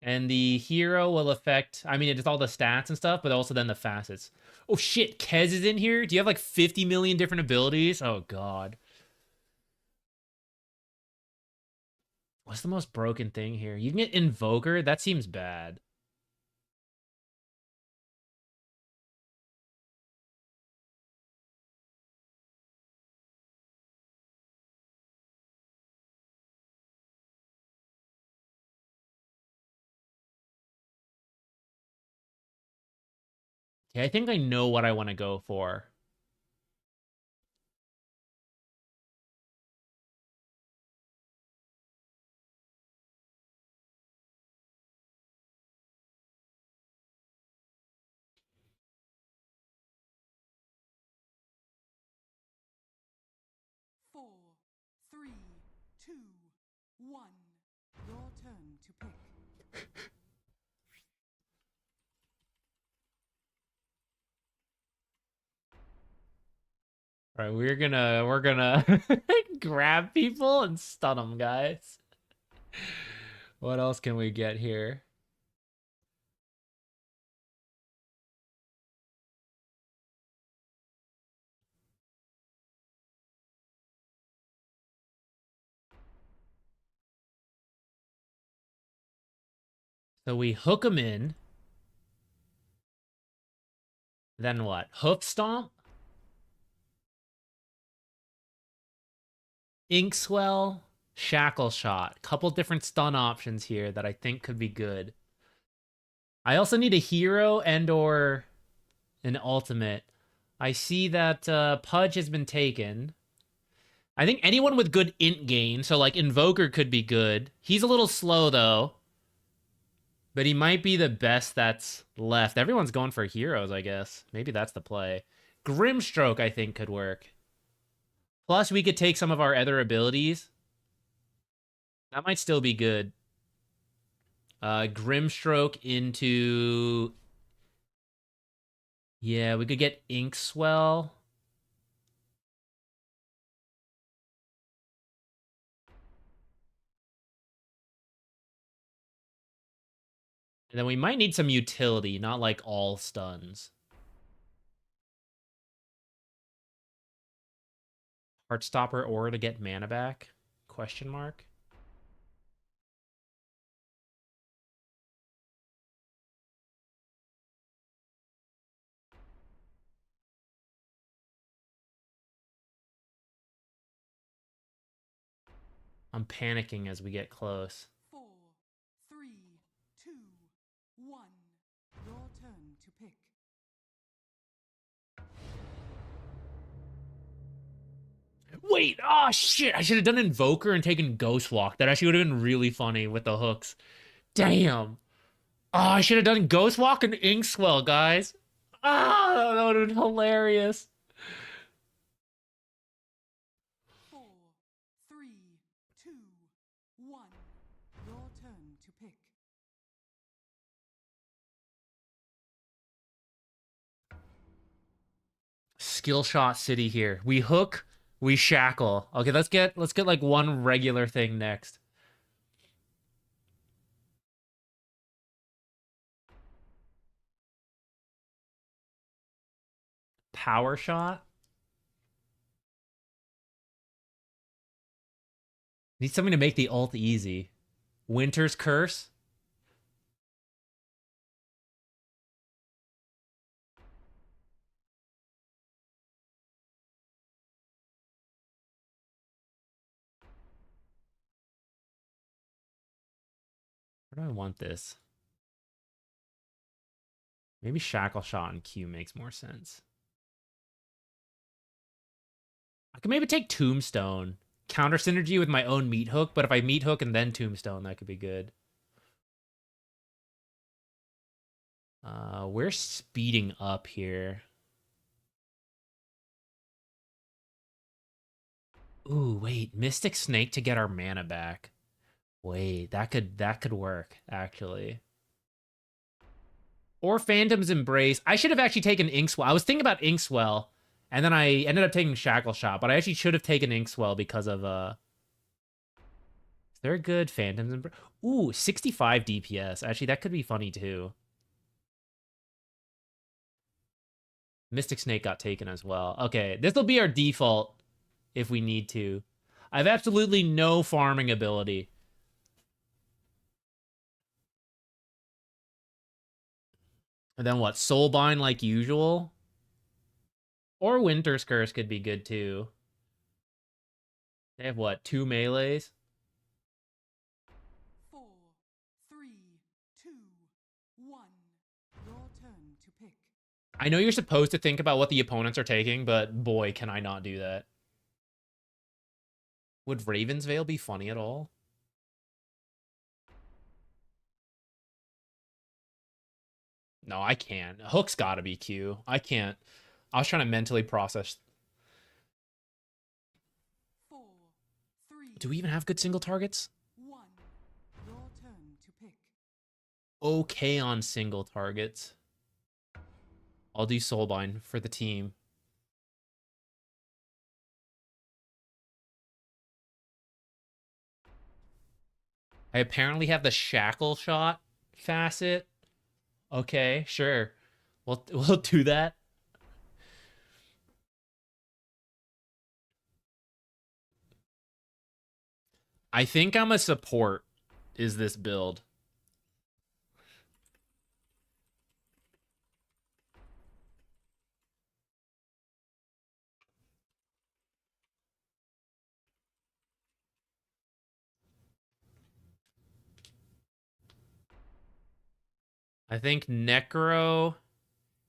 And the hero will affect, I mean, it's all the stats and stuff, but also then the facets. Oh shit, Kez is in here? Do you have like 50 million different abilities? Oh god. What's the most broken thing here? You can get Invoker? That seems bad. Okay, I think I know what I want to go for. Four, three, two, one. Your turn to pick. All right, we're gonna grab people and stun them, guys. What else can we get here? So we hook them in. Then what? Hoof stomp? Inkswell, Shackle Shot. Couple different stun options here that I think could be good. I also need a hero and or an ultimate. I see that Pudge has been taken. I think anyone with good int gain, so like Invoker could be good. He's a little slow though. But he might be the best that's left. Everyone's going for heroes, I guess. Maybe that's the play. Grimstroke, I think, could work. Plus, we could take some of our other abilities. That might still be good. Grimstroke into... Yeah, we could get Inkswell. And then we might need some utility, not like all stuns. Heartstopper or to get mana back? Question mark. I'm panicking as we get close. 4, 3, 2, 1. Your turn to pick. Wait, oh shit, I should have done Invoker and taken Ghost Walk. That actually would have been really funny with the hooks. Damn. Oh, I should have done Ghost Walk and Inkswell, guys. Ah, that would have been hilarious. 4, 3, 2, 1. Your turn to pick. Skill shot city here. We hook, we shackle. Okay, let's get like one regular thing next. power shot. Need something to make the ult easy. Winter's Curse. Where do I want this? Maybe Shackle Shot and Q makes more sense. I could maybe take Tombstone. Counter synergy with my own Meat Hook, but if I Meat Hook and then Tombstone, that could be good. We're speeding up here. Ooh, wait. Mystic Snake to get our mana back. Wait, that could work, actually. Or Phantom's Embrace. I should have actually taken Inkswell. I was thinking about Inkswell, and then I ended up taking Shackle Shot, but I actually should have taken Inkswell because of Is there a good Phantom's Embrace? Ooh, 65 DPS. Actually, that could be funny too. Mystic Snake got taken as well. Okay, this will be our default if we need to. I have absolutely no farming ability. And then what? Soulbind like usual? Or Winter's Curse could be good too. They have what? 2 melees? 4, 3, 2, 1. Your turn to pick. I know you're supposed to think about what the opponents are taking, but boy, can I not do that. Would Raven's Veil be funny at all? No, I can't. Hook's gotta be Q. I can't. I was trying to mentally process. 4, 3, Do we even have good single targets? 1. Your turn to pick. Okay on single targets. I'll do Soulbind for the team. I apparently have the Shackle Shot facet. Okay, sure. We'll do that. I think I'm a support, is this build. I think Necro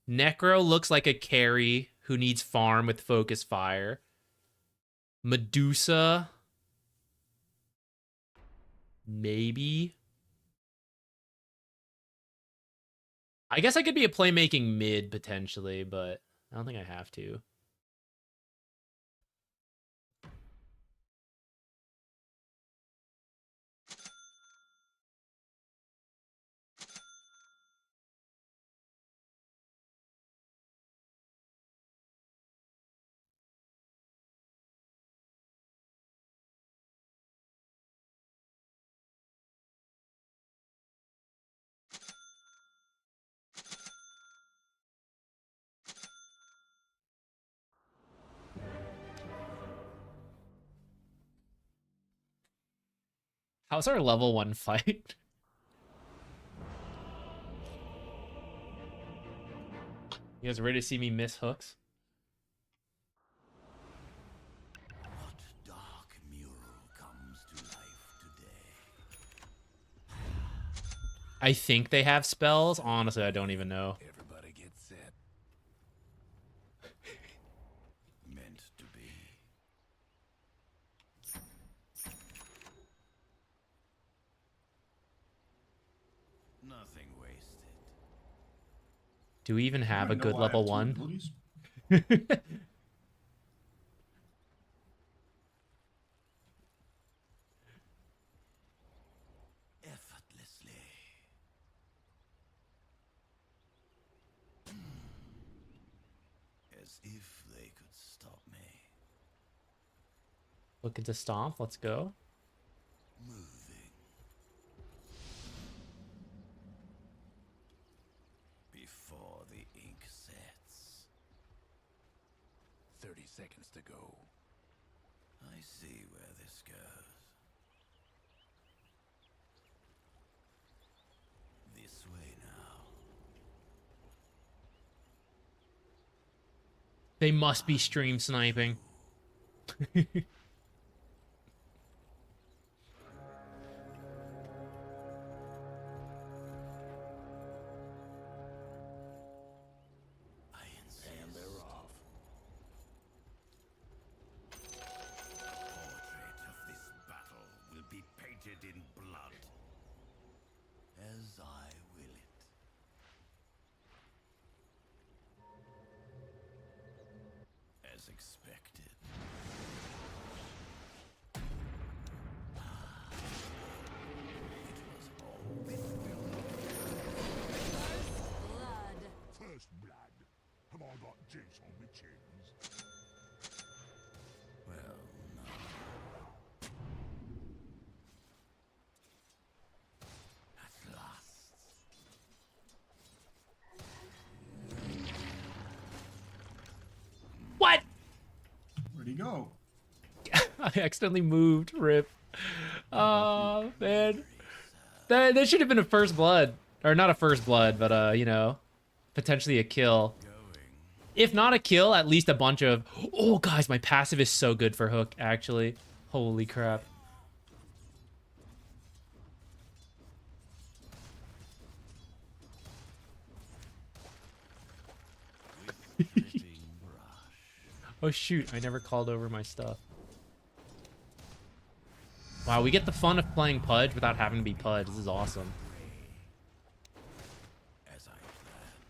looks like a carry who needs farm with Focus Fire. Medusa. Maybe. I guess I could be a playmaking mid potentially, but I don't think I have to. How's our level 1 fight? You guys ready to see me miss hooks? What dark mural comes to life today? I think they have spells. Honestly, I don't even know. Everybody get set. Meant to be. Nothing wasted. Do we even have a good level 1? Effortlessly. As if they could stop me. Looking to stomp. Let's go. Moving. Before the ink sets. 30 seconds to go. I see where this goes. This way now. They must be stream sniping. And they're off. Portrait of this battle will be painted in blood. As I will it. As expected. It was all this will Blood. First blood. Have I got juice on my chins? well, no. At last. What? Where'd he go? I accidentally moved. Rip. Oh man, that should have been a first blood, or not a first blood, but you know, potentially a kill. If not a kill, at least a bunch of. Oh, guys, my passive is so good for hook. Actually, holy crap. Oh shoot, I never called over my stuff. Wow, we get the fun of playing Pudge without having to be Pudge. This is awesome. As I planned.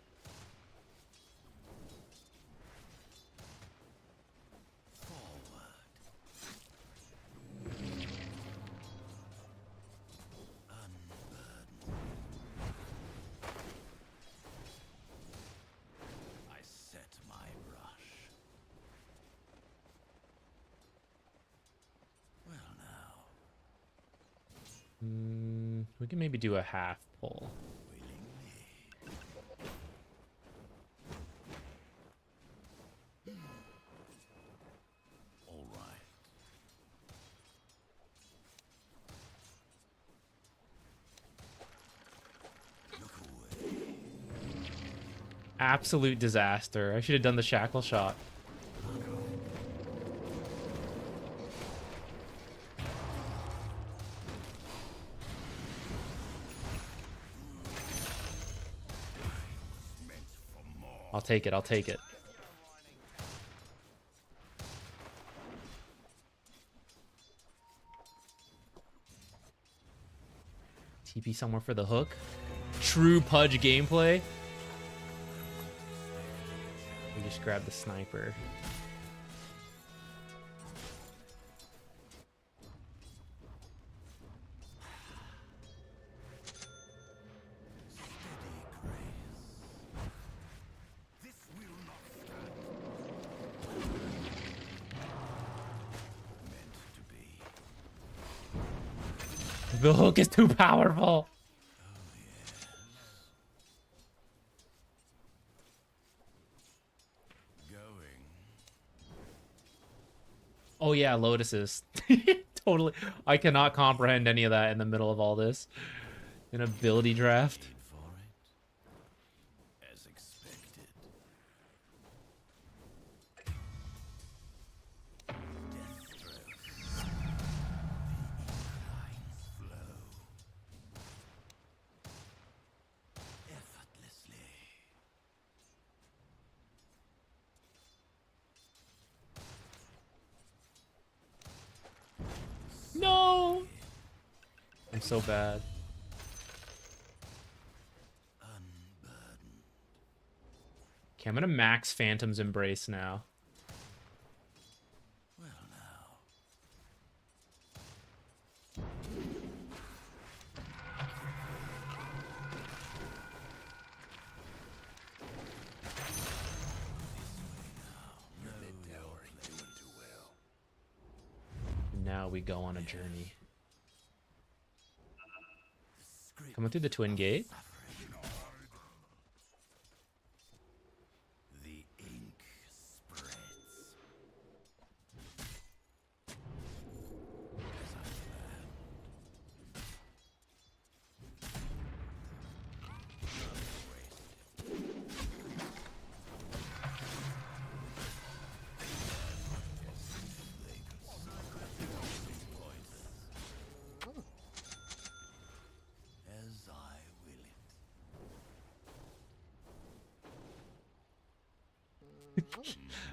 Forward. Unburden. I set my brush. Well now, We can maybe do a half pull. all right. Look away. Absolute disaster. I should have done the shackle shot. I'll take it. I'll take it. TP somewhere for the hook. True Pudge gameplay. We just grab the sniper. The hook is too powerful. Oh yeah, lotuses. Totally. I cannot comprehend any of that in the middle of all this. An ability draft. As expected. Death throes. The incline flow. Effortlessly. No! I'm so bad. Unburdened. Okay, I'm gonna max Phantom's Embrace now. Well now. Now we go on a journey. Coming through the twin gate. The ink spreads.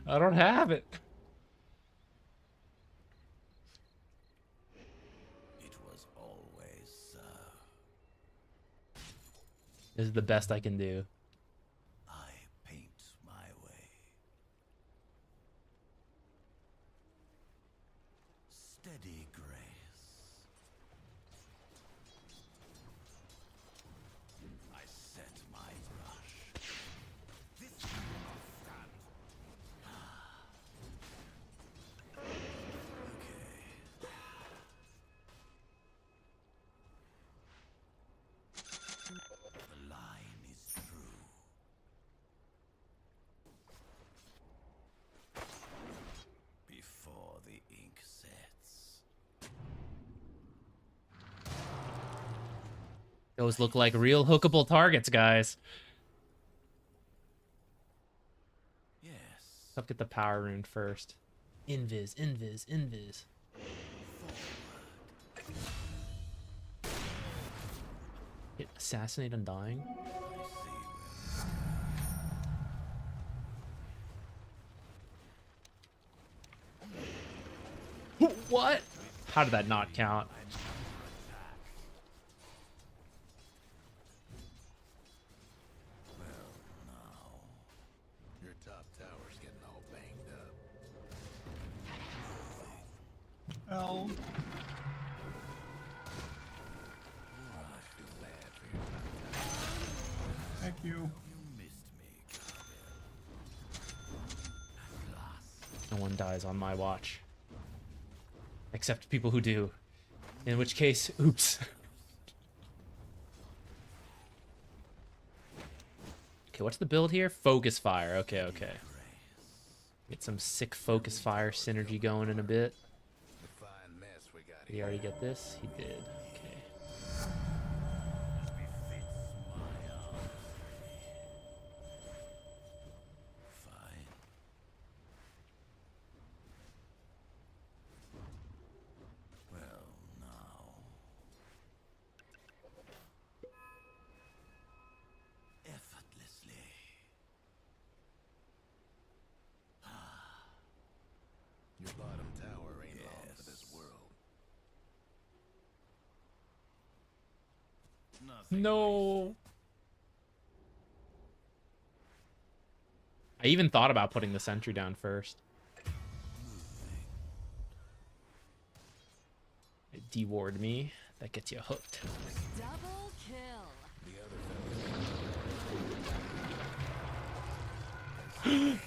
I don't have it. It was always so. This is the best I can do. I paint my way. Steady grace. I set my brush. This will not stand. The line is true. Before the ink sets. Those look like real hookable targets, guys. Yes. Let's get the power rune first. Invis, invis, invis. Hit assassinate undying. What? How did that not count? Your top tower's getting all banged up. Hell. Thank you. No one dies on my watch. Except people who do. In which case, oops. Okay, what's the build here? Focus fire. Okay, okay. Get some sick focus fire synergy going in a bit. Did he already get this? He did. Okay. Well, now. Effortlessly. Your bottom tower ain't long for this world. No. I even thought about putting the sentry down first. It de-ward me. That gets you hooked. Double kill. Three.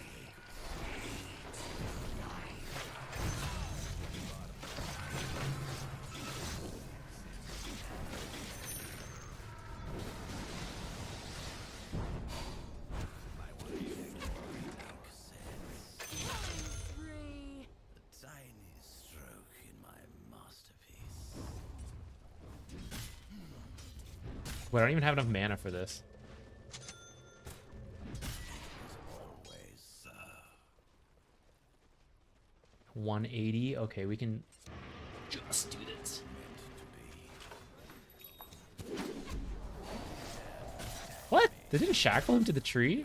A tiny stroke in my masterpiece. Wait, I don't even have enough mana for this. Always so. 180. Okay, we can just do this. What? They didn't shackle him to the tree?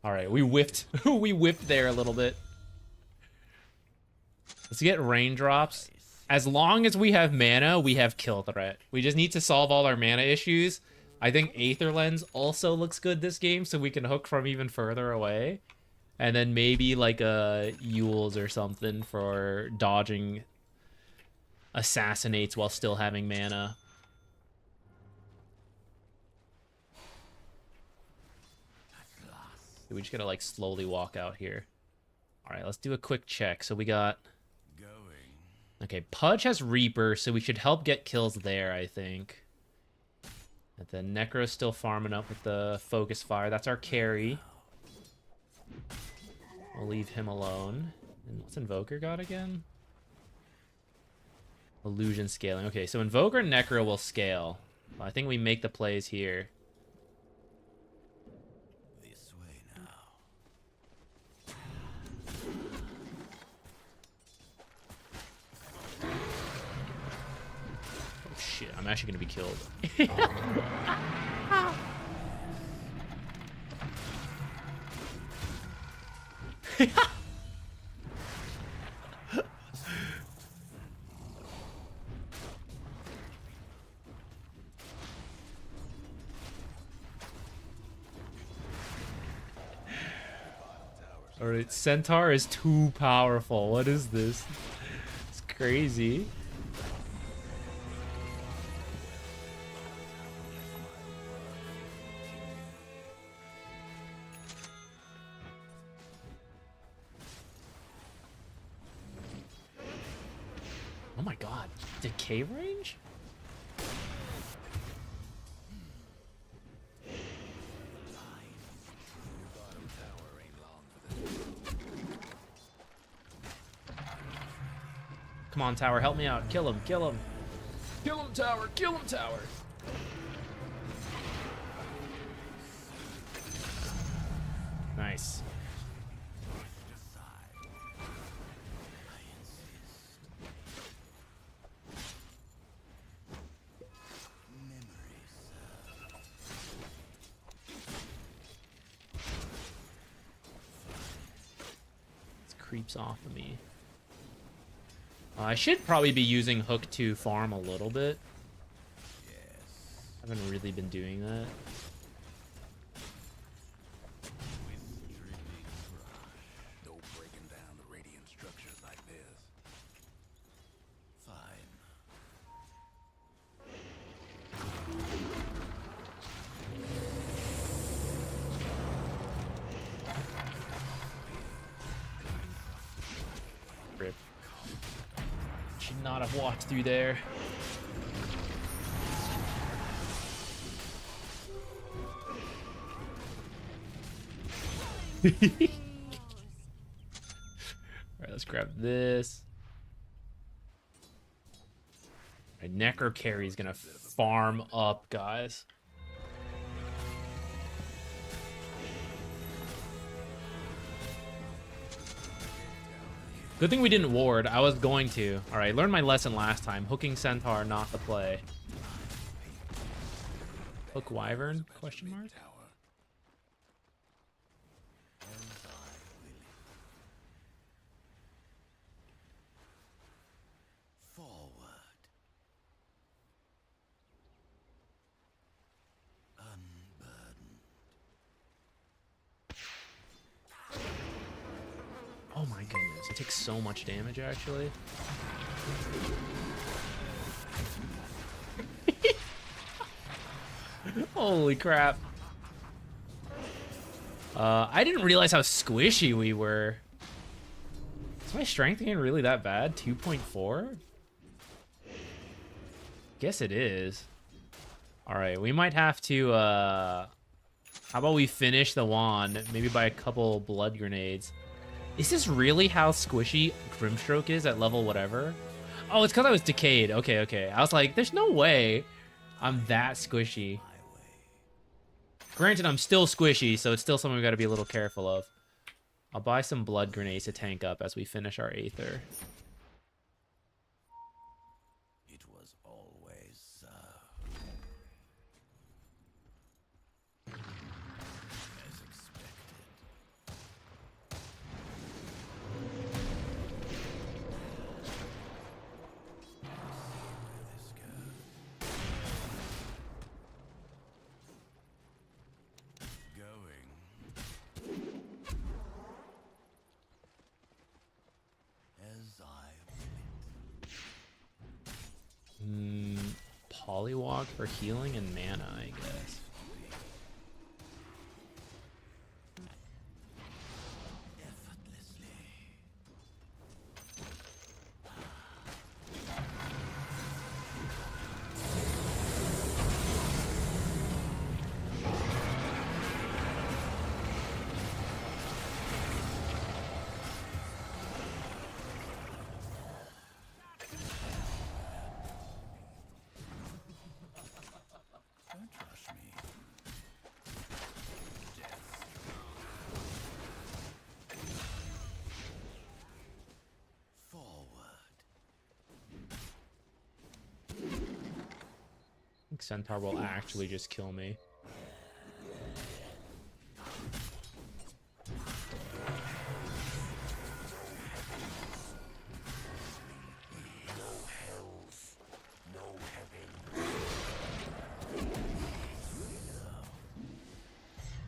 All right, we whiffed. We whiffed there a little bit. Let's get raindrops. As long as we have mana, we have kill threat. We just need to solve all our mana issues. I think Aether Lens also looks good this game, so we can hook from even further away. And then maybe like a Yule's or something for dodging assassinates while still having mana. We just gotta like slowly walk out here. All right, let's do a quick check. So we got... Okay, Pudge has Reaper, so we should help get kills there, I think. And then Necro's still farming up with the Focus Fire. That's our carry. We'll leave him alone. And what's Invoker got again? Illusion scaling. Okay, so Invoker and Necro will scale. I think we make the plays here. This way now. I'm actually gonna be killed. Alright, Centaur is too powerful. What is this? It's crazy. Oh my god, decay range? Come on, tower, help me out. Kill him, kill him. Kill him, tower, kill him, tower. Nice. This creeps off of me. I should probably be using Hook to farm a little bit. I haven't really been doing that. No breaking down the radiant structures like this. Fine. Rip. Should not have walked through there. Alright, let's grab this. Alright, Necro Carry is gonna farm up, guys. Good thing we didn't ward. I was going to. Alright, learned my lesson last time. Hooking Centaur, not the play. Hook Wyvern? Question mark? Oh my goodness, it takes so much damage actually. Holy crap. I didn't realize how squishy we were. Is my strength gain really that bad? 2.4? Guess it is. Alright, we might have to, how about we finish the wand, maybe by a couple blood grenades. Is this really how squishy Grimstroke is at level whatever? Oh, it's because I was decayed. Okay, okay. I was like, there's no way I'm that squishy. Granted, I'm still squishy, so it's still something we gotta be a little careful of. I'll buy some blood grenades to tank up as we finish our Aether. It was always so. As expected. Polywog for healing and mana, I guess. Don't rush me. Centaur will actually just kill me.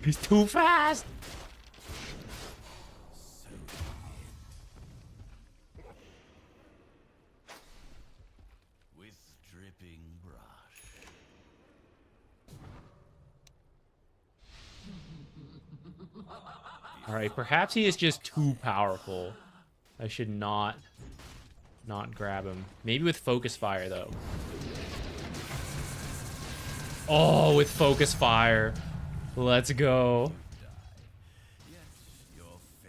He's too fast! With dripping brush. Alright, perhaps he is just too powerful. I should not grab him. Maybe with Focus Fire, though. Oh, with Focus Fire. Let's go.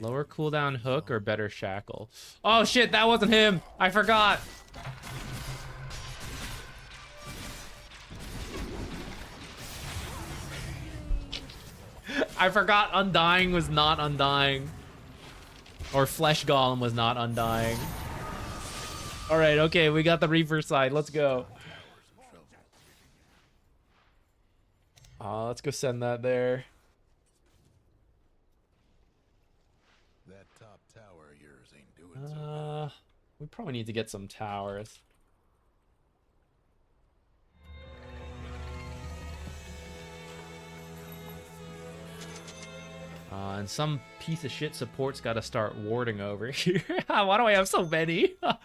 Lower cooldown hook or better shackle? Oh shit, that wasn't him! I forgot! I forgot Undying was not Undying. Or Flesh Golem was not Undying. Alright, okay, we got the Reaper side. Let's go. Let's go send that there. That top tower of yours ain't doing so. We probably need to get some towers. And some piece of shit support's got to start warding over here. Why do I have so many? I've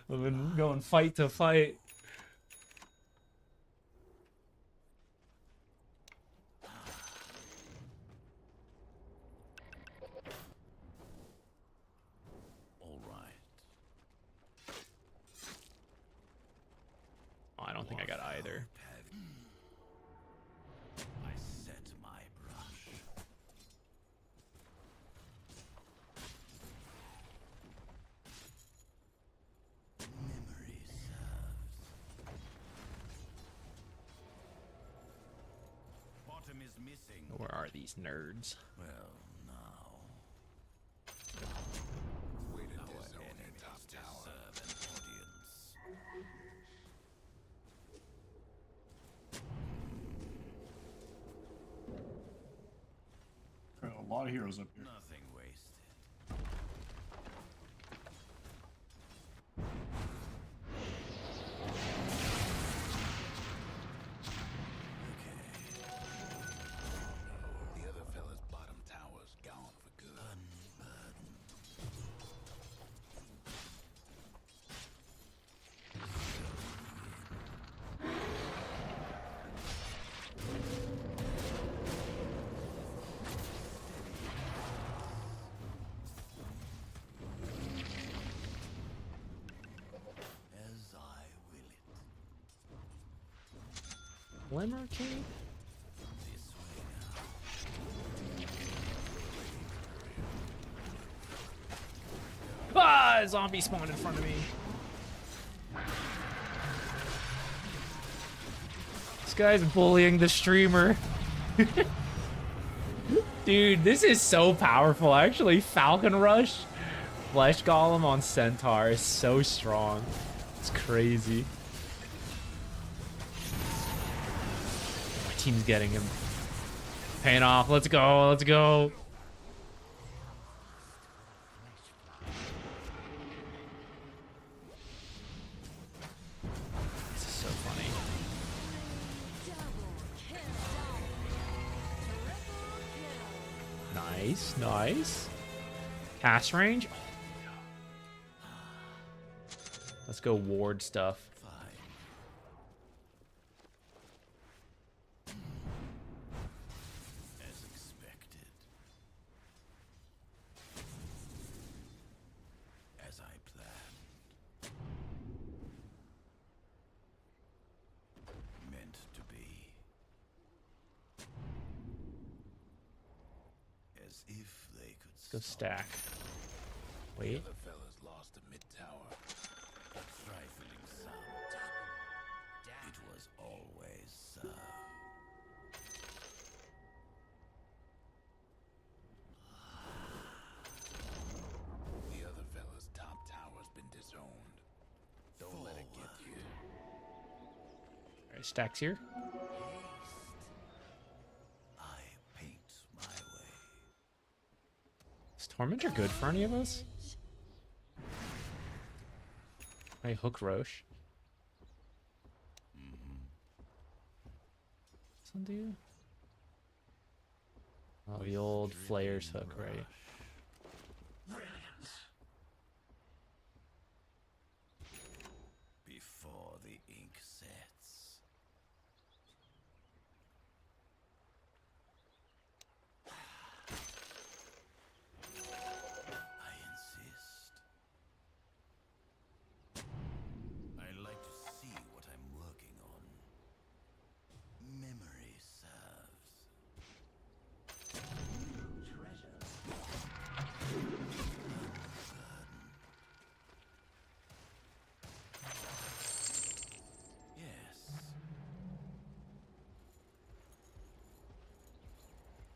been going fight to fight. I don't think I got either. I set my brush. Memory serves. Bottom is missing. Where are these nerds? Well, now. Way to disown your top tower. Serve an audience. Got a lot of heroes up here. Nothing wasted. The other fella's bottom tower's gone for good. As I will it. Glimmer King? This way now. Ah! Zombie spawned in front of me. This guy's bullying the streamer. Dude, this is so powerful. Actually, Falcon Rush, Flesh Golem on Centaur is so strong. It's crazy. My team's getting him. Paying off. Let's go. Let's go. This is so funny. Nice, nice. Cast range. Oh, no. Let's go ward stuff. As expected. As I planned. Meant to be. As if they could Let's go stack. Wait. The other fella's lost a mid tower. A trifling sum. It was always so. The other fella's top tower's been disowned. Don't let it get you. Stacks here. I paint my way. Is Tormentor good for any of us? I hook Roche. This one do? Oh, the old Flayer's hook, right? Before the ink sets. I insist. I like to see what I'm working on. Memory serves. Yes.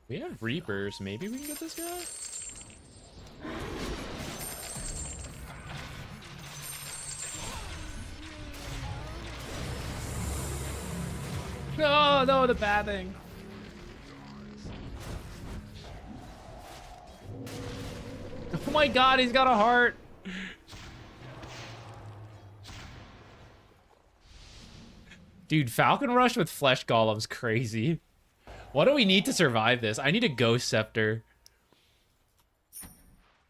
We have Reapers. Maybe we can get this guy? No, no, the bad thing. Oh my god, he's got a heart. Dude, Falcon Rush with Flesh Golem's crazy. What do we need to survive this? I need a Ghost Scepter.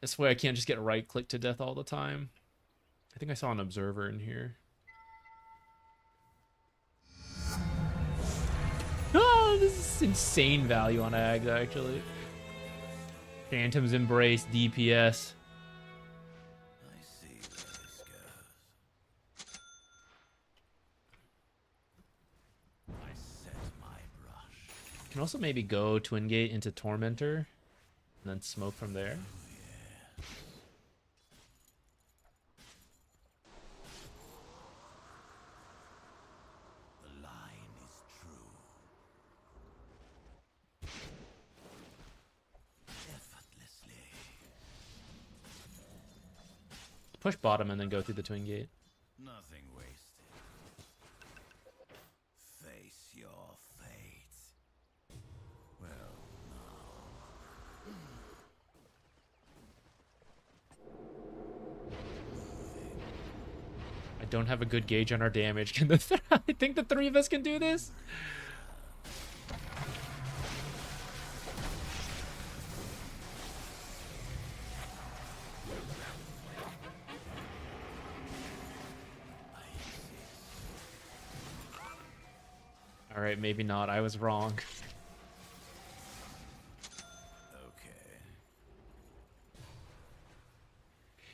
This way I can't just get right-clicked to death all the time. I think I saw an Observer in here. Oh, this is insane value on Ags, actually. Phantom's Embrace, DPS. I see where this goes. I set my brush. Can also maybe go Twin Gate into Tormentor, and then smoke from there. The line is true. Effortlessly. Push bottom and then go through the Twin Gate. Nothing wasted. Face your fate. Well, now. I don't have a good gauge on our damage. Can the I think the three of us can do this? All right, maybe not. I was wrong. Okay.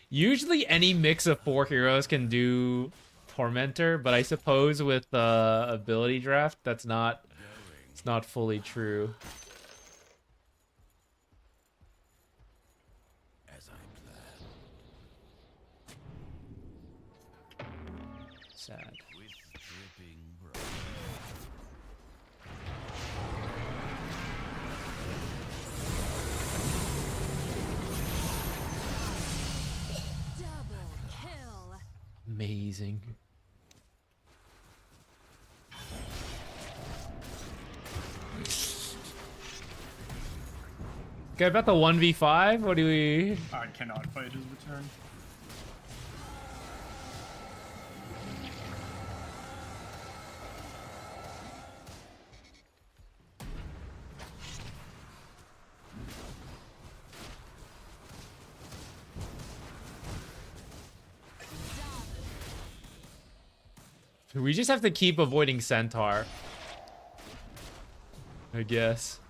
Usually any mix of 4 heroes can do Tormentor, but I suppose with ability draft, it's not fully true. As I plan. Sad. With dripping brush. Double kill. Amazing. Okay, about the 1v5. What do we? I cannot fight his return. We just have to keep avoiding Centaur, I guess.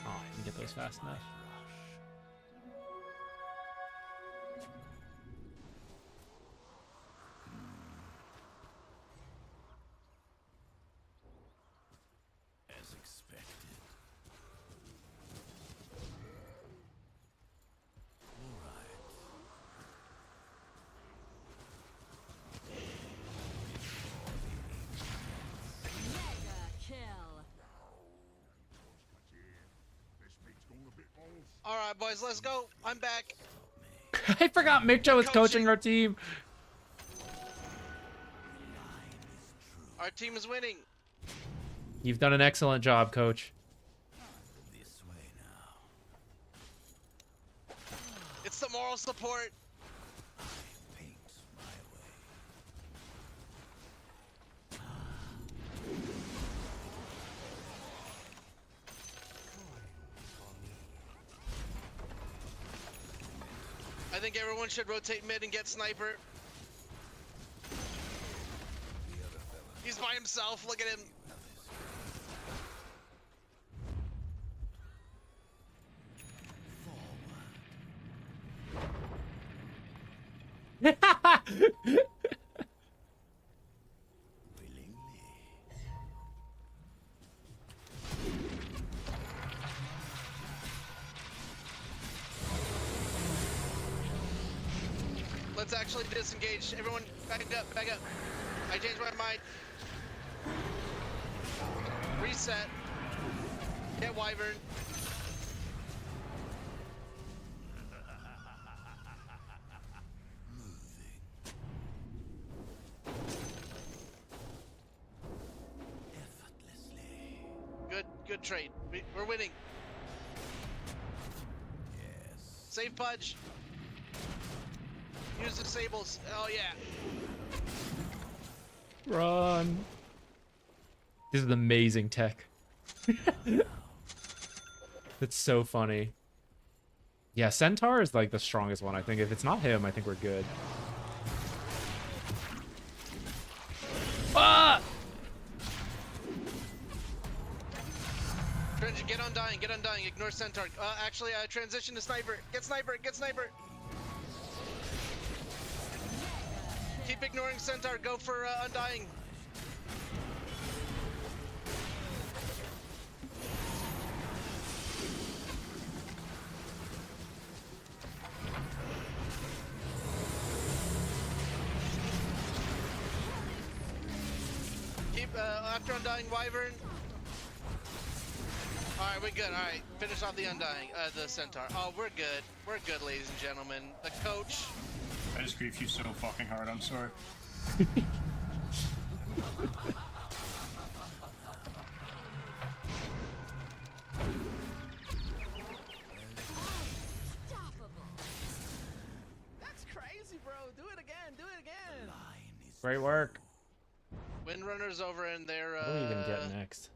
Oh, I didn't get those fast enough. As expected. All right. Mega kill. This meat's going a bit more boys. Let's go. I'm back. I forgot Micho was coaching our team. Our team is winning. You've done an excellent job, coach. This way now. It's the moral support. Paint my way. I think everyone should rotate mid and get sniper. He's by himself. Look at him. Let's actually disengage. Everyone, back up, back up. I changed my mind. Reset. Get Wyvern. Good trade. We're winning. Yes. Save Pudge. Use the Sables. Oh yeah. Run. This is amazing tech. That's so funny. Yeah, Centaur is like the strongest one, I think. If it's not him, I think we're good. Ah! Trench, get Undying, get Undying. Ignore Centaur. Actually, transition to Sniper. Get Sniper, get Sniper. Keep ignoring Centaur. Go for Undying. Keep after Undying Wyvern. Alright, we're good. Alright, finish off the Undying, the Centaur. Oh, we're good. We're good, ladies and gentlemen. The coach. I just griefed you so fucking hard, I'm sorry. That's crazy, bro. Do it again. Do it again. Great work. Windrunner's over in their What do we even get next?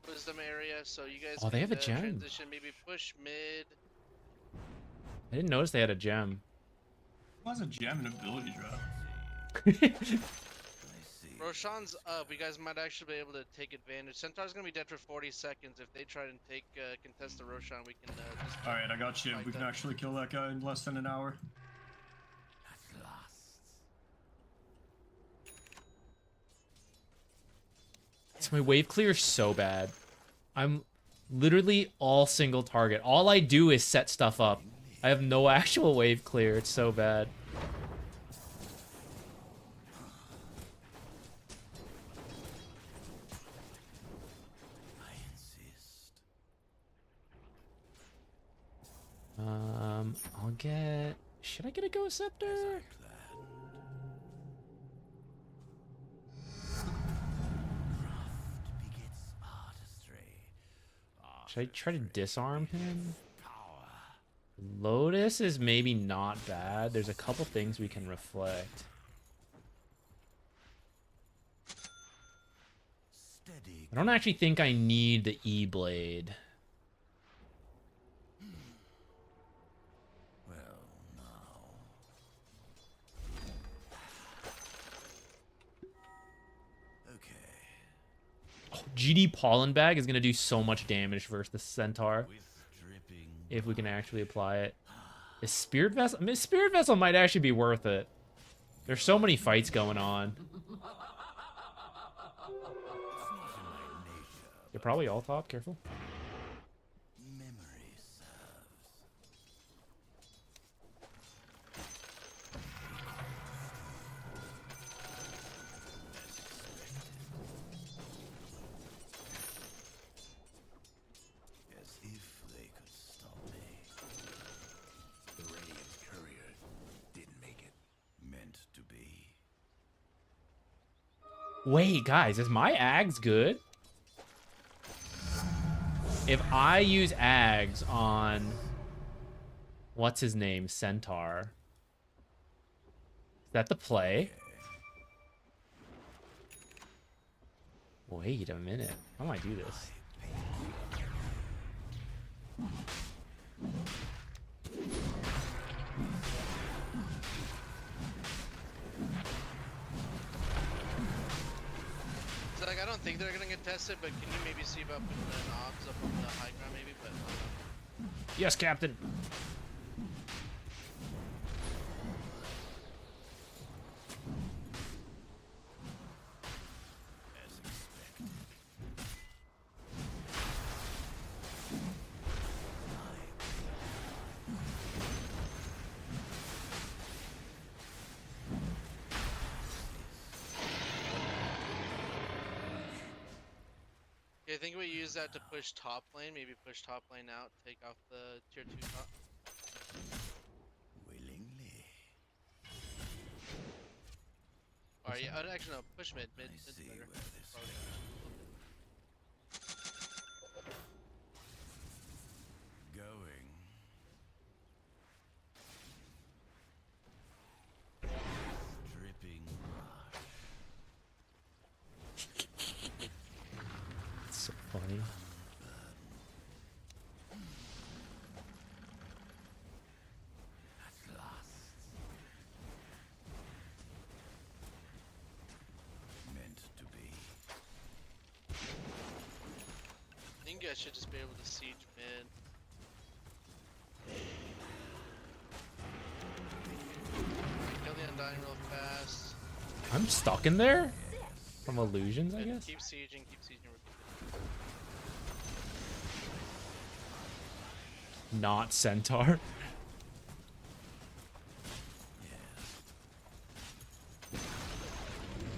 wisdom area, so you guys Oh, they can, have a gem. transition, maybe push mid. I didn't notice they had a gem. Who has a gem and ability drop? Roshan's up. You guys might actually be able to take advantage. Centaur's gonna be dead for 40 seconds. If they try and take contest the Roshan, we can just. All right, I got you. We can actually kill that guy in less than an hour. At last. So my wave clear is so bad. I'm literally all single target. All I do is set stuff up. I have no actual wave clear. It's so bad. I'll get... Should I get a Ghost Scepter? Should I try to disarm him? Lotus is maybe not bad. There's a couple things we can reflect. I don't actually think I need the E-Blade. GD Pollen Bag is going to do so much damage versus the Centaur. If we can actually apply it. Is Spirit Vessel? I mean, Spirit Vessel might actually be worth it. There's so many fights going on. They're probably all top. Careful. As if they could stop Wait, guys, is my Ags good? If I use Ags on... What's his name? Centaur. Is that the play? Wait a minute. How do I do this? So like, I don't think they're gonna get tested, but can you maybe see about putting an obs up on the high ground maybe? But Yes, Captain. yeah, I think we use that to push top lane. Maybe push top lane out, take off the tier 2 top. Willingly. Or yeah, actually no, push mid. Mid's see better. where this Probably. Going. Dripping rush. It's so funny. At last. Meant to be. I think I should just be able to siege mid. Kill the Undying real fast. I'm stuck in there? From illusions, I guess? Keep sieging, keep sieging. Not Centaur.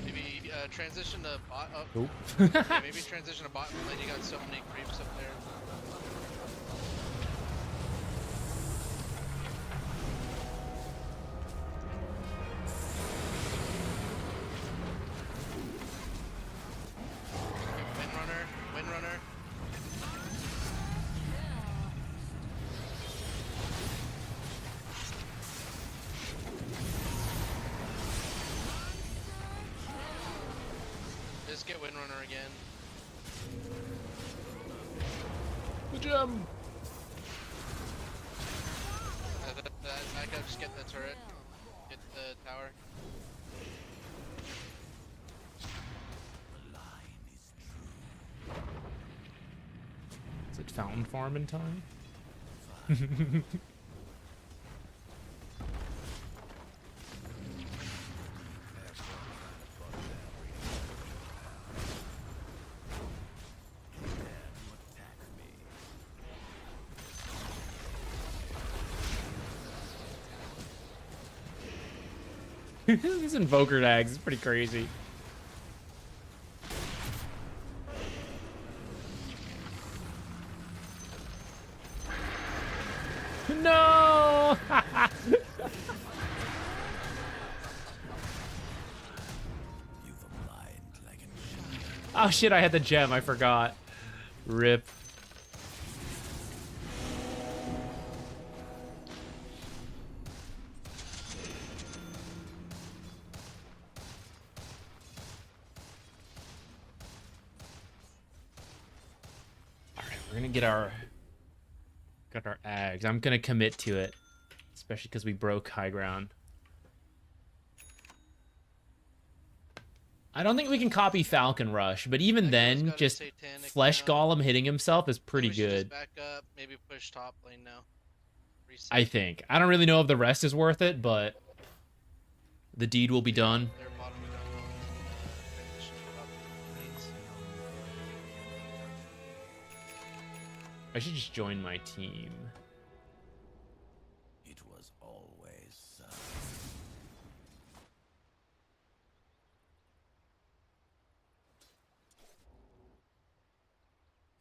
Maybe transition to bot up. Oop. Yeah, maybe transition to bot lane. You got so many creeps up there. Windrunner, Windrunner. Just get Windrunner again. The gem. I gotta just get the turret. Get the tower. Is it fountain farming time? This Invoker Dags is pretty crazy. No! Oh shit, I had the gem, I forgot. Rip. Alright, we're gonna get our Ags. I'm gonna commit to it. Especially because we broke high ground. I don't think we can copy Falcon Rush, but even then, just Flesh Golem hitting himself is pretty good. Back up, maybe push top lane now. Reset. I think. I don't really know if the rest is worth it, but the deed will be done. They're bottom ground. Transition to top lanes. I should just join my team. It was always so.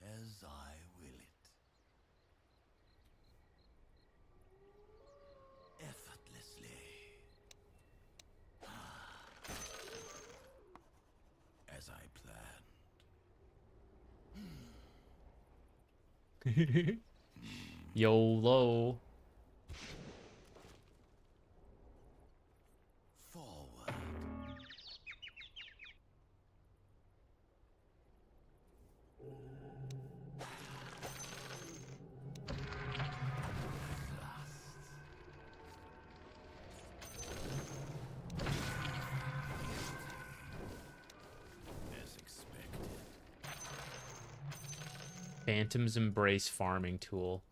As I will it. Effortlessly. YOLO. Forward. As expected. Phantom's Embrace farming tool.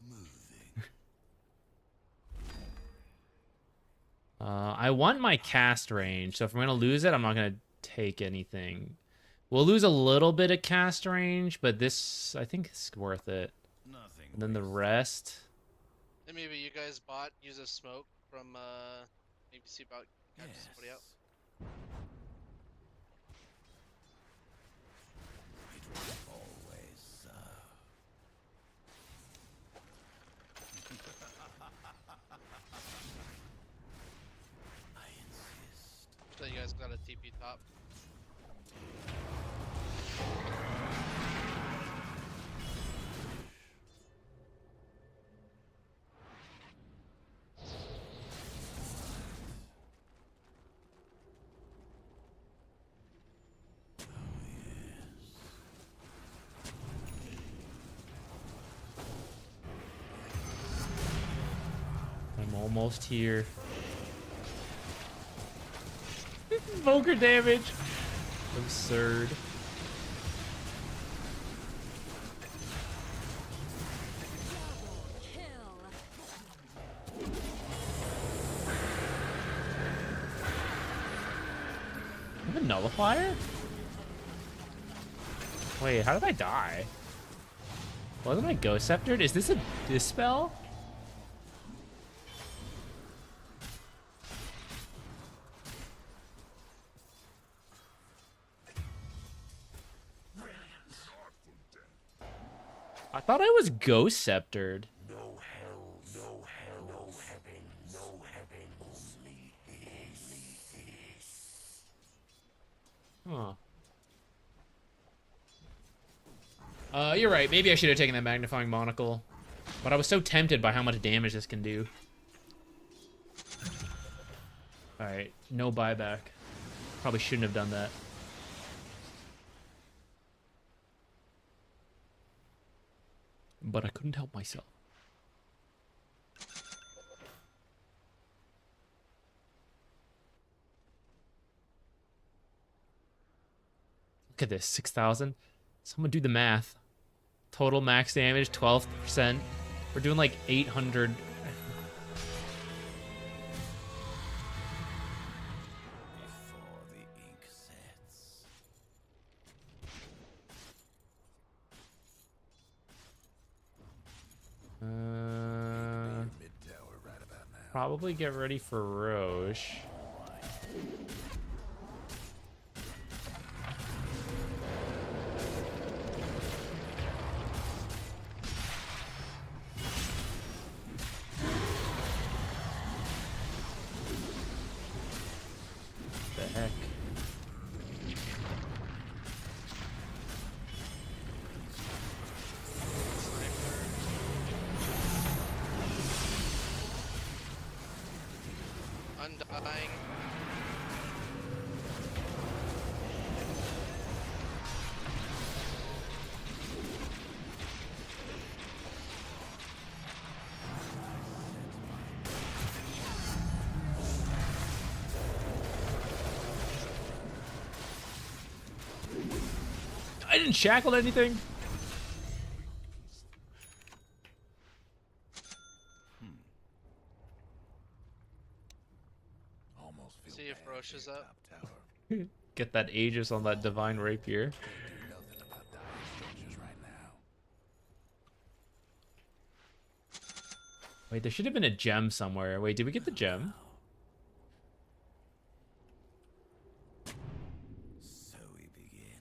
I want my cast range, so if I'm gonna lose it, I'm not gonna take anything. We'll lose a little bit of cast range, but this, I think, is worth it. Nothing. And then the rest. And maybe you guys use a smoke from maybe see about catching somebody out. It was always so. I insist. So you guys got a TP top. I'm almost here. Invoker damage. Absurd. I have a nullifier? Wait, how did I die? Wasn't I ghost sceptered? Is this a dispel? I thought I was ghost sceptered. No hell, no hell, no heaven, no heaven, only this. Huh. You're right. Maybe I should have taken that magnifying monocle. But I was so tempted by how much damage this can do. Alright, no buyback. Probably shouldn't have done that. But I couldn't help myself. Look at this, 6,000. Someone do the math. Total max damage, 12%. We're doing like 800. Before the ink sets. Mid-tower right about now. Probably get ready for Roche. The heck? Undying. I didn't shackle anything. Almost feel See if bad Roche for is your up. top tower. Get that Aegis on that Divine Rapier. Can't do nothing about dire structures right now. Wait, there should have been a gem somewhere. Wait, did we get the gem? So we begin.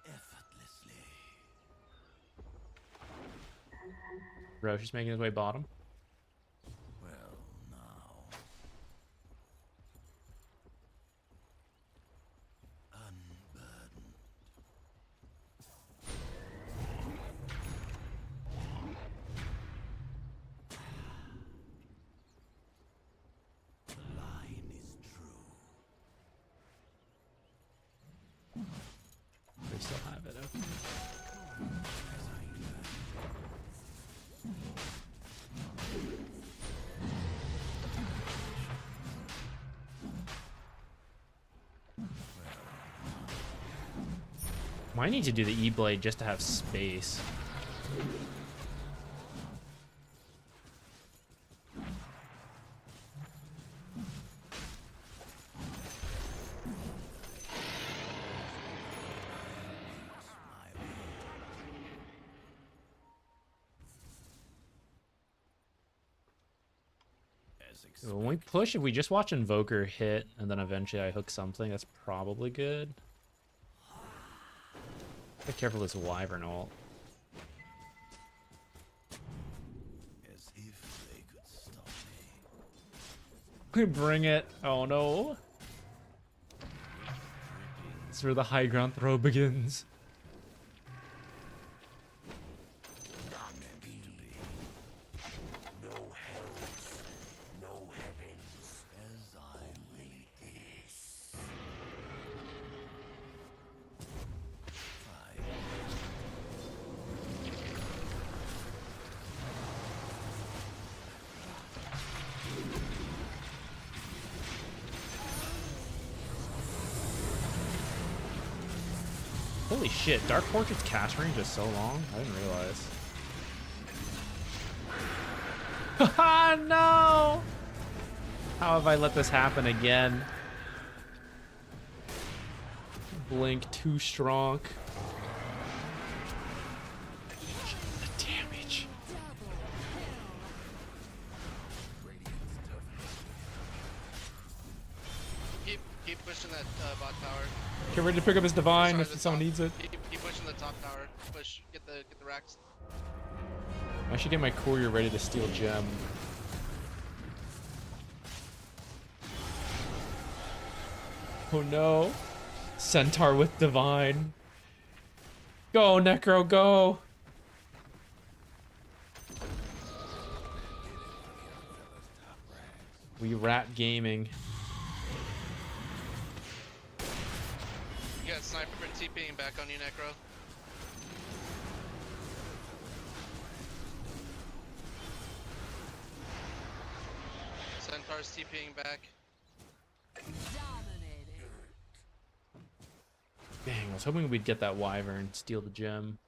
Effortlessly. Roche is making his way bottom. Well, now. Might need to do the E-Blade just to have space. When we push, if we just watch Invoker hit, and then eventually I hook something, that's probably good. Be careful with this Wyvern ult. As if they could stop me. We bring it. Oh no. This is where the high ground throw begins. Holy shit, Dark Portrait's cast range is so long? I didn't realize. Haha, no! How have I let this happen again? Blink too strong. The damage. Keep pushing that bot tower. Get ready to pick up his divine Sorry, if the someone top. needs it. Keep pushing the top tower. Push. Get the racks. I should get my courier ready to steal gem. Oh no. Centaur with divine. Go, Necro, go! We rat gaming. You got sniper and TPing back on you, Necro. Centaur's TPing back. Dang, I was hoping we'd get that Wyvern, steal the gem.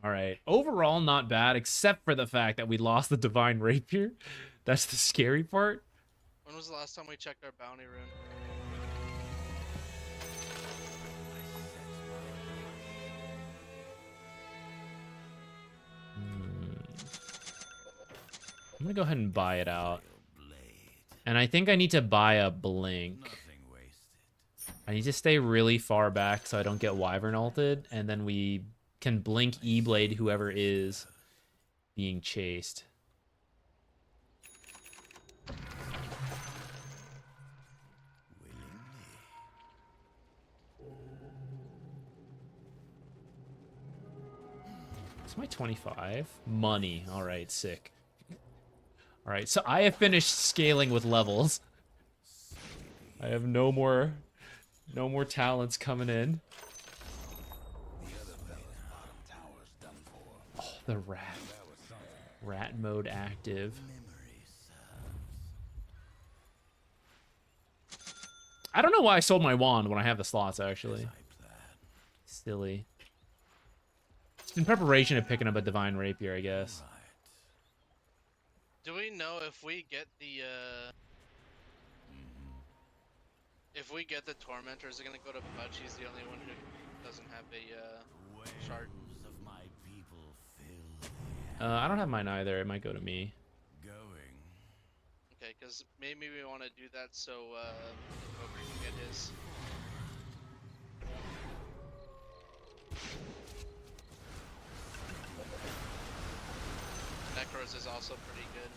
Alright, overall not bad, except for the fact that we lost the Divine Rapier. That's the scary part. When was the last time we checked our bounty rune? I'm gonna go ahead and buy it out. And I think I need to buy a blink. I need to stay really far back so I don't get Wyvern ulted, and then we can blink E-Blade whoever is being chased. It's my 25. Money. Alright, sick. Alright, so I have finished scaling with levels. I have no more talents coming in. Oh, the rat. Rat mode active. I don't know why I sold my wand when I have the slots, actually. Silly. It's in preparation of picking up a Divine Rapier, I guess. Do we know if we get the Tormentor, is it gonna go to Butch? He's the only one who doesn't have a shard. I don't have mine either. It might go to me. Okay, because maybe we want to do that so Invoker can get his. Necros is also pretty good.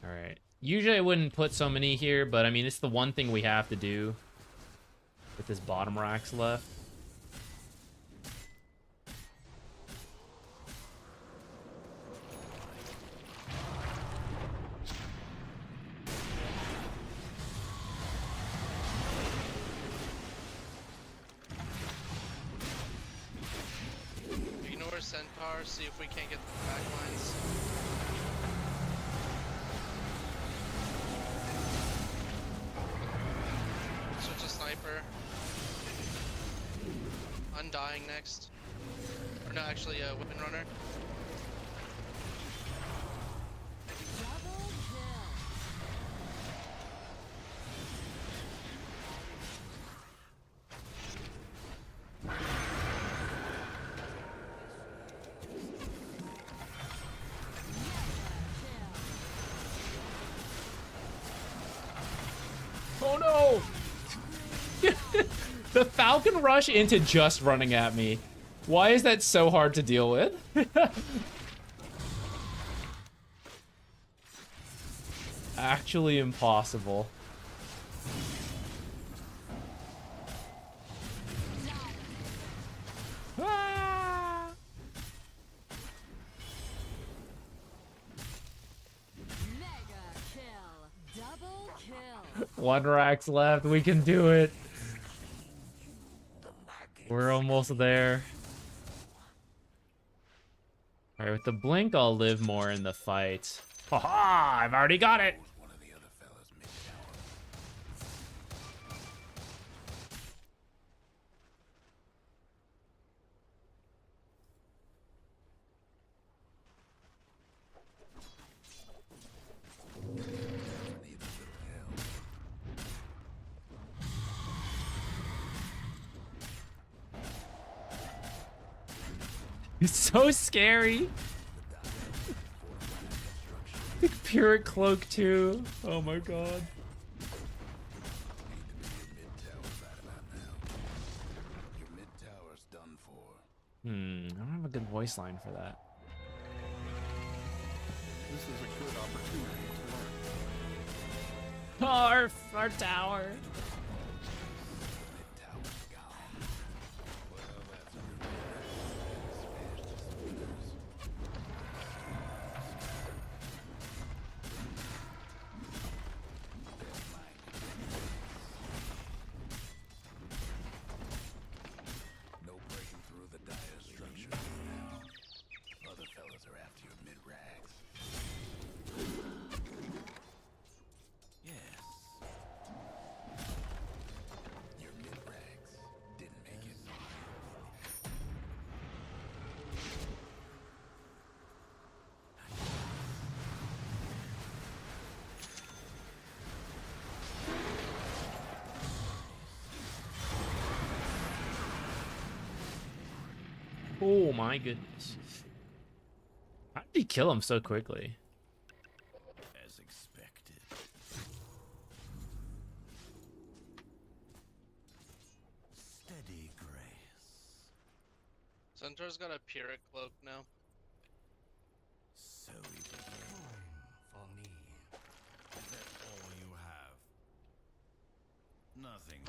Alright. Usually I wouldn't put so many here, but I mean, it's the one thing we have to do with this bottom racks left. Centaur, see if we can't get the back lines. Switch to sniper. Undying next. Or no, actually, weapon runner. Oh no! The Falcon rush into just running at me. Why is that so hard to deal with? Actually impossible. Ah! One Rax left. We can do it. We're almost there. Alright, with the blink, I'll live more in the fight. Haha! I've already got it! It's so scary. The Pyrrhic cloak too. Oh my god. I don't have a good voice line for that. This is a good opportunity to learn. Our tower. Oh my goodness. How did he kill him so quickly? As expected. Steady grace. Centaur's got a Pyrrhic cloak now. So we begin. For me. Is that all you have? Nothing.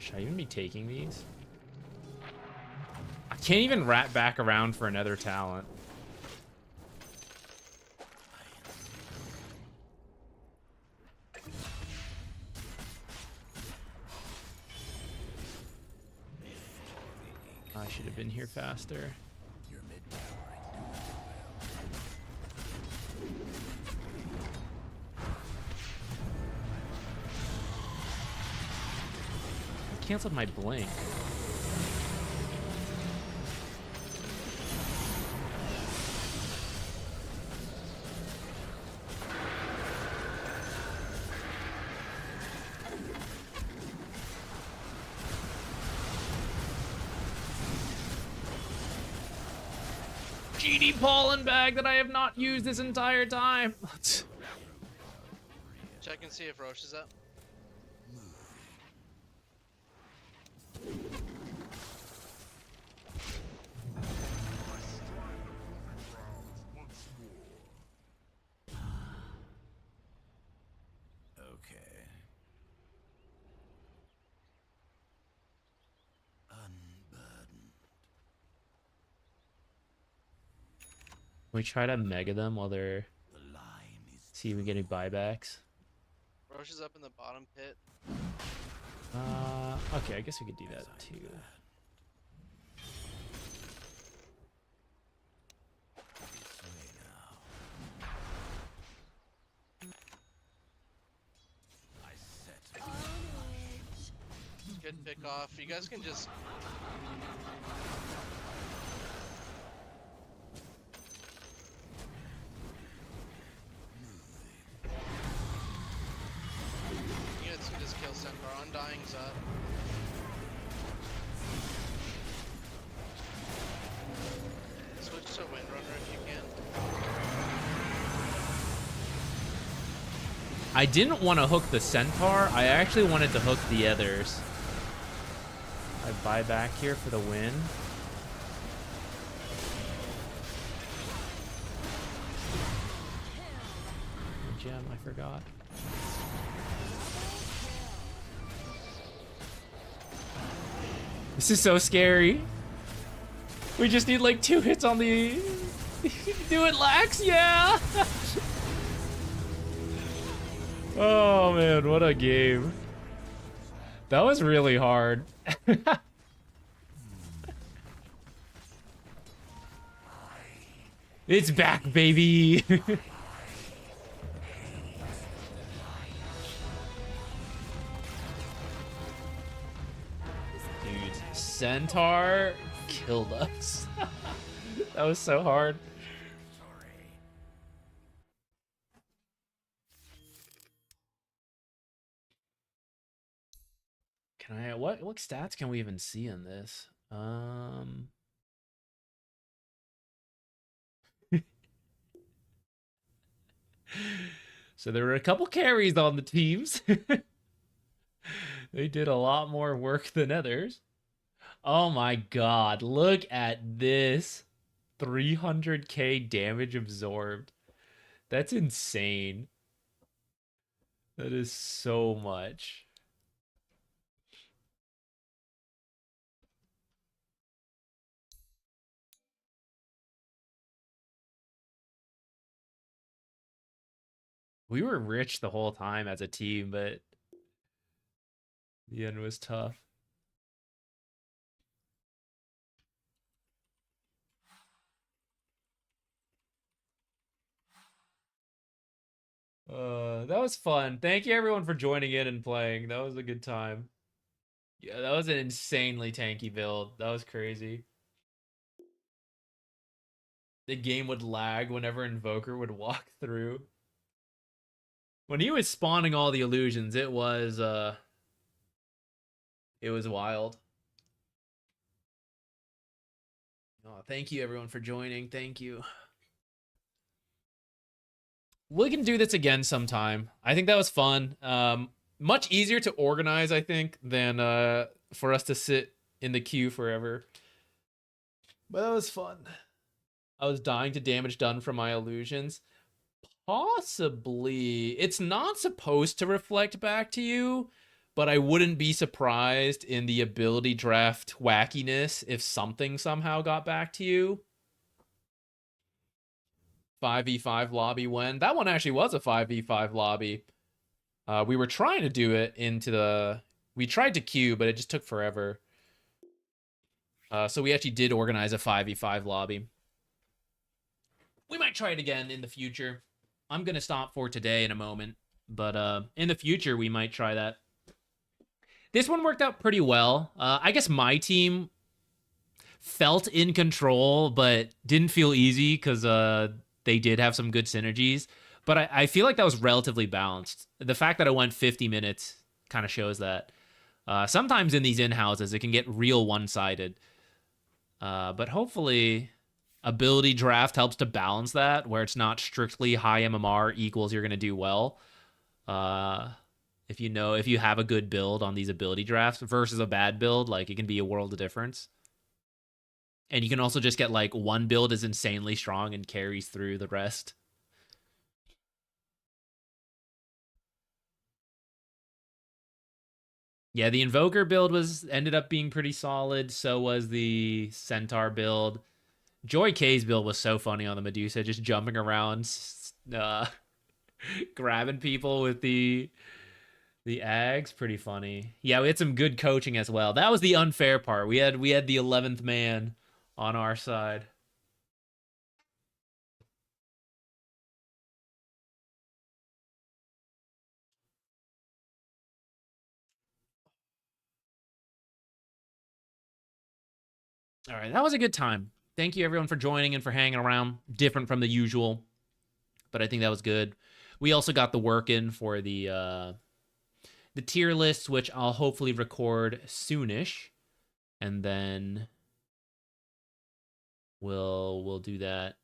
Should I even be taking these? I can't even wrap back around for another talent. I should have been here faster. I canceled my blink. GD pollen bag that I have not used this entire time. Check and see if Roche is up. Okay. Unburdened. Can we try to mega them while they're... See if we get any buybacks? Roche is up in the bottom pit. Okay, I guess we could do that too. Good pick off. You guys can just. You guys can just kill Centaur. Undying's up. Switch to Windrunner if you can. I didn't want to hook the Centaur. I actually wanted to hook the others. I buy back here for the win. Gem, I forgot. This is so scary. We just need like 2 hits on the... Do it, Lax, yeah! Oh man, what a game. That was really hard. It's back, baby! Dude, Centaur killed us. That was so hard. Can I what stats can we even see in this? So there were a couple carries on the teams. They did a lot more work than others. Oh my god, look at this. 300k damage absorbed. That's insane. That is so much. We were rich the whole time as a team, but the end was tough. That was fun. Thank you everyone for joining in and playing. That was a good time. Yeah, that was an insanely tanky build. That was crazy. The game would lag whenever Invoker would walk through. When he was spawning all the illusions, it was wild. Oh, thank you everyone for joining. Thank you. We can do this again sometime. I think that was fun. Much easier to organize, I think, than for us to sit in the queue forever. But that was fun. I was dying to damage done from my illusions. Possibly. It's not supposed to reflect back to you, but I wouldn't be surprised in the ability draft wackiness if something somehow got back to you. 5v5 lobby win. That one actually was a 5v5 lobby. We were trying to do it into the... We tried to queue, but it just took forever. So we actually did organize a 5v5 lobby. We might try it again in the future. I'm going to stop for today in a moment. But in the future, we might try that. This one worked out pretty well. I guess my team felt in control, but didn't feel easy because they did have some good synergies. But I feel like that was relatively balanced. The fact that I went 50 minutes kind of shows that. Sometimes in these in-houses, it can get real one-sided. But hopefully, ability draft helps to balance that, where it's not strictly high MMR equals you're going to do well. If you have a good build on these ability drafts versus a bad build, like, it can be a world of difference. And you can also just get, like, one build is insanely strong and carries through the rest. Yeah, the Invoker build ended up being pretty solid. So was the Centaur build. Joy K's build was so funny on the Medusa, just jumping around, grabbing people with the Ags. Pretty funny. Yeah, we had some good coaching as well. That was the unfair part. We had the 11th man on our side. All right, that was a good time. Thank you everyone for joining and for hanging around. Different from the usual, but I think that was good. We also got the work in for the tier lists, which I'll hopefully record soonish, and then we'll do that.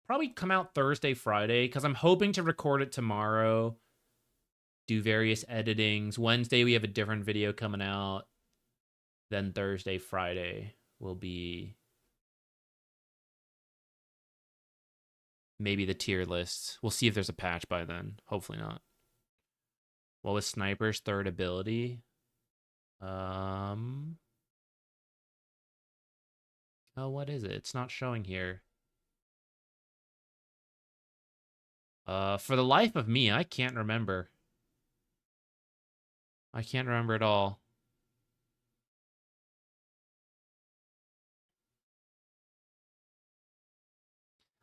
Probably come out Thursday, Friday, because I'm hoping to record it tomorrow. Do various editings. Wednesday we have a different video coming out. Then Thursday, Friday will be maybe the tier lists. We'll see if there's a patch by then. Hopefully not. What was Sniper's third ability? Oh, what is it? It's not showing here. For the life of me, I can't remember. I can't remember at all.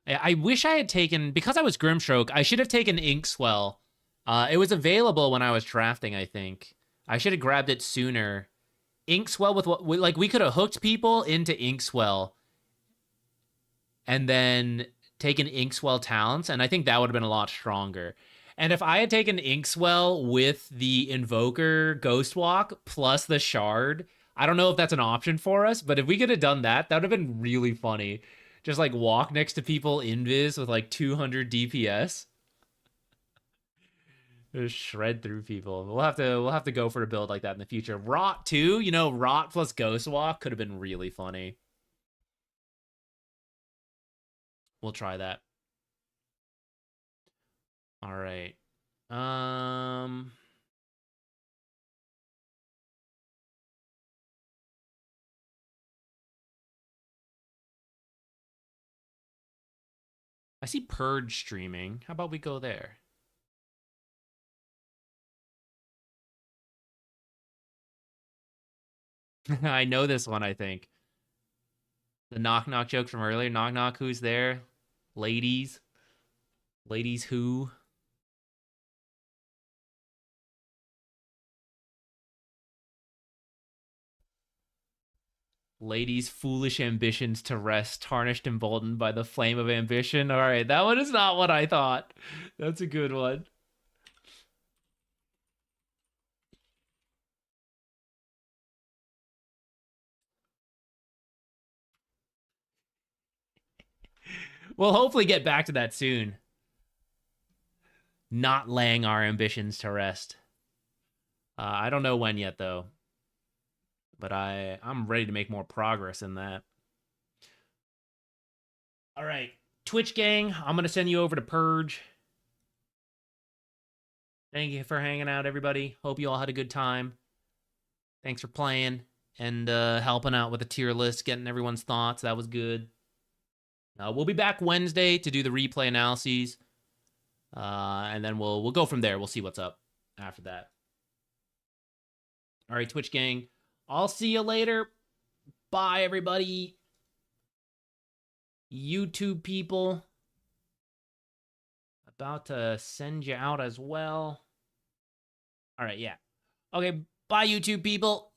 I wish I had taken, because I was Grimstroke, I should have taken Inkswell. It was available when I was drafting, I think. I should have grabbed it sooner. Inkswell with what, like, we could have hooked people into Inkswell and then taken Inkswell talents, and I think that would have been a lot stronger. And if I had taken Inkswell with the Invoker Ghostwalk plus the Shard, I don't know if that's an option for us, but if we could have done that, that would have been really funny. Just like walk next to people invis with like 200 DPS. Just shred through people. We'll have to go for a build like that in the future. Rot too, you know, Rot plus Ghostwalk could have been really funny. We'll try that. All right. I see Purge streaming. How about we go there? I know this one, I think. The knock knock joke from earlier. Knock knock, who's there? Ladies. Ladies who? Ladies' foolish ambitions to rest, tarnished and emboldened by the flame of ambition. All right, that one is not what I thought. That's a good one. We'll hopefully get back to that soon. Not laying our ambitions to rest. I don't know when yet, though. But I'm ready to make more progress in that. All right. Twitch gang, I'm going to send you over to Purge. Thank you for hanging out, everybody. Hope you all had a good time. Thanks for playing and helping out with the tier list, getting everyone's thoughts. That was good. We'll be back Wednesday to do the replay analyses. And then we'll go from there. We'll see what's up after that. All right, Twitch gang. I'll see you later. Bye, everybody. YouTube people. About to send you out as well. All right, yeah. Okay, bye, YouTube people.